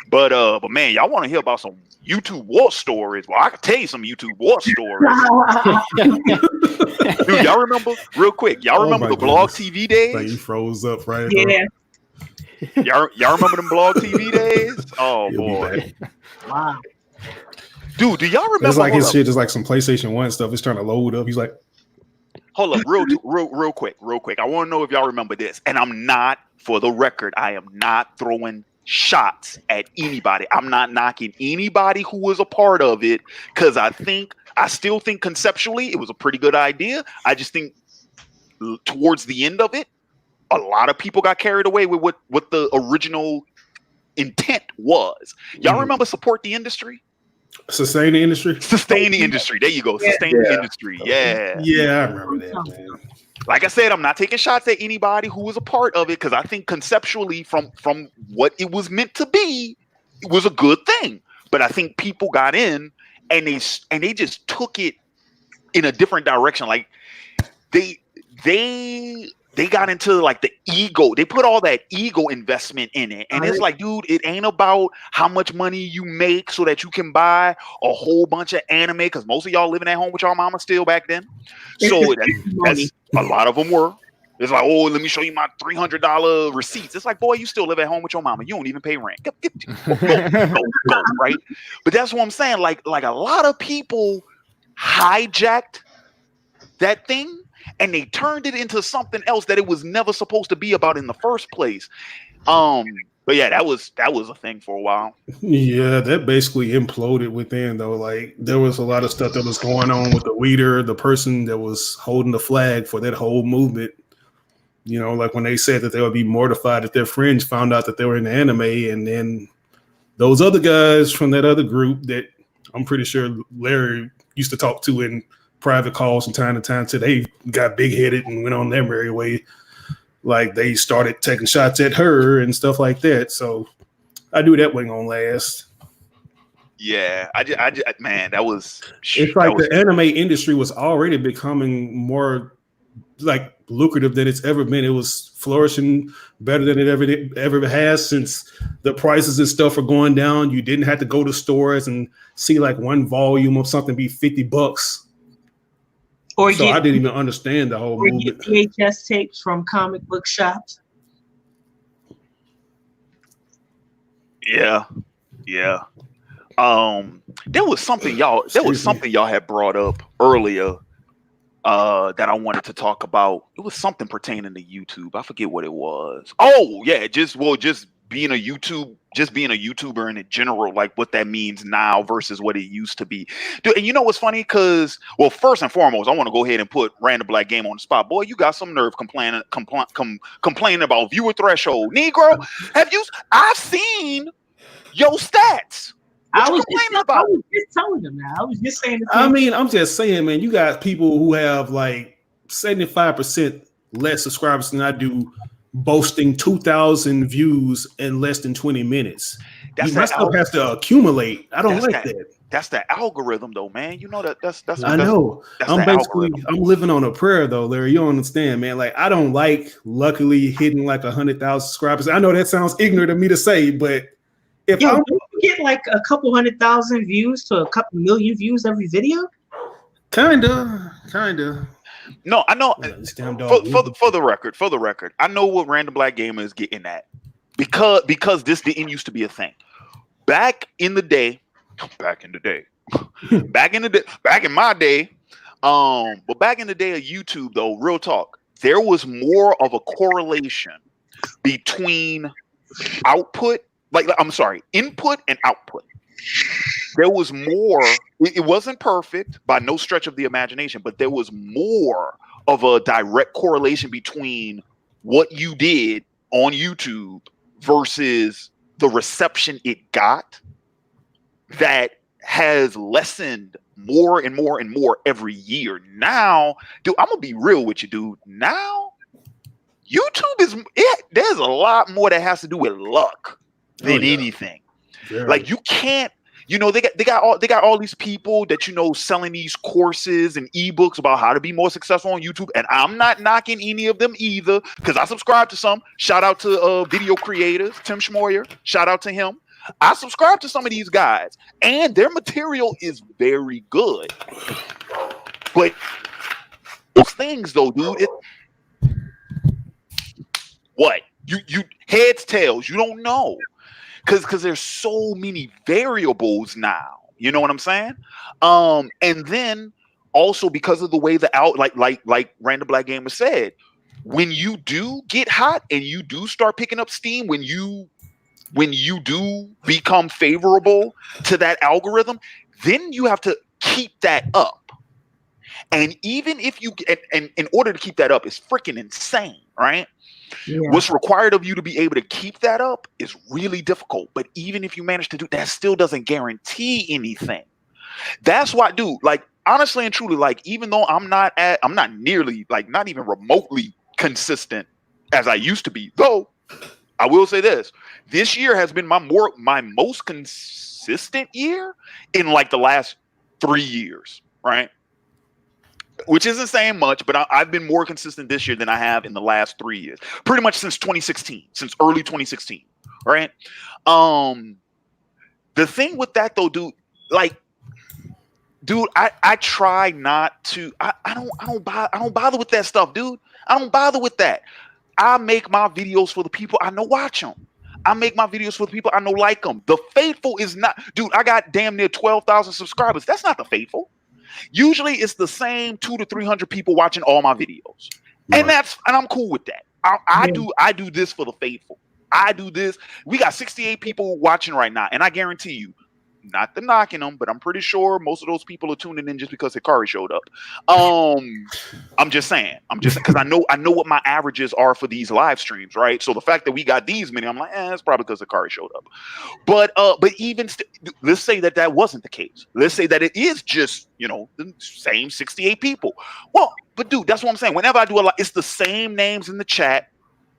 But man, y'all want to hear about some YouTube war stories? Well, I can tell you some YouTube war stories. Dude, y'all remember real quick? Y'all remember the Blog TV days? Like you froze up, right? Yeah. Y'all remember them Blog TV days? Oh boy! Wow. Dude, do y'all remember? It's like his shit is like some PlayStation 1 stuff. It's trying to load up. He's like, hold up, real quick. I want to know if y'all remember this. And I'm not, for the record, I am not throwing shots at anybody. I'm not knocking anybody who was a part of it because I still think conceptually it was a pretty good idea. I just think towards the end of it, a lot of people got carried away with what the original intent was. Y'all remember Support the Industry? Sustain the Industry? Sustain the Industry. There you go. Sustain the Industry. Yeah. Yeah, I remember that, man. Like I said, I'm not taking shots at anybody who was a part of it because I think conceptually from what it was meant to be, it was a good thing. But I think people got in and they just took it in a different direction. Like they got into like the ego. They put all that ego investment in it. And it's like, dude, it ain't about how much money you make so that you can buy a whole bunch of anime. Because most of y'all living at home with y'all mama still back then. So that's a lot of them were. It's like, oh, let me show you my $300 receipts. It's like, boy, you still live at home with your mama. You don't even pay rent. Go, right? But that's what I'm saying. Like a lot of people hijacked that thing and they turned it into something else that it was never supposed to be about in the first place. But yeah, that was a thing for a while. Yeah, that basically imploded within though. Like there was a lot of stuff that was going on with the leader, the person that was holding the flag for that whole movement. You know, like when they said that they would be mortified if their friends found out that they were in the anime, and then those other guys from that other group that I'm pretty sure Larry used to talk to in private calls from time to time, said they got big headed and went on their merry way. Like they started taking shots at her and stuff like that. So I knew that wasn't gonna last. Yeah, man, that was. It's like the anime industry was already becoming more like lucrative than it's ever been. It was flourishing better than it ever has since the prices and stuff are going down. You didn't have to go to stores and see like one volume of something be $50. Or so I didn't even understand the whole movement. Get VHS tapes from comic book shops. Yeah. There was something y'all had brought up earlier that I wanted to talk about. It was something pertaining to YouTube. I forget what it was. Oh yeah, just being a YouTuber in general, like what that means now versus what it used to be. Dude, and you know what's funny? Because, well, first and foremost, I want to go ahead and put Random Black Game on the spot. Boy, you got some nerve complaining about viewer threshold. Negro, I've seen your stats. I was just telling them that. I was just saying. I'm just saying, man, you got people who have like 75% less subscribers than I do, boasting 2,000 views in less than 20 minutes. My stuff has to accumulate. I don't like that. That's the algorithm, though, man. You know that's. I know. I'm living on a prayer, though, Larry. You don't understand, man. Like I don't like luckily hitting like 100,000 subscribers. I know that sounds ignorant of me to say, but if you get like a couple 100,000 views to a couple million views every video, kinda. No, I know. For the record, I know what Random Black Gamer is getting at because this didn't used to be a thing. Back in my day, but back in the day of YouTube, though, real talk, there was more of a correlation between input and output. There was more. It wasn't perfect by no stretch of the imagination, but there was more of a direct correlation between what you did on YouTube versus the reception it got that has lessened more and more and more every year. Now, dude, I'm gonna be real with you, dude. Now, YouTube there's a lot more that has to do with luck than anything. Yeah. Like you can't, they got all these people that selling these courses and ebooks about how to be more successful on YouTube, and I'm not knocking any of them either because I subscribe to some. Shout out to video creators, Tim Schmoyer. Shout out to him. I subscribe to some of these guys, and their material is very good. But those things, though, dude, what you heads tails, you don't know. Because there's so many variables now, you know what I'm saying? And then also because of the way like Random Black Gamer said, when you do get hot and you do start picking up steam, when you do become favorable to that algorithm, then you have to keep that up. And even if and in order to keep that up, it's freaking insane, right? Yeah. What's required of you to be able to keep that up is really difficult. But even if you manage to do that, still doesn't guarantee anything. That's why, dude, like honestly and truly, like even though I'm not nearly, like not even remotely consistent as I used to be, though I will say this year has been my most consistent year in like the last 3 years, right? Which isn't saying much, but I've been more consistent this year than I have in the last 3 years. Pretty much since 2016, since early 2016, right? The thing with that though, dude, I try not to. I don't bother with that stuff, dude. I don't bother with that. I make my videos for the people I know watch them. I make my videos for the people I know like them. The faithful is not, dude, I got damn near 12,000 subscribers. That's not the faithful. Usually it's the same 200 to 300 people watching all my videos. Right. And I'm cool with that. I do this for the faithful. I do this. We got 68 people watching right now. And I guarantee you, not the knocking them, but I'm pretty sure most of those people are tuning in just because Hikari showed up. I'm just saying, because I know what my averages are for these live streams, right? So the fact that we got these many, I'm like, it's probably because Hikari showed up. But even let's say that wasn't the case. Let's say that it is just, the same 68 people. Well, but dude, that's what I'm saying. Whenever I do it's the same names in the chat.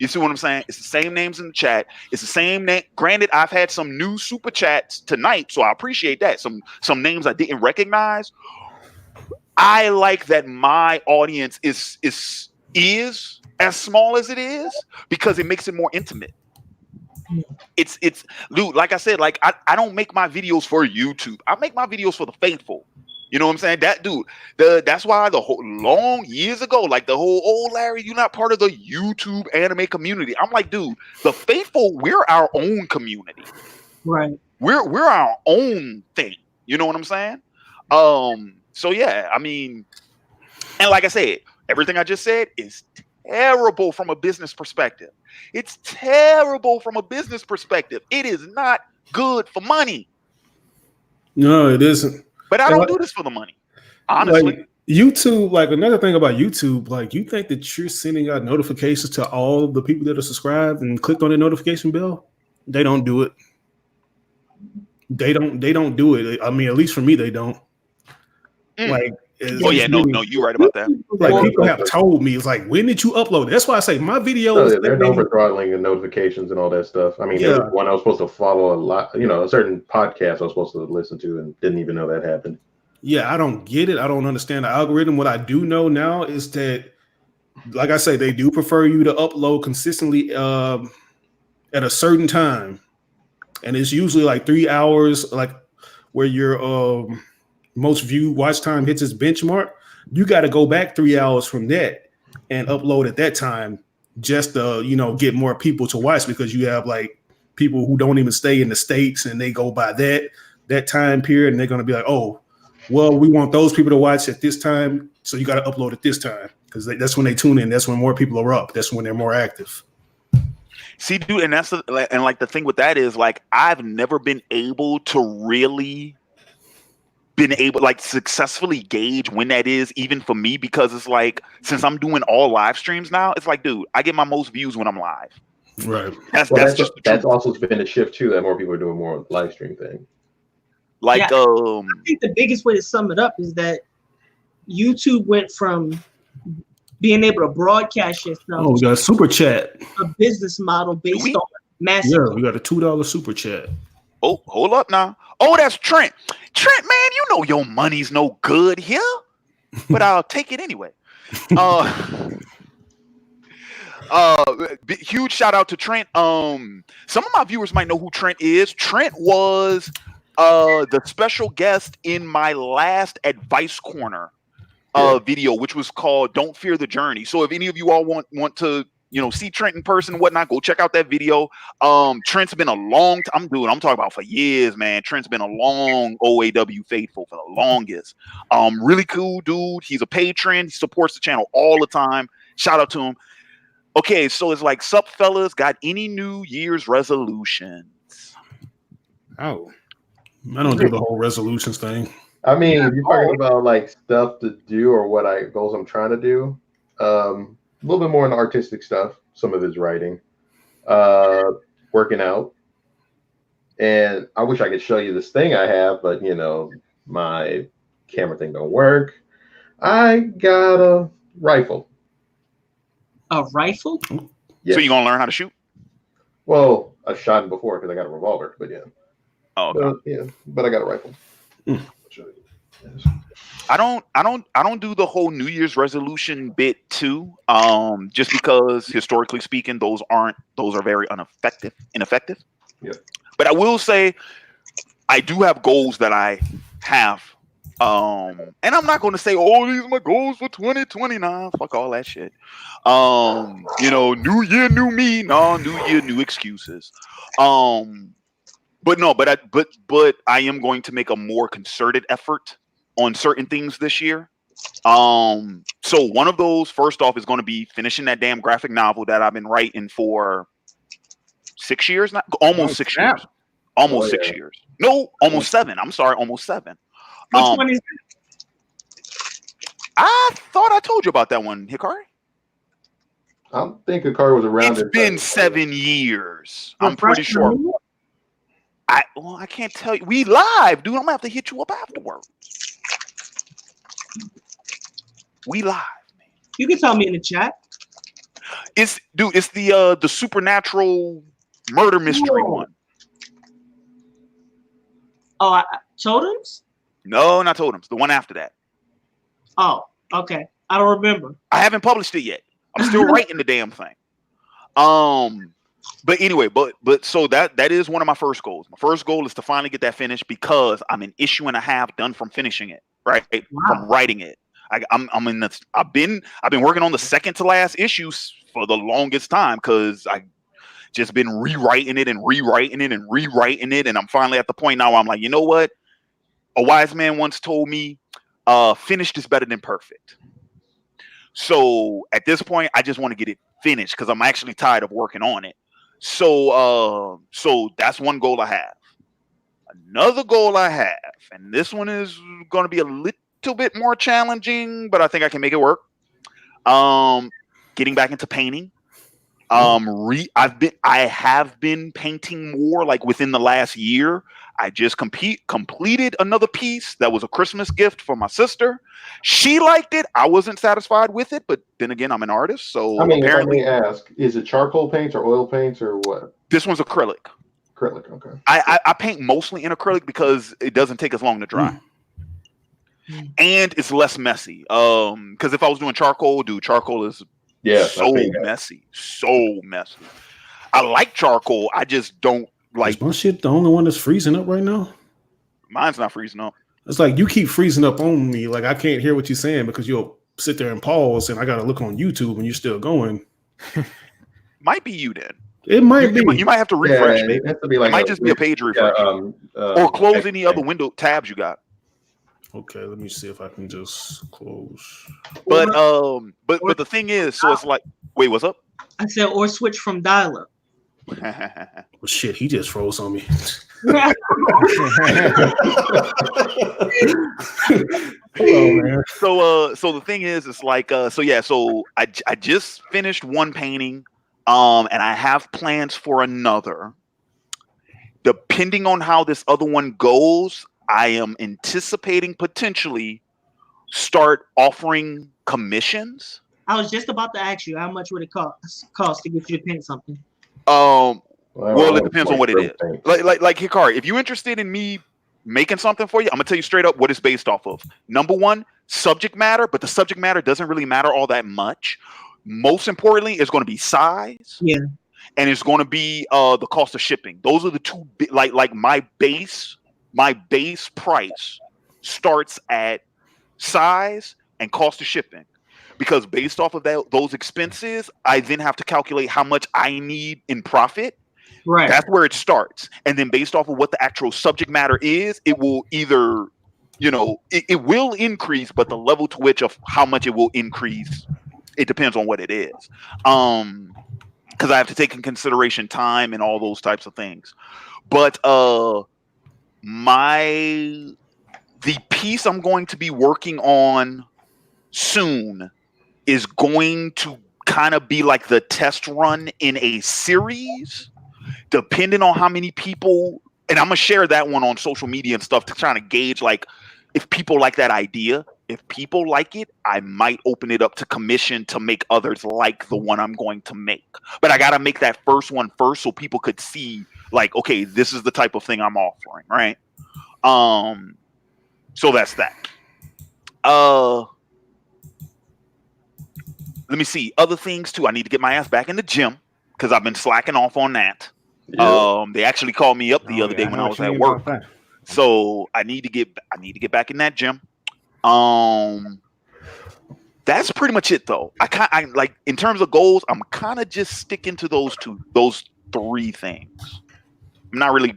You see what I'm saying? It's the same names in the chat. It's the same name. Granted, I've had some new super chats tonight, so I appreciate that. Some names I didn't recognize. I like that my audience is as small as it is because it makes it more intimate. It's dude, like I said, like I don't make my videos for YouTube. I make my videos for the faithful. You know what I'm saying? That dude, that's why the whole long years ago, like the whole, Larry, you're not part of the YouTube anime community. I'm like, dude, the faithful, we're our own community. Right. We're our own thing. You know what I'm saying? So yeah, I mean, and like I said, everything I just said is terrible from a business perspective. It's terrible from a business perspective. It is not good for money. No, it isn't. But I don't do this for the money, honestly. Like YouTube, like another thing about YouTube, like you think that you're sending out notifications to all the people that are subscribed and clicked on the notification bell? They don't do it. They don't do it. I mean, at least for me, they don't. Like, no, you're right about that. Like people have told me, it's like, when did you upload it? That's why I say my videos. They're known for throttling the notifications and all that stuff. I mean, there was one I was supposed to follow a lot, a certain podcast I was supposed to listen to and didn't even know that happened. Yeah, I don't get it. I don't understand the algorithm. What I do know now is that, like I say, they do prefer you to upload consistently at a certain time. And it's usually like 3 hours, like where your most viewed watch time hits its benchmark. You got to go back 3 hours from that and upload at that time just to, get more people to watch, because you have like people who don't even stay in the States and they go by that time period and they're going to be like, oh, well, we want those people to watch at this time. So you got to upload at this time because that's when they tune in. That's when more people are up. That's when they're more active. See, dude, and the thing with that is like, I've never been able to really successfully gauge when that is, even for me, because it's like, since I'm doing all live streams now, it's like, dude, I get my most views when I'm live. Right. That's also been a shift too, that more people are doing more live stream thing. Like, I think the biggest way to sum it up is that YouTube went from being able to broadcast yourself. Oh, we got a super chat. A business model based on massive. Yeah, we got a $2 super chat. Oh, hold up now. Oh, that's Trent. Trent, man, you know your money's no good here, but I'll take it anyway. Huge shout out to Trent. Some of my viewers might know who Trent is. Trent was the special guest in my last Advice Corner video, which was called "Don't Fear the Journey." So if any of you all want to see Trent in person and whatnot, go check out that video. Trent's been a long time, dude. I'm talking about for years, man. Trent's been a long OAW faithful for the longest. Really cool dude. He's a patron. He supports the channel all the time. Shout out to him. Okay, so it's like, sup fellas, got any New Year's resolutions? Oh, I don't do the whole resolutions thing. I mean, if you're talking about like stuff to do or goals I'm trying to do, a little bit more in the artistic stuff. Some of it's writing, working out, and I wish I could show you this thing I have, but my camera thing don't work. I got a rifle. A rifle? Yes. So you gonna learn how to shoot? Well, I've shot before because I got a revolver, but yeah. Oh, okay. But I got a rifle. I don't do the whole New Year's resolution bit too. Just because historically speaking, those are very ineffective. Yeah. But I will say I do have goals that I have And I'm not going to say, oh, these are my goals for 2029. Fuck all that shit. New year, new me. No, new year, new excuses. But I am going to make a more concerted effort on certain things this year. So one of those, first off, is going to be finishing that damn graphic novel that I've been writing for 6 years now. Almost 6 years. Almost 6 years. No, almost 7. I'm sorry, almost 7. Which one is that? I thought I told you about that one, Hikari. I think Hikari was around. It's been 7 years. I'm pretty sure. I can't tell you. We live, dude. I'm gonna have to hit you up afterwards. We live, man. You can tell me in the chat. It's the supernatural murder mystery one. Oh, Totems? No, not Totems. The one after that. Oh, okay. I don't remember. I haven't published it yet. I'm still writing the damn thing. But anyway, but so that is one of my first goals. My first goal is to finally get that finished because I'm an issue and a half done from finishing it, right? Wow. From writing it. I'm in this. I've been working on the second to last issues for the longest time because I just been rewriting it, and I'm finally at the point now where I'm like, you know what? A wise man once told me, finished is better than perfect. So at this point, I just want to get it finished because I'm actually tired of working on it. So that's one goal I have. Another goal I have, and this one is going to be a little bit more challenging, but I think I can make it work. Getting back into painting. I have been painting more like within the last year. I just completed another piece that was a Christmas gift for my sister. She liked it. I wasn't satisfied with it, but then again, I'm an artist, so apparently. Let me ask: is it charcoal paints or oil paints or what? This one's acrylic. Acrylic, okay. I paint mostly in acrylic because it doesn't take as long to dry, and it's less messy. Because if I was doing charcoal, charcoal is so messy. I like charcoal. I just don't like. Is my shit the only one that's freezing up right now? Mine's not freezing up. It's like you keep freezing up on me. Like I can't hear what you're saying because you'll sit there and pause, and I got to look on YouTube, and you're still going. Might be you then. It might be. You might have to refresh. Yeah, maybe it has to be like it might just be a page refresh, or close any other window tabs you got. Okay, let me see if I can just close. But the thing is, so it's like, wait, what's up? I said, or switch from dial-up. Well, shit, he just froze on me. Hello, man. So the thing is, it's like, so I just finished one painting, and I have plans for another. Depending on how this other one goes, I am anticipating potentially start offering commissions. I was just about to ask you, how much would it cost to get you to paint something? Well, it depends on what it is. Like Hikari, if you're interested in me making something for you, I'm gonna tell you straight up what it's based off of. Number one, subject matter, but the subject matter doesn't really matter all that much. Most importantly, it's going to be size. Yeah. And it's going to be the cost of shipping. Those are the two. Like my base price starts at size and cost of shipping, because based off of those expenses, I then have to calculate how much I need in profit. Right. That's where it starts. And then based off of what the actual subject matter is, it will either, it will increase, but the level to which of how much it will increase, it depends on what it is. Because I have to take in consideration time and all those types of things. But the piece I'm going to be working on soon is going to kind of be like the test run in a series, depending on how many people, and I'm gonna share that one on social media and stuff to try to gauge like if people like that idea. If people like it, I might open it up to commission to make others like the one I'm going to make. But I gotta make that first one first so people could see like, okay, this is the type of thing I'm offering, right? So that's that. Let me see. Other things too. I need to get my ass back in the gym because I've been slacking off on that. Yeah. They actually called me up the other day when I was at work. So I need to get back in that gym. That's pretty much it though. I like in terms of goals, I'm kind of just sticking to those 3 things. I'm not really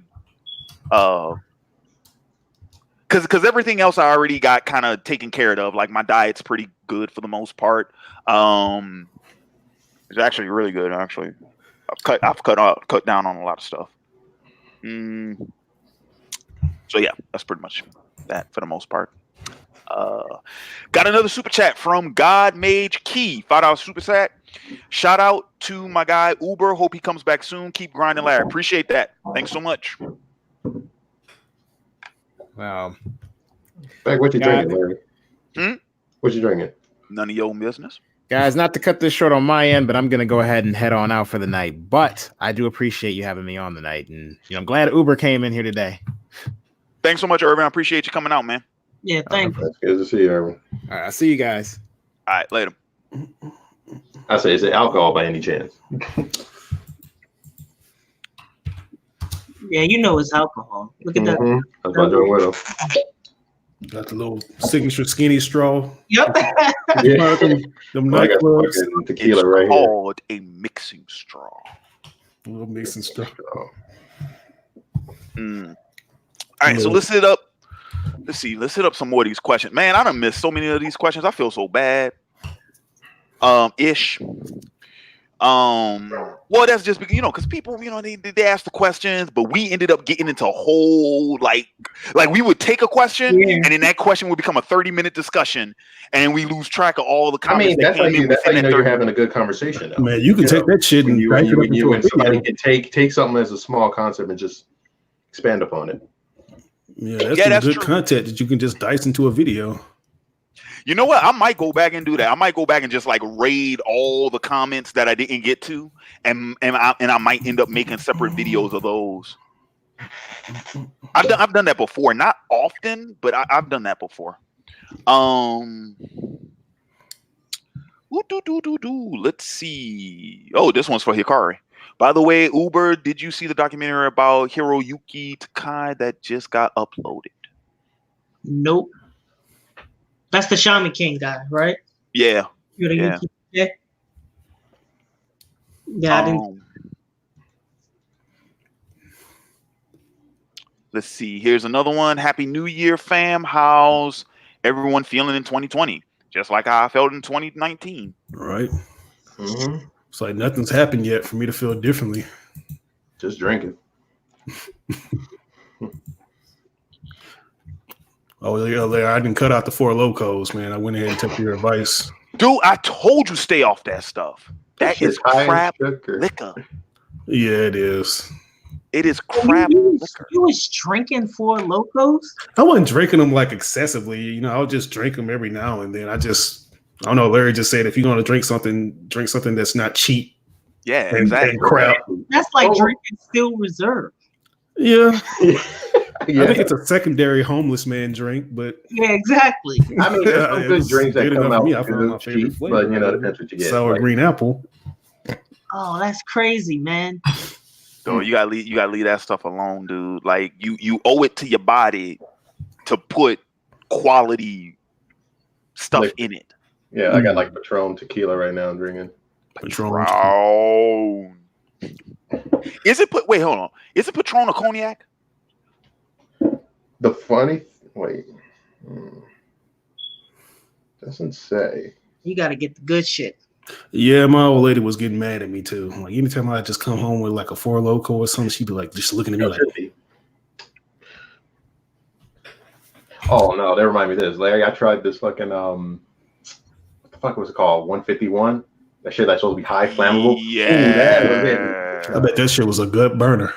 because everything else I already got kind of taken care of. Like my diet's pretty good for the most part. It's actually really good. Actually, I've cut down on a lot of stuff. So yeah, that's pretty much that for the most part. Got another super chat from God Mage Key, $5 super chat. Shout out to my guy Uber. Hope he comes back soon. Keep grinding, Larry. Appreciate that. Thanks so much. Wow. Back, what you drinking, Larry? What you drinking? None of your business. Guys, not to cut this short on my end, but I'm going to go ahead and head on out for the night. But I do appreciate you having me on the night. And I'm glad Uber came in here today. Thanks so much, Irvin. I appreciate you coming out, man. Yeah, thanks. It's good to see you, Irvin. All right, I'll see you guys. All right, later. I say, is it alcohol by any chance? Yeah, you know it's alcohol. Look at that. I was about to drink with him. Got the little signature skinny straw. Yep. Yeah. Them I got nightclubs. fucking tequila It's right here. called a mixing straw. A little mixing straw. All right, so let's hit up. Let's see. Let's hit up some more of these questions. Man, I done missed so many of these questions. I feel so bad. Ish. Well, that's just because because people, they ask the questions, but we ended up getting into a whole like we would take a question and then that question would become a 30-minute discussion, and we lose track of all the comments. I mean, that's how you know you're having a good conversation. Though. Man, you can take that shit and when somebody can take something as a small concept and just expand upon it. Yeah, that's some good content that you can just dice into a video. You know what? I might go back and do that. I might go back and just like raid all the comments that I didn't get to, and I might end up making separate videos of those. I've done that before, not often, but I've done that before. Let's see. Oh, this one's for Hikari. By the way, Uber, did you see the documentary about Hiroyuki Takai that just got uploaded? Nope. That's the Shaman King guy, right? Yeah. Yeah. I didn't. Let's see. Here's another one. Happy New Year, fam. How's everyone feeling in 2020? Just like how I felt in 2019. Right. It's like nothing's happened yet for me to feel differently. Just drinking. Oh, yeah, I didn't cut out the 4 Locos, man. I went ahead and took your advice. Dude, I told you stay off that stuff. That is crap liquor. Yeah, it is. It is crap liquor. You was drinking 4 Locos? I wasn't drinking them like excessively. I would just drink them every now and then. I don't know. Larry just said if you're going to drink something that's not cheap. Yeah, exactly. And crap. That's like drinking Still Reserve. Yeah. Yeah. I think it's a secondary homeless man drink, but yeah, exactly. I mean, there's some good drinks that come out. I found my favorite flavor, but depends what you get. Sour green apple. Oh, that's crazy, man. So you gotta leave that stuff alone, dude. Like you owe it to your body to put quality stuff in it. Yeah, I got like Patron tequila right now. I'm drinking Patron. Is it wait, hold on. Is it Patron or cognac? The funny doesn't say. You got to get the good shit. Yeah, my old lady was getting mad at me too. Like anytime I just come home with like a 4 Loco or something, she'd be like just looking at me like. Oh no, that reminded me of this, Larry. I tried this fucking what the fuck was it called? 151. That shit that's supposed to be high flammable. Yeah. I bet that shit was a good burner.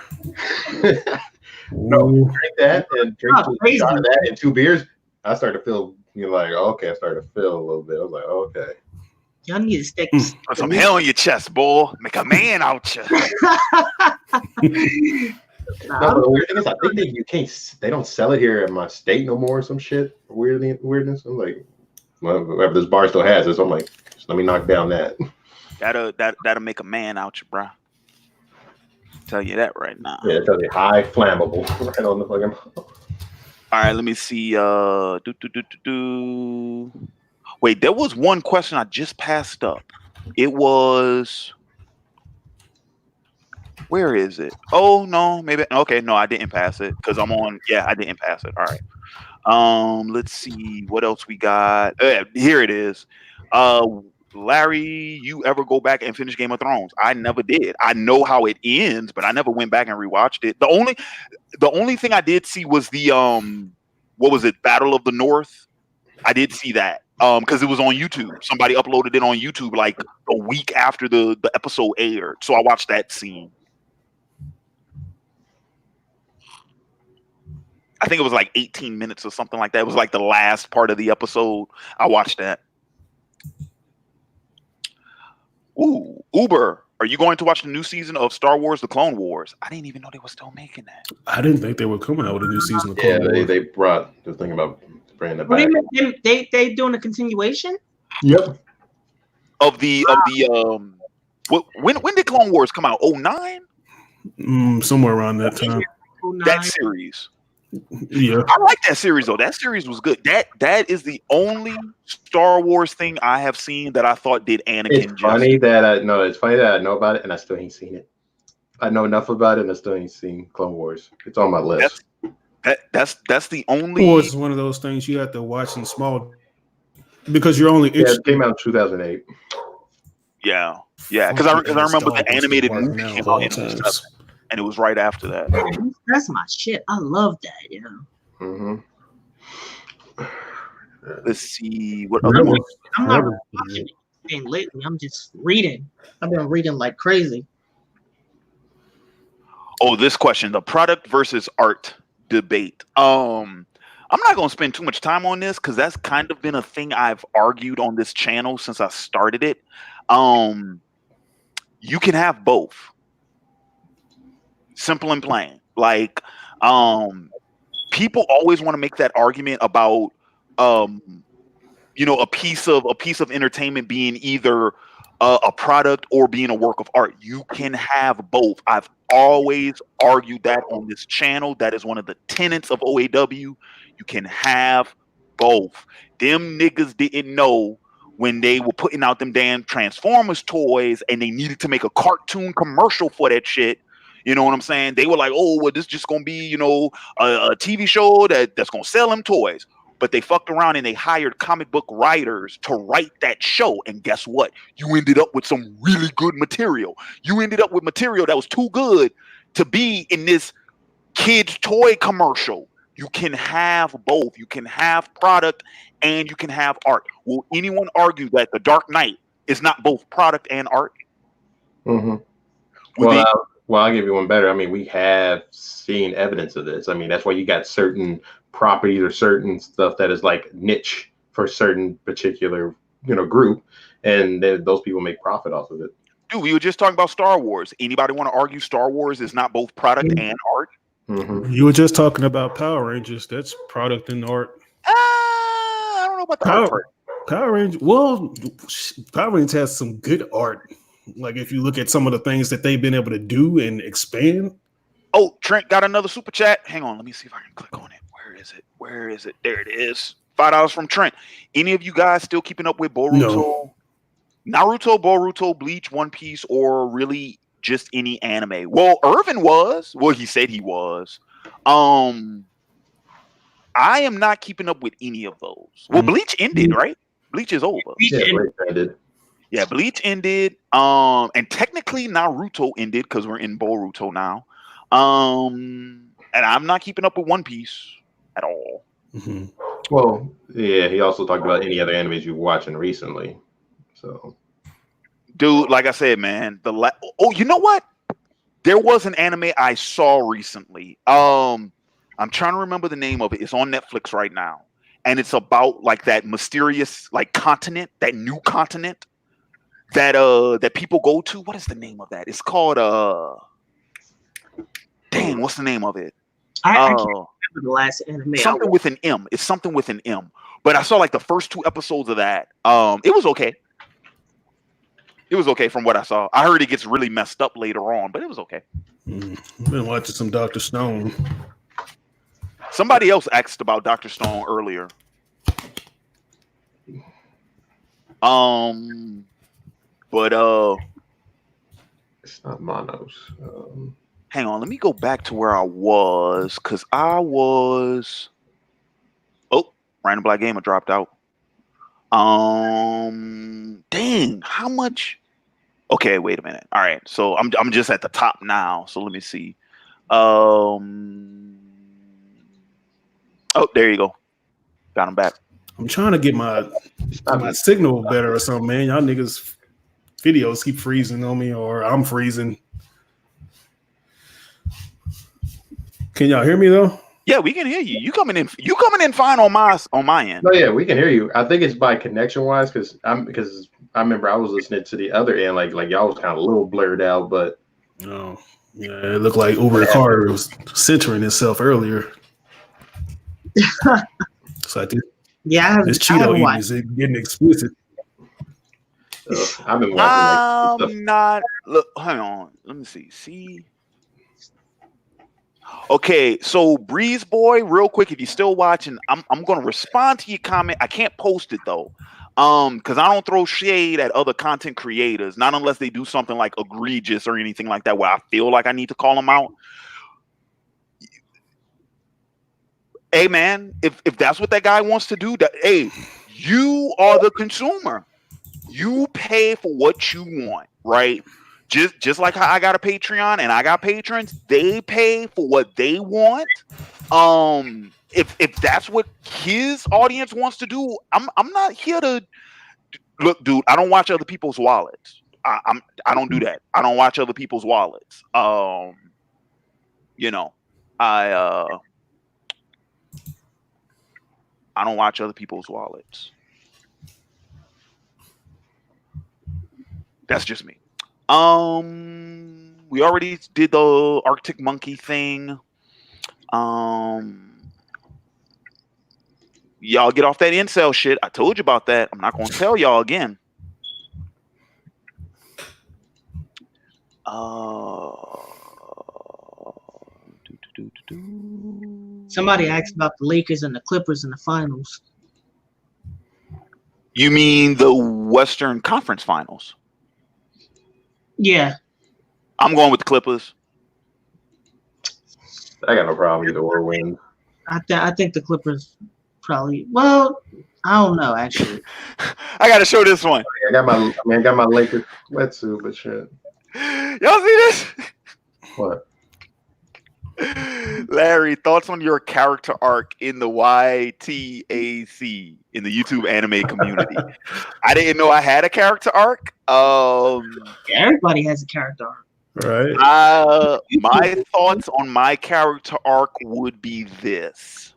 No, drink that and drink a shot of that and 2 beers. I started to feel, okay, I started to feel a little bit. I was like, okay. Y'all need to stick Put some hell on your chest, boy. Make a man out you. No, but the weird thing is, I think they don't sell it here in my state no more or some shit. Weirdness. I'm like, whatever this bar still has it, so I'm like, just let me knock down that. That'll make a man out you, bro. Tell you that right now. Yeah, it tells you high flammable right on the fucking. All right, let me see. Wait, there was one question I just passed up. It was, where is it? Oh no, maybe okay. No, I didn't pass it because I'm on. Yeah, I didn't pass it. All right. Let's see what else we got. Here it is. Uh, Larry, you ever go back and finish Game of Thrones? I never did. I know how it ends, but I never went back and rewatched it. The only thing I did see was the what was it, Battle of the North? I did see that because it was on YouTube. Somebody uploaded it on YouTube like a week after the episode aired, so I watched that scene. I think it was like 18 minutes or something like that. It was like the last part of the episode. I watched that. Ooh, Uber, are you going to watch the new season of Star Wars: The Clone Wars? I didn't even know they were still making that. I didn't think they were coming out with a new season of Yeah, Clone Wars. they brought the thing about bringing it What do back. you mean? They doing a continuation? Yep. Of the when did Clone Wars come out? 09? Somewhere around that time. That series. Yeah. I like that series though. That series was good. That is the only Star Wars thing I have seen that I thought did Anakin. It's funny that I know. It's funny that I know about it and I still ain't seen it. I know enough about it and I still ain't seen Clone Wars. It's on my list. That's the only. Wars is one of those things you have to watch in small because you're only. Yeah, it came out in 2008. Yeah, because I remember the animated movie came out in 2007, and it was right after that. That's my shit. I love that. You know. Mm-hmm. Let's see what I'm other. not watching anything lately. I'm just reading. I've been reading like crazy. Oh, this question: the product versus art debate. I'm not going to spend too much time on this because that's kind of been a thing I've argued on this channel since I started it. You can have both. Simple and plain. Like, people always want to make that argument about, a piece of entertainment being either a product or being a work of art. You can have both. I've always argued that on this channel. That is one of the tenets of OAW. You can have both. Them niggas didn't know when they were putting out them damn Transformers toys and they needed to make a cartoon commercial for that shit. You know what I'm saying? They were like, oh, well, this is just going to be, a TV show that's going to sell them toys. But they fucked around and they hired comic book writers to write that show. And guess what? You ended up with some really good material. You ended up with material that was too good to be in this kid's toy commercial. You can have both. You can have product and you can have art. Will anyone argue that The Dark Knight is not both product and art? Mm-hmm. Well, I'll give you one better. I mean, we have seen evidence of this. I mean, that's why you got certain properties or certain stuff that is like niche for certain particular, group, and those people make profit off of it. Dude, we were just talking about Star Wars. Anybody want to argue Star Wars is not both product and art? Mm-hmm. You were just talking about Power Rangers. That's product and art. I don't know about the art. Power Rangers. Well, Power Rangers has some good art. Like if you look at some of the things that they've been able to do and expand. Oh, Trent got another super chat. Hang on, let me see if I can click on it. Where is it? There it is. $5 from Trent. Any of you guys still keeping up with Boruto? No. Naruto, Boruto, Bleach, One Piece, or really just any anime? Well, Irvin was. Well, he said he was. I am not keeping up with any of those. Well, Bleach ended, right? Bleach is over. Yeah, Bleach ended. Yeah, Bleach ended. And technically Naruto ended because we're in Boruto now. And I'm not keeping up with One Piece at all. Mm-hmm. Well, yeah, he also talked about any other animes you're watching recently. So, dude, like I said, man, you know what? There was an anime I saw recently. I'm trying to remember the name of it. It's on Netflix right now, and it's about like that mysterious continent, that new continent that people go to. What is the name of that? It's called dang, what's the name of it? I can't remember the last anime. Something with an M. It's something with an M. But I saw like the first 2 episodes of that. It was okay. It was okay from what I saw. I heard it gets really messed up later on, but it was okay. I've been watching some Dr. Stone. Somebody else asked about Dr. Stone earlier. But It's not Monos. hang on, let me go back to where I was, because I was. Oh, Random Black Gamer dropped out. Dang, how much? Okay, wait a minute. All right, so I'm just at the top now. So let me see. Oh, there you go. Got him back. I'm trying to get my signal better or something, man. Y'all niggas videos keep freezing on me, or I'm freezing. Can y'all hear me though? Yeah, we can hear you. You coming in fine on my end. No, yeah, we can hear you. I think it's by connection wise because I remember I was listening to the other end, like y'all was kind of a little blurred out, but No, yeah, it looked like Uber car was centering itself earlier. So I think this Cheeto eating is getting explicit. I've been watching I'm not. Look, hang on. Let me see. See. Okay, so Breeze Boy, real quick, if you're still watching, I'm gonna respond to your comment. I can't post it though, because I don't throw shade at other content creators, not unless they do something like egregious or anything like that, where I feel like I need to call them out. Hey man, if that's what that guy wants to do, hey, you are the consumer. You pay for what you want, right? Just like how I got a Patreon and I got patrons, they pay for what they want. If that's what his audience wants to do, I'm not here to look, dude. I don't watch other people's wallets. I don't do that. I don't watch other people's wallets. You know, I don't watch other people's wallets. That's just me. We already did the Arctic Monkey thing. Y'all get off that incel shit. I told you about that. I'm not gonna tell y'all again. Somebody asked about the Lakers and the Clippers in the finals. You mean the Western Conference Finals? Yeah. I'm going with the Clippers. I got no problem either or win. I think the Clippers probably. Well, I don't know actually. I got to show this one. I got my Lakers sweatsuit, but shit. Y'all see this? What? Larry, thoughts on your character arc in the YTAC in the YouTube anime community? I didn't know I had a character arc. Everybody has a character arc. Right. My thoughts on my character arc would be this.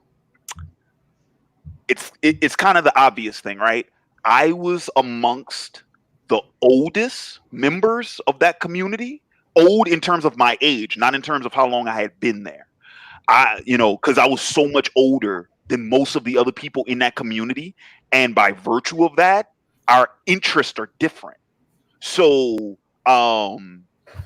It's kind of the obvious thing, right? I was amongst the oldest members of that community. Old in terms of my age, not in terms of how long I had been there. Because I was so much older than most of the other people in that community. And by virtue of that, our interests are different. So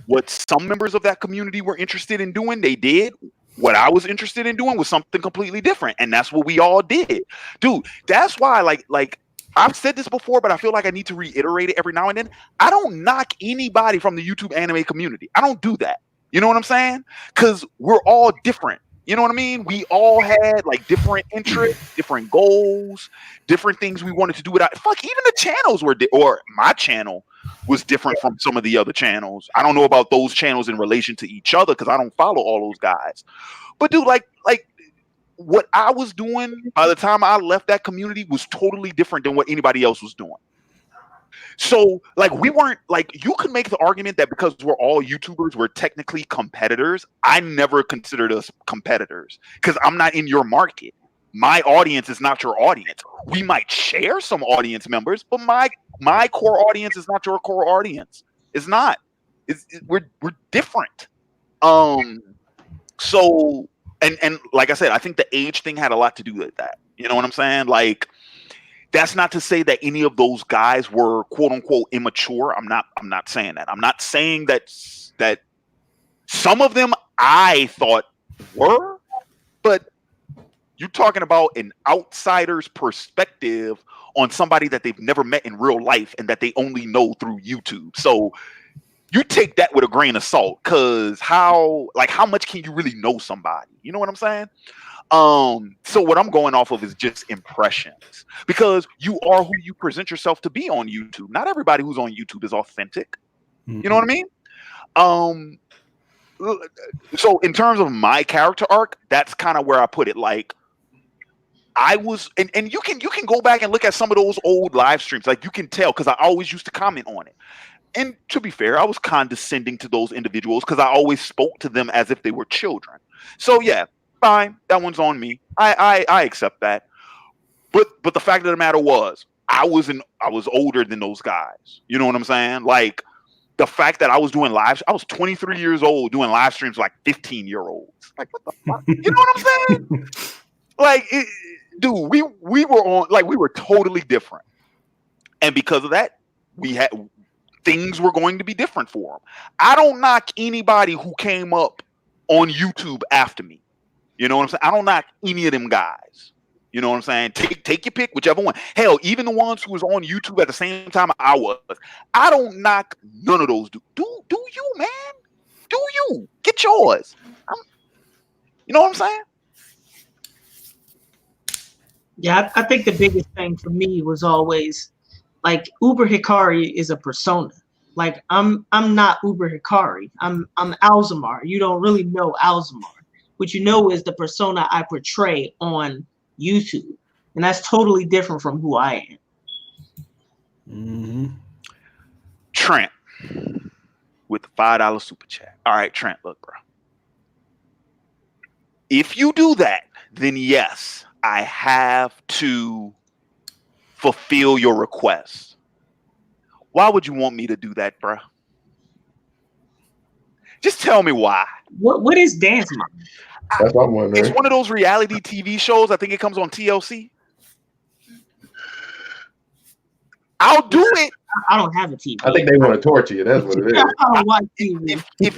what some members of that community were interested in doing, they did. What I was interested in doing was something completely different. And that's what we all did. Dude, that's why like I've said this before, but I feel like I need to reiterate it every now and then. I don't knock anybody from the YouTube anime community. I don't do that. You know what I'm saying? Because we're all different. You know what I mean? We all had like different interests, different goals, different things we wanted to do. Even the channels were, or my channel was different from some of the other channels. I don't know about those channels in relation to each other because I don't follow all those guys. But dude, like what I was doing by the time I left that community was totally different than what anybody else was doing. So like we weren't like, you could make the argument that because we're all YouTubers, we're technically competitors. I never considered us competitors because I'm not in your market. My audience is not your audience. We might share some audience members, but my core audience is not your core audience. It's not. We're different. So and like I said, I think the age thing had a lot to do with that. You know what I'm saying? Like, that's not to say that any of those guys were quote unquote immature. I'm not saying that. I'm not saying that some of them I thought were, but You're talking about an outsider's perspective on somebody that they've never met in real life and that they only know through YouTube. So you take that with a grain of salt, because how much can you really know somebody? You know what I'm saying? So what I'm going off of is just impressions, because you are who you present yourself to be on YouTube. Not everybody who's on YouTube is authentic. You know what I mean? So in terms of my character arc, that's kind of where I put it. Like, I was, and you can go back and look at some of those old live streams. Like, you can tell, because I always used to comment on it. And to be fair, I was condescending to those individuals because I always spoke to them as if they were children. So yeah, fine, that one's on me. I accept that. But the fact of the matter was, I was older than those guys. You know what I'm saying? Like, the fact that I was doing live, I was 23 years old doing live streams like 15-year-olds. Like, what the fuck? You know what I'm saying? Like, dude, we were totally different. And because of that, things were going to be different for them. I don't knock anybody who came up on YouTube after me. You know what I'm saying? I don't knock any of them guys. You know what I'm saying? Take your pick, whichever one. Hell, even the ones who was on YouTube at the same time I was. I don't knock none of those. Do you, man? Do you? Get yours. You know what I'm saying? Yeah, I think the biggest thing for me was always, like, Uber Hikari is a persona. Like, I'm not Uber Hikari. I'm Alzamar. You don't really know Alzamar. What you know is the persona I portray on YouTube, and that's totally different from who I am. Mm-hmm. Trent with the $5 super chat. All right, Trent, look, bro. If you do that, then yes, I have to fulfill your request. Why would you want me to do that, bro? Just tell me why. What is Dance Mom? That's what I'm wondering. It's one of those reality TV shows. I think it comes on TLC. I'll do it. I don't have a TV. I think they want to torture you. That's what it is. I don't watch TV. If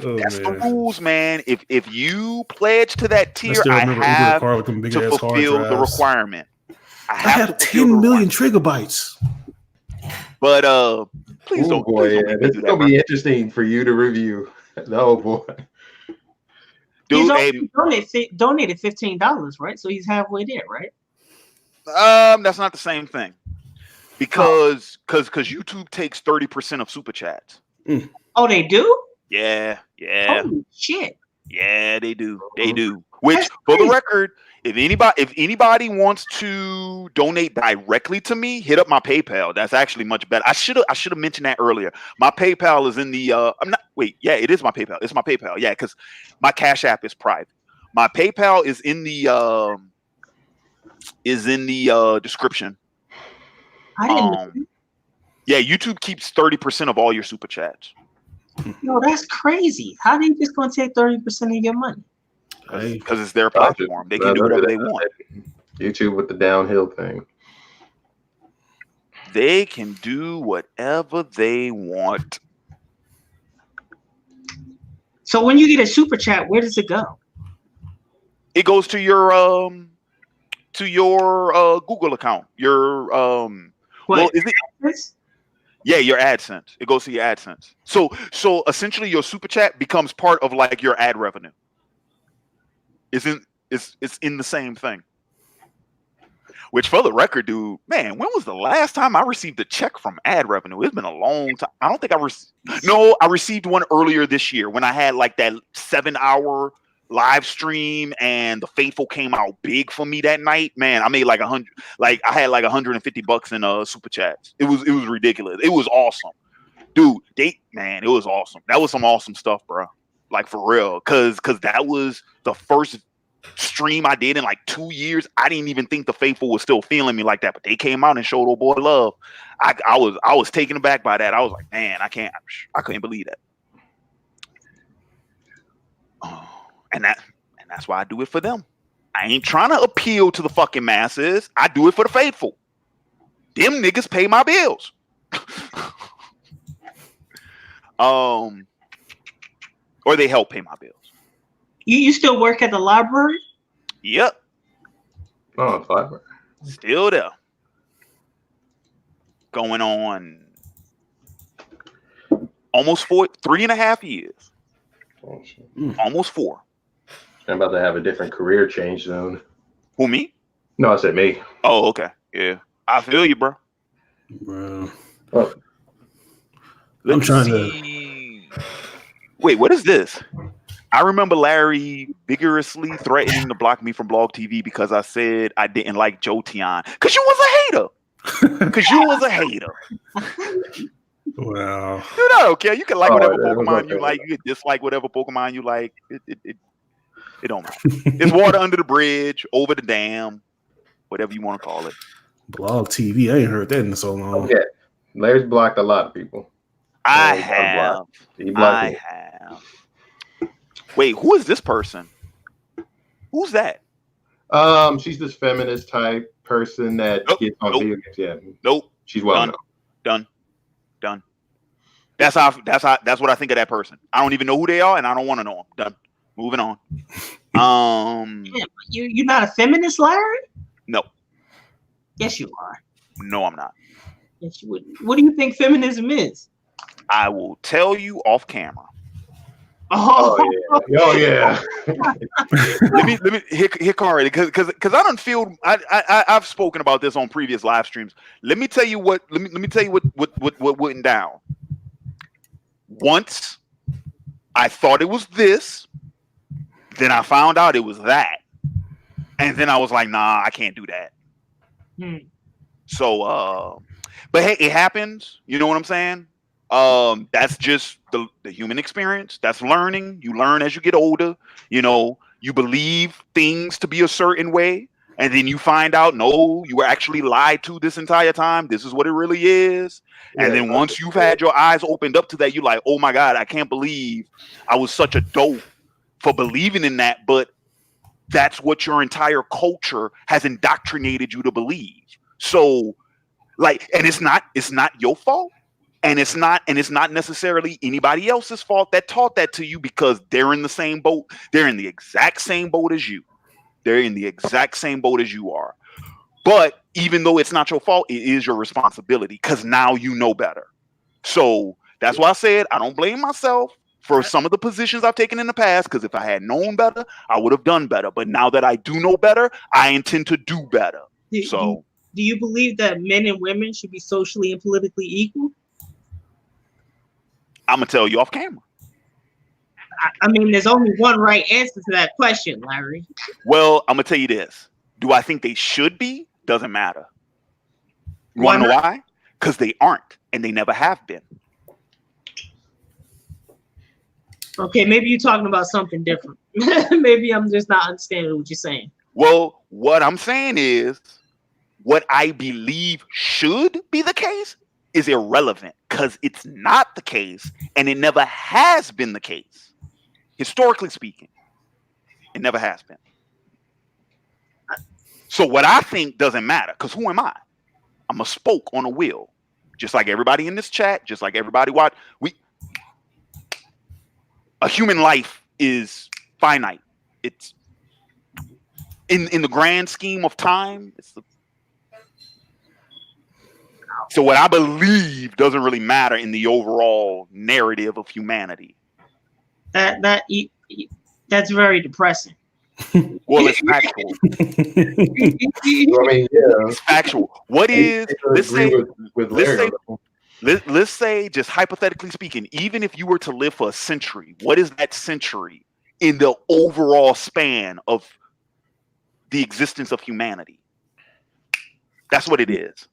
Oh, that's the man. rules, man. If you pledge to that tier, still I remember have Uber with them big to ass hard fulfill the drives. requirement. I to have fulfill 10 the million requirement. trigabytes. But please Oh don't. boy, Please yeah, don't make me this do is that, gonna bro. be interesting for you to review. No boy. He's Dude, only donated $15, right? So he's halfway there, right? that's not the same thing. Because YouTube takes 30% of super chats. Oh, they do? Yeah. Holy shit. Yeah, they do. They do. Which, That's for the crazy. record, if anybody wants to donate directly to me, hit up my PayPal. That's actually much better. I should have mentioned that earlier. My PayPal is in the it is my PayPal. It's my PayPal. Yeah, because my Cash App is private. My PayPal is in the description. I didn't know. Yeah, YouTube keeps 30% of all your super chats. No, that's crazy. How are they just going to take 30% of your money? Because it's their platform. They can do whatever they want. YouTube with the downhill thing. They can do whatever they want. So when you get a super chat, where does it go? It goes to your Google account. Your well, is it? AdSense? Yeah, your AdSense. It goes to your AdSense. So essentially, your super chat becomes part of like your ad revenue. It's in the same thing. Which, for the record, dude, man, when was the last time I received a check from ad revenue? It's been a long time. I don't think I received one earlier this year when I had like that 7-hour live stream and the Faithful came out big for me that night. Man, I made like I had like $150 in super chats. It was ridiculous. It was awesome, dude. It was awesome. That was some awesome stuff, bro. Like, for real, cause that was the first stream I did in like 2 years. I didn't even think the Faithful was still feeling me like that, but they came out and showed old boy love. I was taken aback by that. I was like, man, I couldn't believe that. And that's why I do it for them. I ain't trying to appeal to the fucking masses. I do it for the Faithful. Them niggas pay my bills. Or they help pay my bills. You still work at the library? Yep. Oh, fiber. Still there. Going on almost 3.5 years. Oh, shit. Almost 4. I'm about to have a different career change soon. Who, me? No, I said me. Oh, okay. Yeah. I feel you, bro. Bro. Oh, I'm trying to. Wait, what is this? I remember Larry vigorously threatening to block me from Blog TV because I said I didn't like Joe Tian. Because you was a hater. Because you was a hater. Wow. Dude, I don't care. You can like whatever it was Pokemon okay. you like. You can dislike whatever Pokemon you like. It don't matter. It's water under the bridge, over the dam, whatever you want to call it. Blog TV. I ain't heard that in so long. Okay. Larry's blocked a lot of people. I Larry's have. unblocked. He blocked I me. have. Wait, who is this person? Who's that? She's this feminist type person that gets on video games. Yeah. Nope. She's well Done. That's what I think of that person. I don't even know who they are, and I don't want to know them. Done. Moving on. You're not a feminist, Larry? No. Yes, you are. No, I'm not. Yes, you would. What do you think feminism is? I will tell you off camera. Oh yeah. let me Hikari, because I don't feel I've spoken about this on previous live streams. Let me tell you what went down. Once I thought it was this, then I found out it was that, and then I was like, nah, I can't do that. So but hey, it happens, you know what I'm saying? That's just the human experience. That's learning. You learn as you get older. You know, you believe things to be a certain way, and then you find out, no, you were actually lied to this entire time. This is what it really is. And then once you've had your eyes opened up to that, you're like, oh my God, I can't believe I was such a dope for believing in that. But that's what your entire culture has indoctrinated you to believe. So, like, and it's not your fault. And it's not necessarily anybody else's fault that taught that to you, because they're in the same boat. They're in the exact same boat as you. They're in the exact same boat as you are. But even though it's not your fault, it is your responsibility, because now you know better. So that's why I said I don't blame myself for some of the positions I've taken in the past, because if I had known better, I would have done better. But now that I do know better, I intend to do better. Do you believe that men and women should be socially and politically equal? I'm gonna tell you off camera. I mean, there's only one right answer to that question, Larry. Well, I'm gonna tell you this. Do I think they should be? Doesn't matter. You wanna know why? Because they aren't, and they never have been. Okay, maybe you're talking about something different. Maybe I'm just not understanding what you're saying. Well, what I'm saying is, what I believe should be the case is irrelevant, because it's not the case, and it never has been the case. Historically speaking, it never has been. So what I think doesn't matter, because who am I? I'm a spoke on a wheel, just like everybody in this chat, just like everybody watch. A human life is finite. It's in the grand scheme of time. So what I believe doesn't really matter in the overall narrative of humanity. That's very depressing. Well, it's factual. It's factual. What is? Let's say, just hypothetically speaking, even if you were to live for a century, what is that century in the overall span of the existence of humanity? That's what it is.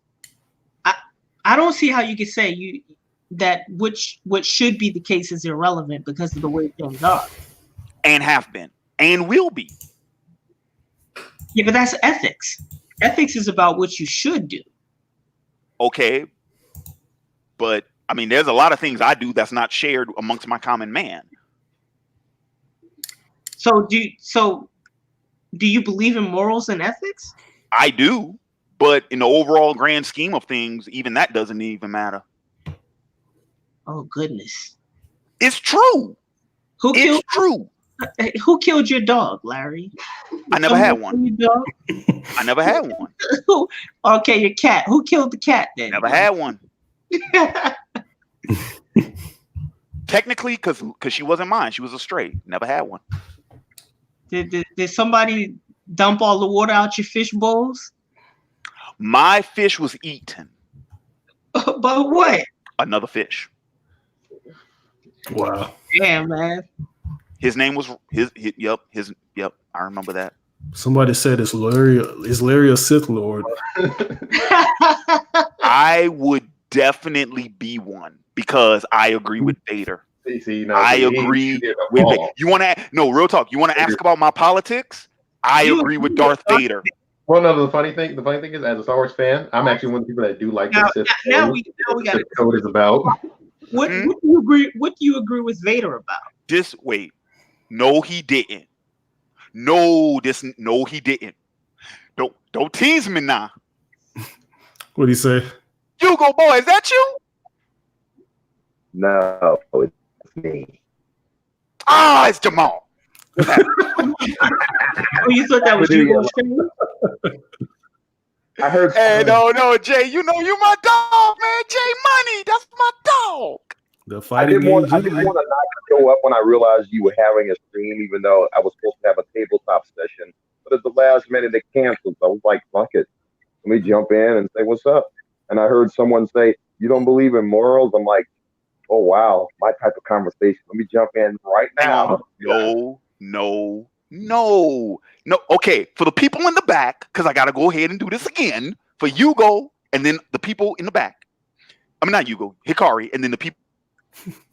I don't see how you could say that what should be the case is irrelevant because of the way things are. And have been. And will be. Yeah, but that's ethics. Ethics is about what you should do. Okay. But, I mean, there's a lot of things I do that's not shared amongst my common man. So do you believe in morals and ethics? I do. But in the overall grand scheme of things, even that doesn't even matter. Oh, goodness. It's true. Who killed? It's true. Who killed your dog, Larry? I never had one. Your dog? I never had one. Okay, your cat. Who killed the cat then? Never had one. Technically, because she wasn't mine. She was a stray. Never had one. Did somebody dump all the water out your fish bowls? My fish was eaten. But what? Another fish. Wow. Damn, man. His name was yep. I remember that. Somebody said is Larry a Sith Lord? I would definitely be one because I agree with Vader. I agree with Vader. You want to real talk. You want to ask about my politics? I agree with Darth Vader. Well, no, the funny thing is, as a Star Wars fan, I'm actually one of the people that do like the Sith. Now we got Sith code is about. What do you agree? What do you agree with Vader about? Wait. No, he didn't. No, he didn't. Don't tease me now. What'd he say? Hugo boy, is that you? No, it's me. Ah, it's Jamal. Oh, you thought that was you? I heard. Hey, no, Jay. You know you my dog, man. Jay Money, that's my dog. The I fighting didn't want to not show up when I realized you were having a stream, even though I was supposed to have a tabletop session. But at the last minute, it canceled. So I was like, fuck it. Let me jump in and say, what's up? And I heard someone say, you don't believe in morals? I'm like, oh, wow, my type of conversation. Let me jump in right now. No. Okay, for the people in the back, because I got to go ahead and do this again. For Hugo, and then the people in the back. I mean, not Hugo, Hikari, and then the people.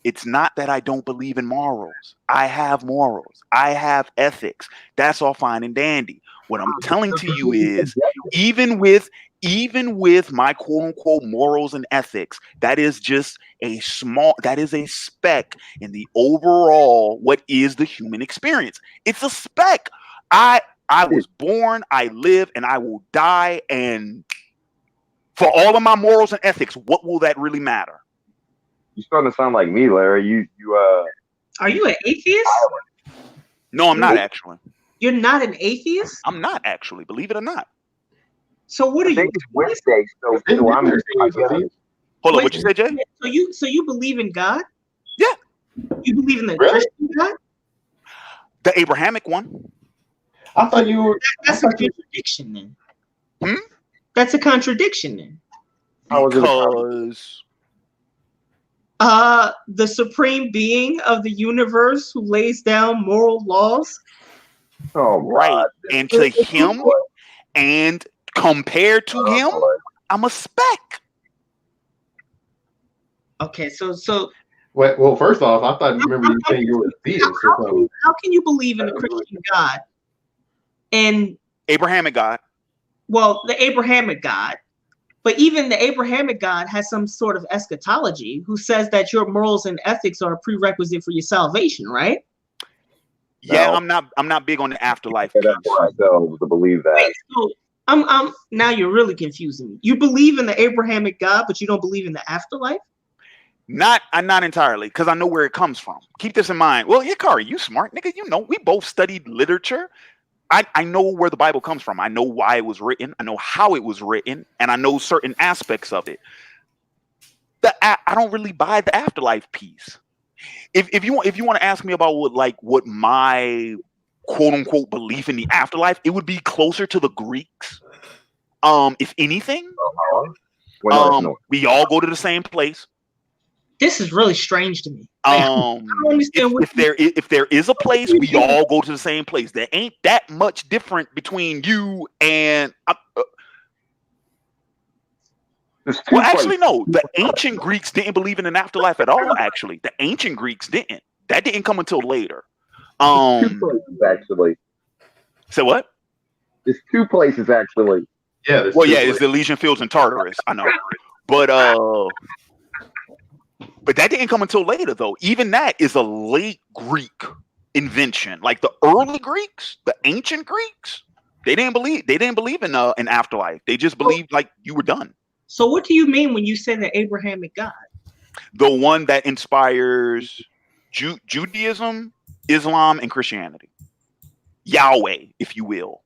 It's not that I don't believe in morals. I have morals. I have ethics. That's all fine and dandy. What I'm telling to you is, even with my quote unquote morals and ethics, that is a speck in the overall what is the human experience. It's a speck. I was born, I live, and I will die. And for all of my morals and ethics, what will that really matter? You're starting to sound like me, Larry. You Are you an atheist? No, I'm not actually. You're not an atheist? I'm not actually, believe it or not. So what are you? It's Wednesday, so I'm Hold on, what you say, Jay? So you believe in God? Yeah. You believe in the Christian God? The Abrahamic one. I thought you were. That's a contradiction then. Hmm? That's a contradiction then. Because the supreme being of the universe who lays down moral laws. Oh, right. And to him, and compared to him, I'm a speck. Okay, so Well, first off, I thought remember you saying you were a theist or something. How can you believe in a Christian God and Abrahamic God? Well, the Abrahamic God, but even the Abrahamic God has some sort of eschatology who says that your morals and ethics are a prerequisite for your salvation, right? Yeah, no. I'm not big on the afterlife. That's why I to believe that. Wait, so I'm now you're really confusing me. You believe in the Abrahamic God, but you don't believe in the afterlife? Not entirely, because I know where it comes from. Keep this in mind. Well, Hikari, you smart nigga. You know, we both studied literature. I know where the Bible comes from. I know why it was written. I know how it was written, and I know certain aspects of it. I don't really buy the afterlife piece. If you want to ask me about what my quote unquote belief in the afterlife, it would be closer to the Greeks. If anything, we all go to the same place. This is really strange to me. I don't understand if there is a place, we all go to the same place. There ain't that much different between you and. Well, actually, no. The ancient Greeks didn't believe in an afterlife at all. Actually, the ancient Greeks didn't. That didn't come until later. 2 places actually. So what? It's 2 places actually. Yeah. Well, yeah, it's the Elysian Fields in Tartarus. I know, but that didn't come until later, though. Even that is a late Greek invention. Like the early Greeks, the ancient Greeks, they didn't believe in an afterlife. They just believed like you were done. So what do you mean when you say the Abrahamic God? The one that inspires Judaism, Islam and Christianity. Yahweh, if you will.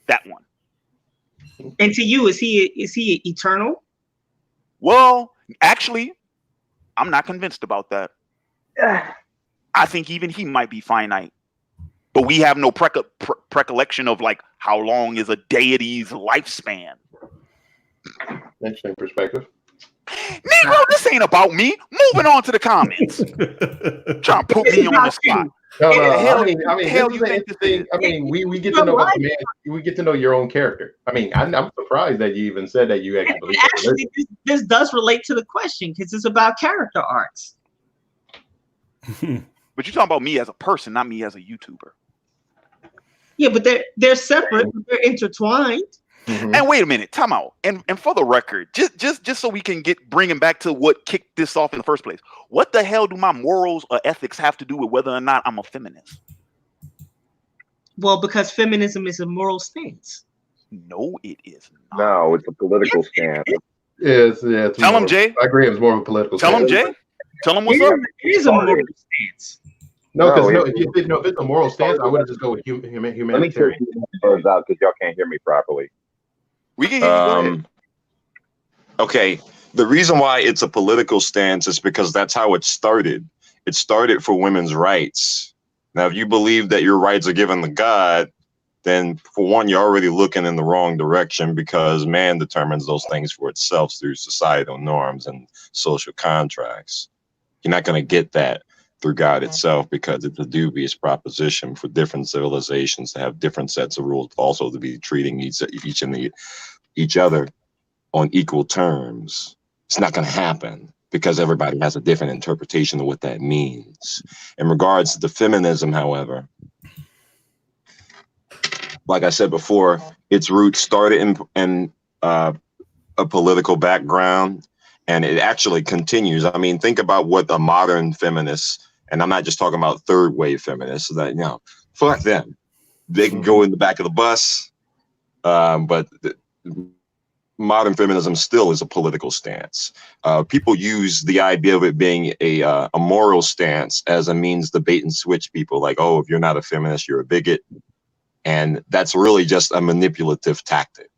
That one. And to you, is he eternal? Well, actually, I'm not convinced about that. I think even he might be finite. But we have no recollection of like how long is a deity's lifespan. Interesting perspective. Negro, this ain't about me. Moving on to the comments. Trying to put me on the spot. No, Hell, I mean, hell this you is think this interesting. is? I mean, we get to know about the man. We get to know your own character. I mean, I'm surprised that you even said that you actually believe that. Actually, this does relate to the question because it's about character arcs. But you're talking about me as a person, not me as a YouTuber. Yeah, but they're separate, but they're intertwined. Mm-hmm. And wait a minute, time out. And for the record, just so we can bring him back to what kicked this off in the first place. What the hell do my morals or ethics have to do with whether or not I'm a feminist? Well, because feminism is a moral stance. No, it is not. No, it's a political stance. It's Tell more, him, Jay. I agree. It's more of a political. Tell him, stance. Jay. Tell him what's up. It is a moral stance. No, because No, if it's a moral stance, I wouldn't just go with humanitarian. Let me turn these birds out because y'all can't hear me properly. We can hear you. Go ahead. Okay, the reason why it's a political stance is because that's how it started. It started for women's rights. Now, if you believe that your rights are given to God, then for one, you're already looking in the wrong direction because man determines those things for itself through societal norms and social contracts. You're not going to get that through God itself because it's a dubious proposition for different civilizations to have different sets of rules, also to be treating each other on equal terms. It's not going to happen because everybody has a different interpretation of what that means. In regards to the feminism, however, like I said before, its roots started in a political background, and it actually continues. I mean, think about what a modern feminist, and I'm not just talking about third wave feminists, that, you know, fuck them. They can go in the back of the bus, but modern feminism still is a political stance. People use the idea of it being a moral stance as a means to bait and switch people, like, oh, if you're not a feminist, you're a bigot. And that's really just a manipulative tactic.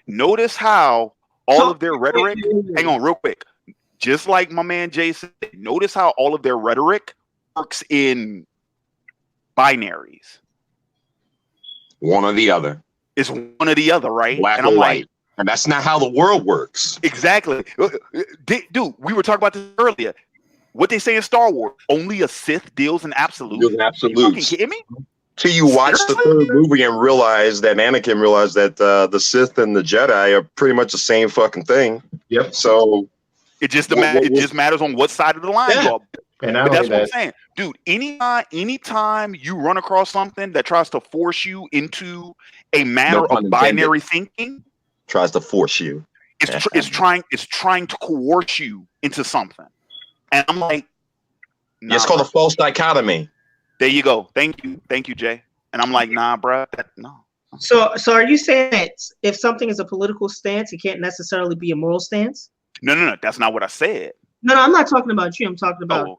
Notice how all of their rhetoric, hang on real quick, just like my man Jay said, notice how all of their rhetoric works in binaries. One or the other. It's one or the other, right? Black and or I'm white. like, and that's not how the world works. Exactly. Dude, we were talking about this earlier. What they say in Star Wars, only a Sith deals in absolutes. Deals in absolutes. You fucking kidding me? Till you watch the third movie and realize that Anakin realized that the Sith and the Jedi are pretty much the same fucking thing. Yep. So it just matters on what side of the line you are. And but that's what I'm saying, dude. Anytime you run across something that tries to force you into a manner of binary thinking, tries to force you. It's trying to coerce you into something, and I'm like, nah, it's called a false dichotomy. There you go. Thank you, Jay. And I'm like, nah, bro, no. So are you saying that if something is a political stance, it can't necessarily be a moral stance? No. That's not what I said. No, I'm not talking about you. I'm talking about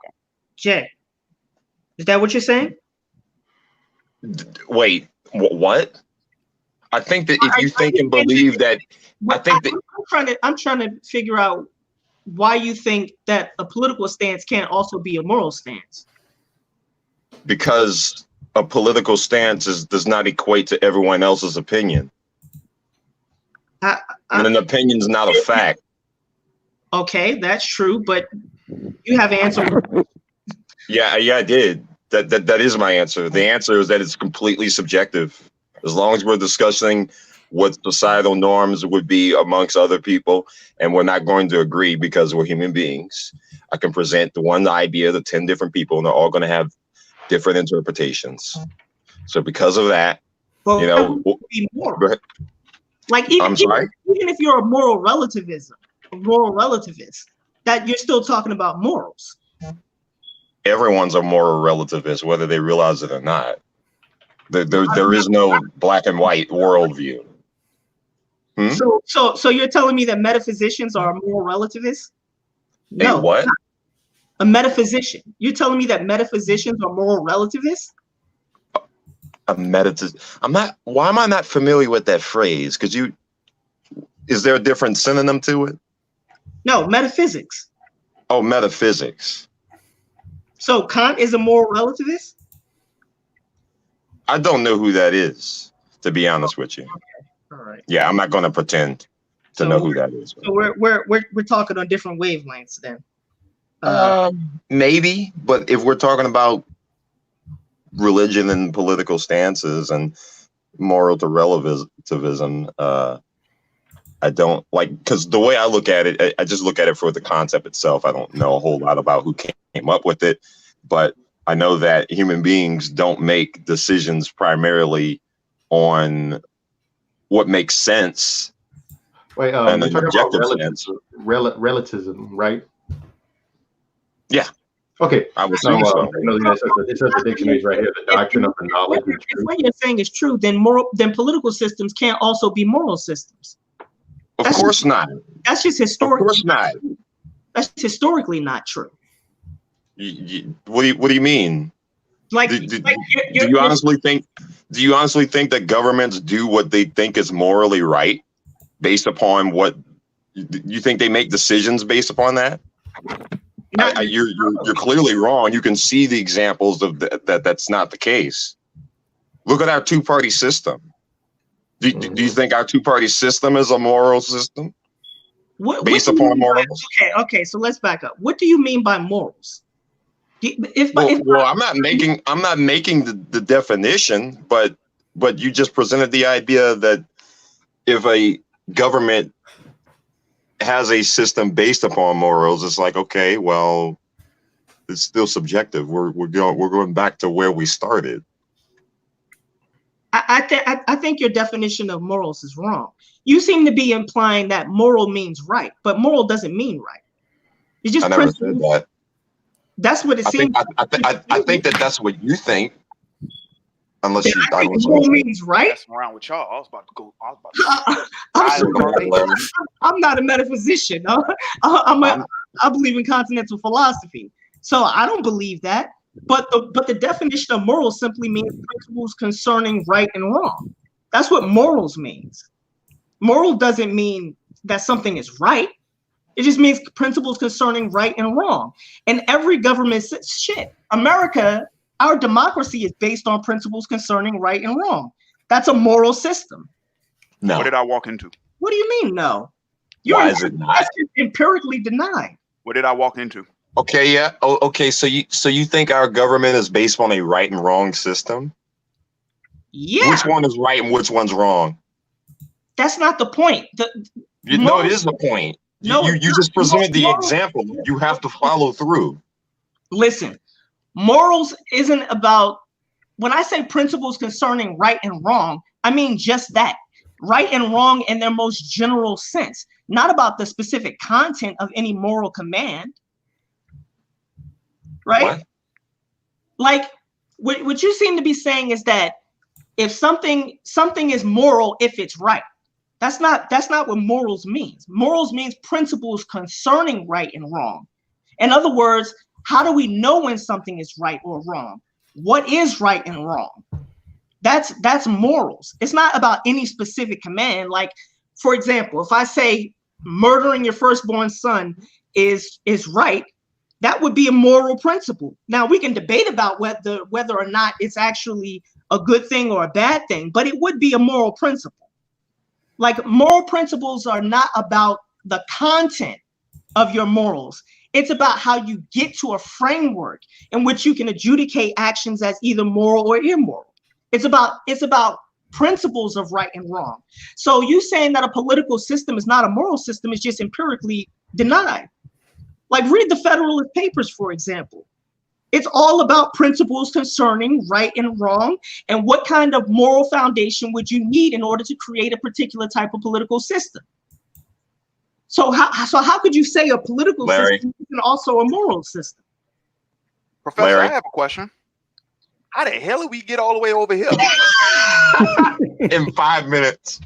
Jay. Is that what you're saying? Wait, what? I think that if you think and believe that, I'm trying to figure out why you think that a political stance can't also be a moral stance. Because a political stance does not equate to everyone else's opinion. And an opinion's not a fact. Okay, that's true, but you have an answer. Yeah, I did. That is my answer. The answer is that it's completely subjective. As long as we're discussing what societal norms would be amongst other people, and we're not going to agree because we're human beings, I can present the one idea to 10 different people, and they're all going to have different interpretations. So because of that, well, you know, like even if you're a moral relativist, that you're still talking about morals. Everyone's a moral relativist, whether they realize it or not. There is no black and white worldview. So you're telling me that metaphysicians are moral relativists? No. What? A metaphysician. You're telling me that metaphysicians are moral relativists? A I'm not. Why am I not familiar with that phrase? Is there a different synonym to it? No, metaphysics. Oh, metaphysics. So Kant is a moral relativist? I don't know who that is, to be honest with you. Okay. All right. Yeah, I'm not going to pretend to know who that is. So we're talking on different wavelengths then. Maybe, but if we're talking about religion and political stances and moral to relativism, I don't like, because the way I look at it, I just look at it for the concept itself. I don't know a whole lot about who came up with it, but I know that human beings don't make decisions primarily on what makes sense. Wait, and you're an talking objective about sense. relativism, right? Yeah. Okay. I was No, saying so. it says the dictionary right here. The doctrine of the knowledge of If truth. what you're saying is true, then political systems can't also be moral systems. Of course not. That's just historically. Of course not. That's just historically not true. What do you mean? Like, do you honestly think that governments do what they think is morally right based upon what you think they make decisions based upon that? You're clearly wrong. You can see the examples of that's not the case. Look at our two-party system. Do you think our two-party system is a moral system based upon morals? Okay. So let's back up. What do you mean by morals? Well, I'm not making the definition, but you just presented the idea that if a government has a system based upon morals, it's like, okay, well, it's still subjective. We're going back to where we started. I think your definition of morals is wrong. You seem to be implying that moral means right, but moral doesn't mean right. It's just I never said that. That's what it seems. I think that's what you think. Unless you, I think moral means right. Messing around with y'all. I was about to go. I'm not a metaphysician. I believe in continental philosophy, so I don't believe that. But the definition of moral simply means principles concerning right and wrong. That's what morals means. Moral doesn't mean that something is right. It just means principles concerning right and wrong. And every government says, shit, America, our democracy is based on principles concerning right and wrong. That's a moral system. No. What did I walk into? What do you mean, no? Why is it not? That's just empirically denied. What did I walk into? Okay, yeah. Okay, so you think our government is based on a right and wrong system? Yeah. Which one is right and which one's wrong? That's not the point. No, it is the point. You just presented the example. You have to follow through. Listen, morals isn't about, when I say principles concerning right and wrong, I mean just that. Right and wrong in their most general sense, not about the specific content of any moral command. Right? What? Like what you seem to be saying is that if something is moral if it's right. That's not what morals means. Morals means principles concerning right and wrong. In other words, how do we know when something is right or wrong? What is right and wrong? That's morals. It's not about any specific command. Like, for example, if I say murdering your firstborn son is right, that would be a moral principle. Now we can debate about whether or not it's actually a good thing or a bad thing, but it would be a moral principle. Like, moral principles are not about the content of your morals. It's about how you get to a framework in which you can adjudicate actions as either moral or immoral. It's about principles of right and wrong. So you saying that a political system is not a moral system is just empirically denied. Like, read the Federalist Papers, for example. It's all about principles concerning right and wrong, and what kind of moral foundation would you need in order to create a particular type of political system. So how could you say a political system is also a moral system? Professor, I have a question. How the hell did we get all the way over here? In 5 minutes.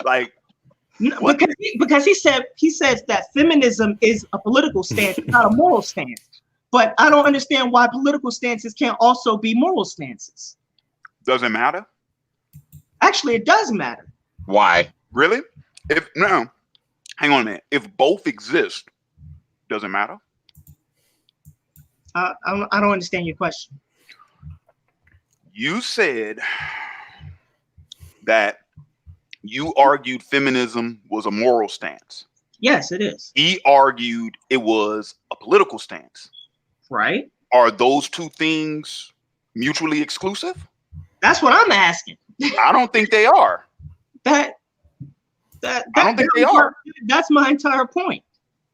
Like, Because he says that feminism is a political stance, not a moral stance. But I don't understand why political stances can't also be moral stances. Does it matter? Actually, it does matter. Why? Really? Hang on a minute. If both exist, does it matter? I don't understand your question. You said that you argued feminism was a moral stance. Yes, it is. He argued it was a political stance. Right. Are those two things mutually exclusive? That's what I'm asking. I don't think they are. I don't think they are. That's my entire point.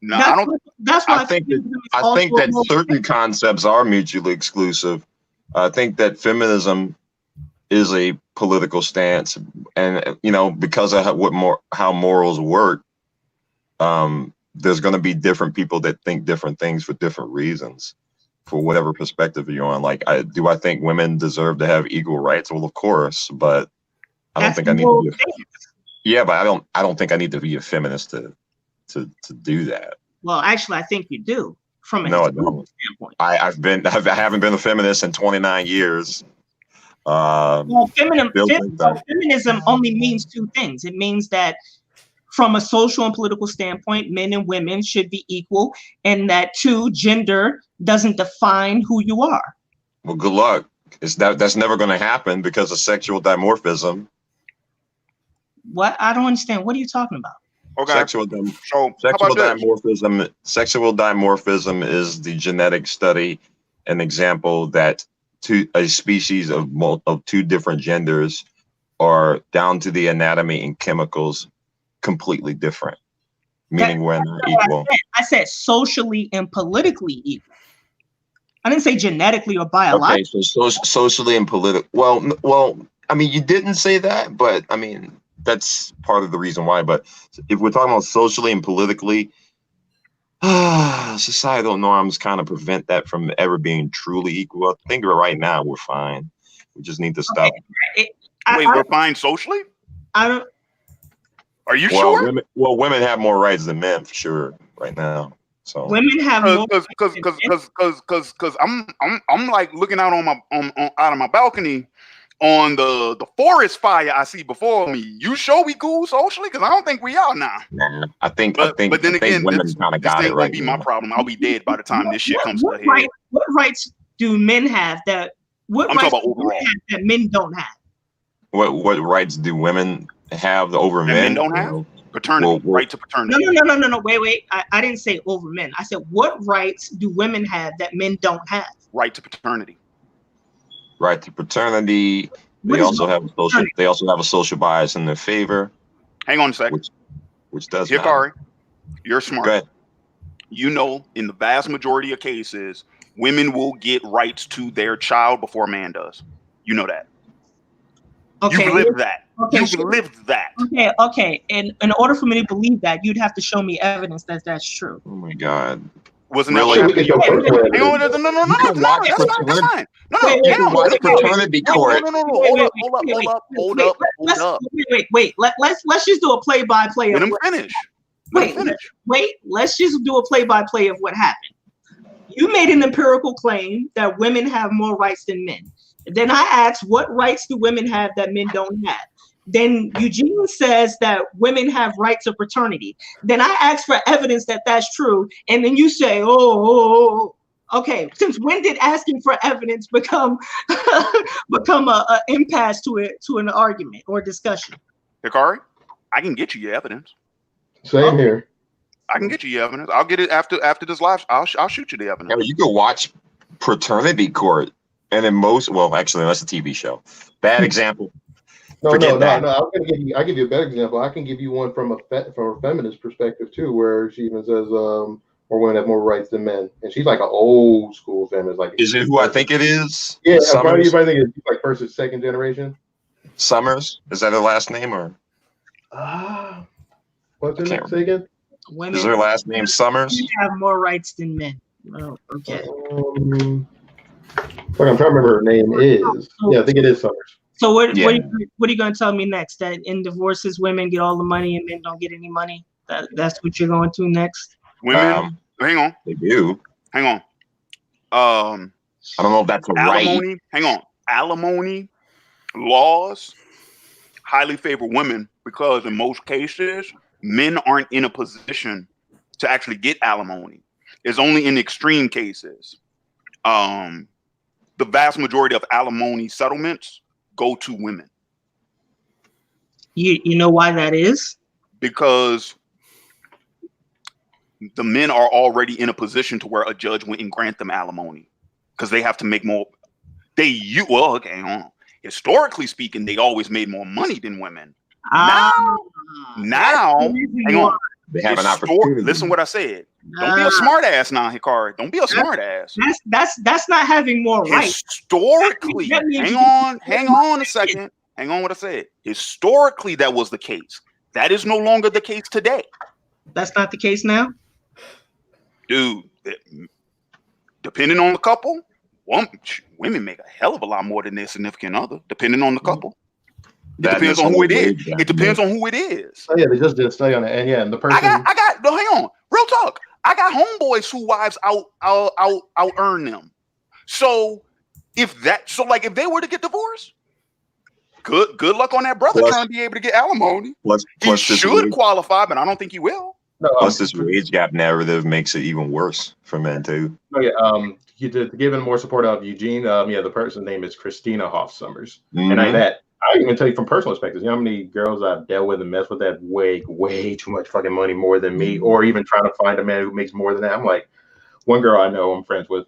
No, I don't. That's why I think that certain concepts are mutually exclusive. I think that feminism is a political stance, and because of how morals work, there's going to be different people that think different things for different reasons, for whatever perspective you're on. Like, I think women deserve to have equal rights. Well, of course, but I don't think I need to be. Yeah, but I don't think I need to be a feminist to do that. Well, actually, I think you do from a historical standpoint. I haven't been a feminist in 29 years. Feminism only means two things. It means that from a social and political standpoint, men and women should be equal, and that gender doesn't define who you are. Well, good luck. That's never going to happen because of sexual dimorphism. What? I don't understand. What are you talking about? Okay. Sexual dimorphism is the genetic study, an example that a species of two different genders are down to the anatomy and chemicals completely different, meaning we're not equal. I said socially and politically equal. I didn't say genetically or biologically. Okay, so socially and politically. Well, I mean, you didn't say that, but I mean, that's part of the reason why. But if we're talking about socially and politically, societal norms kind of prevent that from ever being truly equal. I think right now we're fine. We just need to stop. We're fine socially? I don't. Are you sure? Women have more rights than men for sure right now. So women have more because I'm like looking out out of my balcony on the forest fire I see before me. You sure we cool socially? Because I don't think we are now. Nah, I think women kind of got it right. Won't be my problem. I'll be dead by the time this shit comes to a head. What rights do men have that? What rights do women have that men don't have? What rights do women have over men? Men don't have paternity. Right to paternity. No. Wait. I didn't say over men. I said what rights do women have that men don't have? Right to paternity. Right to paternity. They also have a social bias in their favor. Hang on a second. Which does Hikari, you're smart. Go ahead. You know, in the vast majority of cases, women will get rights to their child before a man does. You know that. Okay. You've lived that. Okay, You've lived that. Okay. And in order for me to believe that, you'd have to show me evidence that that's true. Oh my God. Wasn't really? No. That's fine. Paternity court. Hold up. Wait. Let's just do a play-by-play. Let him finish. Wait. Let's just do a play-by-play of what happened. You made an empirical claim that women have more rights than men. Then I asked, what rights do women have that men don't have? Then Eugene says that women have rights of paternity. Then I asked for evidence that that's true. And then you say, okay. Since when did asking for evidence become a impasse to an argument or discussion? Hikari, I can get you your evidence. Same here. I can get you your evidence. I'll get it after this live. I'll shoot you the evidence. Yeah, you can watch Paternity Court, and in actually, that's a TV show. Bad example. No. I'll give you a better example. I can give you one from a feminist perspective too, where she even says more women have more rights than men, and she's like an old school feminist. Like, is it who I think it is? Yeah, probably think it's like first or second generation. Summers, is that her last name or? What's her name? Say again. Is her last name Summers? Women have more rights than men. Oh, okay. I'm trying to remember her name is. Yeah, I think it is Summers. So what Yeah. what are you going to tell me next? That in divorces, women get all the money and men don't get any money? That's what you're going to next? Women, hang on. They do. Hang on. I don't know if that's a Alimony. right. Hang on. Alimony laws highly favor women because in most cases, men aren't in a position to actually get alimony. It's only in extreme cases. The vast majority of alimony settlements go to women. You know why that is? Because the men are already in a position to where a judge wouldn't grant them alimony because they have to make more. Historically speaking, they always made more money than women. Now, hang on. They have an opportunity. Listen what I said. Don't be a smart ass now, Hikari. Don't be a smart ass. That's not having more rights. Historically, hang on a second. Hang on what I said. Historically, that was the case. That is no longer the case today. That's not the case now? Dude, depending on the couple, women make a hell of a lot more than their significant other, depending on the couple. It depends on who it is. It depends on who it is. Oh yeah, they just did a study on it, and the person. I got. No, hang on. Real talk. I got homeboys whose wives out earn them. So if they were to get divorced, good luck on that brother trying to be able to get alimony. He should qualify, but I don't think he will. Plus, this wage gap narrative makes it even worse for men too. Oh yeah. To give him more support of Eugene. The person's name is Christina Hoff Summers, and I can even tell you from personal perspectives, you know how many girls I've dealt with and messed with that way too much fucking money more than me, or even trying to find a man who makes more than that. I'm like, one girl I know I'm friends with,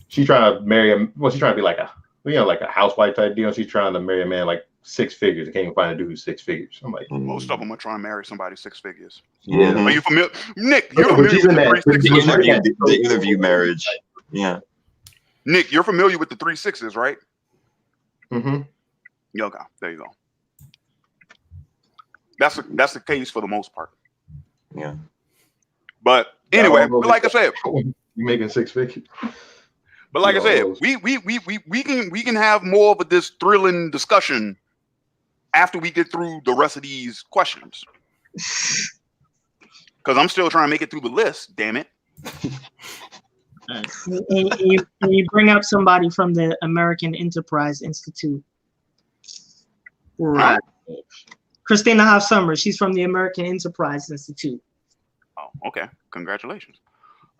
she's trying to marry him. Well, she's trying to be like a housewife type deal. She's trying to marry a man like 6 figures. I can't even find a dude who's 6 figures. I'm like, most of them are trying to marry somebody 6 figures. Yeah. Are you familiar, Nick? You're familiar with the interview marriage. Yeah. Nick, you're familiar with the 3 6s, right? Mm-hmm. Okay, there you go. That's the case for the most part. Yeah. But anyway, like I said, you making 6 figures. But like I said, we can have more of this thrilling discussion after we get through the rest of these questions. Because I'm still trying to make it through the list. Damn it. And you bring up somebody from the American Enterprise Institute. Right. Christina Hoff Summers. She's from the American Enterprise Institute. Oh, okay. Congratulations.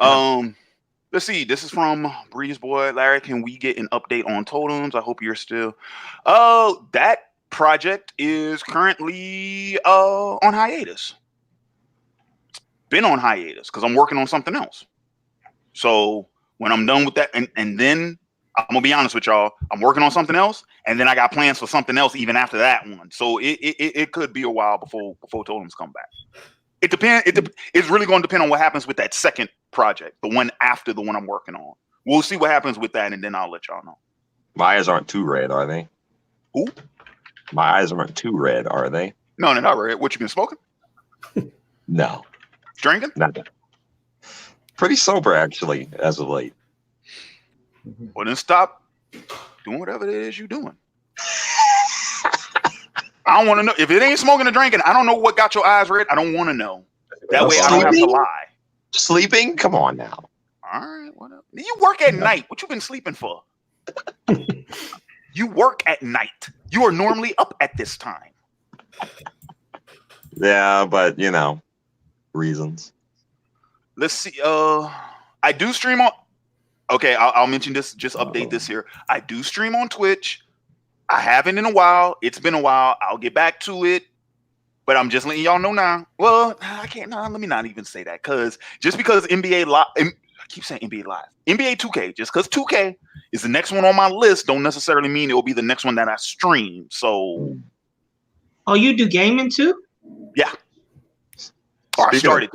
Let's see. This is from Breeze Boy. Larry, can we get an update on totems? I hope you're still. That project is currently on hiatus. It's been on hiatus because I'm working on something else. So when I'm done with that, and then I'm gonna be honest with y'all, I'm working on something else, and then I got plans for something else even after that one. So it could be a while before totems come back. It depends. It's really going to depend on what happens with that second project, the one after the one I'm working on. We'll see what happens with that, and then I'll let y'all know. My eyes aren't too red, are they? Who? My eyes aren't too red, are they? No, they're not red. What, you been smoking? No. Drinking? Not that. Pretty sober, actually, as of late. Well, then stop doing whatever it is you're doing. I don't want to know. If it ain't smoking or drinking, I don't know what got your eyes red. I don't want to know. That way I don't have to lie. Sleeping? Come on now. All right, whatever. You work at night. What you been sleeping for? You work at night. You are normally up at this time. Yeah, but reasons. Let's see. I do stream on. Okay, I'll mention this. Just update this here. I do stream on Twitch. I haven't in a while. It's been a while. I'll get back to it. But I'm just letting y'all know now. Well, I can't. No, let me not even say that. Because just because NBA Live, I keep saying NBA Live, NBA 2K, just because 2K is the next one on my list, don't necessarily mean it will be the next one that I stream. So. Oh, you do gaming too? Yeah. I started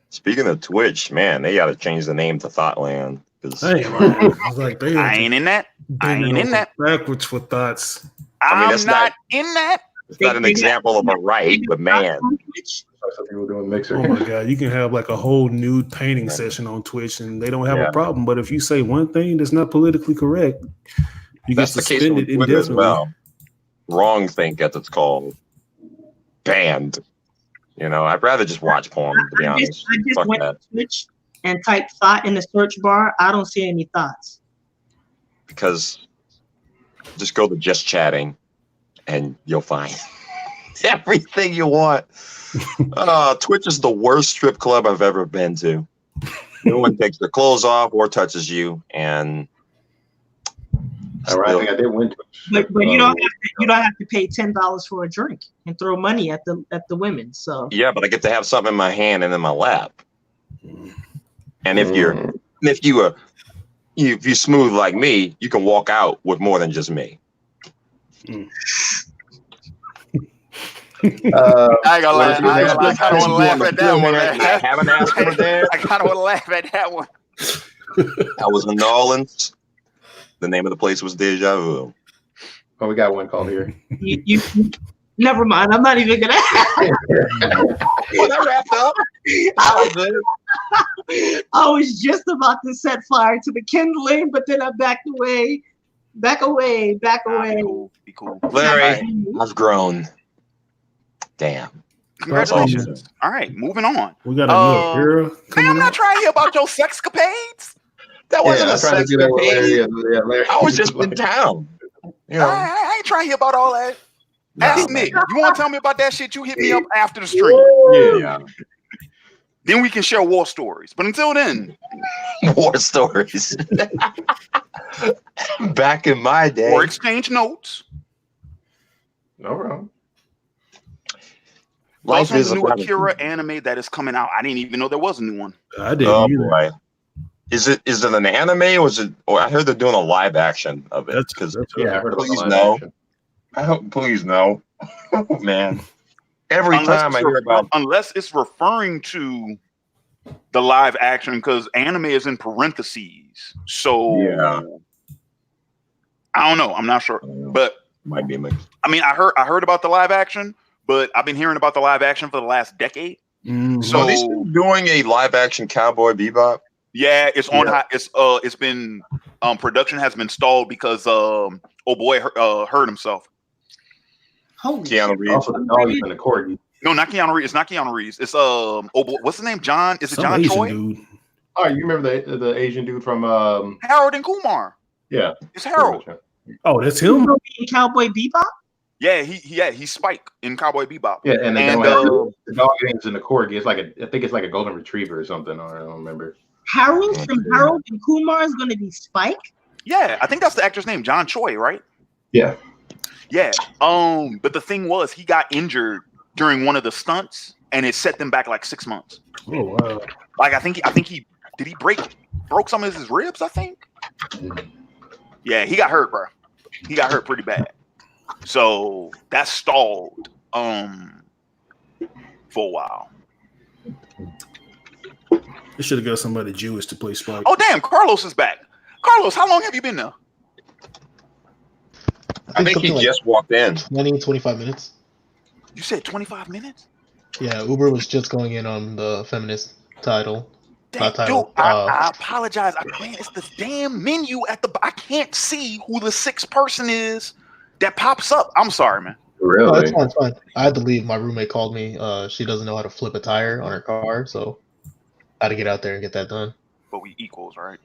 Speaking of Twitch, man, they got to change the name to Thoughtland. I ain't in that. I ain't in that. Backwards for thoughts. I'm not in that. It's not an example of a right, but man. Oh my god, you can have like a whole nude painting session on Twitch and they don't have a problem. But if you say one thing that's not politically correct, you get suspended indefinitely. Well. wrong think, as it's called, banned. You know, I'd rather just watch porn, to be honest. I just Fuck went that. to Twitch and typed thought in the search bar. I don't see any thoughts. Because just go to just chatting and you'll find everything you want. Twitch is the worst strip club I've ever been to. No one takes their clothes off or touches you, and I think I did win Twitch. But you don't have to pay $10 for a drink and throw money at the women. So yeah, but I get to have something in my hand and in my lap. And if you're smooth like me, you can walk out with more than just me. I ain't gonna lie. I kind of want to laugh at that one, man. I haven't asked for that. I kind of want to laugh at that one. I was in New Orleans. The name of the place was Deja Vu. Oh, we got one call here. you never mind. I'm not even gonna. When I wrapped up, I was just about to set fire to the kindling, but then I backed away. Back away. Be cool. Larry, I've grown. Damn. Congratulations. All right, moving on. We got a new girl. I'm not trying to hear about your sexcapades. That wasn't a sexcapade. I was just in town. You know. I ain't trying to hear about all that. Ask Nick. You want to tell me about that shit? You hit me up after the stream. Yeah. Then we can share war stories. But until then, war stories. Back in my day. Or exchange notes. No wrong. Also, the new Akira anime that is coming out. I didn't even know there was a new one. I didn't. Oh boy. Is it an anime or is it? Or I heard they're doing a live action of it. Because I heard about please live no. action. I hope, please no. Oh man. Time I hear about, unless it's referring to the live action, because anime is in parentheses. So yeah. I don't know. I'm not sure, but might be mixed. I mean, I heard about the live action. But I've been hearing about the live action for the last decade. So are they still doing a live action Cowboy Bebop? Yeah, it's on. It's been production has been stalled because hurt himself. Keanu Reeves. Also, the dog is in the corgi. No, not Keanu Reeves. It's not Keanu Reeves. It's what's his name? John? Is it John Choi? Dude. Oh, you remember the Asian dude from Harold and Kumar? Yeah, it's Harold. Oh, that's him. Cowboy Bebop. Yeah, he's Spike in Cowboy Bebop. Yeah, and the dog is in the corgi. It's I think it's like a golden retriever or something. I don't remember. Harold from Harold and Kumar is going to be Spike. Yeah, I think that's the actor's name, John Choi, right? Yeah. Yeah. But the thing was, he got injured during one of the stunts, and it set them back like 6 months. Oh wow! Like I think he broke some of his ribs. I think. Yeah, he got hurt, bro. He got hurt pretty bad. So that stalled for a while. They should have got somebody Jewish to play Spike. Oh damn, Carlos is back. Carlos, how long have you been there? I think he just walked in. 25 minutes. You said 25 minutes? Yeah, Uber was just going in on the feminist title. Damn, dude, I apologize. Man, it's this damn menu at the. I can't see who the sixth person is that pops up. I'm sorry, man. Really? Oh, it's fine, it's fine. I had to leave. My roommate called me. She doesn't know how to flip a tire on her car, so I had to get out there and get that done. But we equals, right?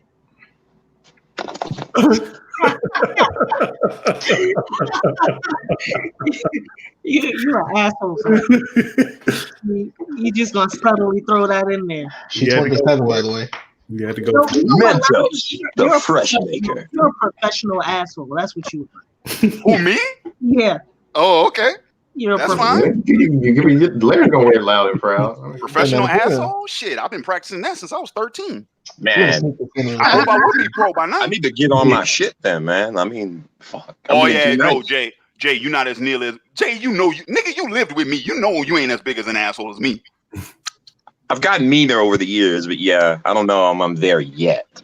You're an asshole. You just gonna subtly throw that in there. She's 27, by the way. You had to go. Mentos, the fresh maker. You're a professional asshole. That's what you are. Who, me? Yeah. Oh, okay. That's fine. Larry's gonna wear loud and proud. Professional asshole? Shit, I've been practicing that since I was 13. Man, I hope I would be pro by now. I need to get on my shit then, man. I mean, fuck. Jay, you not as near as Jay. You know, nigga, you lived with me. You know, you ain't as big as an asshole as me. I've gotten meaner over the years, but yeah, I don't know I'm there yet.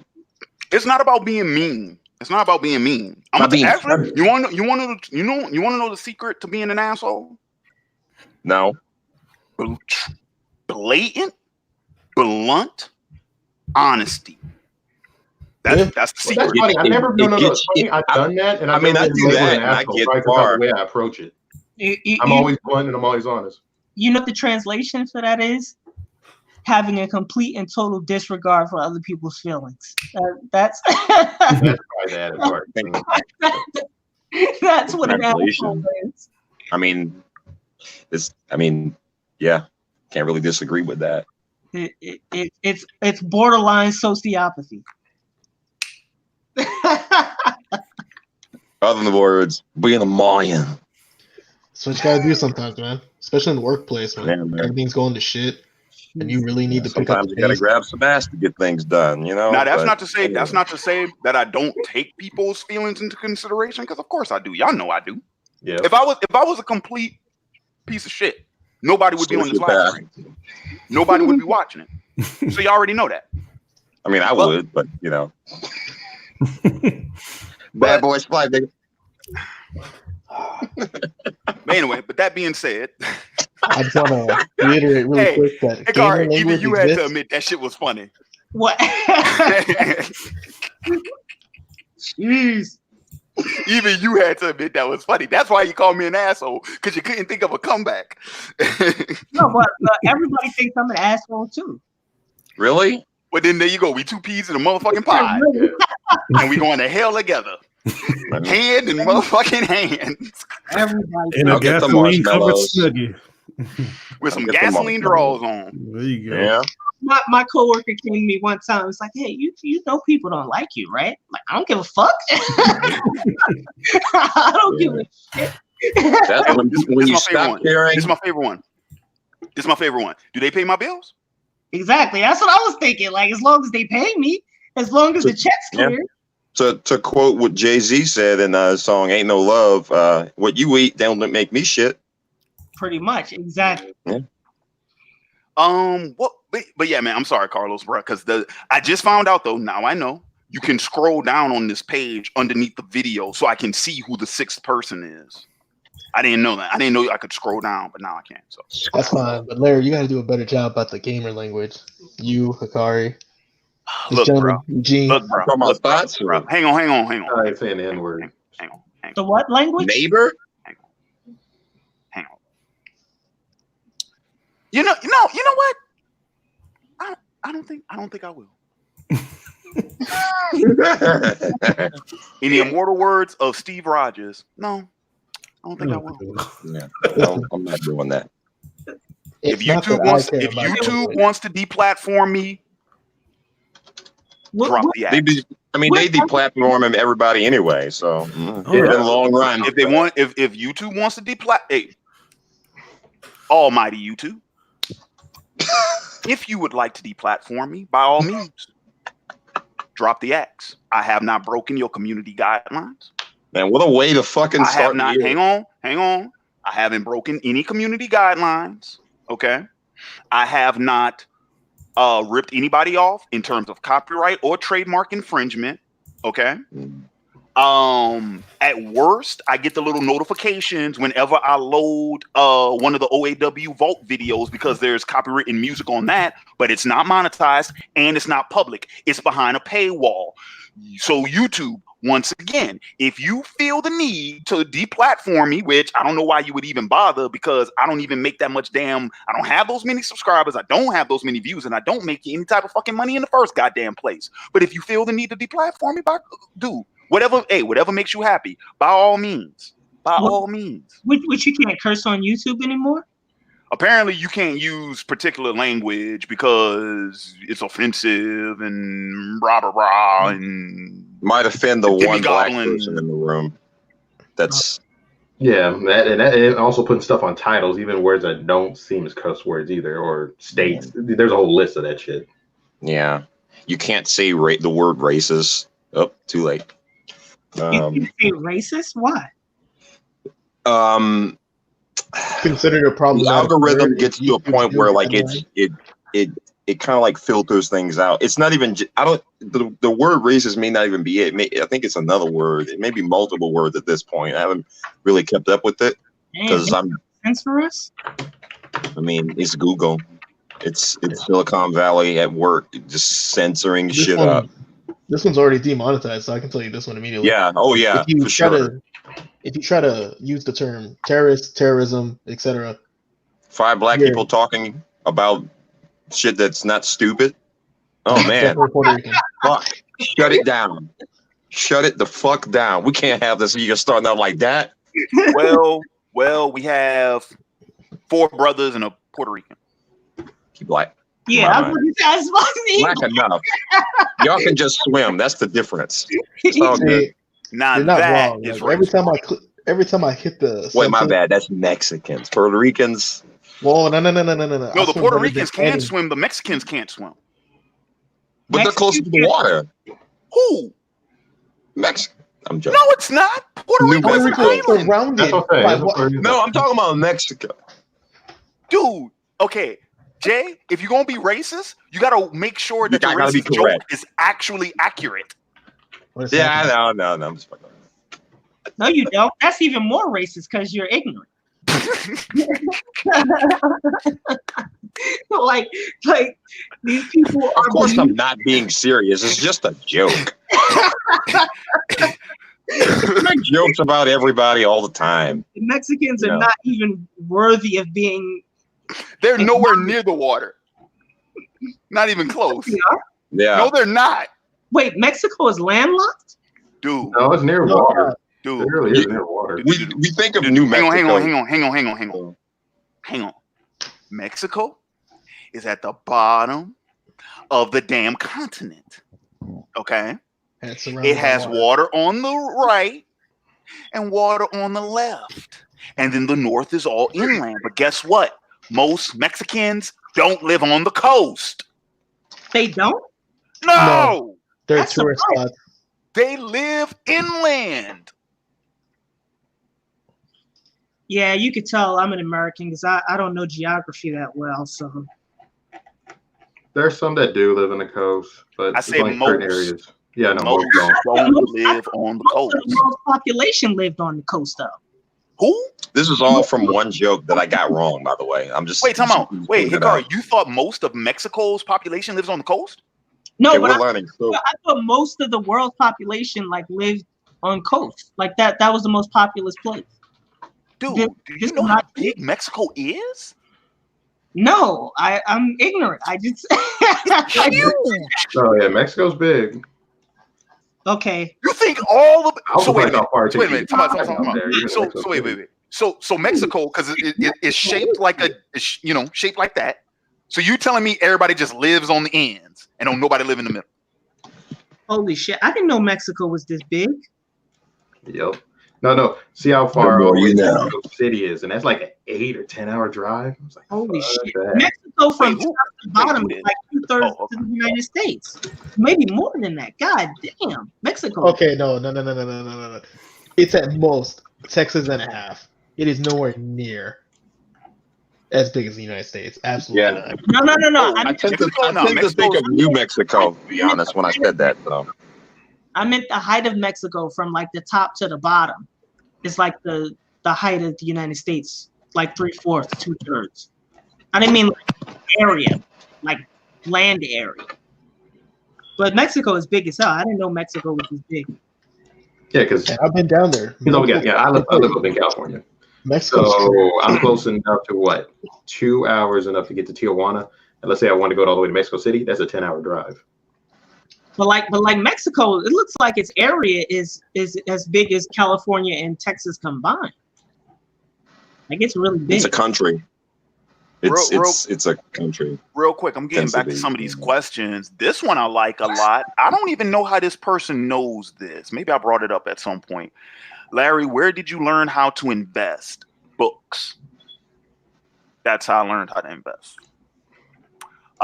It's not about being mean. It's not about being mean. You want to know the secret to being an asshole? No. Blatant, blunt honesty. That's the secret. That's funny. I never. No. It's funny. I've done that, and I mean, I do that, and I get far. The way I approach it. I'm always blunt and I'm always honest. You know what the translation for that is? Having a complete and total disregard for other people's feelings. That's probably that part. That's what an asshole is. I mean, yeah, can't really disagree with that. It's borderline sociopathy. Other than the words, being a Mayan. That's what you gotta do sometimes, man. Especially in the workplace when everything's going to shit, and you really need to pick up. Sometimes you gotta grab some ass to get things done, you know. Now that's not to say that I don't take people's feelings into consideration, because of course I do. Y'all know I do. Yeah. If I was a complete piece of shit, nobody would be on this live stream. Nobody would be watching it. So you already know that. I mean, I would, but you know. Bad boys fly, nigga. But anyway, but that being said, I just want to reiterate really quick that gamer language even you had exists. to admit that shit was funny. What? Jeez. Even you had to admit that was funny. That's why you called me an asshole, because you couldn't think of a comeback. No, but everybody thinks I'm an asshole too. Really? Well, then there you go. We two peas in a motherfucking pie, and we going to hell together. Hand in motherfucking hands. Everybody. And a gasoline covered snuggie. With some gasoline draws on. There you go. Yeah. My coworker came to me one time. It's like, hey, you know people don't like you, right? I'm like, I don't give a fuck. I don't give a shit. That's when you stop caring. This is my favorite one. This is my favorite one. Do they pay my bills? Exactly. That's what I was thinking. Like, as long as they pay me, as long as the check's clear. To quote what Jay-Z said in his song "Ain't No Love," what you eat don't make me shit. Pretty much, exactly. Yeah. What? But yeah, man. I'm sorry, Carlos, bro. Because I just found out though. Now I know you can scroll down on this page underneath the video, so I can see who the sixth person is. I didn't know that. I didn't know I could scroll down, but now I can. So that's fine. But Larry, you got to do a better job about the gamer language. You, Hikari. Look, bro. Eugene. Look, bro. Look, bro. Hang on. I ain't saying the N-word. Hang on. The what language? Neighbor. Hang on. You know what? I don't think I will. In the immortal words of Steve Rogers, no, I don't think I will. Yeah, no, I'm not doing that. If YouTube wants to deplatform me, drop the act. They deplatform everybody anyway. So in the long run, if YouTube wants to deplatform, almighty YouTube, if you would like to deplatform me, by all means, drop the axe. I have not broken your community guidelines. Man, what a way to fucking start. I have not. Hang on. I haven't broken any community guidelines. Okay. I have not ripped anybody off in terms of copyright or trademark infringement. Okay. At worst, I get the little notifications whenever I load one of the OAW Vault videos because there's copywritten music on that, but it's not monetized and it's not public. It's behind a paywall. So YouTube, once again, if you feel the need to deplatform me, which I don't know why you would even bother, because I don't even make that much I don't have those many subscribers, I don't have those many views, and I don't make any type of fucking money in the first goddamn place. But if you feel the need to deplatform me, dude, whatever makes you happy, by all means. Which you can't curse on YouTube anymore? Apparently, you can't use particular language because it's offensive and rah and might offend the one black person in the room. That's and also putting stuff on titles, even words that don't seem as cuss words either, or states. There's a whole list of that shit. Yeah, you can't say the word racist. Oh, too late. You say racist? Why? Considered a problem. The algorithm gets to a point where like it kind of like filters things out. It's not even the word racist may not even be it. I think it's another word. It may be multiple words at this point. I haven't really kept up with it because I'm. Sense for us. I mean, it's Google. It's Silicon Valley at work, just censoring shit up. This one's already demonetized, so I can tell you this one immediately. Yeah. Oh yeah. If you For try sure. if you try to use the term terrorist, terrorism, etc., 5 black you're people talking about shit that's not stupid. Oh man. definitely Puerto Rican. Fuck. Shut it down. Shut it the fuck down. We can't have this. You're starting out like that. Well, we have 4 brothers and a Puerto Rican. Keep black. Yeah, I wouldn't say as funny. Black enough. Y'all can just swim. That's the difference. It's all good. See, Now you're not that wrong. is Like, every time I hit the Wait, my sentence- bad. That's Mexicans. Puerto Ricans. Whoa, no. No, I the swim Puerto better Ricans than can any- swim. The Mexicans can't swim. But they're close to the water. Who? Mexico. I'm No, joking. it's not. Puerto New Rico is an Mexico. island. surrounded That's what I'm saying. by That's what I'm saying. No, I'm talking about Mexico. Dude, okay. Jay, if you're going to be racist, you got to make sure that the You gotta be racist joke correct. is actually accurate. What is Yeah, happening? no. I'm just fucking. No, you don't. That's even more racist because you're ignorant. like these people are. Of course, I'm not being serious. It's just a joke. Make jokes about everybody all the time. The Mexicans are No. not even worthy of being. They're nowhere near the water. Not even close. Yeah. No, they're not. Wait, Mexico is landlocked? Dude, No, it's near water. dude. It really is near water. We think of New Hang Mexico. on. Mexico is at the bottom of the damn continent. Okay? And it's surrounded It by has water on the right and water on the left. And then the north is all inland. But guess what? Most Mexicans don't live on the coast. They don't? No. They're That's tourist surprising. spots. They live inland. Yeah, you could tell I'm an American because I don't know geography that well. So There's some that do live on the coast, but I it's say only certain most. areas. Yeah, no, Most most don't. don't live on the most coast. of the world's population lived on the coast, though. Who? This is all from one joke that I got wrong, by the way. I'm just Wait, time out. Wait, pointing it Hikaru, out. you thought most of Mexico's population lives on the coast? No, Okay, but we're learning. So, I thought most of the world's population lived on coast. Like that was the most populous place. Dude, This- do this you know is how not- big Mexico is? No, I'm ignorant. I just Huge. Oh yeah, Mexico's big. okay. You think all of I was so wait a like, minute. how far it Wait a takes you minute. to Time drive out. out there, even So Mexico's wait. big. So Mexico, because it's shaped like shaped like that. So you telling me everybody just lives on the ends and don't nobody live in the middle? Holy shit! I didn't know Mexico was this big. Yep. No. See how far The more away you know. Mexico City is, and that's like an 8 or 10 hour drive. I was like, Holy fuck shit! that. Mexico from Wait, who- top to bottom who is did? like 2/3 Oh, okay. to the United States. Maybe more than that. God damn, Mexico. Okay, no. It's at most Texas and a half. It is nowhere near as big as the United States. Absolutely Yeah. not. No. I tend to Mexico's- think of New Mexico, to be honest, when I said that. So. I meant the height of Mexico from like the top to the bottom. It's like the height of the United States, like 3/4, 2/3. I didn't mean like area, like land area. But Mexico is big as hell. I didn't know Mexico was this big. Yeah, because I've been down there. I live up in California. Mexico. So I'm close enough to what? 2 hours enough to get to Tijuana. And let's say I want to go all the way to Mexico City, that's a 10-hour drive. But like Mexico, it looks like its area is as big as California and Texas combined. Like it's really big. It's a country. It's a country. Real quick, I'm getting back to some of these questions. This one I like a lot. I don't even know how this person knows this. Maybe I brought it up at some point. Larry, where did you learn how to invest? Books. That's how I learned how to invest.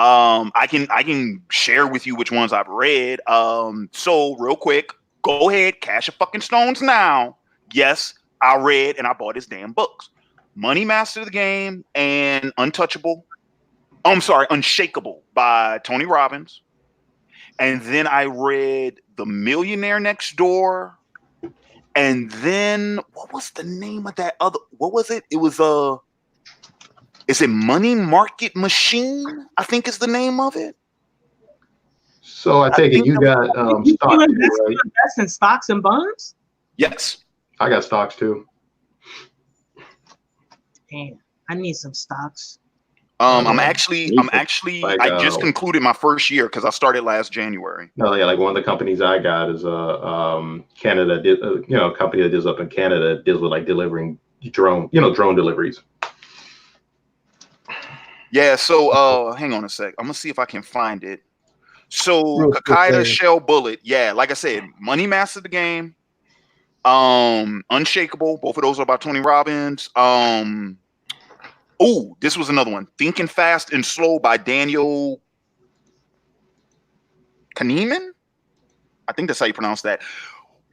I can share with you which ones I've read. So real quick, go ahead, cash your fucking stones now. Yes, I read and I bought his damn books. Money Master of the Game and Unshakable by Tony Robbins. And then I read The Millionaire Next Door. And then what was the name of that other? What was it? It was is it Money Market Machine? I think is the name of it. So I take it you got You stock too, invest, right? you invest in stocks and bonds? Yes. I got stocks too. Damn, I need some stocks. I'm actually Like, I just concluded my first year because I started last January. No, yeah, like one of the companies I got is Canada, a company that deals up in Canada, deals with like delivering drone deliveries. Yeah, so hang on a sec. I'm gonna see if I can find it. So Real quick Kakaida there. Shell Bullet, yeah, like I said, Money mastered the game. Unshakable, both of those are about Tony Robbins. Oh, this was another one. Thinking Fast and Slow by Daniel Kahneman. I think that's how you pronounce that.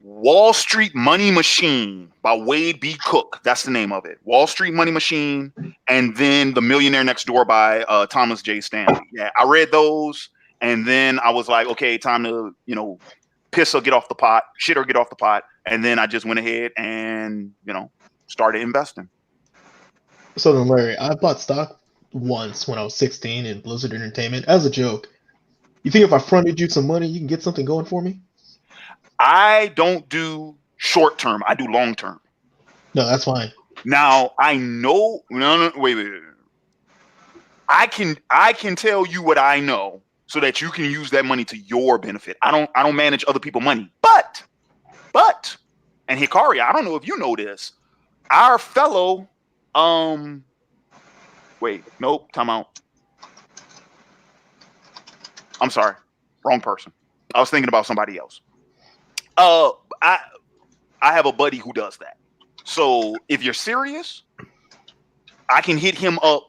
Wall Street Money Machine by Wade B. Cook. That's the name of it. Wall Street Money Machine. And then The Millionaire Next Door by Thomas J. Stanley. Yeah, I read those. And then I was like, okay, time to, piss or get off the pot, shit or get off the pot. And then I just went ahead and, started investing. So then, Larry, I bought stock once when I was 16 in Blizzard Entertainment as a joke. You think if I fronted you some money, you can get something going for me? I don't do short term. I do long term. No, that's fine. Now I know. No, wait. I can tell you what I know so that you can use that money to your benefit. I don't manage other people's money. But, and Hikari, I don't know if you know this. Our fellow, wait, nope, time out. I'm sorry, wrong person. I was thinking about somebody else. I have a buddy who does that. So if you're serious, I can hit him up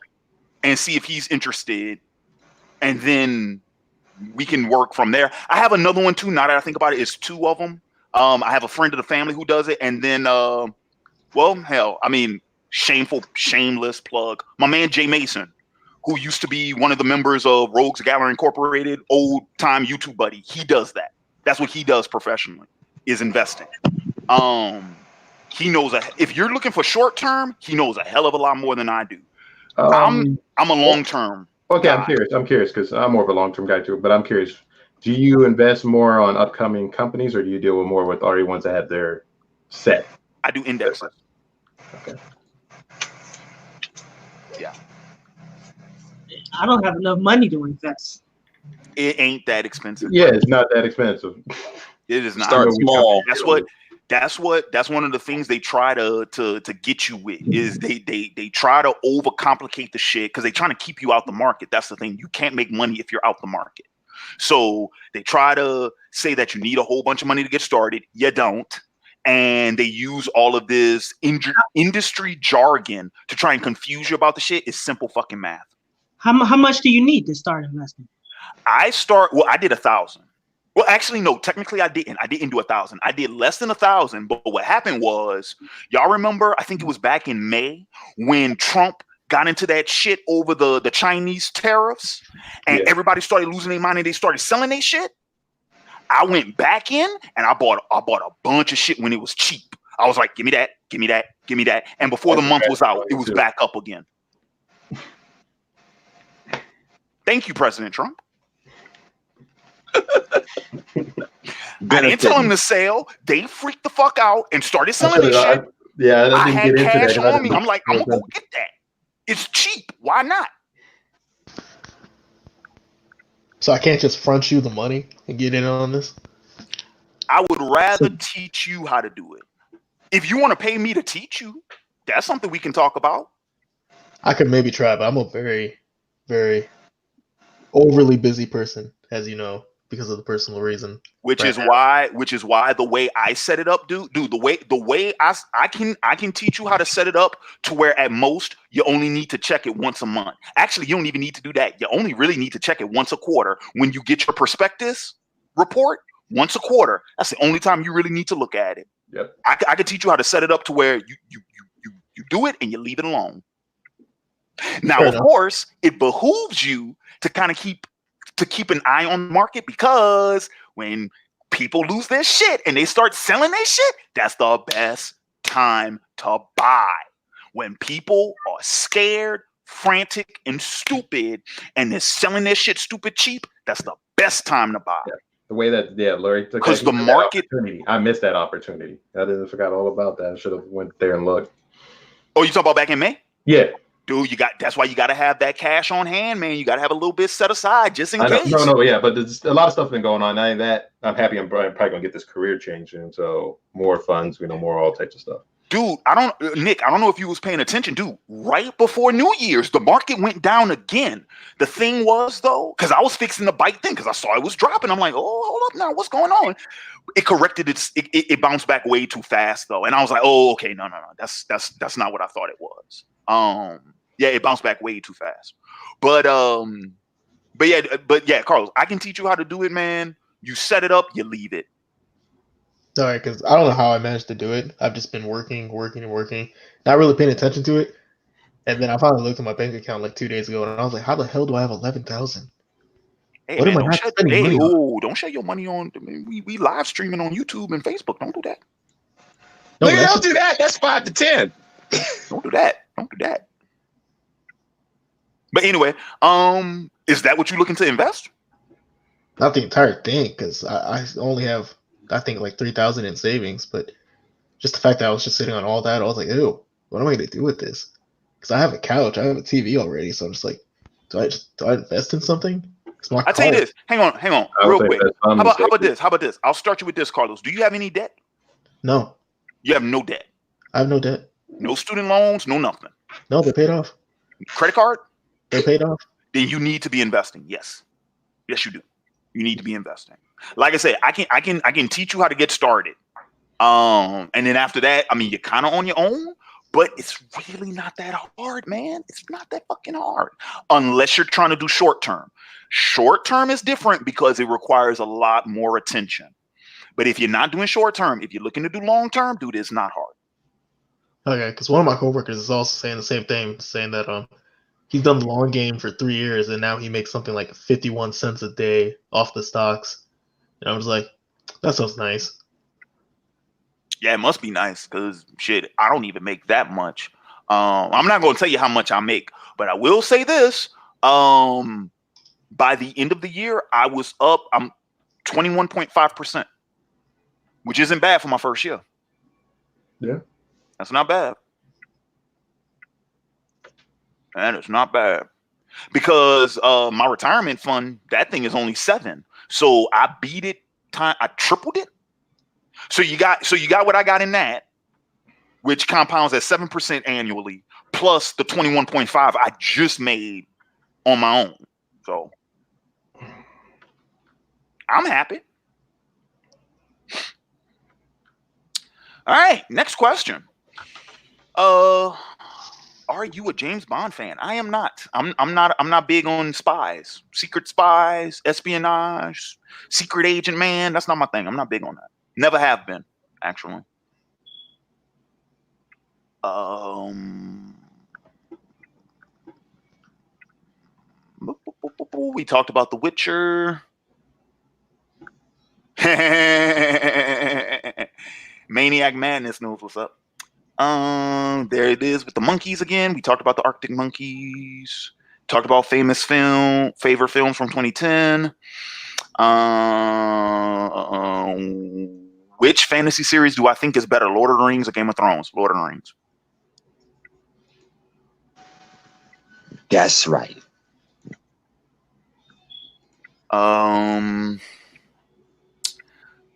and see if he's interested, and then we can work from there. I have another one too. Now that I think about it, it's two of them. I have a friend of the family who does it, and then, shameless plug. My man Jay Mason, who used to be one of the members of Rogues Gallery Incorporated, old time YouTube buddy. He does that. That's what he does professionally, is investing. He knows if you're looking for short term, he knows a hell of a lot more than I do. I'm a long term. Okay, guy. I'm curious because I'm more of a long term guy too. But I'm curious, do you invest more on upcoming companies, or do you deal more with already ones that have their set? I do indexes. Okay. Yeah. I don't have enough money to invest. It ain't that expensive. Yeah, it's not that expensive. It is not. Start small. That's one of the things they try to get you with is they try to overcomplicate the shit because they're trying to keep you out the market. That's the thing. You can't make money if you're out the market. So they try to say that you need a whole bunch of money to get started. You don't. And they use all of this industry jargon to try and confuse you about the shit. It's simple fucking math. How much do you need to start investing? I did 1,000. Well, actually, no, technically I didn't. I didn't do 1,000. I did less than 1,000. But what happened was, y'all remember, I think it was back in May when Trump got into that shit over the Chinese tariffs and everybody started losing their mind and they started selling their shit. I went back in and I bought a bunch of shit when it was cheap. I was like, give me that, give me that, give me that. And before the month was out, it was back up again. Thank you, President Trump. I didn't tell him to sell. They freaked the fuck out and started selling this shit. I had cash on me. I'm like, I'm gonna go get that. It's cheap. Why not? So I can't just front you the money and get in on this? I would rather teach you how to do it. If you want to pay me to teach you, that's something we can talk about. I could maybe try, but I'm a very, very overly busy person, as you know, because of the personal reason. Which is why the way I set it up, dude, the way I can teach you how to set it up to where at most you only need to check it once a month. Actually, you don't even need to do that. You only really need to check it once a quarter. When you get your prospectus report, once a quarter. That's the only time you really need to look at it. Yep. I could teach you how to set it up to where you do it and you leave it alone. Now, of course, it behooves you to kind of keep an eye on the market, because when people lose their shit and they start selling their shit, that's the best time to buy. When people are scared, frantic, and stupid, and they're selling their shit stupid cheap, that's the best time to buy. Yeah. The way that Larry took because the market. I missed that opportunity. I forgot all about that. I should have went there and looked. Oh, you talking about back in May? Yeah. Dude, that's why you got to have that cash on hand, man. You got to have a little bit set aside just in case. No, yeah, but there's a lot of stuff been going on. I'm happy. I'm probably gonna get this career change soon, so more funds, more all types of stuff. Dude, Nick, I don't know if you was paying attention, dude. Right before New Year's, the market went down again. The thing was, though, because I was fixing the bite thing because I saw it was dropping. I'm like, oh, hold up now, what's going on? It corrected it bounced back way too fast, though. And I was like, oh, okay, no. That's not what I thought it was. Yeah, it bounced back way too fast. But yeah, Carlos, I can teach you how to do it, man. You set it up, you leave it. All right, because I don't know how I managed to do it. I've just been working, not really paying attention to it. And then I finally looked at my bank account like 2 days ago, and I was like, "How the hell do I have 11,000? Hey, what man, am I spending money on? Don't share your money on. I mean, we live streaming on YouTube and Facebook. Don't do that. No, don't do that. That's 5 to 10. Don't do that. But anyway, is that what you're looking to invest? Not the entire thing, because I only have, I think, like 3,000 in savings. But just the fact that I was just sitting on all that, I was like, ew, what am I going to do with this? Because I have a couch, I have a TV already, so I'm just like, do I invest in something? I'll tell you this. Hang on, real quick. How about this? I'll start you with this, Carlos. Do you have any debt? No. You have no debt. I have no debt. No student loans, no nothing. No, they're paid off. Credit card? They're paid off. Then you need to be investing. Yes, you do. You need to be investing. Like I said, I can teach you how to get started. And then after that, I mean, you're kind of on your own, but it's really not that hard, man. It's not that fucking hard unless you're trying to do short term. Short term is different because it requires a lot more attention. But if you're not doing short term, if you're looking to do long term, dude, it's not hard. Okay, because one of my coworkers is also saying the same thing, saying that he's done the long game for 3 years and now he makes something like 51 cents a day off the stocks. And I was like, that sounds nice. Yeah, it must be nice because shit, I don't even make that much. I'm not going to tell you how much I make, but I will say this. By the end of the year, I was up. I'm 21.5%, which isn't bad for my first year. Yeah. That's not bad. And it's not bad because my retirement fund, that thing is only 7. So I beat it. I tripled it. So you got what I got in that, which compounds at 7% annually, plus the 21.5 I just made on my own. So I'm happy. All right, next question. Are you a James Bond fan? I am not. I'm not big on spies, secret spies, espionage, secret agent man. That's not my thing. I'm not big on that. Never have been, actually. We talked about The Witcher. Maniac Madness knows what's up. There it is with the monkeys again. We talked about the Arctic Monkeys. Talked about favorite films from 2010. Which fantasy series do I think is better, Lord of the Rings or Game of Thrones? Lord of the Rings. That's right.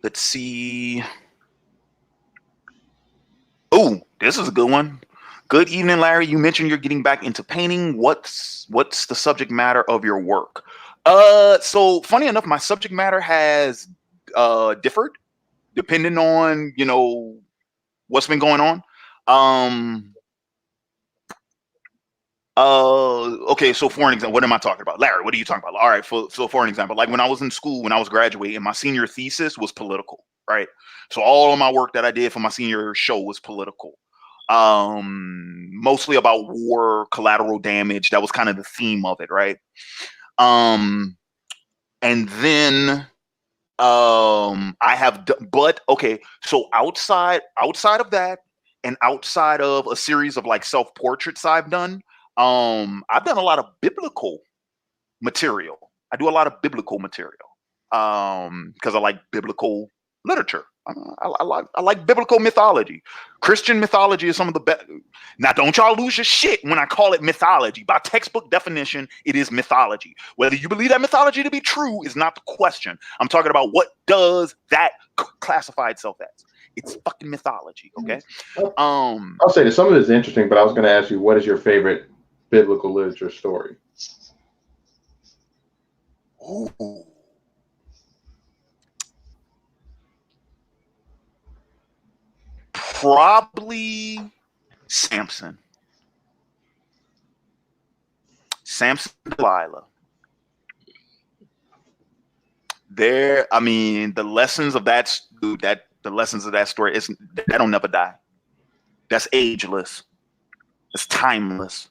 Let's see. Oh, this is a good one. Good evening, Larry. You mentioned you're getting back into painting. What's the subject matter of your work? So funny enough, my subject matter has differed depending on, what's been going on. Okay, so for an example, what am I talking about? Larry, what are you talking about? All right, so for an example, like when I was in school, when I was graduating, my senior thesis was political, right? So all of my work that I did for my senior show was political. Mostly about war, collateral damage. That was kind of the theme of it, right? And then I have, but okay, so outside of that, and outside of a series of like self-portraits I've done a lot of biblical material. I do a lot of biblical material. because I like biblical literature. I like biblical mythology. Christian mythology is some of the best. Now, don't y'all lose your shit when I call it mythology. By textbook definition, it is mythology. Whether you believe that mythology to be true is not the question. I'm talking about what does that classify itself as. It's fucking mythology, okay? I'll say that some of this is interesting, but I was going to ask you, what is your favorite biblical literature story? Ooh. Probably Samson. Samson and Delilah. I mean, the lessons of that story that don't never die. That's ageless. It's timeless.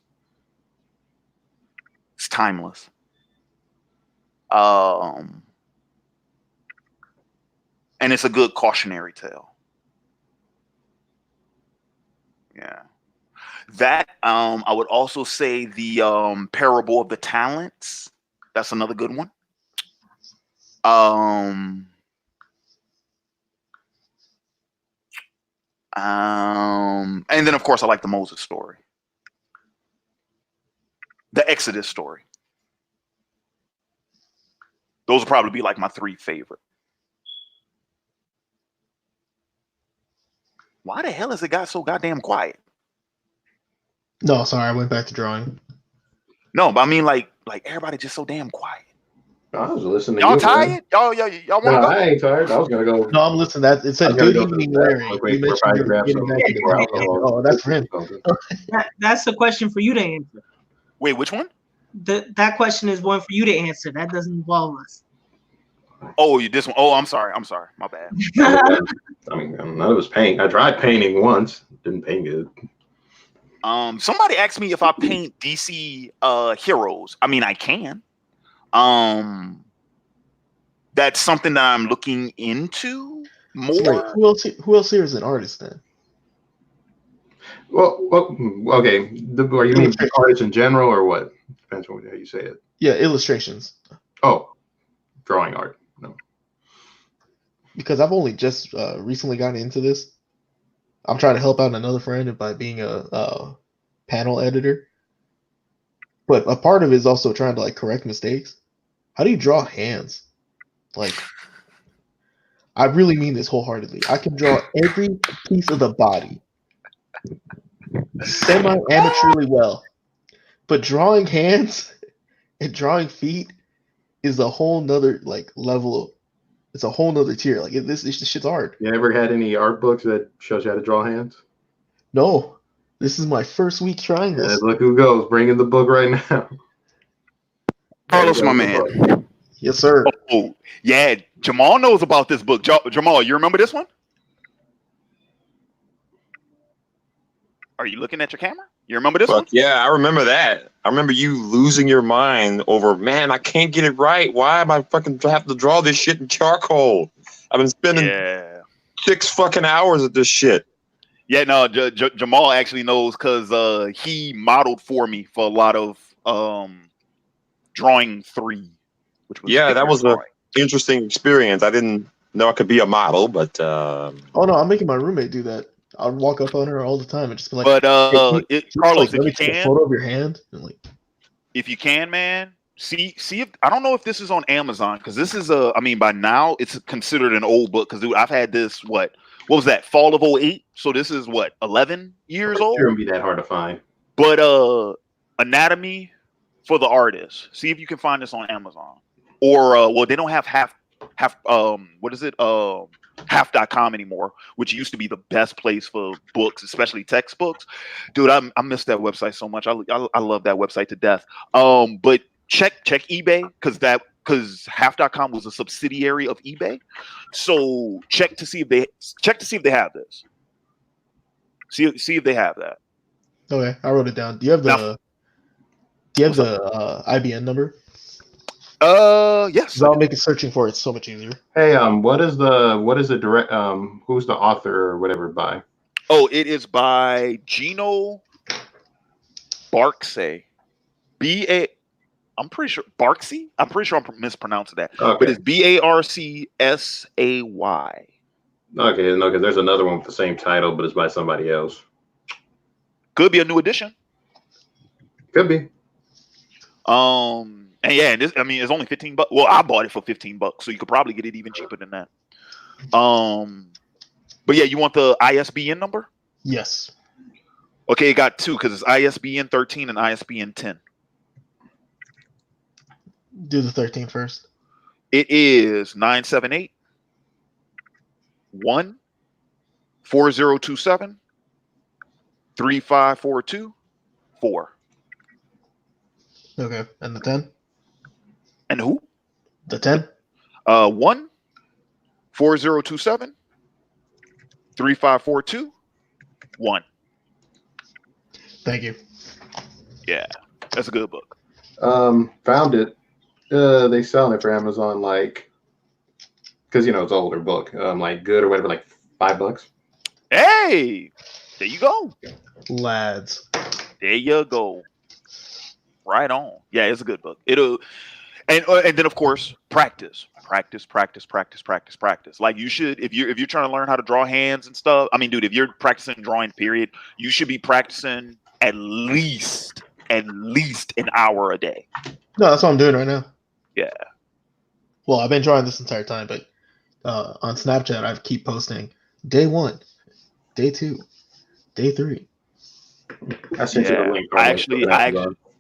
It's timeless. And it's a good cautionary tale. Yeah. That I would also say the parable of the talents. That's another good one. And then of course I like the Moses story. The Exodus story. Those would probably be like my 3 favorite. Why the hell has it got so goddamn quiet? No, sorry, I went back to drawing. No, but I mean like everybody just so damn quiet. I was listening. Y'all tired? Y'all want to go? I ain't tired. I was gonna go. No, I'm listening. That it said good evening, Larry. You mentioned you were getting back to the Oh, that's for him. That's a question for you to answer. Wait, which one? That question is one for you to answer. That doesn't involve us. Oh, this one. Oh, I'm sorry. My bad. I mean, none of us paint. I tried painting once. Didn't paint good. Somebody asked me if I paint DC heroes. I mean, I can. That's something that I'm looking into more. Wait, who else here is an artist then? Well, okay. Are you mean artists in general or what? Depends on how you say it. Yeah, illustrations. Oh, drawing art. No. Because I've only just recently gotten into this. I'm trying to help out another friend by being a panel editor. But a part of it is also trying to like correct mistakes. How do you draw hands? Like, I really mean this wholeheartedly. I can draw every piece of the body semi-amateurly well. But drawing hands and drawing feet is a whole nother like level. It's a whole nother tier. Like this shit's hard. You ever had any art books that shows you how to draw hands? No. This is my first week trying this. Look who goes, bringing the book right now. Carlos, my man. Yes, sir. Oh, yeah. Jamal knows about this book. Jamal, you remember this one? Are you looking at your camera? You remember this one? Yeah, I remember that. I remember you losing your mind over, man, I can't get it right. Why am I fucking have to draw this shit in charcoal? I've been spending 6 fucking hours at this shit. Yeah, no, Jamal actually knows because he modeled for me for a lot of drawing 3. Which was that was an interesting experience. I didn't know I could be a model, but oh no, I'm making my roommate do that. I'll walk up on her all the time and just be like, but Carlos, if you can, a photo of your hand, and like, if you can, man, see if I don't know if this is on Amazon because this is I mean, by now it's considered an old book because I've had this what was that fall of 2008? So this is what 11 years old. It wouldn't be that hard to find. But Anatomy for the Artist. See if you can find this on Amazon or well, they don't have half what is it half.com anymore, which used to be the best place for books, especially textbooks. Dude, I miss that website so much. I love that website to death. But check eBay because half.com was a subsidiary of eBay. So check to see if they have this. See if they have that. Okay, I wrote it down. Do you have the IBN number? Yes. I'll make it searching for it so much easier. Hey, what is the direct who's the author or whatever by? Oh, it is by Gino Barksay. I'm pretty sure Barksy. I'm pretty sure I'm mispronouncing that, Okay. but it's Barcsay. Okay, no, because there's another one with the same title, but it's by somebody else. Could be a new edition. Could be. And yeah, and this, I mean, it's only $15. Well, I bought it for $15, so you could probably get it even cheaper than that. But yeah, you want the ISBN number? Yes. Okay, it got two because it's ISBN 13 and ISBN 10. Do the 13 first. It is 978 1 4027 3542 4. Okay. And the 10? And who? The 10? 1 4027 3542 1. Thank you. Yeah, that's a good book. Found it. They sell it for Amazon, like, because it's an older book, like good or whatever, like $5. Hey, there you go. Lads. There you go. Right on. Yeah, it's a good book. And then of course practice. Like you should, if you're trying to learn how to draw hands and stuff. I mean, dude, if you're practicing drawing, period, you should be practicing at least an hour a day. No, that's what I'm doing right now. Yeah. Well, I've been drawing this entire time, but on Snapchat, I keep posting day 1, day 2, day 3. I sent you the link. I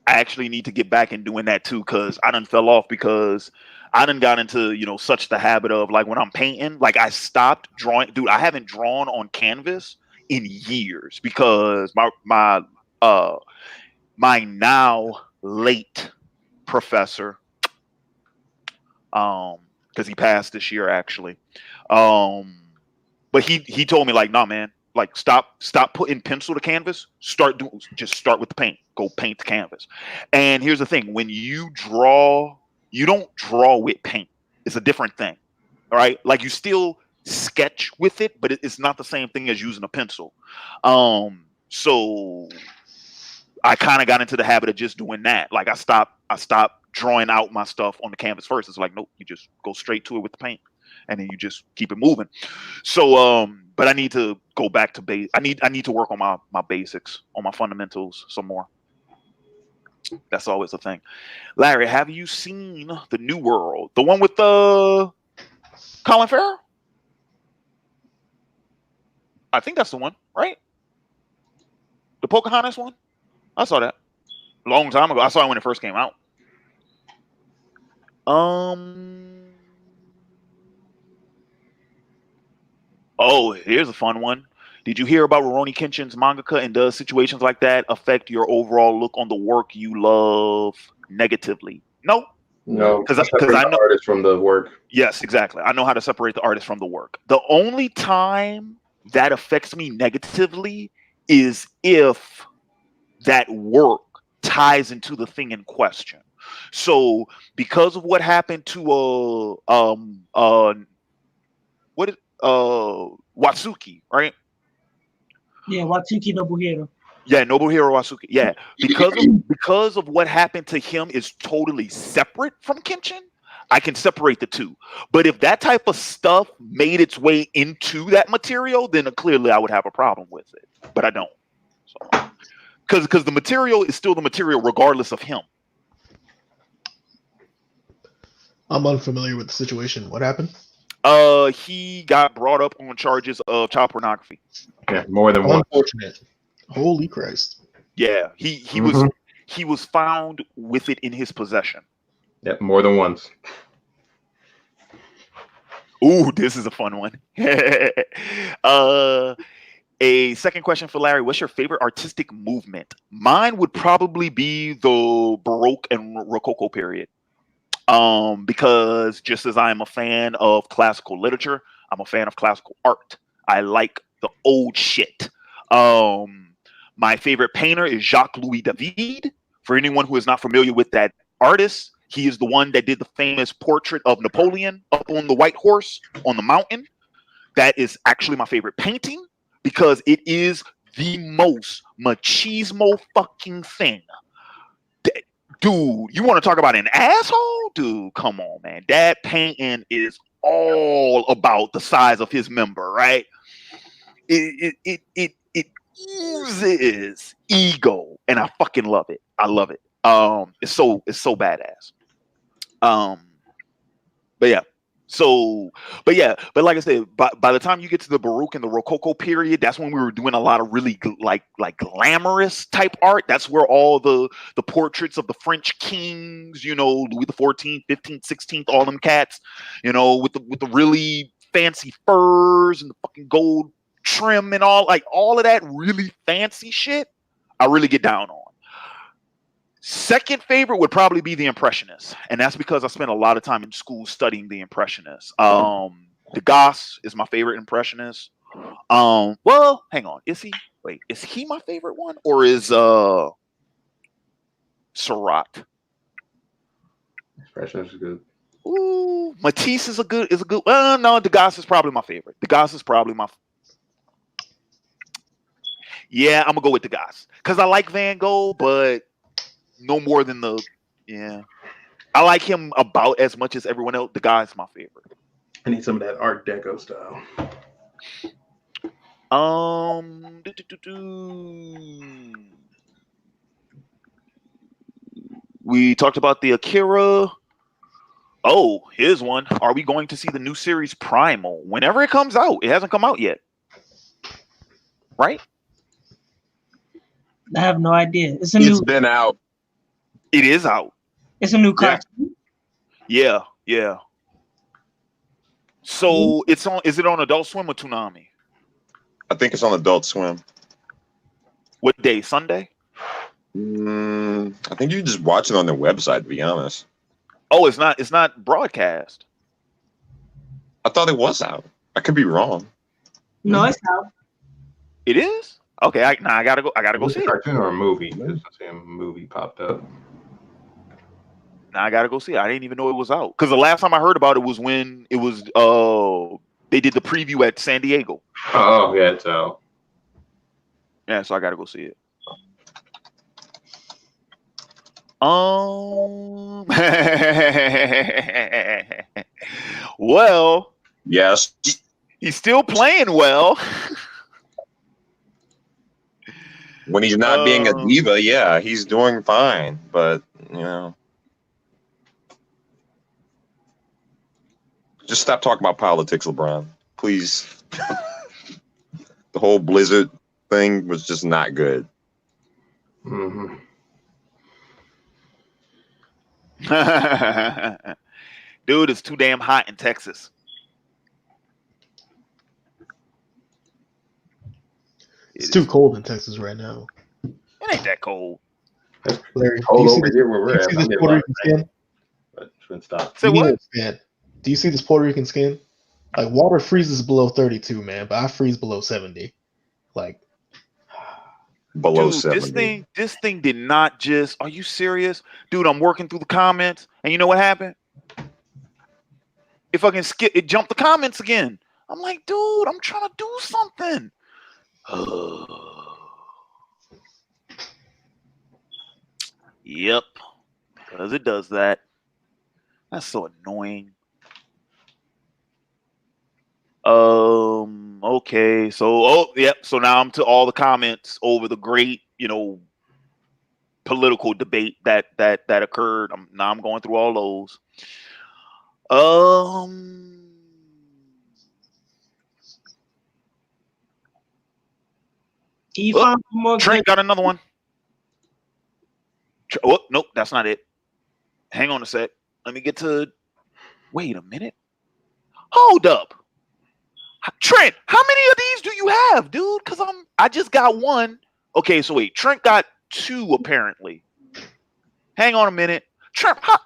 actually need to get back and doing that too, because I done fell off because I done got into such the habit of, like, when I'm painting, like, I stopped drawing. Dude, I haven't drawn on canvas in years because my now late professor, because he passed this year actually, but he told me, like, nah, man, like, stop putting pencil to canvas, just start with the paint, go paint the canvas. And here's the thing, when you draw, you don't draw with paint. It's a different thing. All right, like, you still sketch with it, but it's not the same thing as using a pencil. So I kind of got into the habit of just doing that. Like, I stopped drawing out my stuff on the canvas first. It's like, nope, you just go straight to it with the paint, and then you just keep it moving. So but I need to go back to base. I need to work on my basics, on my fundamentals some more. That's always a thing. Larry, have you seen The New World, the one with Colin Farrell? I think that's the one, right? The Pocahontas one? I saw that a long time ago. I saw it when it first came out. Oh, here's a fun one. Did you hear about Rurouni Kenshin's mangaka, and does situations like that affect your overall look on the work you love negatively? No. No, because I know the artist from the work. Yes, exactly. I know how to separate the artist from the work. The only time that affects me negatively is if that work ties into the thing in question. So because of what happened to Watsuki, right? Yeah, Watsuki Nobuhiro. Yeah, Nobuhiro Watsuki. Yeah, because of what happened to him is totally separate from Kenshin. I can separate the two. But if that type of stuff made its way into that material, then clearly I would have a problem with it. But I don't. So, because the material is still the material regardless of him. I'm unfamiliar with the situation. What happened? He got brought up on charges of child pornography. Yeah, more than one. Unfortunate. Holy Christ. Yeah, he was found with it in his possession. Yeah, more than once. Ooh, this is a fun one. A second question for Larry. What's your favorite artistic movement? Mine would probably be the Baroque and Rococo period. Because just as I am a fan of classical literature, I'm a fan of classical art. I like the old shit. My favorite painter is Jacques-Louis David. For anyone who is not familiar with that artist, he is the one that did the famous portrait of Napoleon up on the white horse on the mountain. That is actually my favorite painting because it is the most machismo fucking thing. Dude, you want to talk about an asshole? Dude, come on, man. That painting is all about the size of his member, right? It oozes ego, and I fucking love it. I love it. It's so badass. But yeah. But like I said, by the time you get to the Baroque and the Rococo period, that's when we were doing a lot of really like glamorous type art. That's where all the portraits of the French kings, you know, Louis the 14th, 15th, 16th, all them cats, you know, with the really fancy furs and the fucking gold trim and all of that really fancy shit. I really get down on. Second favorite would probably be the Impressionists, and that's because I spent a lot of time in school studying the Impressionists. Degas is my favorite Impressionist. Well, hang on, is he my favorite one, or is Seurat? Impressionist is good. Ooh, Matisse is a good. Well, no, Degas is probably my favorite. Degas is probably my. Yeah, I'm gonna go with Degas because I like Van Gogh, but no more than I like him about as much as everyone else. The guy's my favorite. I need some of that Art Deco style. We talked about the Akira. Oh, here's one. Are we going to see the new series Primal whenever it comes out? It hasn't come out yet, right? I have no idea. It's been out. It is out. It's a new cartoon. Yeah. So it's on. Is it on Adult Swim or Toonami? I think it's on Adult Swim. What day? Sunday? I think you just watch it on their website. To be honest. Oh, it's not. It's not broadcast. I thought it was out. I could be wrong. No, it's out. It is. Okay. I gotta go. I gotta go see it. Cartoon or a movie? The same movie popped up. Now I gotta go see it. I didn't even know it was out because the last time I heard about it was when it was they did the preview at San Diego. Oh yeah, it's out. Yeah, so I gotta go see it. Well, yes, he's still playing well. When he's not being a diva, yeah, he's doing fine. But you know. Just stop talking about politics, LeBron. Please. The whole Blizzard thing was just not good. Mm-hmm. Dude, it's too damn hot in Texas. It's too cold in Texas right now. It ain't that cold. Larry, Cold over here where we're at. See this Puerto Rican skin? But shouldn't stop. Say what? Do you see this Puerto Rican skin? Like water freezes below 32, man, but I freeze below 70. Like below dude, 70. This thing did not just. Are you serious, dude? I'm working through the comments, and you know what happened? If I can skip, it jumped the comments again. I'm like, dude, I'm trying to do something. Yep, because it does that. That's so annoying. Okay, so so now I'm to all the comments over the great, political debate that occurred. Now I'm going through all those. Trent got another one. Oh, nope, that's not it. Hang on a sec. Let me get to. Wait a minute. Hold up. Trent, how many of these do you have, dude? Because I just got one. Okay, so wait. Trent got two, apparently. Hang on a minute. Trent, how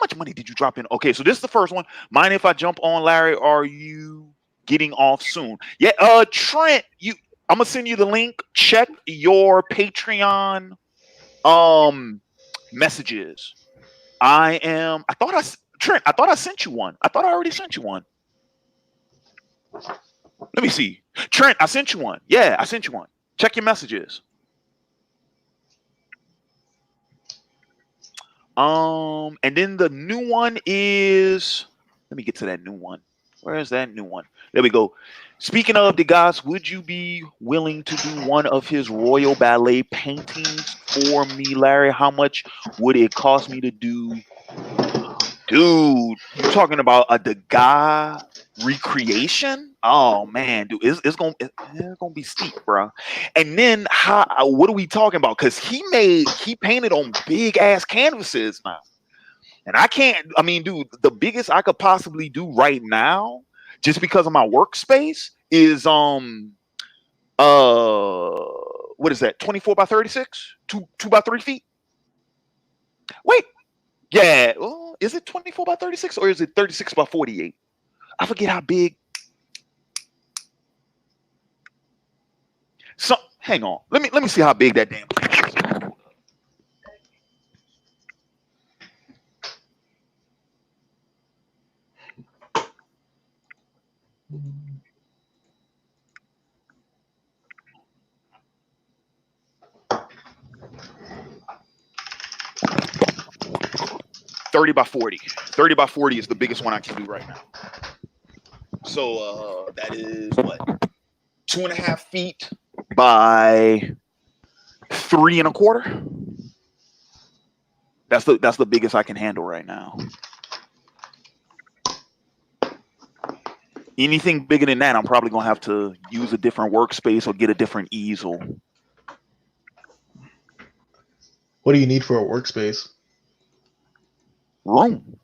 much money did you drop in? Okay, so this is the first one. Mind if I jump on, Larry? Are you getting off soon? Yeah, Trent, I'm gonna send you the link. Check your Patreon messages. Trent, I thought I sent you one. I thought I already sent you one. Let me see. Trent, I sent you one. Yeah, I sent you one. Check your messages. And then the new one is. Let me get to that new one. Where is that new one? There we go. Speaking of Degas, would you be willing to do one of his Royal Ballet paintings for me, Larry? How much would it cost me to do? Dude, you talking about a Degas recreation? Oh man, dude, it's gonna be steep, bro. And then what are we talking about? Because he painted on big ass canvases now. And I can't, I mean, dude, the biggest I could possibly do right now, just because of my workspace, is what is that? 24 by 36? 2 by 3 feet? Wait. Yeah. Oh, is it 24 by 36 or is it 36 by 48? I forget how big. So hang on. Let me see how big that damn thing is. 30 by 40. 30 by 40 is the biggest one I can do right now. So that is what? 2.5 feet by 3 1/4. That's the biggest I can handle right now. Anything bigger than that, I'm probably gonna have to use a different workspace or get a different easel. What do you need for a workspace? Room,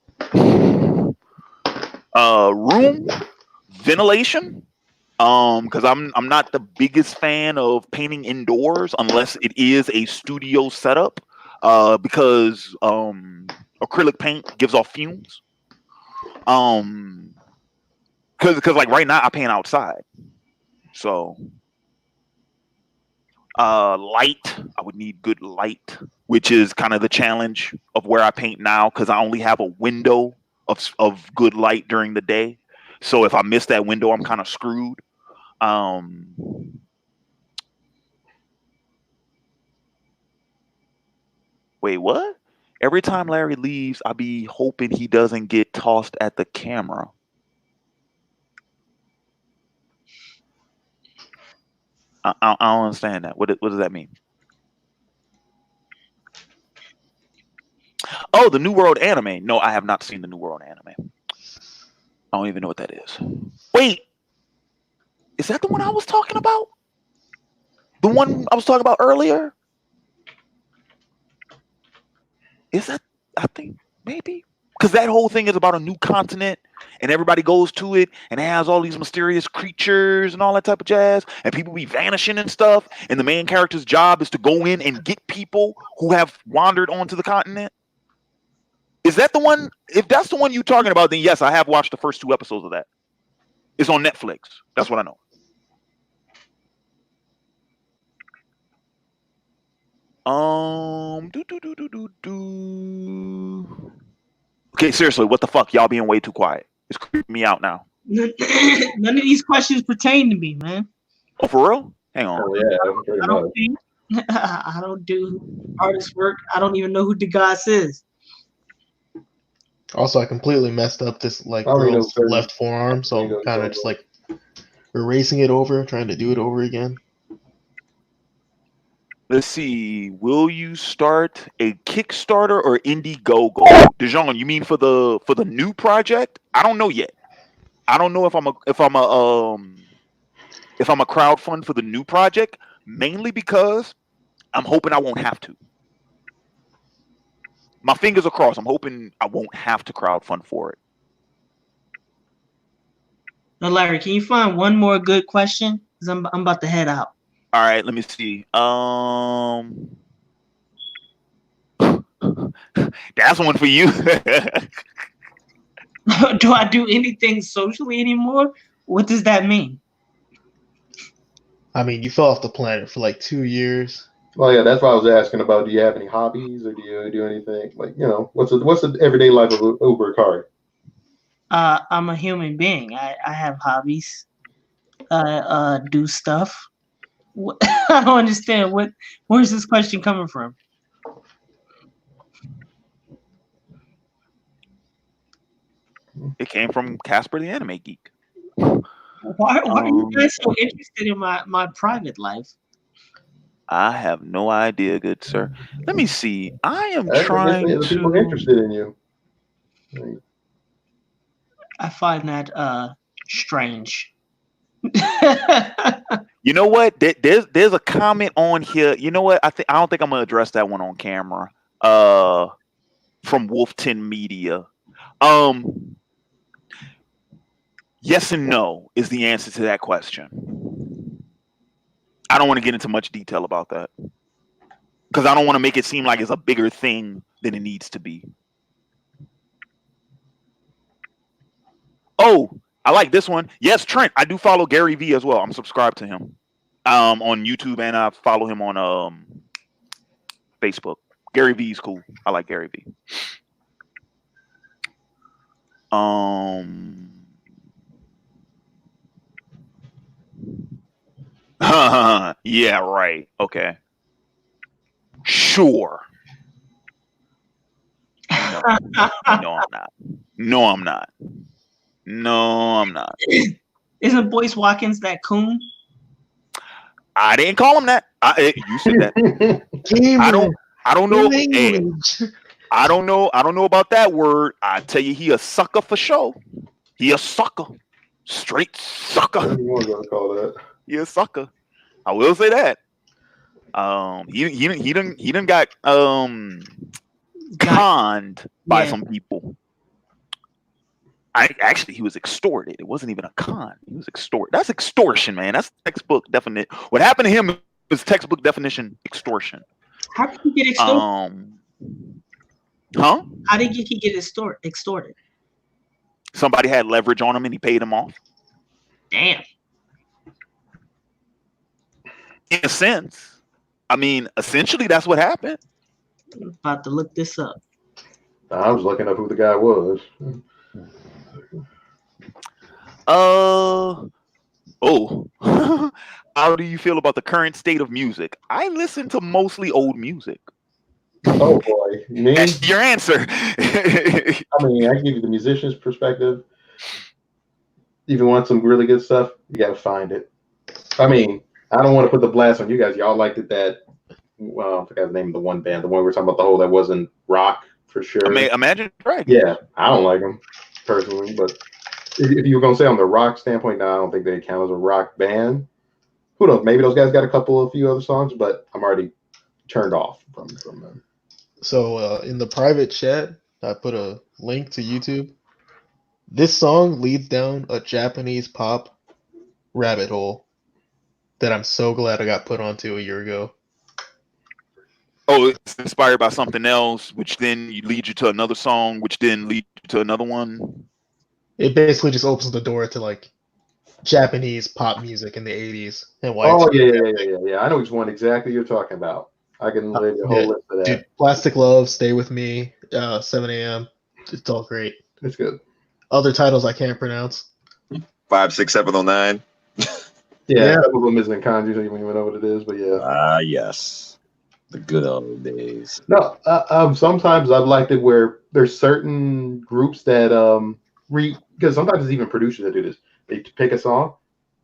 ventilation. Because I'm not the biggest fan of painting indoors unless it is a studio setup. Because acrylic paint gives off fumes. Because like right now I paint outside, so light. I would need good light, which is kind of the challenge of where I paint now, because I only have a window of good light during the day. So if I miss that window, I'm kind of screwed. Wait, what? Every time Larry leaves, I be hoping he doesn't get tossed at the camera. I don't understand that. What does that mean? Oh, the New World anime. No, I have not seen the New World anime. I don't even know what that is. Wait, is that the one I was talking about? The one I was talking about earlier? Is that? I think maybe. Because that whole thing is about a new continent and everybody goes to it and it has all these mysterious creatures and all that type of jazz and people be vanishing and stuff. And the main character's job is to go in and get people who have wandered onto the continent. Is that the one? If that's the one you're talking about, then yes, I have watched the first 2 episodes of that. It's on Netflix. That's what I know. Okay, seriously, what the fuck? Y'all being way too quiet. It's creeping me out now. None of these questions pertain to me, man. Oh, for real? Hang on. Oh, yeah, I don't think. I don't do artist work. I don't even know who Degas is. Also, I completely messed up this girl's left forearm, so I'm kind of just like erasing it over, trying to do it over again. Let's see. Will you start a Kickstarter or Indiegogo? Dijon, you mean for the new project? I don't know yet. I don't know if I'm a crowdfund for the new project, mainly because I'm hoping I won't have to. My fingers are crossed. I'm hoping I won't have to crowdfund for it. Now, Larry, can you find one more good question? Because I'm about to head out. All right, let me see. That's one for you. Do I do anything socially anymore? What does that mean? I mean, you fell off the planet for like 2 years. Well, yeah, that's why I was asking about. Do you have any hobbies, or do you do anything like what's the everyday life of Uber car? I'm a human being. I have hobbies. Do stuff. I don't understand where's this question coming from? It came from Casper the Anime Geek. Why are you guys so interested in my private life? I have no idea, good sir. Let me see. I am I guess trying the people to. interested in you. I find that strange. You know what? There's a comment on here. You know what? I don't think I'm gonna address that one on camera. From Wolfton Media. Yes and no is the answer to that question. I don't want to get into much detail about that because I don't want to make it seem like it's a bigger thing than it needs to be. Oh, I like this one. Yes, Trent. I do follow Gary V as well. I'm subscribed to him on YouTube, and I follow him on Facebook. Gary V is cool. I like Gary V. Yeah, right. Okay. Sure. No, I'm not. No, I'm not. No, I'm not. Isn't Boyce Watkins that coon? I didn't call him that. You said that. I don't know. Hey, I don't know about that word. I tell you, he a sucker for sure. He a sucker. Straight sucker. You want to call that? He a sucker. I will say that. He done got conned by some people. He was extorted. It wasn't even a con. He was extorted. That's extortion, man. That's textbook definition. What happened to him is textbook definition extortion. How did he get extorted? Huh? How did he get extorted? Somebody had leverage on him and he paid him off. Damn. In a sense. I mean, essentially that's what happened. I'm about to look this up. I was looking up who the guy was. How do you feel about the current state of music? I listen to mostly old music. Oh boy, me? That's your answer. I mean, I can give you the musician's perspective. If you want some really good stuff, you gotta find it. I mean, I don't want to put the blast on you guys. Y'all liked it that. Well, I forgot the name of the one band. The one we were talking about, the whole that wasn't rock for sure. Imagine Dragons. Yeah, I don't like them personally, but if you were gonna say on the rock standpoint, no, I don't think they count as a rock band. Who knows? Maybe those guys got a few other songs, but I'm already turned off from them. So in the private chat, I put a link to YouTube. This song leads down a Japanese pop rabbit hole that I'm so glad I got put onto a year ago. Oh, it's inspired by something else, which then lead you to another song, which then lead you to another one. It basically just opens the door to like Japanese pop music in the 80s and why. Oh yeah. I know which one exactly you're talking about. I can lay a whole list of that. Dude, Plastic Love, Stay With Me, 7 a.m. It's all great. It's good. Other titles I can't pronounce. 56709. Yeah, some of them is in kanji, so you don't even know what it is, but yeah. Ah, yes. The good old days. No, sometimes I've liked it where there's certain groups that because sometimes it's even producers that do this. They pick a song,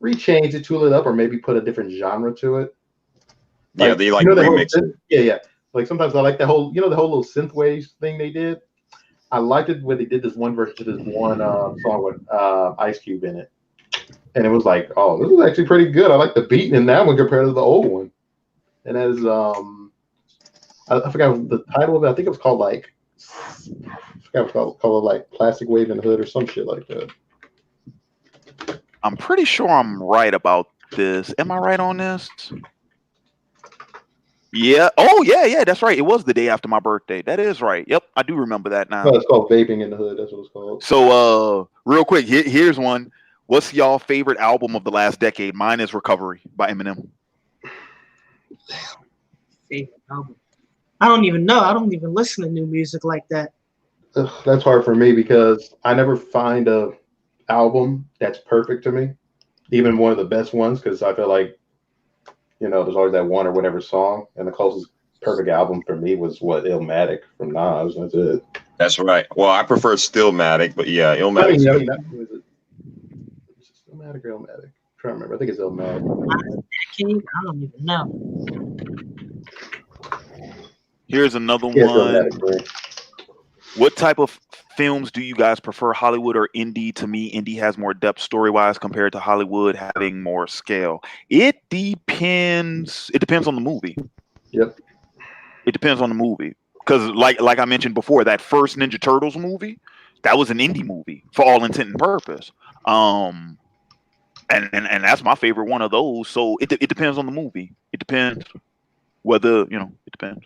rechange it, tool it up, or maybe put a different genre to it. Like, yeah, they like remix it. Yeah. Like sometimes I like the whole little synthwave thing they did. I liked it when they did this one version to this one song with Ice Cube in it. And it was like, oh, this is actually pretty good. I like the beat in that one compared to the old one. And as I forgot the title of it. I think it was called called like Plastic Wave in the Hood or some shit like that. I'm pretty sure I'm right about this. Am I right on this? Yeah. Oh, yeah. That's right. It was the day after my birthday. That is right. Yep, I do remember that now. Well, it's called Vaping in the Hood. That's what it's called. So, real quick, here's one. What's y'all favorite album of the last decade? Mine is Recovery by Eminem. Favorite album? I don't even know. I don't even listen to new music like that. That's hard for me because I never find a album that's perfect to me, even one of the best ones, because I feel like, there's always that one or whatever song, and the closest perfect album for me was Illmatic from Nas. That's it. That's right. Well, I prefer Stillmatic, but yeah, I Illmatic. mean, is it Stillmatic or Illmatic? I'm trying to remember. I think it's Illmatic. I don't even know. Here's another Yeah, it's one. Illmatic, bro. What type of films do you guys prefer, Hollywood or indie? To me, indie has more depth story-wise compared to Hollywood having more scale. It depends. It depends on the movie. Yep. It depends on the movie. Because like I mentioned before, that first Ninja Turtles movie, that was an indie movie for all intent and purpose. And that's my favorite one of those. So it depends on the movie. It depends whether, it depends.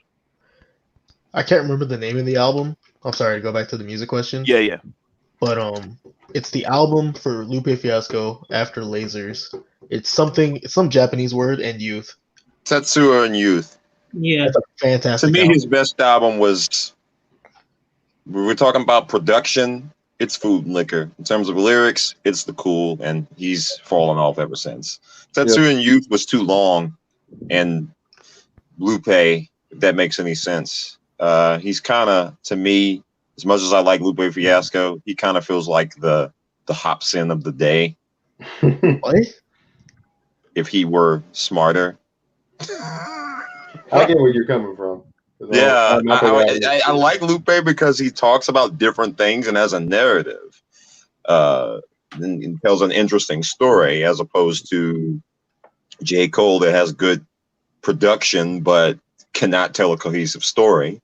I can't remember the name of the album. I'm sorry to go back to the music question. Yeah. But it's the album for Lupe Fiasco after Lasers. It's some Japanese word and youth. Tetsuo and Youth. Yeah. That's a fantastic To me, album. his best album was. We were talking about production. It's Food and Liquor. In terms of lyrics, it's The Cool, and he's fallen off ever since. Tetsuo and Youth was too long, and Lupe, if that makes any sense. He's kind of, to me, as much as I like Lupe Fiasco, he kind of feels like the Hobson of the day. What? If he were smarter. I get where you're coming from. Yeah, I like Lupe because he talks about different things and has a narrative. And tells an interesting story as opposed to J. Cole that has good production but cannot tell a cohesive story.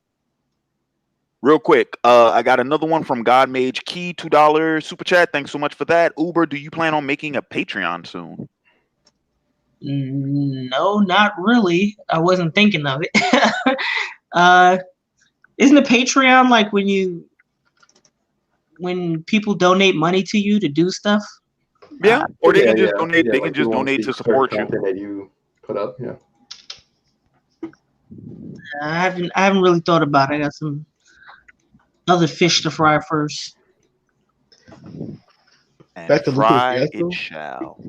Real quick, I got another one from Godmage Key, $2 super chat. Thanks so much for that. Uber, do you plan on making a Patreon soon? No, not really. I wasn't thinking of it. Isn't a Patreon like when people donate money to you to do stuff? Yeah, or they can just yeah. donate. Yeah, They like can just you want donate see to support certain you. content that you put up. Yeah. I haven't really thought about it. I got some other fish to fry first. And Back to Lupe fry Fiasco? it shall.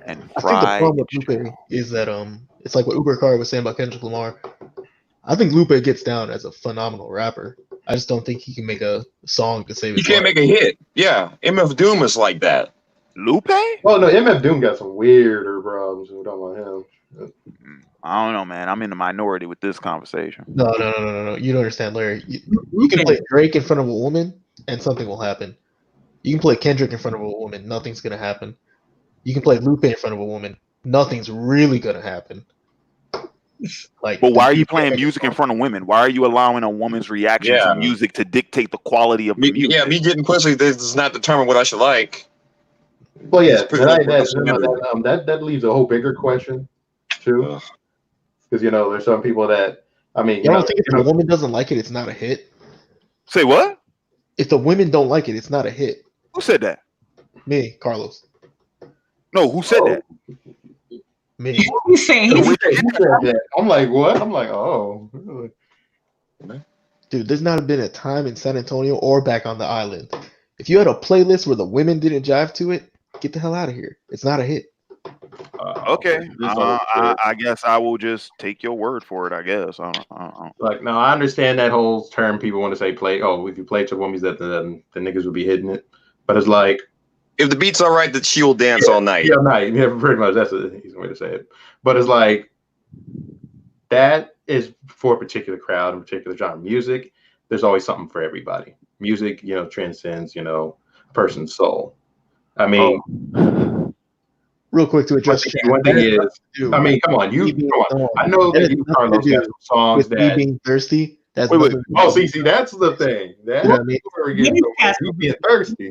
And I think the fry problem it with Lupe shall. is that it's like what Uber Car was saying about Kendrick Lamar. I think Lupe gets down as a phenomenal rapper. I just don't think he can make a song to save He his can't life. make a hit. Yeah, MF Doom is like that. Lupe? Well, no, MF Doom got some weirder problems. We're talking about him. I don't know, man. I'm in the minority with this conversation. No. You don't understand, Larry. You can play Drake in front of a woman and something will happen. You can play Kendrick in front of a woman, nothing's gonna happen. You can play Lupe in front of a woman, nothing's really gonna happen. Like, But why are you playing music in front of women? Why are you allowing a woman's reaction Yeah. to music to dictate the quality of the music? Yeah, me getting pussy does not determine what I should like. Well, yeah, It's pretty that leaves a whole bigger question too, because there's some people that you don't think if the woman doesn't like it, it's not a hit? Say what? If the women don't like it, it's not a hit. Who said that? Me, Carlos. No, who said that? Me. He's saying He said that. I'm like, what? I'm like, oh. Really? Dude, there's not been a time in San Antonio or back on the island. If you had a playlist where the women didn't jive to it, get the hell out of here. It's not a hit. Okay. I guess I will just take your word for it, I guess. I don't. Like, no, I understand that whole term. People want to say play. Oh, if you play to women, that the niggas would be hitting it. But it's like, if the beat's all right, that she will dance all night. Yeah, night. Yeah, pretty much. That's an easy way to say it. But it's like, that is for a particular crowd and particular genre. Music, there's always something for everybody. Music, transcends, a person's soul. I mean, real quick to address one thing is, I mean, come on, I know that you, Carlos, got some songs with that me being thirsty. That's wait. Oh, see, that's the thing. That's where we're getting you being thirsty.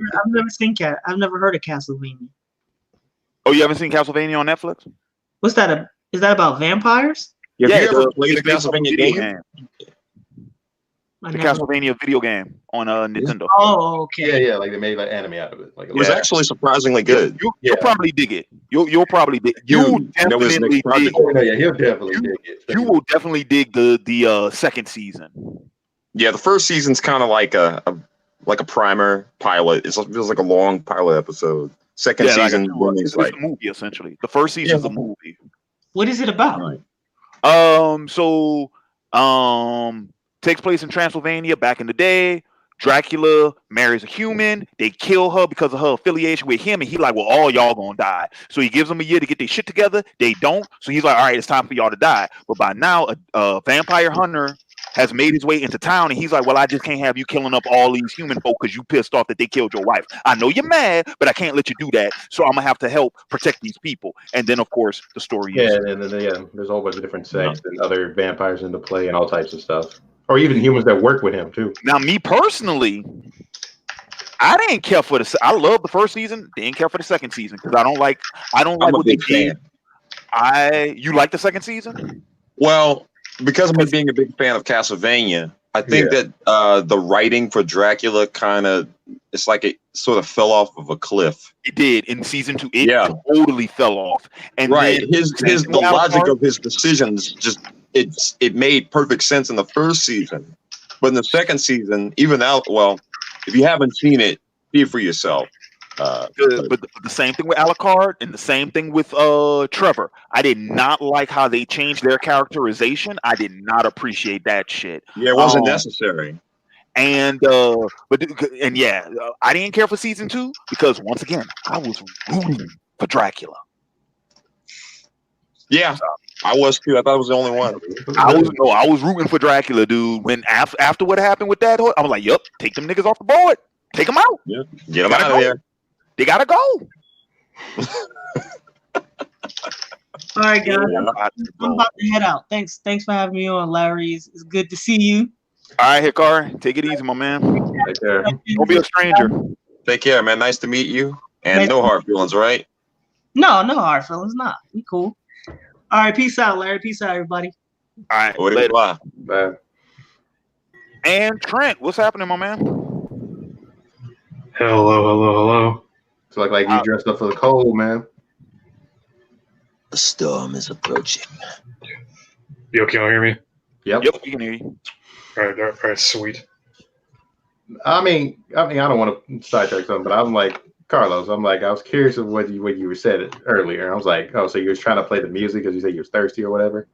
I've never heard of Castlevania. Oh, you haven't seen Castlevania on Netflix? What's that? Is that about vampires? Yeah, have you ever played the Castlevania game? The Castlevania video game on Nintendo. Oh, okay. Yeah, like they made like anime out of it. Like it was actually surprisingly good. You'll probably dig it. You'll probably dig. You'll definitely dig. Yeah, he'll definitely dig it. You will definitely dig the second season. Yeah, the first season's kind of like a primer pilot. It feels like a long pilot episode. Second season, it's like a movie essentially. The first season's a movie. What is it about? Takes place in Transylvania back in the day. Dracula marries a human. They kill her because of her affiliation with him, and he like, well, all y'all gonna die. So he gives them a year to get their shit together. They don't. So he's like, all right, it's time for y'all to die. But by now, a vampire hunter has made his way into town, and he's like, well, I just can't have you killing up all these human folk because you pissed off that they killed your wife. I know you're mad, but I can't let you do that. So I'm gonna have to help protect these people. And then, of course, the story is there's a whole bunch of different sects and other vampires into play and all types of stuff, or even humans that work with him too. Now, me personally, I didn't care for I love the first season. Didn't care for the second season because I don't like what they did. You like the second season? Well, because of me being a big fan of Castlevania, I think that the writing for Dracula it's like it sort of fell off of a cliff. It did in season 2. It totally fell off. And right, then, the logic of his decisions just it made perfect sense in the first season, but in the second season, even out. Well, if you haven't seen it, see it for yourself. But the same thing with Alucard and the same thing with Trevor. I did not like how they changed their characterization. I did not appreciate that shit. Yeah, it wasn't necessary. And I didn't care for season 2 because once again, I was rooting for Dracula. Yeah, I was too. I thought I was the only one. I was rooting for Dracula, dude. When after what happened with that, I was like, "Yep, take them niggas off the board, take them out, get them out of there. They gotta go." All right, guys. I'm about to head out. Thanks for having me on, Larry. It's good to see you. All right, Hikari, take it easy, my man. Take care. Don't be a stranger. Take care, man. Nice to meet you. And no hard feelings, right? No hard feelings. Nah, we cool. All right, peace out, Larry. Peace out, everybody. All right, later. Bye. And Trent, what's happening, my man? Hello. It's like you dressed up for the cold, man. The storm is approaching. You can hear me? Yep, we can hear you. All right, sweet. I mean, I don't want to sidetrack something, but I'm like, Carlos, I was curious of what you said earlier. I was like, oh, so you was trying to play the music because you said you was thirsty or whatever?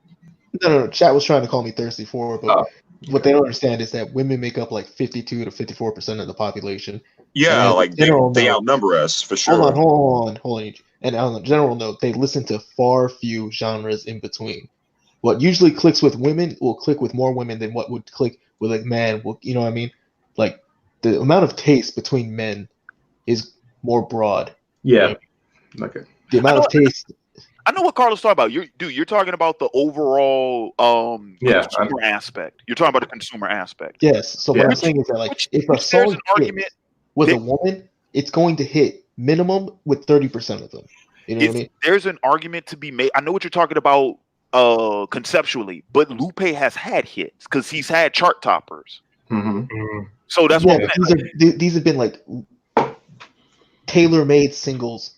No. Chat was trying to call me thirsty for it, but what they don't understand is that women make up like 52 to 54% of the population. Yeah, like they outnumber us for sure. Hold on. And on a general note, they listen to far few genres in between. What usually clicks with women will click with more women than what would click with a man. You know what I mean? Like the amount of taste between men is more broad. Yeah. Okay. The amount of taste. I know what Carlos talking about. You're talking about the overall consumer aspect. You're talking about the consumer aspect. Yes. So what I'm saying is that like if a song hits with a woman, it's going to hit minimum with 30% of them. You know what I mean? There's an argument to be made. I know what you're talking about conceptually, but Lupe has had hits because he's had chart toppers. Mm-hmm. So that's what these have been like tailor-made singles,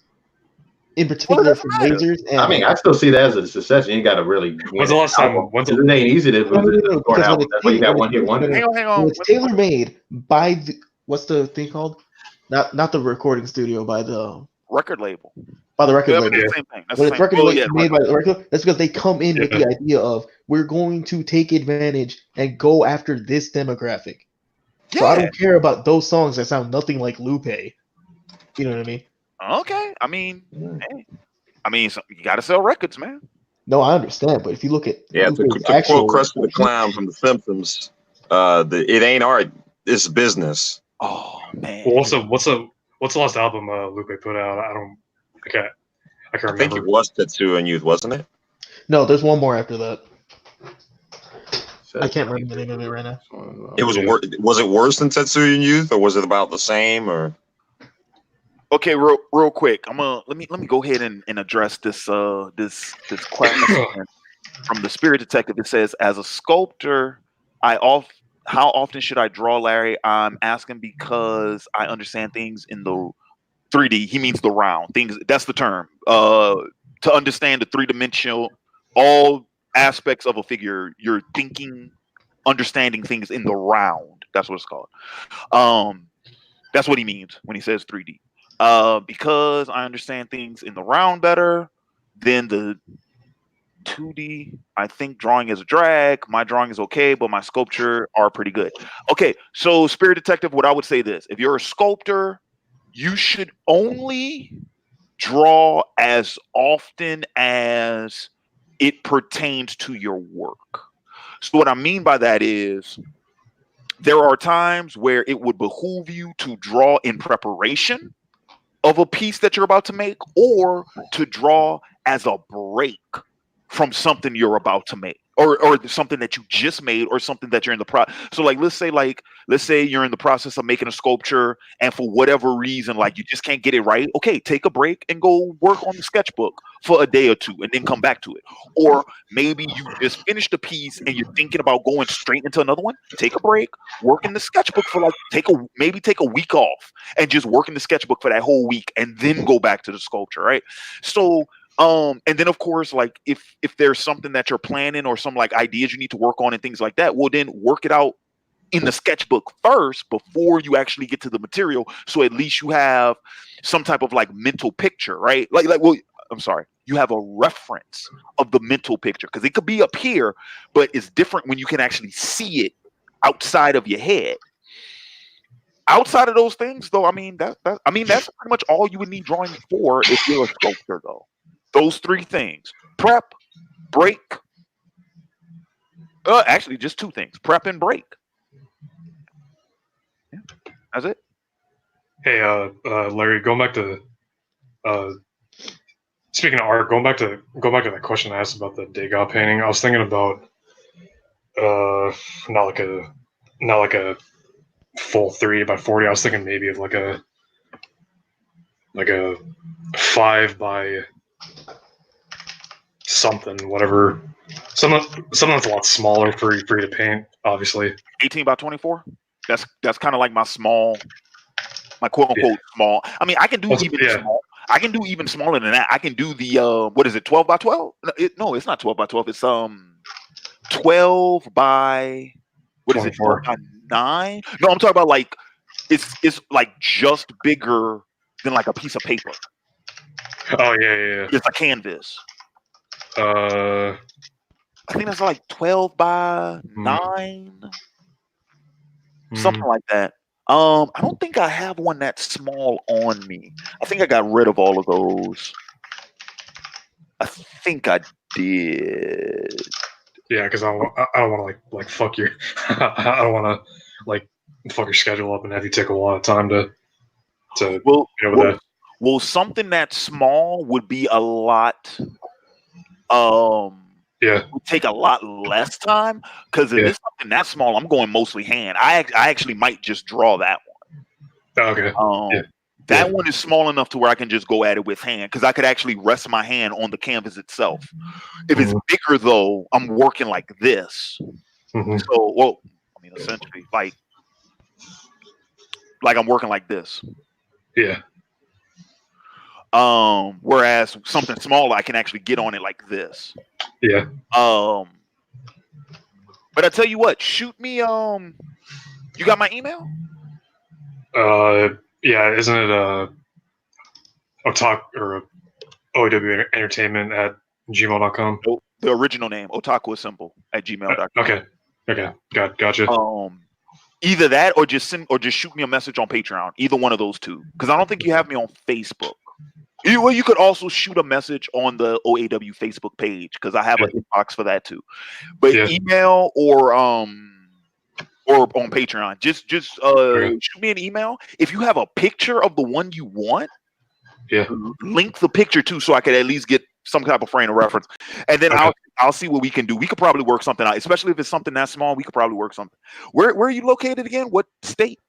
in particular for lasers. And I mean, I still see that as a success. You ain't got to really. When's the last time? It ain't easy to record album. That's why you got one hit wonder. Hang on. It's tailor-made by what's the thing called? Not the recording studio, by the record label. By the record label. That's the same thing. When it's record label made by the record, that's because they come in with the idea of we're going to take advantage and go after this demographic. Yeah. So I don't care about those songs that sound nothing like Lupe. You know what I mean? Okay. I mean, you got to sell records, man. No, I understand, but if you look at to quote Krusty the Clown from The Simpsons, it ain't art, it's business. Oh man. Well, what's the last album Lupe put out? I can't remember. I think it was Tetsuo and Youth, wasn't it? No, there's one more after that. I can't remember the name of it right now. It was was it worse than Tetsuo and Youth, or was it about the same? Or okay, real quick, let me go ahead and address this question from the Spirit Detective. It says, as a sculptor, how often should I draw, Larry? I'm asking because I understand things in the 3D. He means the round things. That's the term. To understand the three-dimensional, all aspects of a figure, you're understanding things in the round. That's what it's called. That's what he means when he says 3D. Because I understand things in the round better than the 2D, I think drawing is a drag. My drawing is okay, but my sculpture are pretty good. Okay, so Spirit Detective, what I would say this: if you're a sculptor, you should only draw as often as it pertains to your work. So what I mean by that is there are times where it would behoove you to draw in preparation of a piece that you're about to make, or to draw as a break from something you're about to make, or something that you just made, or something that you're in the process. So let's say you're in the process of making a sculpture, and for whatever reason, like you just can't get it right. Okay, take a break and go work on the sketchbook for a day or two and then come back to it. Or maybe you just finished a piece and you're thinking about going straight into another one. Take a break, work in the sketchbook for like take a week off and just work in the sketchbook for that whole week and then go back to the sculpture, right? So and then of course, like if there's something that you're planning or some like ideas you need to work on and things like that, well then work it out in the sketchbook first before you actually get to the material, so at least you have some type of like mental picture, right? Well, I'm sorry, you have a reference of the mental picture, because it could be up here, but it's different when you can actually see it outside of your head. Outside of those things, though, I mean that's pretty much all you would need drawing for if you're a sculptor, though. Those three things: prep, break. Actually, just two things: prep and break. Yeah, that's it. Hey, Larry, going back to speaking of art, going back to that question I asked about the Degas painting. I was thinking about not like a full 3 by 40. I was thinking maybe of like a 5 by something, whatever. Something that's a lot smaller for you to paint, obviously. 18 by 24. That's kind of like my quote unquote small. I mean, I can do small. I can do even smaller than that. I can do the what is it, 12 by 12? No, it's not 12 by 12. It's 12 by what 24. Is it? 12 by 9? No, I'm talking about like it's like just bigger than like a piece of paper. Oh yeah. It's a canvas. I think that's like 12 by 9. Something like that. I don't think I have one that's small on me. I think I got rid of all of those. I think I did. Yeah, because I don't want to like fuck your I don't want to like fuck your schedule up and have you take a lot of time to that. Well, something that small would be a lot. Would take a lot less time, because if it's something that small, I'm going mostly hand. I actually might just draw that one. Okay. That one is small enough to where I can just go at it with hand, because I could actually rest my hand on the canvas itself. If it's bigger, though, I'm working like this. So, well, I mean, essentially, like I'm working like this. Yeah. Whereas something smaller, I can actually get on it like this. Yeah. But I tell you what, shoot me. You got my email? Yeah. Isn't it Otaku or OAW Entertainment at gmail.com? Nope. The original name, Otaku is simple at gmail.com. Okay. Gotcha. Either that or just shoot me a message on Patreon. Either one of those two, because I don't think you have me on Facebook. You could also shoot a message on the OAW Facebook page, because I have an inbox for that too. But email or on Patreon, just shoot me an email. If you have a picture of the one you want, link the picture too, so I could at least get some type of frame of reference. And then I'll see what we can do. We could probably work something out, especially if it's something that small. We could probably work something. Where are you located again? What state?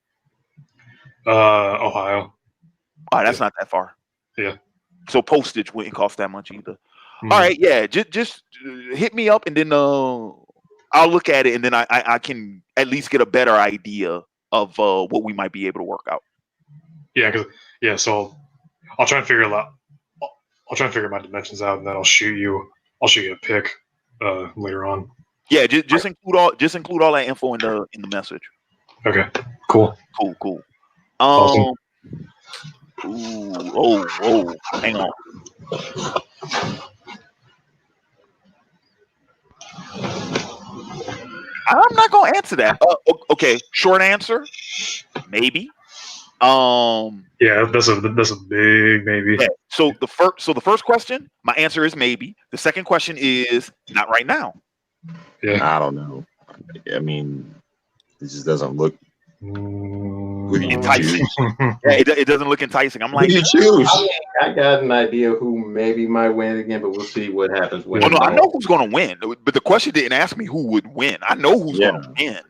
Ohio. Oh, that's not that far. Yeah. So postage wouldn't cost that much either. All right, yeah. Just hit me up, and then I'll look at it, and then I can at least get a better idea of what we might be able to work out. Yeah, so I'll try and figure it out. I'll try and figure my dimensions out, and then I'll shoot you a pic later on. Yeah, just include all that info in the message. Okay. Cool. Awesome. Ooh, hang on. I'm not gonna answer that. Okay, short answer, maybe. Yeah, that's a big maybe. Yeah. So the first question, my answer is maybe. The second question is not right now. Yeah, I don't know. I mean, it just doesn't look enticing. Yeah, it doesn't look enticing. I'm like, who do you choose? I got an idea who maybe might win again, but we'll see what happens when. Oh no, I know who's gonna win, but the question didn't ask me who would win. I know who's gonna win.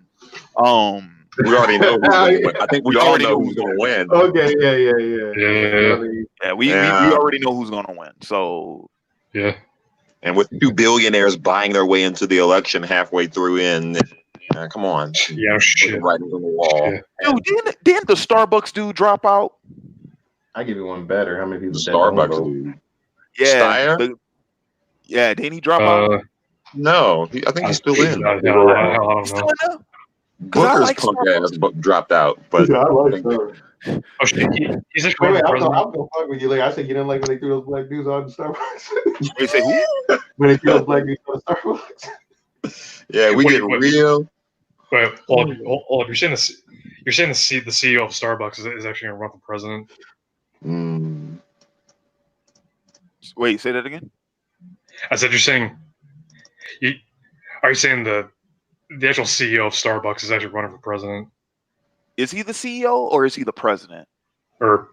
We already know who's going to win. I think we all know who's going to win. Okay, yeah. We already know who's going to win. So yeah, and with 2 billionaires buying their way into the election halfway through in, come on, yeah, shit, writings on the wall. Yeah. Dude, didn't the Starbucks dude drop out? I give you one better. How many people? Starbucks dude. Yeah, Steyer? Didn't he drop out? No, I think he's still in. I don't know. Booker's punk ass dropped out, but I like Starbucks. Oh shit, he's just Wait, running I'm president. gonna fuck with you. Like I said, you didn't like when they threw those black dudes on Starbucks. You say who? When they threw those black dudes on Starbucks. Yeah, we get real. Wait, hold on. You're saying the CEO of Starbucks is actually going to run for president? Wait, say that again. I said Are you saying the actual CEO of Starbucks is actually running for president? Is he the CEO or is he the president? Or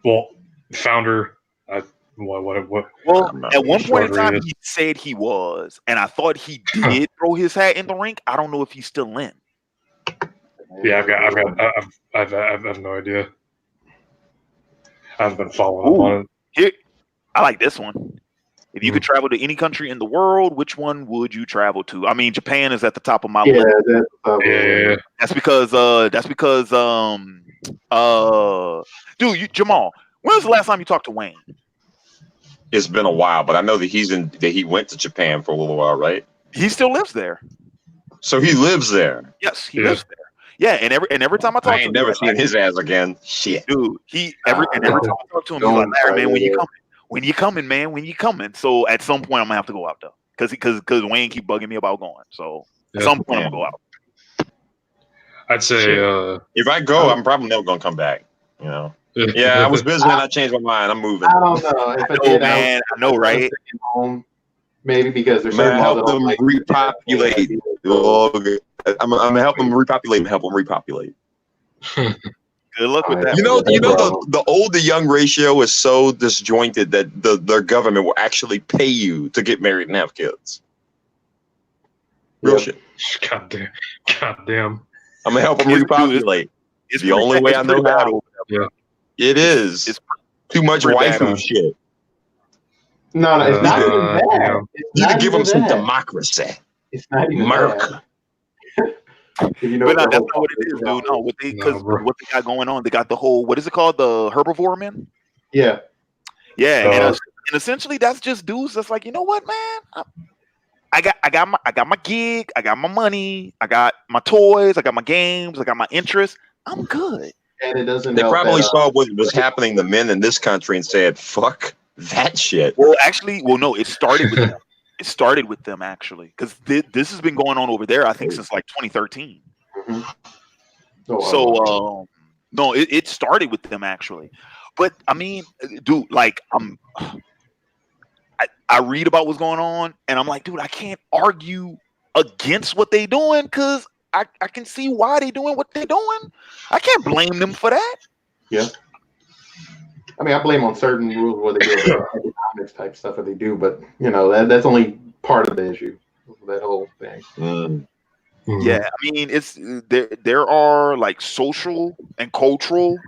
founder? What? Well, at one point in time, he said he was, and I thought he did throw his hat in the ring. I don't know if he's still in. Yeah, I have no idea. I haven't been following up on it. Here, I like this one. If you could travel to any country in the world, which one would you travel to? I mean, Japan is at the top of my list. Yeah. That's because dude, Jamal, when was the last time you talked to Wayne? It's been a while, but I know that he went to Japan for a little while, right? He still lives there. So he lives there. Yes, he lives there. Yeah, and every time I talk to him, I ain't never seen his ass again. Shit, dude. Every time I talk to him, he's like, "Larry, man, when you coming? When you coming, man? When you coming?" So at some point, I'm gonna have to go out though, because Wayne keep bugging me about going. So at some point, I'm gonna go out. I'd say if I go, I'm probably never gonna come back. You know. Yeah, I was busy and I changed my mind. I'm moving. I don't know. If I did, I know, right? Home, maybe because there's certain help them repopulate. I'm gonna help them repopulate. Good luck with that. You know the old to young ratio is so disjointed that their government will actually pay you to get married and have kids. Real shit. God damn. I'm gonna help them repopulate. It's the only way I know how. Yeah. It is. It's too much waifu shit. No, it's not even bad. You need to give them some democracy. It's not even America. But no, that's not what it is, dude. No, what they got going on, they got the whole, what is it called, the herbivore men? Yeah. And essentially that's just dudes that's like, you know what, man? I got my gig, I got my money, I got my toys, I got my games, I got my interests. I'm good. And it doesn't. They probably saw what was happening to men in this country and said, "Fuck that shit." Well, no, it started with them. It started with them actually, because this has been going on over there, I think, since like 2013. Mm-hmm. No, it started with them actually. But I mean, dude, like I read about what's going on, and I'm like, dude, I can't argue against what they doing because I can see why they doing what they're doing. I can't blame them for that. Yeah. I mean, I blame on certain rules where they do economics type stuff that they do, but you know that's only part of the issue. That whole thing. Yeah, I mean, it's there are like social and cultural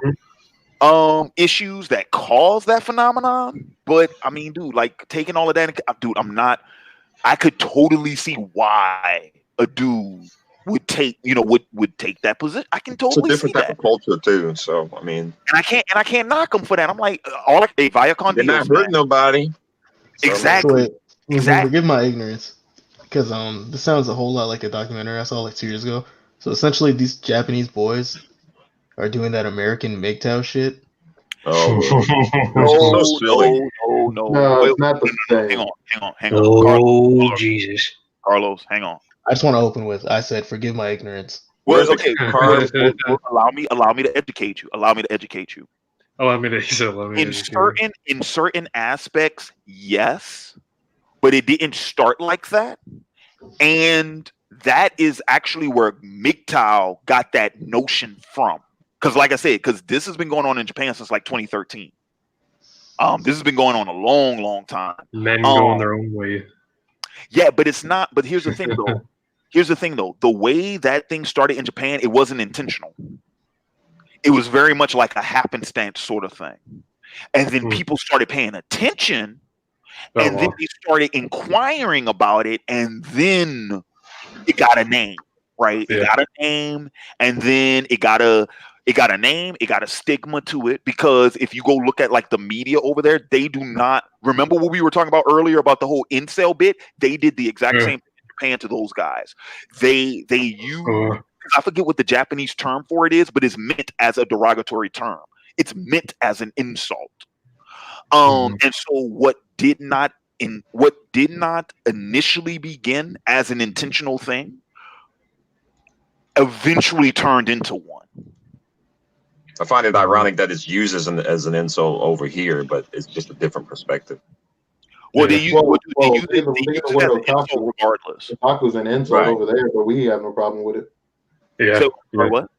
issues that cause that phenomenon. But I mean, dude, like taking all of that, dude, I could totally see why a dude would take, would take that position. I can totally see it's a different type of culture too. So I mean, and I can't knock them for that. I'm like, Viacom, they're not hurting nobody. So exactly. Forgive my ignorance, because this sounds a whole lot like a documentary I saw like 2 years ago. So essentially, these Japanese boys are doing that American MGTOW shit. Oh, so silly. No, it's not the same. Hang on. Oh, Jesus. Carlos, hang on. I just want to open with. I said, "Forgive my ignorance." Well, okay. Allow me to educate you. Allow me to educate you. In certain aspects, yes, but it didn't start like that, and that is actually where MGTOW got that notion from. Because, like I said, because this has been going on in Japan since like 2013. This has been going on a long, long time. Men going their own way. Yeah, but it's not. But here's the thing, though. The way that thing started in Japan, it wasn't intentional. It was very much like a happenstance sort of thing. And then people started paying attention, and then they started inquiring about it, and then it got a name, right? It got a name, and then it got a name, it got a stigma to it, because if you go look at like the media over there, they do not remember what we were talking about earlier about the whole incel bit. They did the exact same thing in Japan to those guys. They use I forget what the Japanese term for it is, but it's meant as a derogatory term. It's meant as an insult. And so what did not initially begin as an intentional thing eventually turned into one. I find it ironic that it's used as an insult over here, but it's just a different perspective. Well, they use it as an insult regardless. Otaku's an insult over there, but we have no problem with it. Yeah. So, what?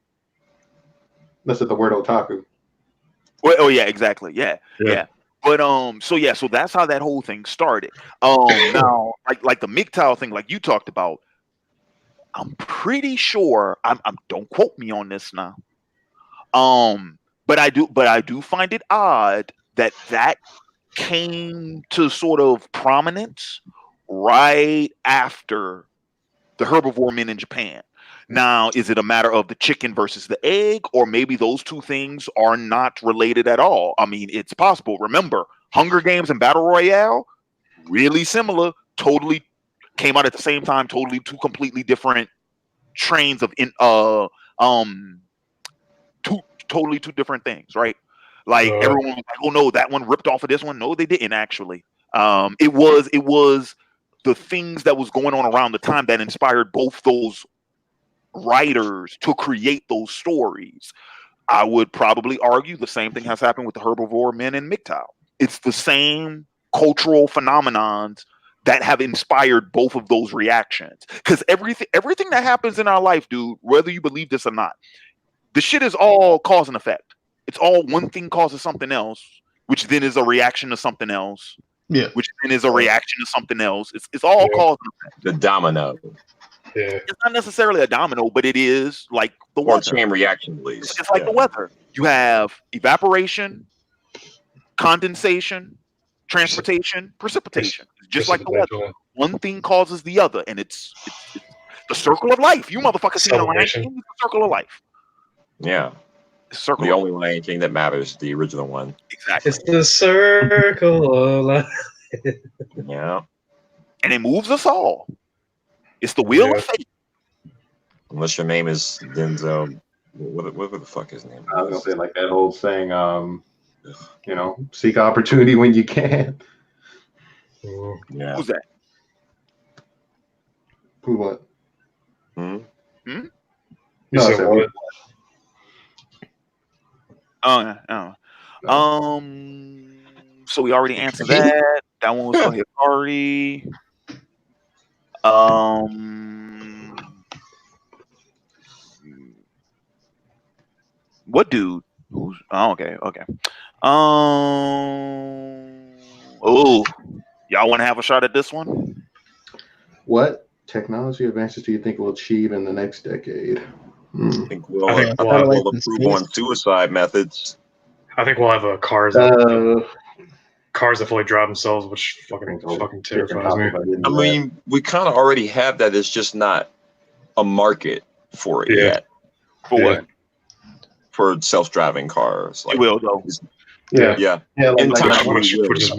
That's the word otaku. Well, oh yeah, exactly. Yeah. But so that's how that whole thing started. Now like the MGTOW thing, like you talked about, I'm pretty sure. I'm don't quote me on this now. But I do find it odd that came to sort of prominence right after the herbivore men in Japan. Now, is it a matter of the chicken versus the egg, or maybe those two things are not related at all? I mean, it's possible. Remember, Hunger Games and Battle Royale, really similar, totally came out at the same time, totally two completely different trains of totally two different things, right? Like everyone was like, oh no, that one ripped off of this one. No, they didn't actually. It was the things that was going on around the time that inspired both those writers to create those stories. I would probably argue the same thing has happened with the herbivore men and MGTOW. It's the same cultural phenomenons that have inspired both of those reactions. Because everything that happens in our life, dude, whether you believe this or not, the shit is all cause and effect. It's all one thing causes something else, which then is a reaction to something else. Yeah. Which then is a reaction to something else. It's all cause and effect. The domino. Yeah. It's not necessarily a domino, but it is like the weather. Chain reaction, please. It's like the weather. You have evaporation, condensation, transportation, precipitation. It's just like the weather. One thing causes the other, and it's the circle of life. You motherfuckers seen the Lion King? It's the circle of life. Yeah. The only Lion King that matters, the original one. Exactly. It's the circle of life. Yeah. And it moves us all. It's the wheel of fate. Unless your name is Denzel. What the fuck his name is? I was gonna say like that old saying, seek opportunity when you can. Yeah. Who's that? Who what? Hmm? No, I said what? So we already answered that. That one was for Hikari. What dude? Who's okay. Oh, y'all want to have a shot at this one? What technology advances do you think we'll achieve in the next decade? I think we'll improve on suicide methods. I think we'll have cars that fully drive themselves, which fucking terrifies me. I mean, we kind of already have that. It's just not a market for it yet. For what? For self-driving cars. Like, it will though. Yeah. Which is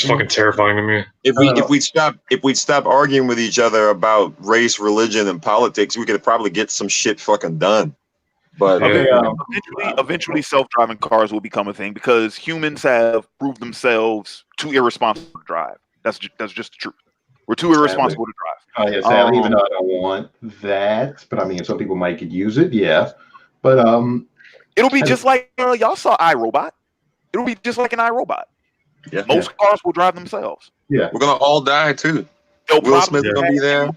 fucking terrifying to me. If we'd stop arguing with each other about race, religion, and politics, we could probably get some shit fucking done. But eventually, self-driving cars will become a thing because humans have proved themselves too irresponsible to drive. That's just the truth. We're too irresponsible to drive. Oh yeah, sadly, even though I don't want that, but I mean, some people might could use it. Yeah, but it'll be just like y'all saw iRobot. It'll be just like an iRobot. Yeah. Most cars will drive themselves. Yeah, we're gonna all die too. Will Smith gonna be there.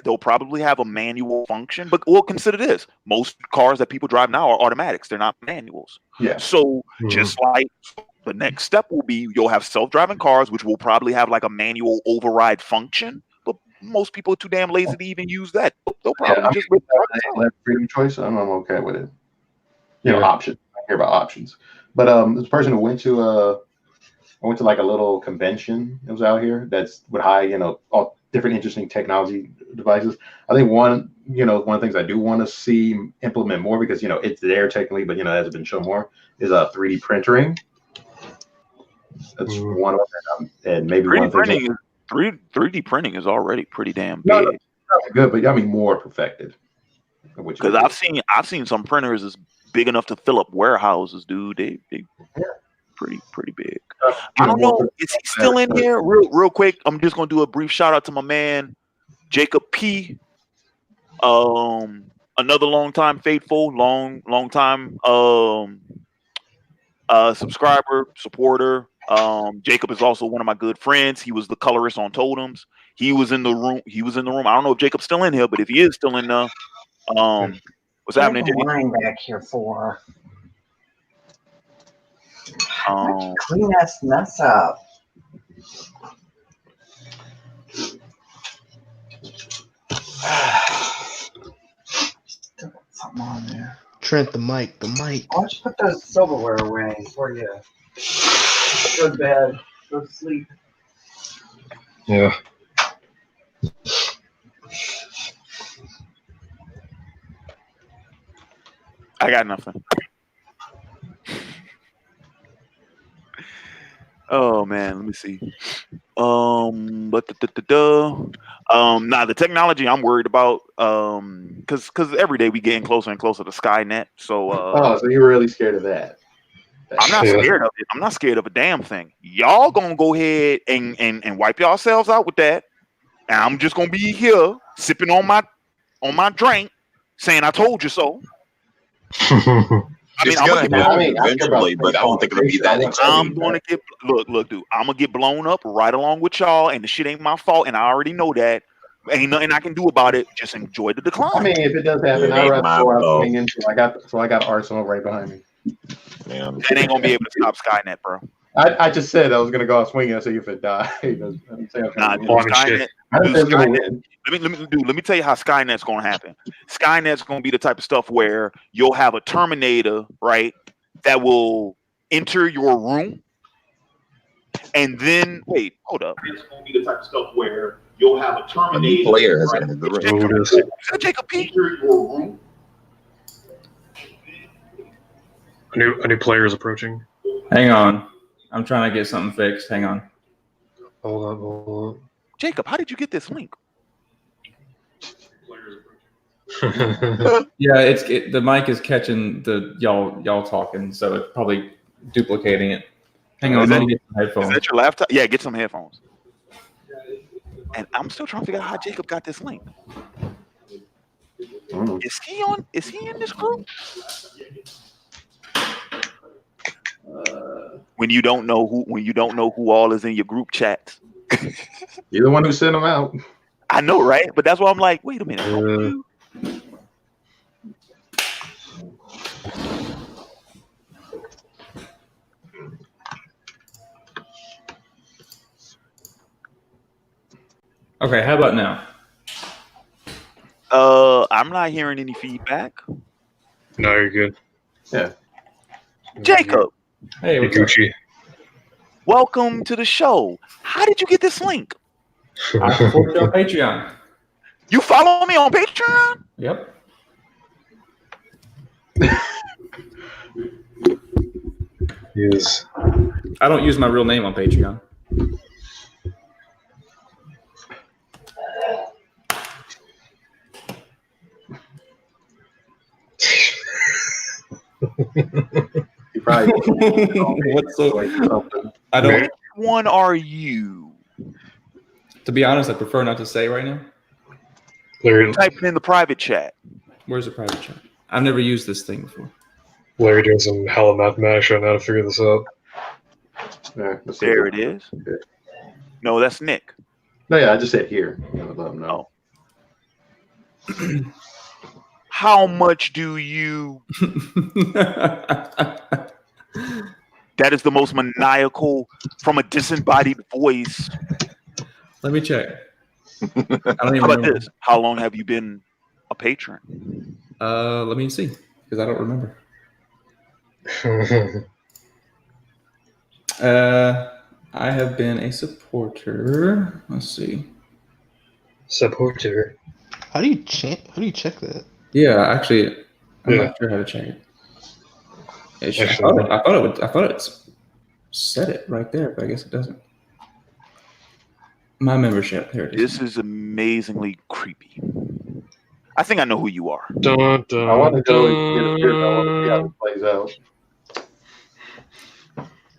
They'll probably have a manual function, but we'll consider this: most cars that people drive now are automatics; they're not manuals. Yeah. So just like the next step will be, you'll have self-driving cars, which will probably have like a manual override function. But most people are too damn lazy to even use that. They'll probably just let freedom choice. I'm okay with it. You know, options. I hear about options. But this person who went to I went to like a little convention that was out here that's with high, all different interesting technology devices. I think one of the things I do want to see implement more, because it's there technically, but it hasn't been shown more, is 3D printing. That's one of them, and maybe 3D printing is already pretty damn big. No, good, but I mean more perfected. Because I've seen some printers is big enough to fill up warehouses, dude. They pretty big. I don't know. Is he still in here? Real quick, I'm just gonna do a brief shout out to my man Jacob P. Another long time faithful, long time subscriber, supporter. Jacob is also one of my good friends. He was the colorist on Totems. He was in the room. I don't know if Jacob's still in here, but if he is still in there, what's happening? What am I back here for? Clean this mess up. Still got something on there. Trent, the mic. Why don't you put the silverware away before you go to bed, go to sleep? Yeah. I got nothing. Oh man, let me see. But the technology I'm worried about, because every day we getting closer and closer to Skynet. So so you're really scared of that? I'm not scared of it. I'm not scared of a damn thing. Y'all gonna go ahead and wipe yourselves out with that, and I'm just gonna be here sipping on my drink, saying I told you so. It's gonna happen eventually, but I don't think it'll be that extreme. I'm gonna get look, dude. I'm gonna get blown up right along with y'all, and the shit ain't my fault, and I already know that. Ain't nothing I can do about it. Just enjoy the decline. I mean, if it does happen, I'd rather go out swinging. So I got Arsenal right behind me. Man. That ain't gonna be able to stop Skynet, bro. I just said I was gonna go out swinging. I said if it died, Skynet. Let me tell you how Skynet's gonna happen. Skynet's gonna be the type of stuff where you'll have a Terminator, right, that will enter your room, and then hold up. It's gonna be the type of stuff where you'll have a Terminator. A new player has entered the room. Is that Jacob P? Enter your room. A new player is approaching. Hang on. I'm trying to get something fixed. Hang on. Hold on. Jacob, how did you get this link? Yeah, the mic is catching the y'all talking, so it's probably duplicating it. Hang on, let me get some headphones. Is that your laptop? Yeah, get some headphones. And I'm still trying to figure out how Jacob got this link. Is he in this group? When you don't know who all is in your group chats. You're the one who sent them out. I know, right? But that's why I'm like, wait a minute. Okay, how about now? I'm not hearing any feedback. No, you're good. Yeah. Jacob. Hey, Gucci. Welcome to the show. How did you get this link? I support you on Patreon. You follow me on Patreon? Yep. Yes. I don't use my real name on Patreon. You probably What's so? I don't. Which one are you? To be honest, I prefer not to say right now. Larry, Type it in the private chat. Where's the private chat? I've never used this thing before. Larry doing some hella mathematics right now to figure this out. Yeah, There it is. No, that's Nick. No, yeah, I just said here. Let them know. How much do you? That is the most maniacal from a disembodied voice. Let me check. I don't even How about remember. this? How long have you been a patron? Let me see, because I don't remember. I have been a supporter. Let's see. Supporter. How do you check that? Yeah, actually, I'm not sure how to check it. I thought it said it right there, but I guess it doesn't. My membership. Here it is. This is amazingly creepy. I think I know who you are. Dun, dun, I want to go and get a beer. I want to see how this plays out.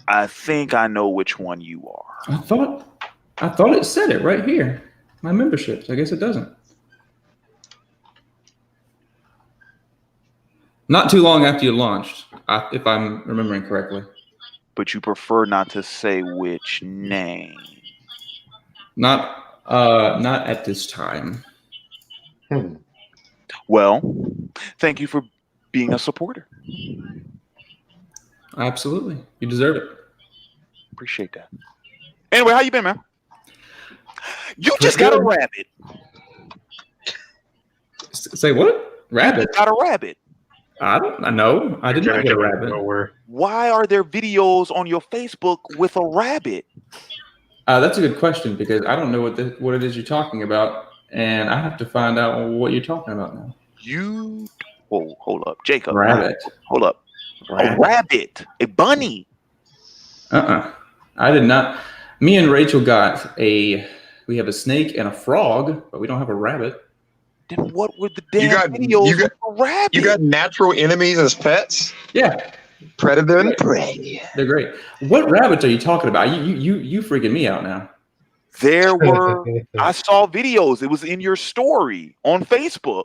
I think I know which one you are. I thought it said it right here. My memberships. I guess it doesn't. Not too long after you launched, if I'm remembering correctly. But you prefer not to say which name. Not at this time. Well, thank you for being a supporter. Absolutely. You deserve it. Appreciate that. Anyway, how you been, man? You just got a rabbit. Say what? Rabbit? You got a rabbit. I know. I did not get a rabbit. Why are there videos on your Facebook with a rabbit? That's a good question because I don't know what it is you're talking about, and I have to find out what you're talking about now. Hold up, Jacob. Rabbit. Hold up. A rabbit. A bunny. I did not. Me and Rachel we have a snake and a frog, but we don't have a rabbit. Then what were the damn videos with a rabbit? You got natural enemies as pets? Yeah. Predator and prey. They're great. What rabbits are you talking about? You freaking me out now. I saw videos. It was in your story on Facebook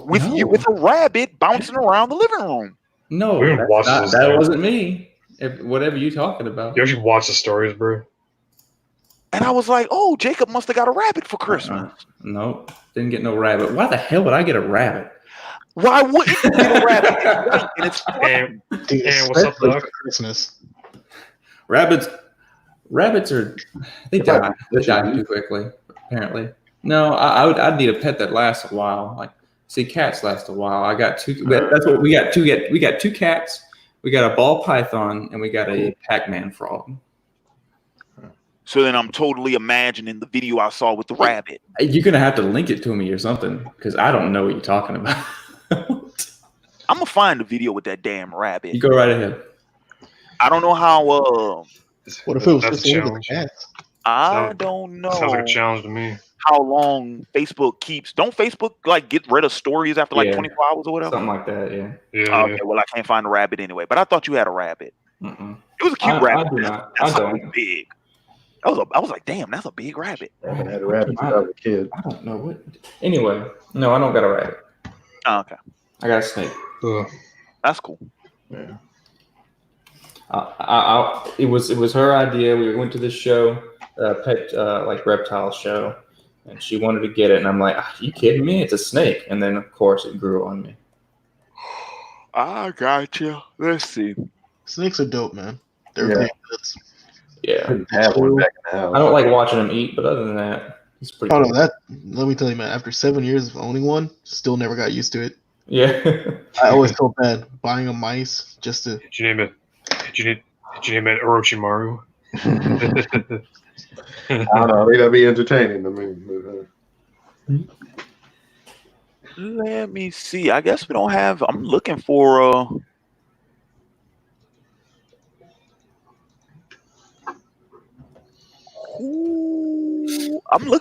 with a rabbit bouncing around the living room. No, that wasn't me. Whatever you talking about. You actually watch the stories, bro. And I was like, oh, Jacob must have got a rabbit for Christmas. Nope, didn't get no rabbit. Why the hell would I get a rabbit? Why wouldn't you get a rabbit? And it's and what's up, Doc? Christmas. Rabbits they die too quickly, apparently. No, I'd need a pet that lasts a while. Like, see, cats last a while. I got two. That's what we got. We got two cats. We got a ball python, and we got a Pac-Man frog. So then I'm totally imagining the video I saw with the rabbit. You're gonna have to link it to me or something because I don't know what you're talking about. I'm gonna find the video with that damn rabbit. You go right ahead. I don't know how. What if it was just one of the cats? I don't know. Sounds like a challenge to me. How long Facebook keeps? Don't Facebook like get rid of stories after like 24 hours or whatever? Something like that, yeah. Okay, well I can't find a rabbit anyway. But I thought you had a rabbit. Mm-mm. It was a cute rabbit. I do not. That's I don't. big. I was like, damn, that's a big rabbit. I haven't had a rabbit since I was a kid. I don't know what. Anyway, no, I don't got a rabbit. Oh, okay. I got a snake. That's cool. Yeah. It was her idea. We went to this show, pet like reptile show, and she wanted to get it, and I'm like, are you kidding me? It's a snake. And then of course it grew on me. I got you. Let's see. Snakes are dope, man. They're Yeah. ridiculous. Yeah. I have one back in the house. I don't like watching them eat, but other than that, it's pretty. Oh cool. no, let me tell you, man. After 7 years of owning one, still never got used to it. Yeah. I always felt bad buying a mice just to. Did you name it? Did you name it Orochimaru? I don't know. That'd be entertaining to me. Let me see. I guess we don't have. I'm looking for.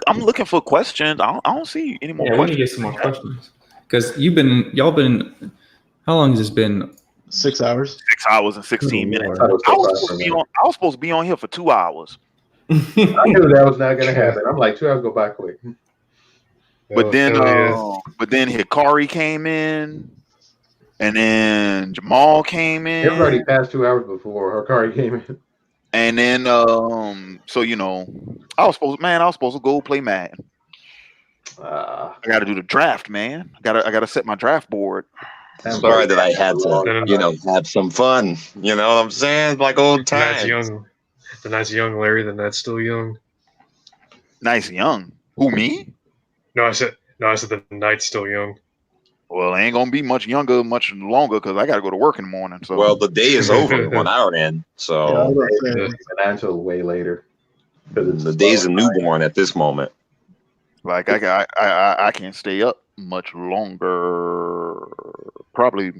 I'm looking for questions. I don't see any more Yeah, we questions. need to get some more questions because y'all been. How long has this been? 6 hours. 6 hours and 16 minutes. Lord. I was supposed to be on here for 2 hours. I knew that was not going to happen. I'm like, 2 hours go by quick. But then Hikari came in, and then Jamal came in. Everybody passed 2 hours before Hikari came in. And then, so you know, I was supposed to go play Madden. I got to do the draft, man. I gotta set my draft board. Sorry that I had to, have some fun. You know what I'm saying? Like old times. The nice young Larry, the Ned's still young. Nice young. Who, me? No, I said the Knight's still young. Well, I ain't gonna be much younger, much longer, because I gotta go to work in the morning. So well, the day is over 1 hour in. So until way later. The day's a newborn at this moment. Like I can't stay up much longer. Probably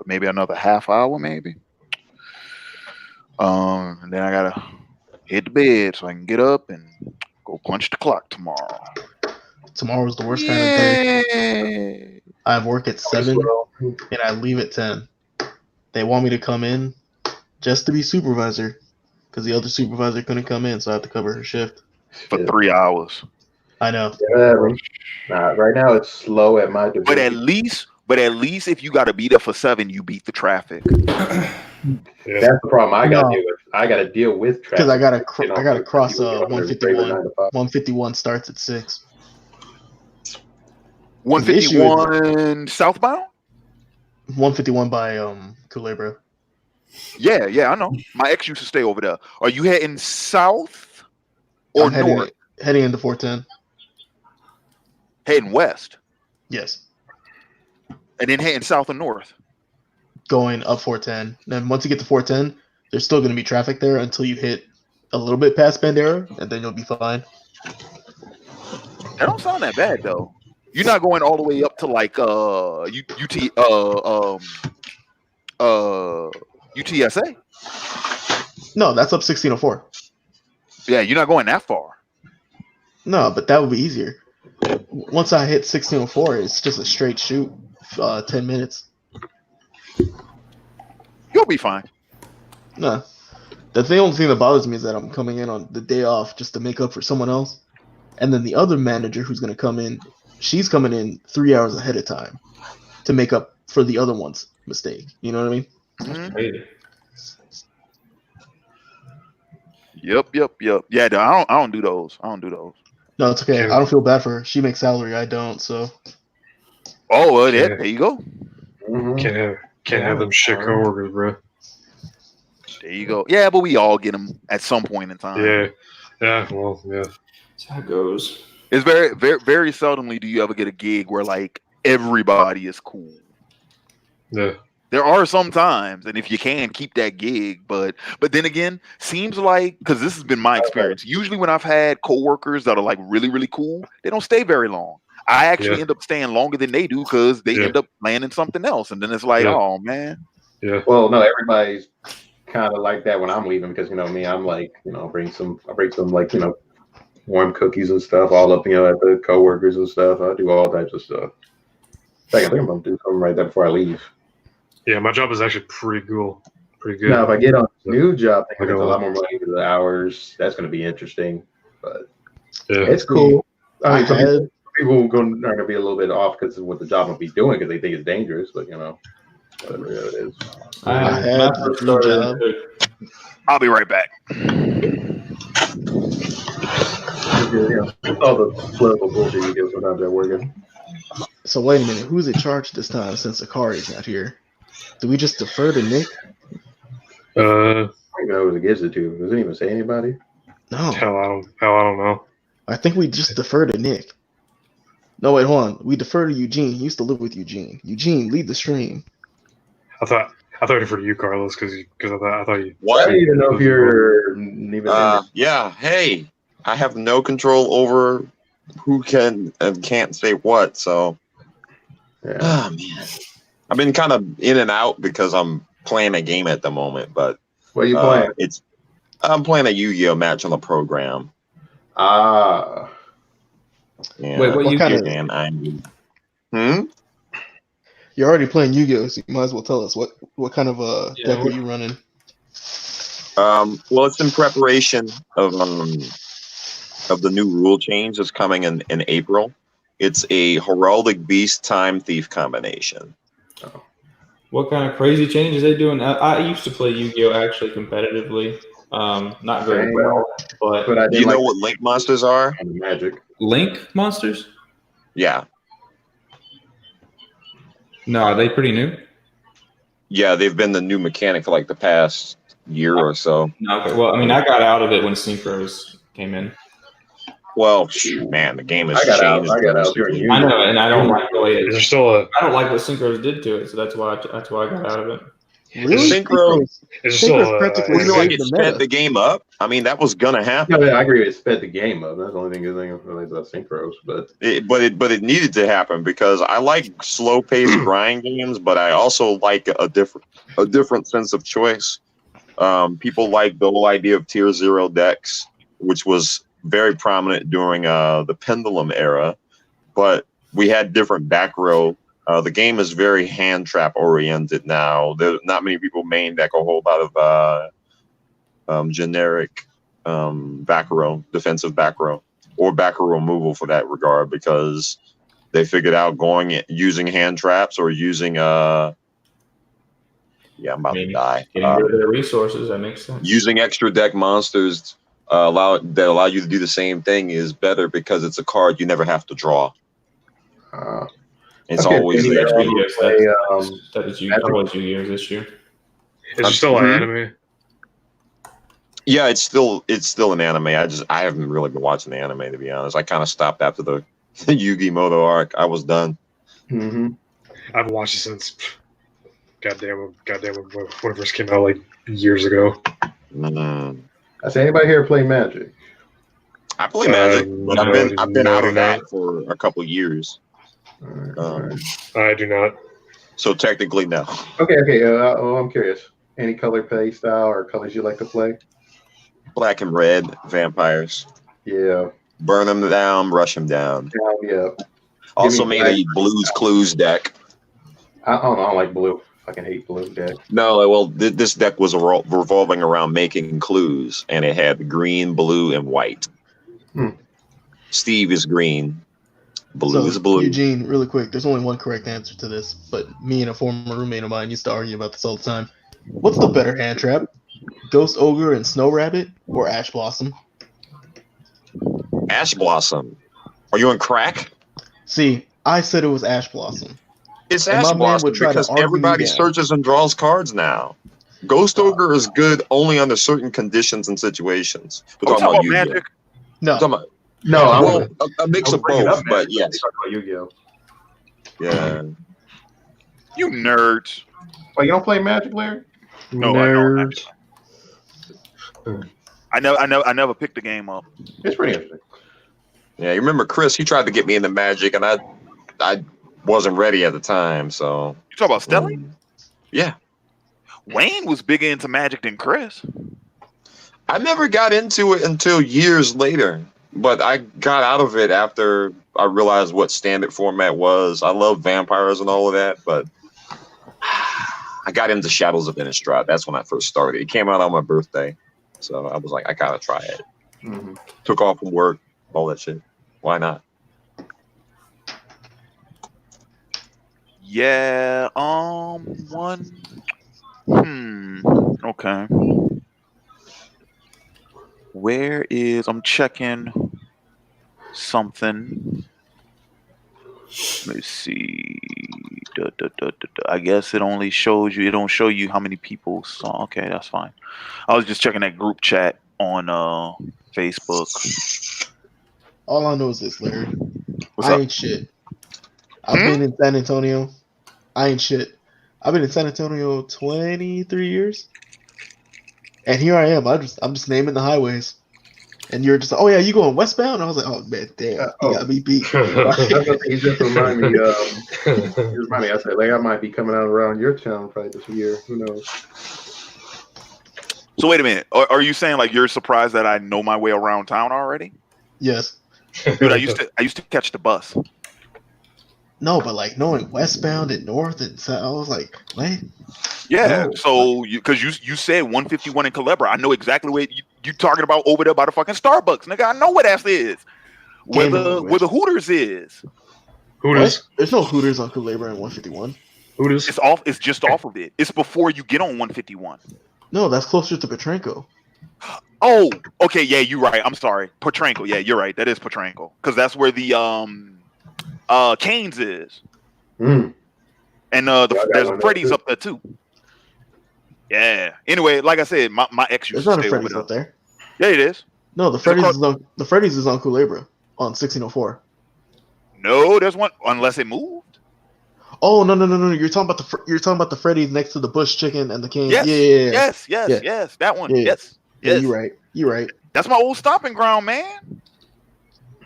maybe another half hour, maybe. And then I gotta hit the bed so I can get up and go punch the clock tomorrow. Tomorrow's the worst kind of day. I have work at 7 and I leave at 10. They want me to come in just to be supervisor because the other supervisor couldn't come in, so I have to cover her shift for 3 hours. I know. Right now it's slow at my division. But at least if you got to be there for 7, you beat the traffic. That's the problem I got to deal with. I got to deal with traffic because I gotta cross 151. 151 starts at 6. 151 southbound. 151 by Culebra. Yeah, I know. My ex used to stay over there. Are you heading south or north? Heading into 410. Heading west. Yes. And then heading south or north. Going up 410. Then once you get to 410, there's still going to be traffic there until you hit a little bit past Bandera, and then you'll be fine. That don't sound that bad though. You're not going all the way up to like UTSA. No, that's up 1604. Yeah, you're not going that far. No, but that would be easier. Once I hit 1604, it's just a straight shoot. 10 minutes. You'll be fine. No. The only thing that bothers me is that I'm coming in on the day off just to make up for someone else. And then the other manager who's going to come in, she's coming in 3 hours ahead of time to make up for the other one's mistake. You know what I mean? Mm-hmm. Yep. Yeah, I don't do those. No, it's okay. I don't feel bad for her. She makes salary. I don't. So. Oh, well, there you go. Mm-hmm. Can't have them shit coworkers, bro. There you go. Yeah, but we all get them at some point in time. Yeah. Well, yeah. That's how it goes. It's very, very, very seldomly do you ever get a gig where like everybody is cool. Yeah. There are some times, and if you can, keep that gig. But then again, seems like, because this has been my experience, usually when I've had coworkers that are like really, really cool, they don't stay very long. I actually end up staying longer than they do because they end up landing something else. And then it's like, oh, man. Yeah. Well, no, everybody's kind of like that when I'm leaving because, me, I'm like, I bring some like, warm cookies and stuff all up, at the coworkers and stuff. I do all types of stuff. I think I'm going to do something right there before I leave. Yeah, my job is actually pretty cool. Pretty good. Now, if I get on a new job, I think it's a lot more money for the hours. That's going to be interesting. But it's cool. I mean, some people are going to be a little bit off because of what the job will be doing because they think it's dangerous. But, whatever it is. I had a dream job. I'll be right back. All the political bullshit you get sometimes at work. So wait a minute, who's in charge this time since Akari's not here? Do we just defer to Nick? I don't even know who it gives it to. Does it even say anybody? No. Hell, I don't know. I think we just defer to Nick. No, wait, hold on. We defer to Eugene. He used to live with Eugene. Eugene, lead the stream. I thought I deferred to you, Carlos, because I thought you. What? I don't even know if you're even. Yeah. Hey, I have no control over who can and can't say what. So, oh man, I've been kind of in and out because I'm playing a game at the moment. But what are you playing? I'm playing a Yu-Gi-Oh match on the program. Ah. Yeah. Wait, what kind of? You're already playing Yu-Gi-Oh, so you might as well tell us what kind of deck are you running? Well, it's in preparation of the new rule change that's coming in April. It's a heraldic beast time thief combination. What kind of crazy changes they doing? I used to play Yu-Gi-Oh actually competitively. Not very well, but Do you know what link monsters are? Magic. Link monsters? Yeah. No, are they pretty new? Yeah, they've been the new mechanic for like the past year or so. Okay. Well, I mean, I got out of it when Synchros came in. Well, man, the game has changed. I got out during I know, and I don't like the way Is there still a? I don't like what Synchros did to it, so that's why I got out of it. Really? Synchro, Is there still you feel like it sped the game up? I mean, that was gonna happen. Yeah, I agree. It sped the game up. That's the only good thing about Synchros. But it needed to happen because I like slow paced grind games, but I also like a different sense of choice. People like the whole idea of tier 0 decks, which was very prominent during the Pendulum era, but we had different back row. The game is very hand trap oriented now. There's not many people main deck a whole lot of generic back row, defensive back row, or back row removal for that regard, because they figured out using hand traps or using I'm about to die. Getting rid of their resources, that makes sense. Using extra deck monsters allow you to do the same thing is better because it's a card you never have to draw. It's always there. That is always Yu-Gi-Oh this year. Is there still an anime? Yeah, it's still an anime. I haven't really been watching the anime, to be honest. I kind of stopped after the Yugi Moto arc. I was done. Mm-hmm. I've watched it since goddamn when it first came out like years ago. I say, anybody here play Magic? I play Magic, but I've been out of that for a couple years. I do not. So technically, no. Okay. I'm curious. Any color play style or colors you like to play? Black and red vampires. Yeah. Burn them down, rush them down. Yeah. Also made a Blues Clues deck. I don't like blue. I fucking hate blue deck. No, well, this deck was revolving around making clues, and it had green, blue, and white. Steve is green. Blue is blue. Eugene, really quick, there's only one correct answer to this, but me and a former roommate of mine used to argue about this all the time. What's the better hand trap? Ghost Ogre and Snow Rabbit or Ash Blossom? Ash Blossom. Are you on crack? See, I said it was Ash Blossom. It's Ash Blossom because everybody searches and draws cards now. Ghost Ogre is good only under certain conditions and situations. We're talking about Magic? No. Well, a mix of both, but yes. Yu-Gi-Oh. Yeah. You nerds. Oh, you don't play Magic, Larry? No, Nerds. I don't. I never picked the game up. It's pretty interesting. Yeah, you remember Chris? He tried to get me into Magic, and I wasn't ready at the time. So you talk about Stelly? Yeah. Wayne was bigger into Magic than Chris. I never got into it until years later, but I got out of it after I realized what standard format was. I love vampires and all of that, but I got into Shadows of Innistrad. That's when I first started. It came out on my birthday, so I was like, I gotta try it. Took off from work, all that shit. Why not? Yeah. Okay. Where is I'm checking something. Let me see. I guess it only shows you. It don't show you how many people saw. Okay, that's fine. I was just checking that group chat on Facebook. All I know is this, Larry. What's I up? ain't shit. I've been in San Antonio. I ain't shit. I've been in San Antonio 23 years. And here I am. I'm just naming the highways. And you're just like, oh yeah, you going westbound? And I was like, oh man, damn, you got me beat. He just remind me. I said, like, I might be coming out around your town probably this year. Who knows? So wait a minute. Are you saying like you're surprised that I know my way around town already? Yes. Dude, I used to catch the bus. No, but like knowing westbound and north and south, I was like, man. Yeah, so because you said 151 in Culebra, I know exactly what you talking about over there by the fucking Starbucks, nigga. I know what that is. Where the Hooters is. Hooters. What? There's no Hooters on Culebra in 151. Hooters. It's off. It's just off of it. It's before you get on 151. No, that's closer to Petrenko. Oh, okay. Yeah, you're right. I'm sorry. Petrenko. Yeah, you're right. That is Petrenko because that's where the Canes is. Mm. And there's a Freddy's up there too. Yeah. Anyway, like I said, my ex used There's to not a stay Freddy's over up there. Yeah, it is. No, the Freddy's is on Culebra on 1604. No, there's one unless it moved. Oh no! You're talking about the Freddy's next to the Bush Chicken and the King. Yes. Yeah. Yes. That one. Yeah. Yes. Yeah, you're right. That's my old stomping ground, man.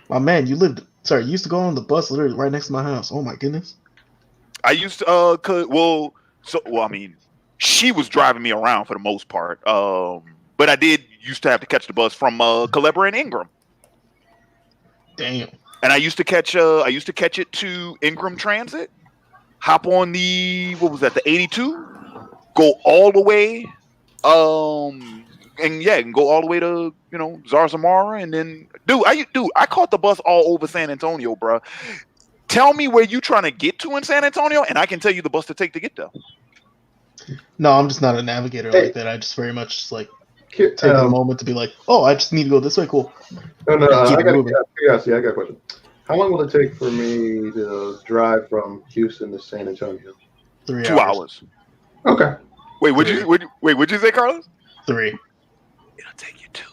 My man, you used to go on the bus literally right next to my house. Oh my goodness. I used to I mean, she was driving me around for the most part. But I did used to have to catch the bus from Culebra and Ingram. Damn. And I used to catch it to Ingram Transit, hop on the 82, go all the way, and go all the way to Zarzamora, and then I caught the bus all over San Antonio, bro. Tell me where you trying to get to in San Antonio, and I can tell you the bus to take to get there. No, I'm just not a navigator like that. I just very much just like take a moment to be like, oh, I just need to go this way. Cool. No, I got a question. How long will it take for me to drive from Houston to San Antonio? 2 hours. Okay. Wait, what'd you say, Carlos? 3. It'll take you 2.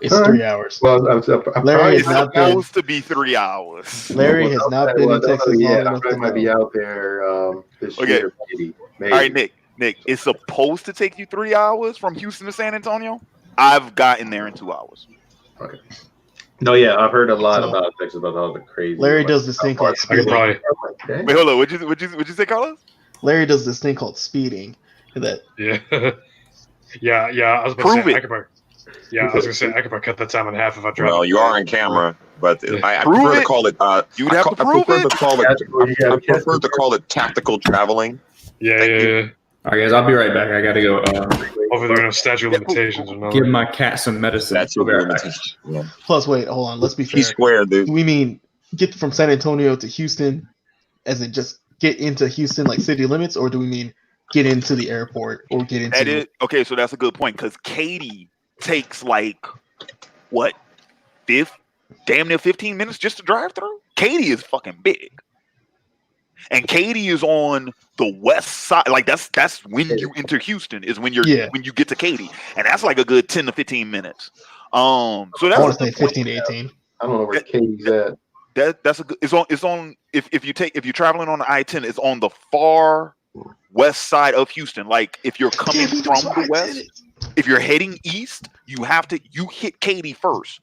It's 3 hours. Well, Larry is supposed to be 3 hours. Larry has not been in Texas long enough. I might be out there this year. Maybe. All right, Nick, it's supposed to take you 3 hours from Houston to San Antonio. I've gotten there in 2 hours. Okay. No, yeah, I've heard a lot about Texas, about all the crazy. Larry does this thing called speeding. Wait, hold on. What'd you say, Carlos? Larry does this thing called speeding. That yeah. I was about to say, I could probably cut that time in half if I drive. Well, you are on camera, but I Prove prefer it. to call it. You'd have to prove it. I prefer to call it tactical traveling. Yeah. All right, guys, I'll be right back. I gotta go. Over there, no statute of limitations or no. Give my cat some medicine. That's I'll be right back. Yeah. Plus, wait, hold on. Let's be fair. Square, dude. We mean get from San Antonio to Houston, as in just get into Houston like city limits, or do we mean get into the airport or get into? That is okay. So that's a good point because Katy takes like what, damn near 15 minutes just to drive through. Katy is fucking big. And Katy is on the west side. Like that's when you enter Houston is when when you get to Katy, and that's like a good 10 to 15 minutes. So that's I want to say 15 to 18. I don't know where Katy's at. That's a good. It's on. If you're traveling on the I-10, it's on the far west side of Houston. Like if you're coming from the west, if you're heading east, you hit Katy first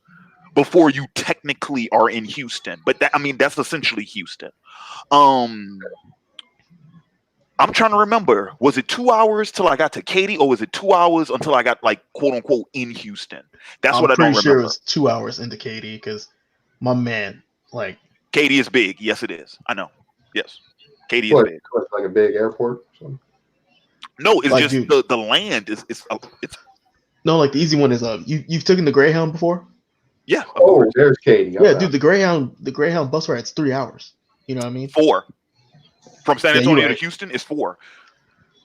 before you technically are in Houston. But that's essentially Houston. I'm trying to remember. Was it 2 hours till I got to Katy, or was it 2 hours until I got like quote unquote in Houston? That's what I don't remember. I'm pretty sure it was 2 hours into Katy because my man, like Katy is big. Yes, it is. I know. Yes, Katy is big. It's like a big airport. No, it's like, just the land is it's. No, like the easy one is you've taken the Greyhound before? Yeah. Oh, there's Katy. Yeah, dude, the Greyhound bus ride's 3 hours. You know what I mean? 4 from San Antonio to Houston is 4.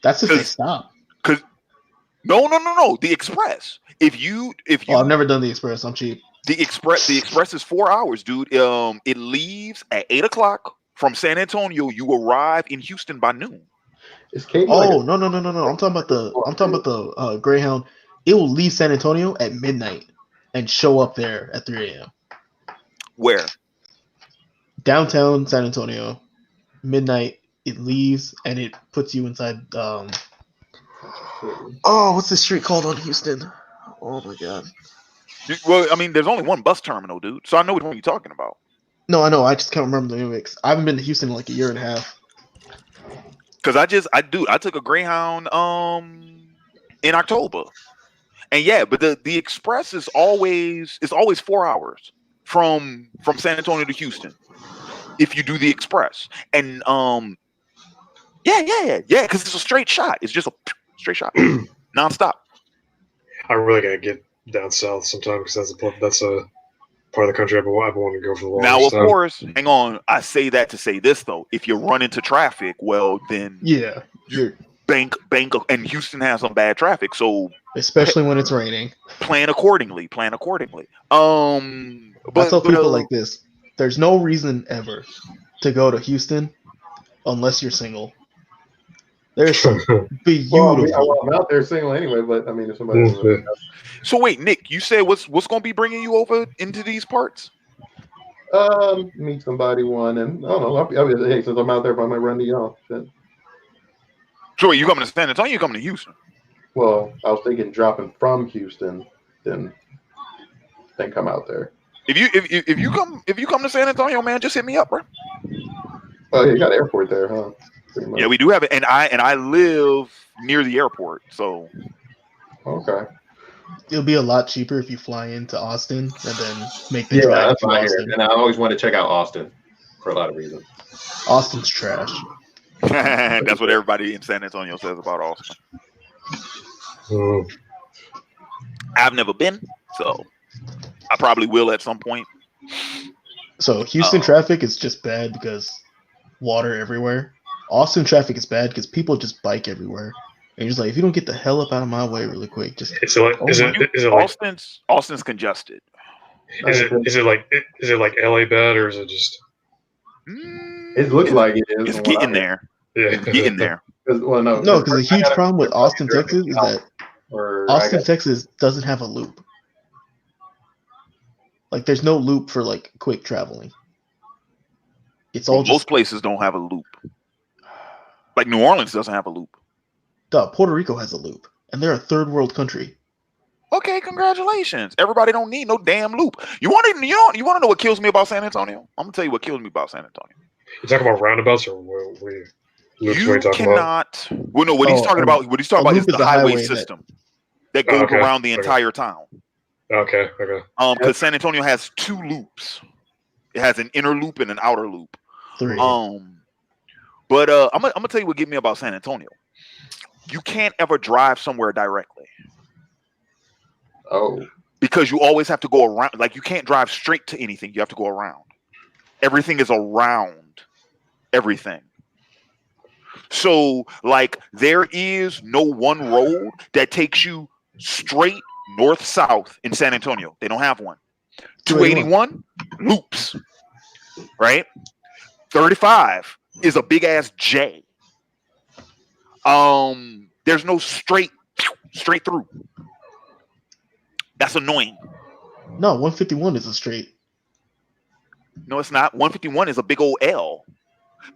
That's if they stop. Cause no, the express. If you I've never done the express. I'm cheap. The express is 4 hours, dude. It leaves at 8:00 from San Antonio. You arrive in Houston by noon. Is Katy? Oh no! I'm talking about the Greyhound. It will leave San Antonio at midnight and show up there at 3 a.m. Where? Downtown San Antonio. Midnight. It leaves and it puts you inside. What's the street called on Houston? Oh my god. Well, there's only one bus terminal, dude. So I know which one you're talking about. No, I know. I just can't remember the mix. I haven't been to Houston in like a year and a half. Because I took a Greyhound in October, and yeah, but the express is always 4 hours from San Antonio to Houston if you do the express, and Yeah, because it's a straight shot. It's just a straight shot, nonstop. I really gotta get down south sometime because that's a part of the country I've been wanting to go for the longest Now, of time. course, hang on. I say that to say this though: if you run into traffic, well, then Yeah, you're bank, and Houston has some bad traffic, so especially when it's raining. Plan accordingly. I tell people like this: there's no reason ever to go to Houston unless you're single. There's some beautiful. I'm out there single anyway, but I mean, if somebody. So wait, Nick, you said what's going to be bringing you over into these parts? Meet somebody, one, and I don't know. Hey, since I'm out there, I might run to y'all. Shit. Joey, you coming to San Antonio? You coming to Houston? Well, I was thinking dropping from Houston, then come out there. If you come to San Antonio, man, just hit me up, bro. Oh, yeah, you got an airport there, huh? Yeah, we do have it, and I live near the airport, so okay. It'll be a lot cheaper if you fly into Austin and then make the drive that's to what I hear. Austin. And I always want to check out Austin for a lot of reasons. Austin's trash. That's what everybody in San Antonio says about Austin. I've never been, so I probably will at some point. So Houston traffic is just bad because water everywhere. Austin traffic is bad because people just bike everywhere. And you're just like, if you don't get the hell up out of my way really quick, just is it like Austin's congested? Is it like LA bad, or is it just? It looks like it is. It's getting there. Yeah, it's getting there. Well, no, because the huge problem with Austin, Texas, is that Austin, Texas doesn't have a loop. Like, there's no loop for like quick traveling. It's all most places don't have a loop. Like New Orleans doesn't have a loop. Puerto Rico has a loop, and they're a third world country. Okay, congratulations. Everybody don't need no damn loop. You want to know what kills me about San Antonio? I'm gonna tell you what kills me about San Antonio. You talking about roundabouts, or what you cannot. Well, no. What he's talking about is the highway system that goes around the entire town. Okay. Because San Antonio has two loops. It has an inner loop and an outer loop. 3. But I'm gonna tell you what get me about San Antonio. You can't ever drive somewhere directly. Oh. Because you always have to go around. Like, you can't drive straight to anything. You have to go around. Everything is around everything. So, like, there is no one road that takes you straight north-south in San Antonio. They don't have one. 281 loops, right? 35 is a big-ass J. There's no straight through. That's annoying. No, 151 is a straight. No, it's not. 151 is a big old L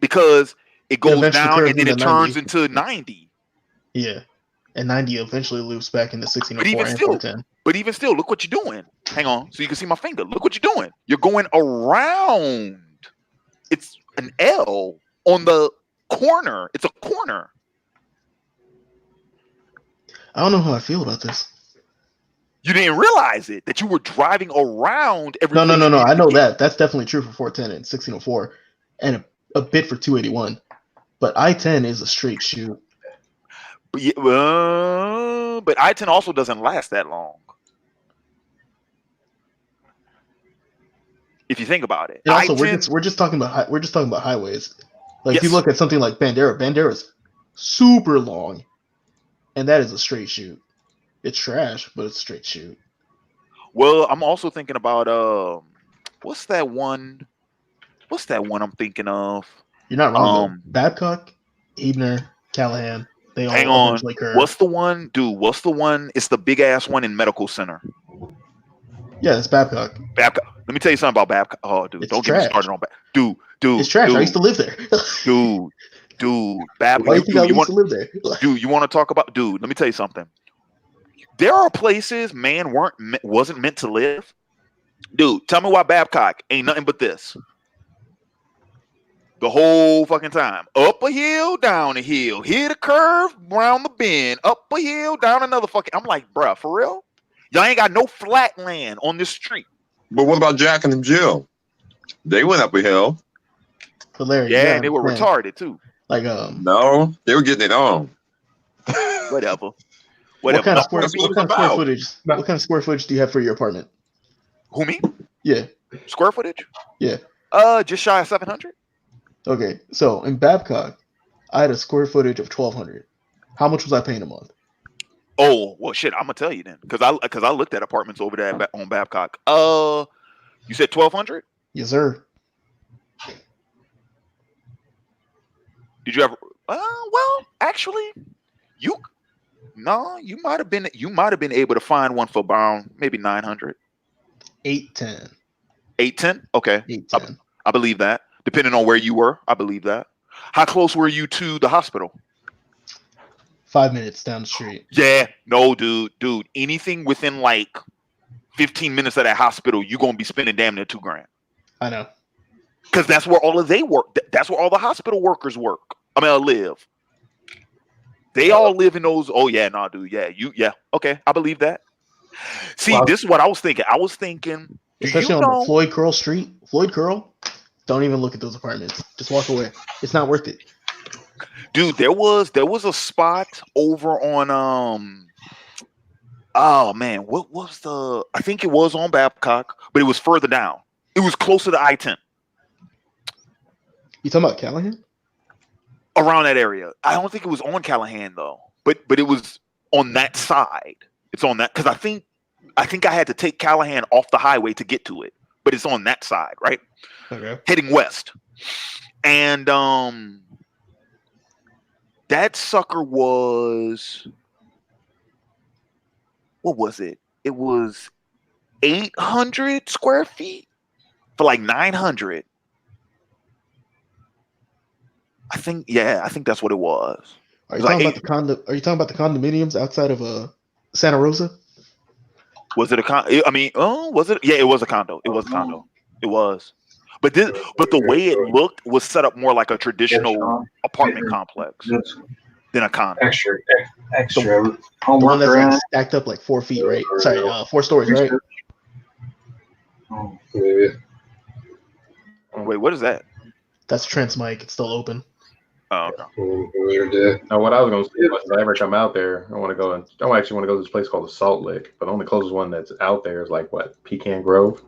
because it goes down and then it turns into 90. Yeah, and 90 eventually loops back into 1604 and 410. But even still, look what you're doing. Hang on, so you can see my finger. Look what you're doing. You're going around. It's an L on the corner. It's a corner. I don't know how I feel about this. You didn't realize it, that you were driving around every. No. I know that. That's definitely true for 410 and 1604, and a bit for 281. But I-10 is a straight shoot. But I-10 also doesn't last that long. If you think about it. And also, we're just talking about highways. Like, if you look at something like Bandera's super long, and that is a straight shoot. It's trash, but it's a straight shoot. Well, I'm also thinking about what's that one I'm thinking of? You're not wrong. Babcock, Ebner, Callahan. They all hang on. Curve. What's the one, dude? What's the one? It's the big ass one in Medical Center. Yeah, it's Babcock. Let me tell you something about Babcock. Oh, dude, don't get me started on Babcock. Dude, it's trash. I used to live there. dude, Babcock. Why do you think I used to live there? Dude, you want to talk about? Dude, let me tell you something. There are places man wasn't meant to live. Dude, tell me why Babcock ain't nothing but this. The whole fucking time. Up a hill, down a hill. Hit a curve, round the bend. Up a hill, down another fucking. I'm like, bruh, for real? Y'all ain't got no flat land on this street. But what about Jack and Jill? They went up a hill. Hilarious. Yeah, and they were retarded too. Like No, they were getting it on. Whatever. What kind of square That's what what kind it's of square about. footage? What kind of square footage do you have for your apartment? Who, me? Yeah. Square footage? Yeah. Just shy of 700. Okay. So in Babcock, I had a square footage of 1,200. How much was I paying a month? Oh well, shit. I'm gonna tell you then, because I looked at apartments over there on Babcock. You said 1,200? Yes, sir. Did you ever? Well, actually, you might have been able to find one for around maybe 900. 810. 810? Okay. 810. I believe that. Depending on where you were, I believe that. How close were you to the hospital? 5 minutes down the street. Yeah. No, dude. Anything within like 15 minutes of that hospital, you're gonna be spending damn near $2,000. I know. Because that's where all of they work. That's where all the hospital workers work. Live. They all live in those. Oh yeah, nah, dude. Yeah. Okay, I believe that. See, this is what I was thinking. I was thinking, especially on the Floyd Curl Street. Floyd Curl. Don't even look at those apartments. Just walk away. It's not worth it. Dude, there was a spot over on oh man, what was I think it was on Babcock, but it was further down. It was closer to I-10. You talking about Callahan? Around that area. I don't think it was on Callahan though. But it was on that side. It's on that because I think I had to take Callahan off the highway to get to it. But it's on that side, right? Okay. Heading west. And that sucker was, what was it? It was 800 square feet for like 900. I think that's what it was. Are you talking about the condominiums outside of Santa Rosa? Was it a condo? Was it? Yeah, it was a condo. It was a condo. It was. But the way it looked was set up more like a traditional apartment complex than a condo. Extra The homework one that's around. like stacked up like 4 feet, right? Sorry, 4 stories, right? Oh, baby. Wait, what is that? That's Trent's mic. It's still open. Oh, okay. Now, what I was going to say was, if I ever come out there, I actually want to go to this place called the Salt Lick, but the only closest one that's out there is like what, Pecan Grove?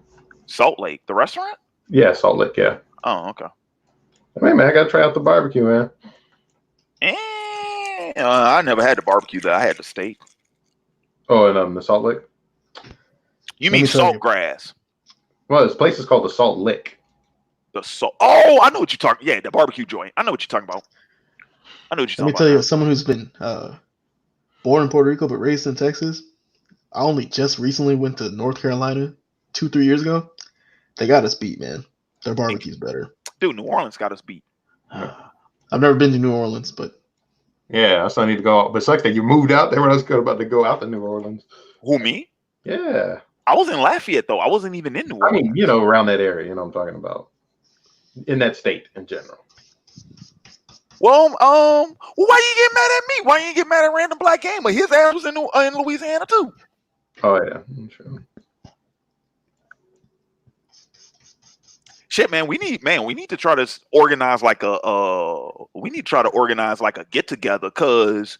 Salt Lake, the restaurant? Yeah, Salt Lick. Yeah. Oh, okay. Hey man, I gotta try out the barbecue, man. I never had the barbecue there. I had the steak. Oh, and the Salt Lick. You mean Saltgrass? Well, this place is called the Salt Lick. The salt. Oh, I know what you're talking. Yeah, the barbecue joint. I know what you're talking about. Let me tell you, as someone who's been born in Puerto Rico but raised in Texas, I only just recently went to North Carolina 2-3 years ago. They got us beat, man. Their barbecue's better. Dude, New Orleans got us beat. I've never been to New Orleans, but yeah, I still need to go. But it sucks that you moved out there when I was about to go out to New Orleans. Who, me? Yeah. I was in Lafayette though. I wasn't even in New Orleans. I mean, around that area, what I'm talking about. In that state in general. Well, why you get mad at me? Why you get mad at Random Black Gamer? His ass was in Louisiana too. Oh yeah, I'm sure. Shit, man, we need to try to organize like a get together because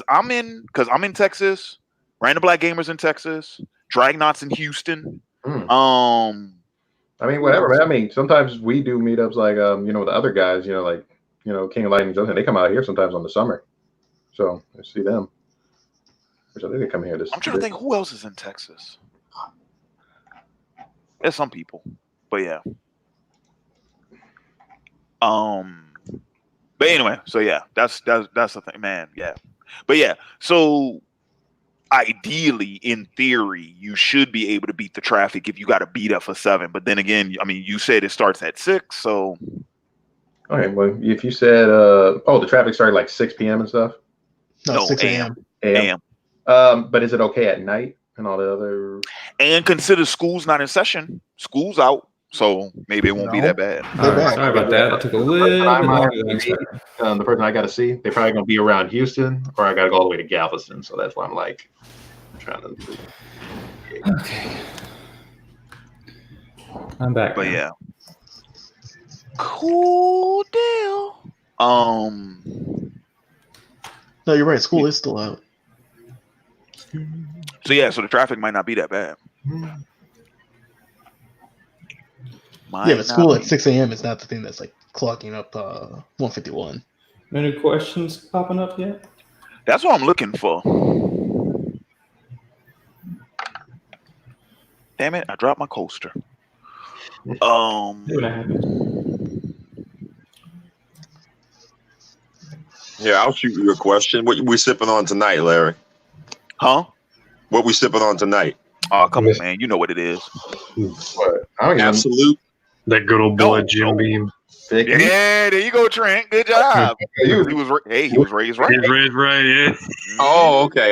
I'm in Texas, Random Black Gamers in Texas, Dragnauts in Houston. I mean, whatever, man. I mean, sometimes we do meetups like with the other guys, like King of Lightning Johnson. They come out here sometimes on the summer. So I see them. Which I think they come here this. I'm trying to think who else is in Texas. There's some people, but yeah. But anyway, so yeah, that's the thing, man. Yeah, but yeah, so ideally, in theory, you should be able to beat the traffic if you got to beat up for 7. But then again, I mean, you said it starts at 6, so. Okay, well, if you said, the traffic started like 6 p.m. and stuff. No, 6 a.m. a.m. But is it okay at night and all the other? And consider school's not in session. School's out. So maybe it won't be that bad. Sorry about that. It took a little bit longer than expected. The person I got to see, they're probably going to be around Houston, or I got to go all the way to Galveston. So that's why I'm like trying to. Okay. I'm back. But yeah. Cool deal. No, you're right. School is still out. So yeah, so the traffic might not be that bad. Yeah, but school at 6 a.m. is not the thing that's like clocking up 151. Any questions popping up yet? That's what I'm looking for. Damn it! I dropped my coaster. Yeah, I'll shoot you a question. What we sipping on tonight, Larry? Huh? What we sipping on tonight? Oh, come on, man. You know what it is. What? Absolute. That good old boy, Jim Beam. Yeah, there you go, Trent. Good job. He was raised right. He's raised right, yeah. Oh, okay.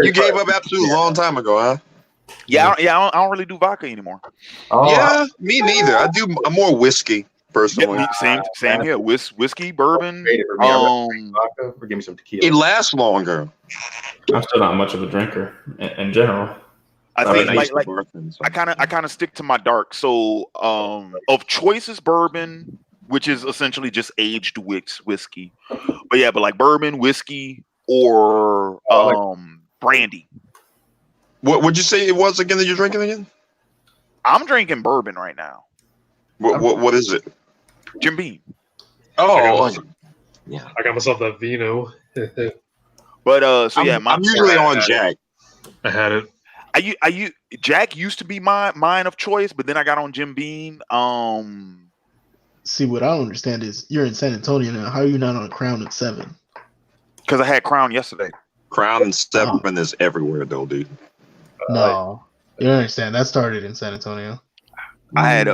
You gave up Absolute a long time ago, huh? Yeah, I don't really do vodka anymore. Yeah, me neither. I do more whiskey personally. Yeah, same here. Whiskey, bourbon. Or give me some tequila. It lasts longer. I'm still not much of a drinker in general. I think I kind of stick to my dark. So of choice is bourbon, which is essentially just aged whiskey. But like bourbon, whiskey, or brandy. What would you say it was again that you're drinking again? I'm drinking bourbon right now. What is it? Jim Beam. Oh, yeah. I got myself that vino. But I'm usually on Jack. I had it. Jack used to be mine of choice, but then I got on Jim Beam. See, what I don't understand is you're in San Antonio now. How are you not on Crown at 7? Because I had Crown yesterday. Crown and 7 is everywhere, though, dude. No, you don't understand. That started in San Antonio. I had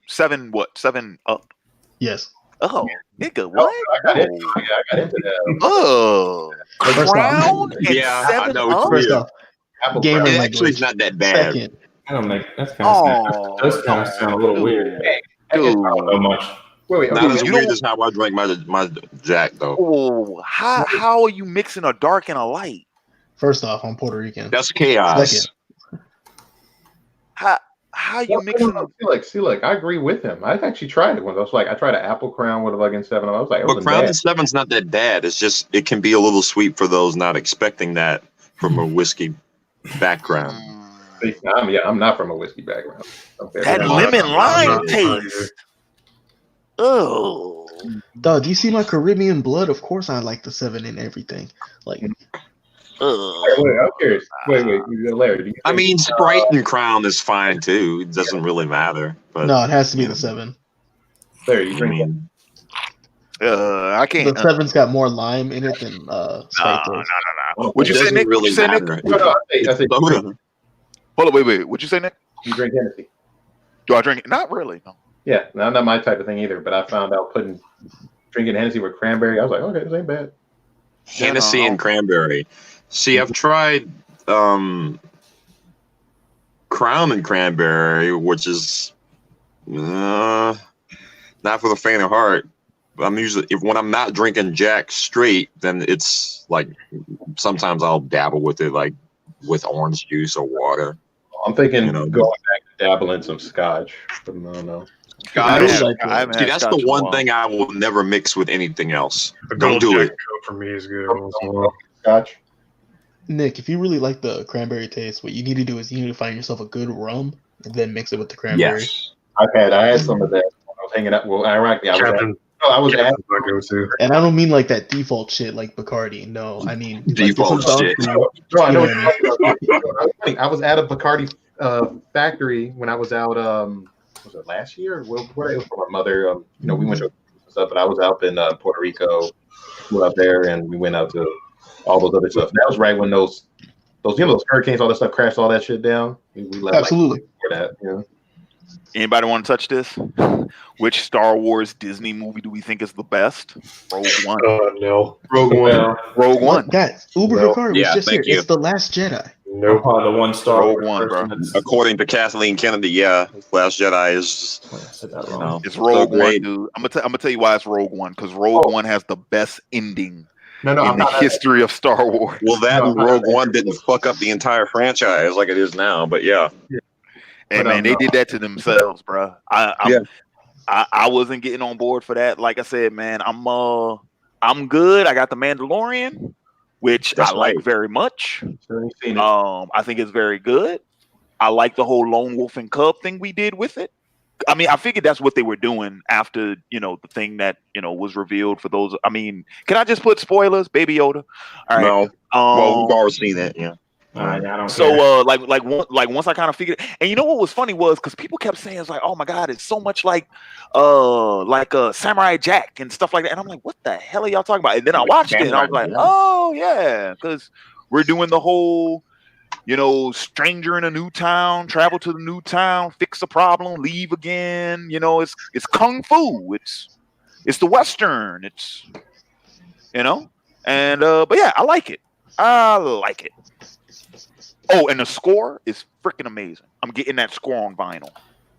7. What 7 up? Yes. Oh, nigga, what? I got into that. Oh, Crown and yeah, 7 I know what up? you First mean. off, gamer It language. actually is not that bad. Second, I don't make that's kind of sound a little weird. I don't know much. Wait. Not as weird as how I drink my Jack, though. Oh, how are you mixing a dark and a light? first off, I'm Puerto Rican. That's chaos. Second, How you mixing? See, I agree with him. I actually tried it once. I was like, I tried an apple Crown with a fucking 7. I was like, But Crown and 7's not that bad. It's just it can be a little sweet for those not expecting that from a whiskey background. I'm not from a whiskey background. That lemon lime taste. Oh, dog, do you see my Caribbean blood? Of course, I like the 7 and everything. Like, Wait, I'm curious. Wait, Larry. Do you I mean, Sprite and Crown is fine too. It doesn't really matter. But no, it has to be the 7. Larry, you drink I can't. The 7's got more lime in it than Sprite. No. What'd you say, Nick? Really What'd you say, Nick? matter. I say Hold on, wait. What'd you say, Nick? you drink Hennessy. Do I drink it? Not really. No. Yeah, no, not my type of thing either. But I found out drinking Hennessy with cranberry. I was like, okay, this ain't bad. Hennessy and cranberry. See, I've tried Crown and cranberry, which is not for the faint of heart. I'm usually when I'm not drinking Jack straight, then it's like sometimes I'll dabble with it, like with orange juice or water. I'm thinking going back to dabble in some scotch, but no. Scotch. See, that's the one thing I will never mix with anything else. Don't do it. For me is good. Scotch. Nick, if you really like the cranberry taste, what you need to do is you need to find yourself a good rum and then mix it with the cranberry. Yes, I had some of that when I was hanging out. Well, ironically, I was at and I don't mean like that default shit like Bacardi. No, I mean default shit. No, I know. I was at a Bacardi factory when I was out. Was it last year? Where it was for my mother. We went to stuff, but I was out in Puerto Rico. We were out there, and we went out to all those other stuff. That was right when those hurricanes, all that stuff crashed, all that shit down. We left absolutely for that. Anybody want to touch this? Which Star Wars Disney movie do we think is the best? Rogue One. No. Rogue One. Rogue One. Guys, Uber Hikaru was just here. You. It's The Last Jedi. Nope. The one Star Rogue One, bro. According to Kathleen Kennedy, Last Jedi is. It's Rogue One, dude. I'm gonna tell you why it's Rogue One, because Rogue One has the best ending in the history of Star Wars. Well, that and Rogue One didn't fuck up the entire franchise like it is now, but yeah. And man, they did that to themselves, bro. I wasn't getting on board for that. Like I said, man, I'm good. I got the Mandalorian, which That's I like right. very much. Seen it. I think it's very good. I like the whole lone wolf and cub thing we did with it. I mean, I figured that's what they were doing after, the thing that, was revealed for those. I mean, can I just put spoilers, Baby Yoda? All right. No. Well, we've already seen that. Yeah. I don't So care. like once I kind of figured, and you know what was funny was because people kept saying it's like, oh my god, it's so much like Samurai Jack and stuff like that, and I'm like, what the hell are y'all talking about? And then I watched it and I was like, oh yeah, because we're doing the whole, stranger in a new town, travel to the new town, fix a problem, leave again. It's kung fu. It's the Western. It's and but yeah, I like it. I like it. Oh, and the score is freaking amazing. I'm getting that score on vinyl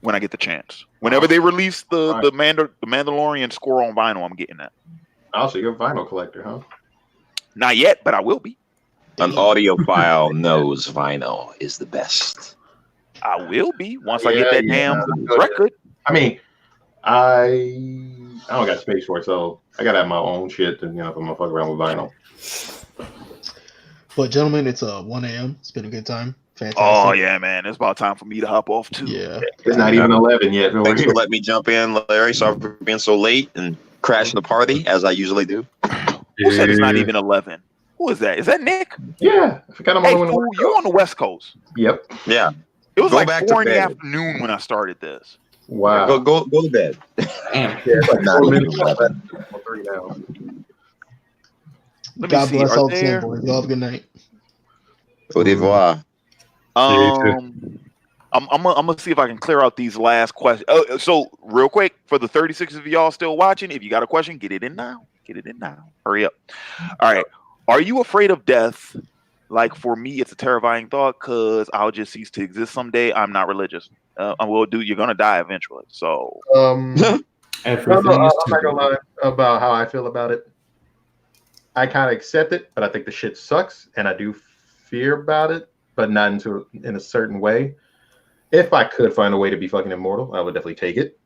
when I get the chance. Whenever they release the Mandalorian score on vinyl, I'm getting that. Also, you're a vinyl collector, huh? Not yet, but I will be. An audiophile knows vinyl is the best. I will be once I get that damn record. I mean, I don't got space for it, so I gotta have my own shit to, if I'm gonna fuck around with vinyl. But gentlemen, it's 1 a.m. It's been a good time. Fantastic. Oh yeah, man, it's about time for me to hop off too. Yeah, it's not even 11 yet. Thanks for letting me jump in, Larry. Sorry for being so late and crashing the party as I usually do. Who said it's not even 11? Who is that? Is that Nick? Yeah, I forgot I'm hey, on fool, you on the West Coast? Yep. Yeah. It was Go like back 4 to in the bed. afternoon when I started this. Wow. Go to bed. Yeah, it's like 4 minutes. 3 now. Let me God see. bless Are all the there? Sandboys. Y'all have a good night. Au revoir. I'm gonna see if I can clear out these last questions. So real quick, for the 36 of y'all still watching, if you got a question, get it in now. Get it in now. Hurry up. All right. Are you afraid of death? Like for me, it's a terrifying thought because I'll just cease to exist someday. I'm not religious. You're gonna die eventually. So I'm not Everything is gonna lie about how I feel about it. I kind of accept it, but I think the shit sucks, and I do fear about it, but not in a certain way. If I could find a way to be fucking immortal, I would definitely take it.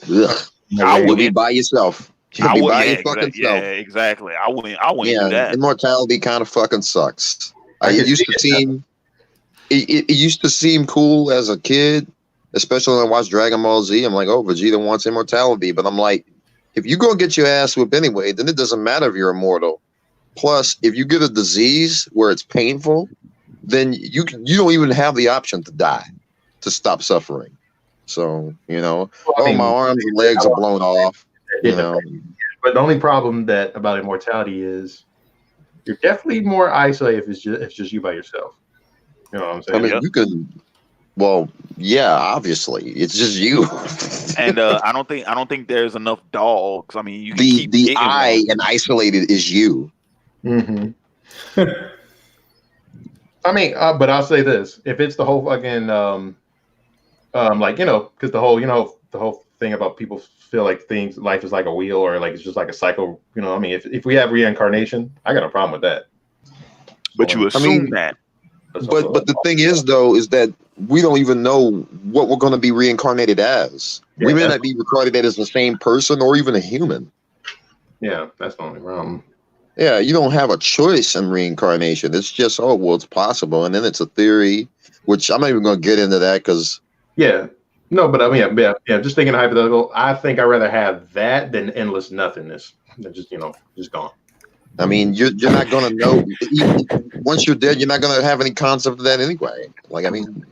Ugh. You'll be by yourself. You'll be by your fucking self. Yeah, exactly. I wouldn't do that. Immortality kind of fucking sucks. It used to seem cool as a kid, especially when I watched Dragon Ball Z. I'm like, oh, Vegeta wants immortality, but I'm like, if you go get your ass whipped anyway, then it doesn't matter if you're immortal. Plus, if you get a disease where it's painful, then you don't even have the option to die, to stop suffering. So, my arms and legs are blown off. But the only problem about immortality is you're definitely more isolated if it's just you by yourself. You know what I'm saying? I mean, you can. Well, yeah, obviously, it's just you. And I don't think there's enough dogs. I mean, you can keep the I and isolated is you. Mm-hmm. I mean, but I'll say this: if it's the whole fucking, because the whole thing about people feel like life is like a wheel or like it's just like a cycle. I mean, if we have reincarnation, I got no problem with that. But you assume that. But the thing is, though, is that we don't even know what we're going to be reincarnated as. Yeah, we may not be reincarnated as the same person or even a human. Yeah, that's the only problem. Yeah, you don't have a choice in reincarnation. It's just, it's possible. And then it's a theory, which I'm not even going to get into that because... Yeah. No, but I mean, yeah, just thinking hypothetical, I think I'd rather have that than endless nothingness. Just, just gone. I mean, you're not going to know. Once you're dead, you're not going to have any concept of that anyway. Like, I mean,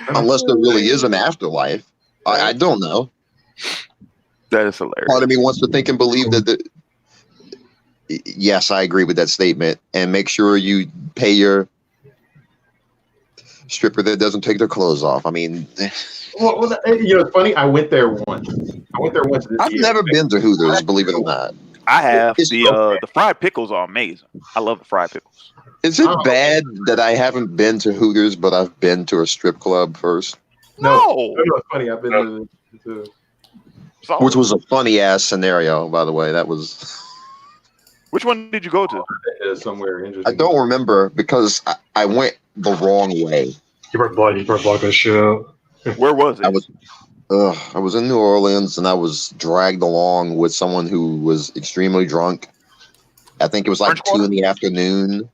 unless there really is an afterlife. I don't know. That is hilarious. Part of me wants to think and believe that yes, I agree with that statement. And make sure you pay your stripper that doesn't take their clothes off. I mean... Well, it's funny. I went there once. I've never been to Hooters, believe it or not. I have. The fried pickles are amazing. I love the fried pickles. Is it bad that I haven't been to Hooters, but I've been to a strip club first? No, it's funny. I've been to which was a funny ass scenario, by the way. That was. Which one did you go to? Somewhere interesting. I don't remember because I went the wrong way. You brought blood that shit out. Where was it? I was in New Orleans and I was dragged along with someone who was extremely drunk. I think it was like 2 in the afternoon.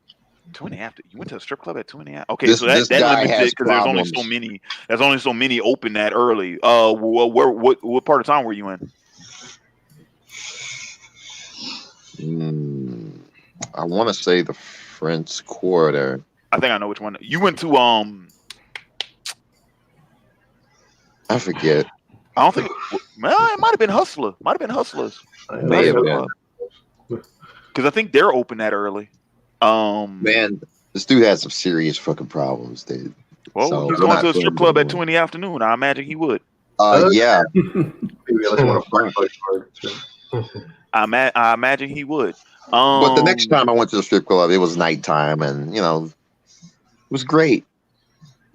2 in the afternoon. You went to a strip club at 2 in the afternoon. Okay, This so that guy limits has it because there's only problems. so many. There's only so many open that early. What part of town were you in? I want to say the French Quarter. I think I know which one. You went to I forget. I don't think. Well, it might have been Hustler. Might have been Hustlers. May have been. Because I think they're open that early. Man, this dude has some serious fucking problems, dude. Well, So, he's we're going not to a doing strip club it at 2 in the afternoon. I imagine he would. Yeah. I imagine he would. But the next time I went to the strip club, it was nighttime, and it was great,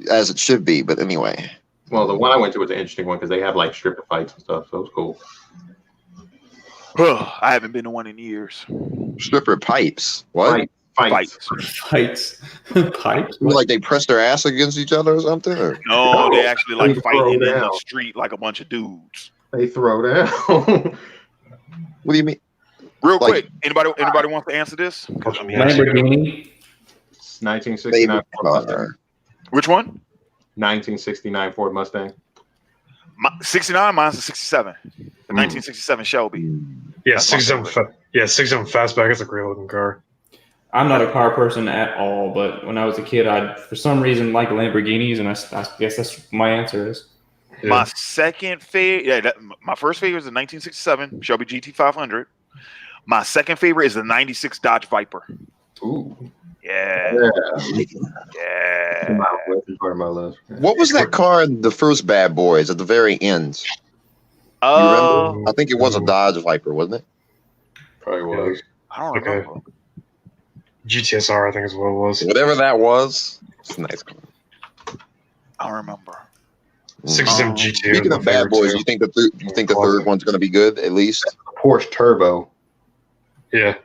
as it should be. But anyway. Well, the one I went to was an interesting one because they have like stripper fights and stuff, so it was cool. I haven't been to one in years. Stripper pipes. What? Fights. Pipes. Like they press their ass against each other or something? Or? No, they actually like They fighting in throw the down. street like a bunch of dudes. They throw down. What do you mean? Real quick, anybody wants to answer this? Lamborghini. 1969 Ford Mustang. Which one? 1969 Ford Mustang. 69. Mine's a 67. The 1967 Shelby. Yeah, 67 Fastback. It's a great looking car. I'm not a car person at all, but when I was a kid, I for some reason like Lamborghinis, and I guess that's my answer is. Yeah. My second favorite, my first favorite is the 1967 Shelby GT500. My second favorite is the 96 Dodge Viper. Ooh. Yeah. What was that car in the first Bad Boys at the very end? You remember? I think it was a Dodge Viper, wasn't it? Probably was. I don't remember. GTSR, I think is what it was. Whatever that was. It's a nice car. I don't remember. 67 GT. Speaking of Bad Boys, you think the third one's going to be good at least? Porsche Turbo. Yeah.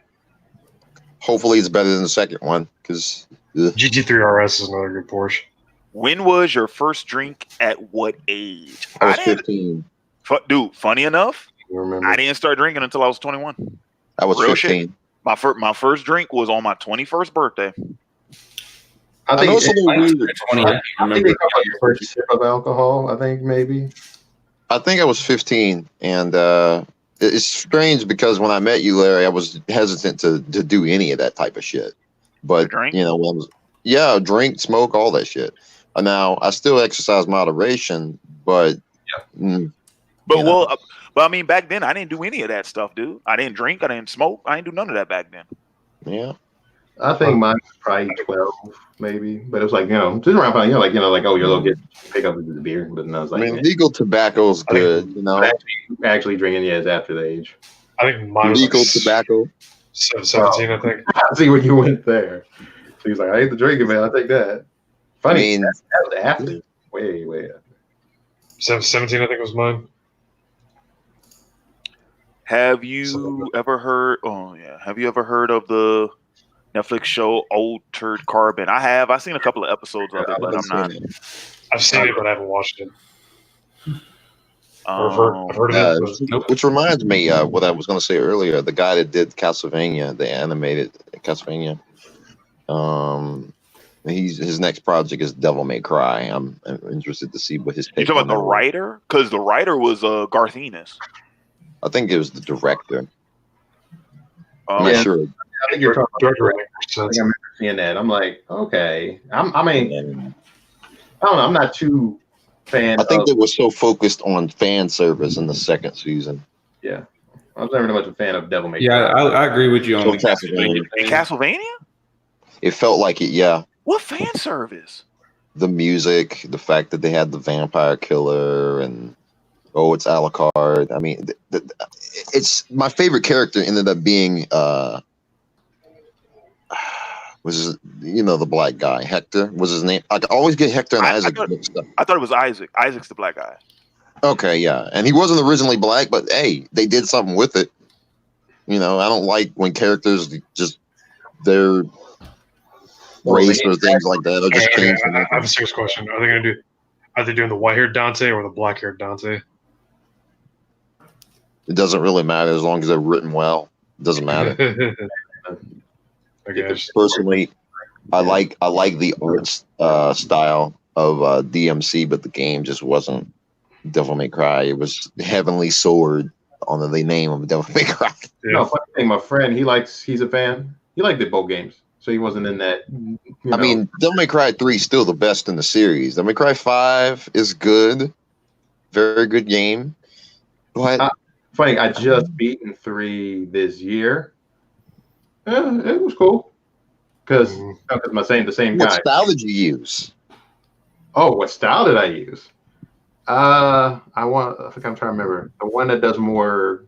Hopefully, it's better than the second one because GT3 RS is another good Porsche. When was your first drink? At what age? I was 15. Dude, funny enough, remember? I didn't start drinking until I was 21. I was Real 15. Shit. My first drink was on my 21st birthday. I think it's a little weird. I think they talk about your first sip of alcohol. I think maybe. I think I was 15, and it's strange because when I met you, Larry, I was hesitant to do any of that type of shit. But drink? Drink, smoke, all that shit. Now I still exercise moderation, but But I mean, back then I didn't do any of that stuff, dude. I didn't drink, I didn't smoke, I didn't do none of that back then. Yeah. I think mine was probably 12, maybe. But it was like, just around, oh, your little kid pick up the beer. But no, it's like, legal tobacco is good, Actually drinking, is after the age. I think mine was legal tobacco. 17, I think. I see when you went there. So he's like, I hate the drinking, man. I'll take that. Funny, that was after. Way after. 17, I think was mine. Have you ever heard? Oh yeah, have you ever heard of the Netflix show Altered Carbon? I have. I've seen a couple of episodes of it, but I'm not. I've seen it, but I haven't watched it. I've heard of it. Which reminds me of what I was going to say earlier. The guy that did Castlevania, the animated Castlevania, his next project is Devil May Cry. I'm interested to see what his You take talking on about the that. writer? Because the writer was Garth Ennis. I think it was the director. Oh, I'm Yeah. not sure. I think you're talking about I think I remember seeing that. I'm like, okay. I don't know. I'm not too fan I think of. they were so focused on fan service in the second season. Yeah. I was never much a fan of Devil May Cry. Yeah, I agree with you on So the Castlevania. In Castlevania? It felt like it, yeah. What fan service? The music, the fact that they had the vampire killer, and it's Alucard. I mean, it's my favorite character ended up being the black guy, Hector was his name. I always get Hector and Isaac mixed up. I thought it was Isaac. Isaac's the black guy. Okay, yeah, and he wasn't originally black, but hey, they did something with it. I don't like when characters just their race or things like that are just changed. I have a serious question. Are they either doing the white-haired Dante or the black-haired Dante. It doesn't really matter as long as they're written well. It doesn't matter. I guess. Personally, I like the art style of DMC, but the game just wasn't Devil May Cry. It was Heavenly Sword on the name of Devil May Cry. No, funny thing, my friend, he's a fan. He liked the both games, so he wasn't in that. I mean, Devil May Cry 3 is still the best in the series. Devil May Cry 5 is good, very good game. But funny, I just beaten 3 this year. It was cool because the same guy. What style did you use? Oh, what style did I use? I think I'm trying to remember the one that does more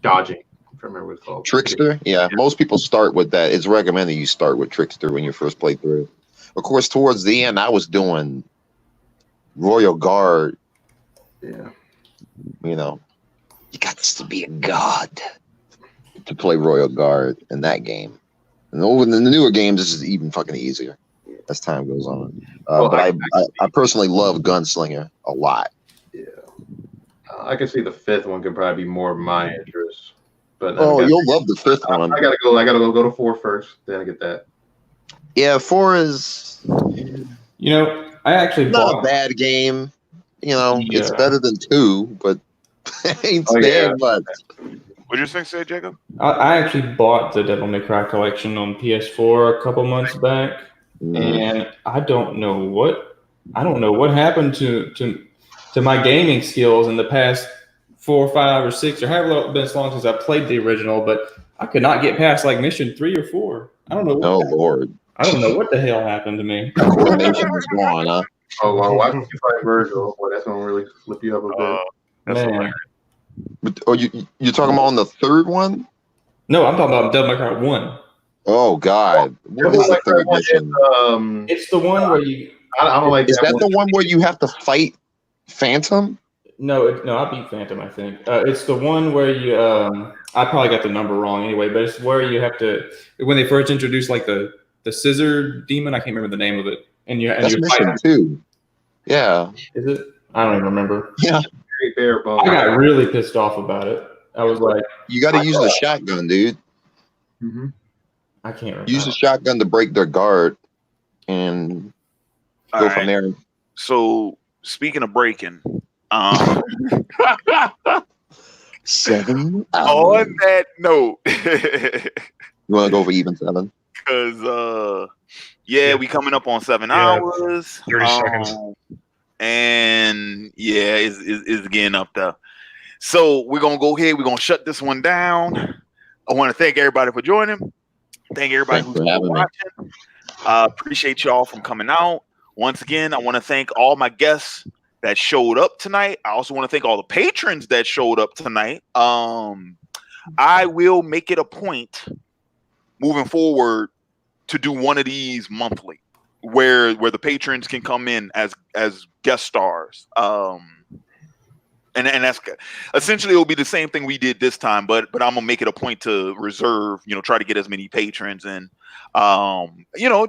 dodging. I remember what it's called. Trickster? Yeah, most people start with that. It's recommended you start with Trickster when you first play through. Of course, towards the end, I was doing Royal Guard. Yeah. You know, you got to be a god to play Royal Guard in that game. And over the newer games, this is even fucking easier as time goes on. But I personally love Gunslinger a lot. Yeah. I can see the 5th one could probably be more of my interest. But you'll love the 5th one. I gotta go to 4 first, then I get that. Yeah, 4 is I actually not a bad game. It's better than 2, but ain't bad much. What did you say, Jacob? I actually bought the Devil May Cry collection on PS4 a couple months back, and I don't know what happened to my gaming skills in the past 4, 5, or 6, or however long it's been as long since I played the original, but I could not get past like mission 3 or 4. I don't know. Lord! I don't know what the hell happened to me. Coordination was gone, huh? Oh well, why don't you fight Virgil? Boy, that's gonna really flip you up a bit. Man. But, you're talking about on the 3rd one? No, I'm talking about Devil May Cry 1. Oh God! What is the 3rd mission? It's the one where you. I don't like. Is that the one where you have to fight Phantom? No, I beat Phantom. I think it's the one where you. I probably got the number wrong anyway, but it's where you have to when they first introduced like the scissor demon. I can't remember the name of it. And that's mission 2. Yeah. Is it? I don't even remember. Yeah. I got really pissed off about it. I was like, you got to use the shotgun, dude. Mm-hmm. I can't remember. Use the shotgun to break their guard and go from there. So speaking of breaking, 7 hours. On that note, you want to go for even 7? Because we coming up on 7 hours. 30 seconds. And it's getting up there. So we're gonna go ahead. We're gonna shut this one down. I want to thank everybody for joining. Thank everybody who's watching. Appreciate y'all from coming out. Once again, I want to thank all my guests that showed up tonight. I also want to thank all the patrons that showed up tonight. I will make it a point moving forward to do one of these monthly, where the patrons can come in as guest stars. And that's essentially it'll be the same thing we did this time, but I'm gonna make it a point to reserve, try to get as many patrons and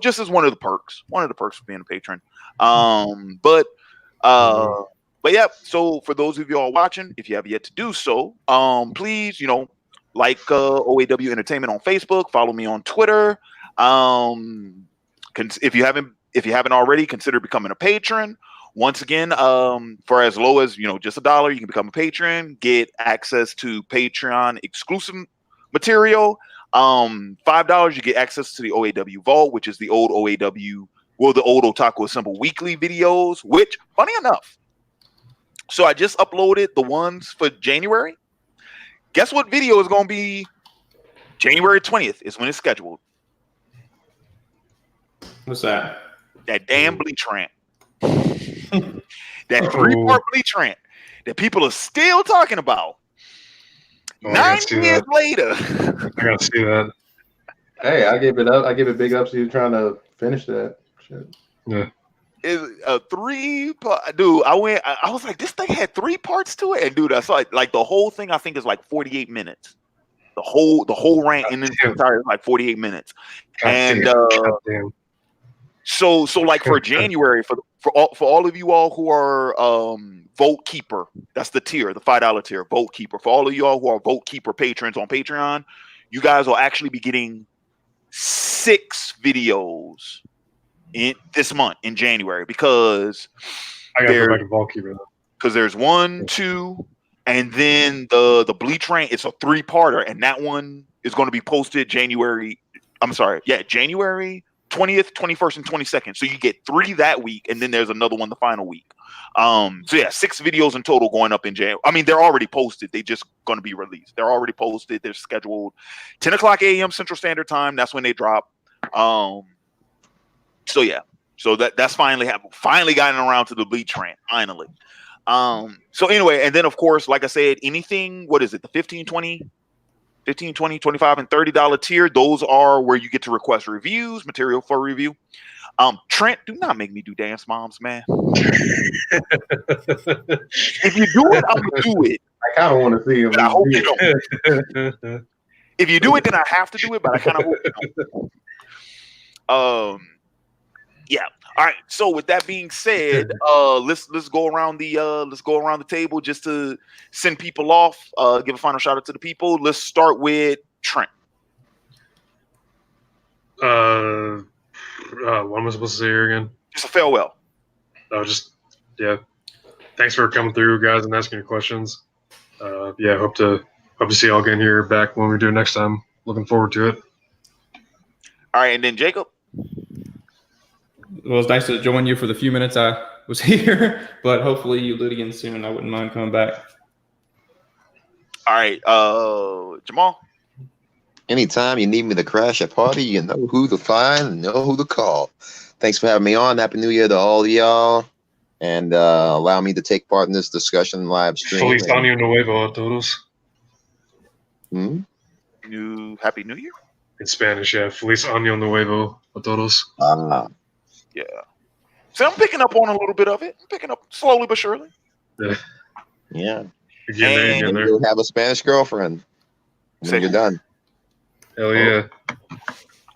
just as one of the perks of being a patron. But yeah, so for those of you all watching, if you have yet to do so, please, like OAW Entertainment on Facebook, follow me on Twitter. If you haven't already, consider becoming a patron. Once again, for as low as just $1, you can become a patron, get access to Patreon exclusive material. $5, you get access to the OAW Vault, which is the old OAW, the old Otaku Assemble weekly videos. Which, funny enough, so I just uploaded the ones for January. Guess what video is going to be January 20th is when it's scheduled. What's that? That damn Bleach rant. That 3-part Bleach rant that people are still talking about. 9 years later. I gotta see that. Hey, I gave it up. I give it big ups to you trying to finish that shit. Yeah. Is a 3-part, dude. I was like, this thing had 3 parts to it, and dude, I saw it, like the whole thing. I think is like 48 minutes. The whole rant in its entirety is like 48 minutes. And So like for January, for all of you all who are Vote Keeper, that's the tier, the $5 tier, Vote Keeper. For all of you all who are Vote Keeper patrons on Patreon, you guys will actually be getting 6 videos in this month in January because I gotta go back to Vote Keeper though. Because there's 1, 2, and then the Bleach Rain. It's a 3-parter, and that one is going to be posted January 20th, 21st, and 22nd. So you get 3 that week, and then there's another one the final week. So yeah, 6 videos in total going up in January. I mean, they're already posted. They just going to be released. They're already posted. They're scheduled 10 o'clock a.m. Central Standard Time. That's when they drop. So yeah, so that's finally gotten around to the Bleach Rant. Finally. So anyway, and then of course, like I said, anything, what is it? The 15, 20, 25, and $30 tier. Those are where you get to request reviews, material for review. Trent, do not make me do Dance Moms, man. If you do it, I'm gonna do it. I kind of want to see him. But I hope you don't. If you do it, then I have to do it, but I kind of hope you don't. Yeah. All right. So with that being said, let's go around the table just to send people off. Give a final shout out to the people. Let's start with Trent. What am I supposed to say here again? Just a farewell. Yeah. Thanks for coming through, guys, and asking your questions. Yeah, hope to see y'all again here back when we do it next time. Looking forward to it. All right, and then Jacob. Well, it was nice to join you for the few minutes I was here, but hopefully you do it again soon. I wouldn't mind coming back. All right, Jamal. Anytime you need me to crash a party, you know who to find and know who to call. Thanks for having me on. Happy New Year to all of y'all. And allow me to take part in this discussion live stream. Feliz Año Nuevo a todos. Happy New Year? In Spanish, yeah. Feliz Año Nuevo a todos. Yeah. So I'm picking up on a little bit of it. I'm picking up slowly but surely. Yeah. Again, and you'll have a Spanish girlfriend when you're done. Hell yeah.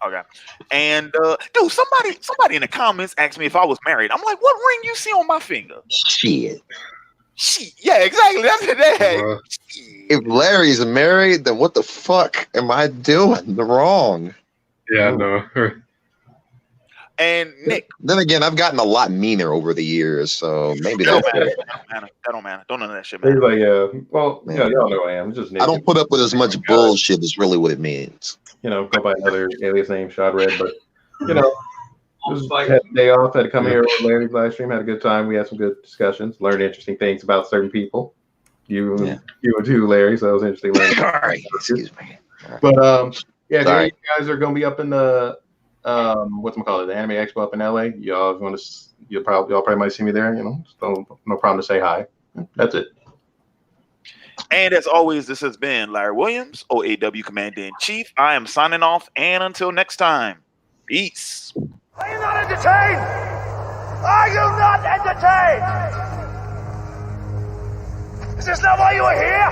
Okay. And dude, somebody in the comments asked me if I was married. I'm like, what ring you see on my finger? Shit. Yeah, exactly. That's that. If Larry's married, then what the fuck am I doing wrong? Yeah, no. And Nick. Then again, I've gotten a lot meaner over the years, so maybe that's it. That don't matter. Don't none of that shit matter. He's like, well, yeah, y'all know I am. Just Nick. I don't put up with as much bullshit is really what it means. You know, go by another alias name, Shad Red, but you know, just had a day off, had to come here with Larry's live stream, had a good time. We had some good discussions, learned interesting things about certain people. You and too, Larry, so it was interesting learning. Sorry, excuse me. But yeah, you guys are gonna be up in the the Anime Expo up in LA. Y'all probably might see me there, you know. So no problem to say hi. That's it. And as always, this has been Larry Williams, OAW Commander-in-Chief. I am signing off, and until next time, peace. Are you not entertained? Are you not entertained? Is this not why you are here?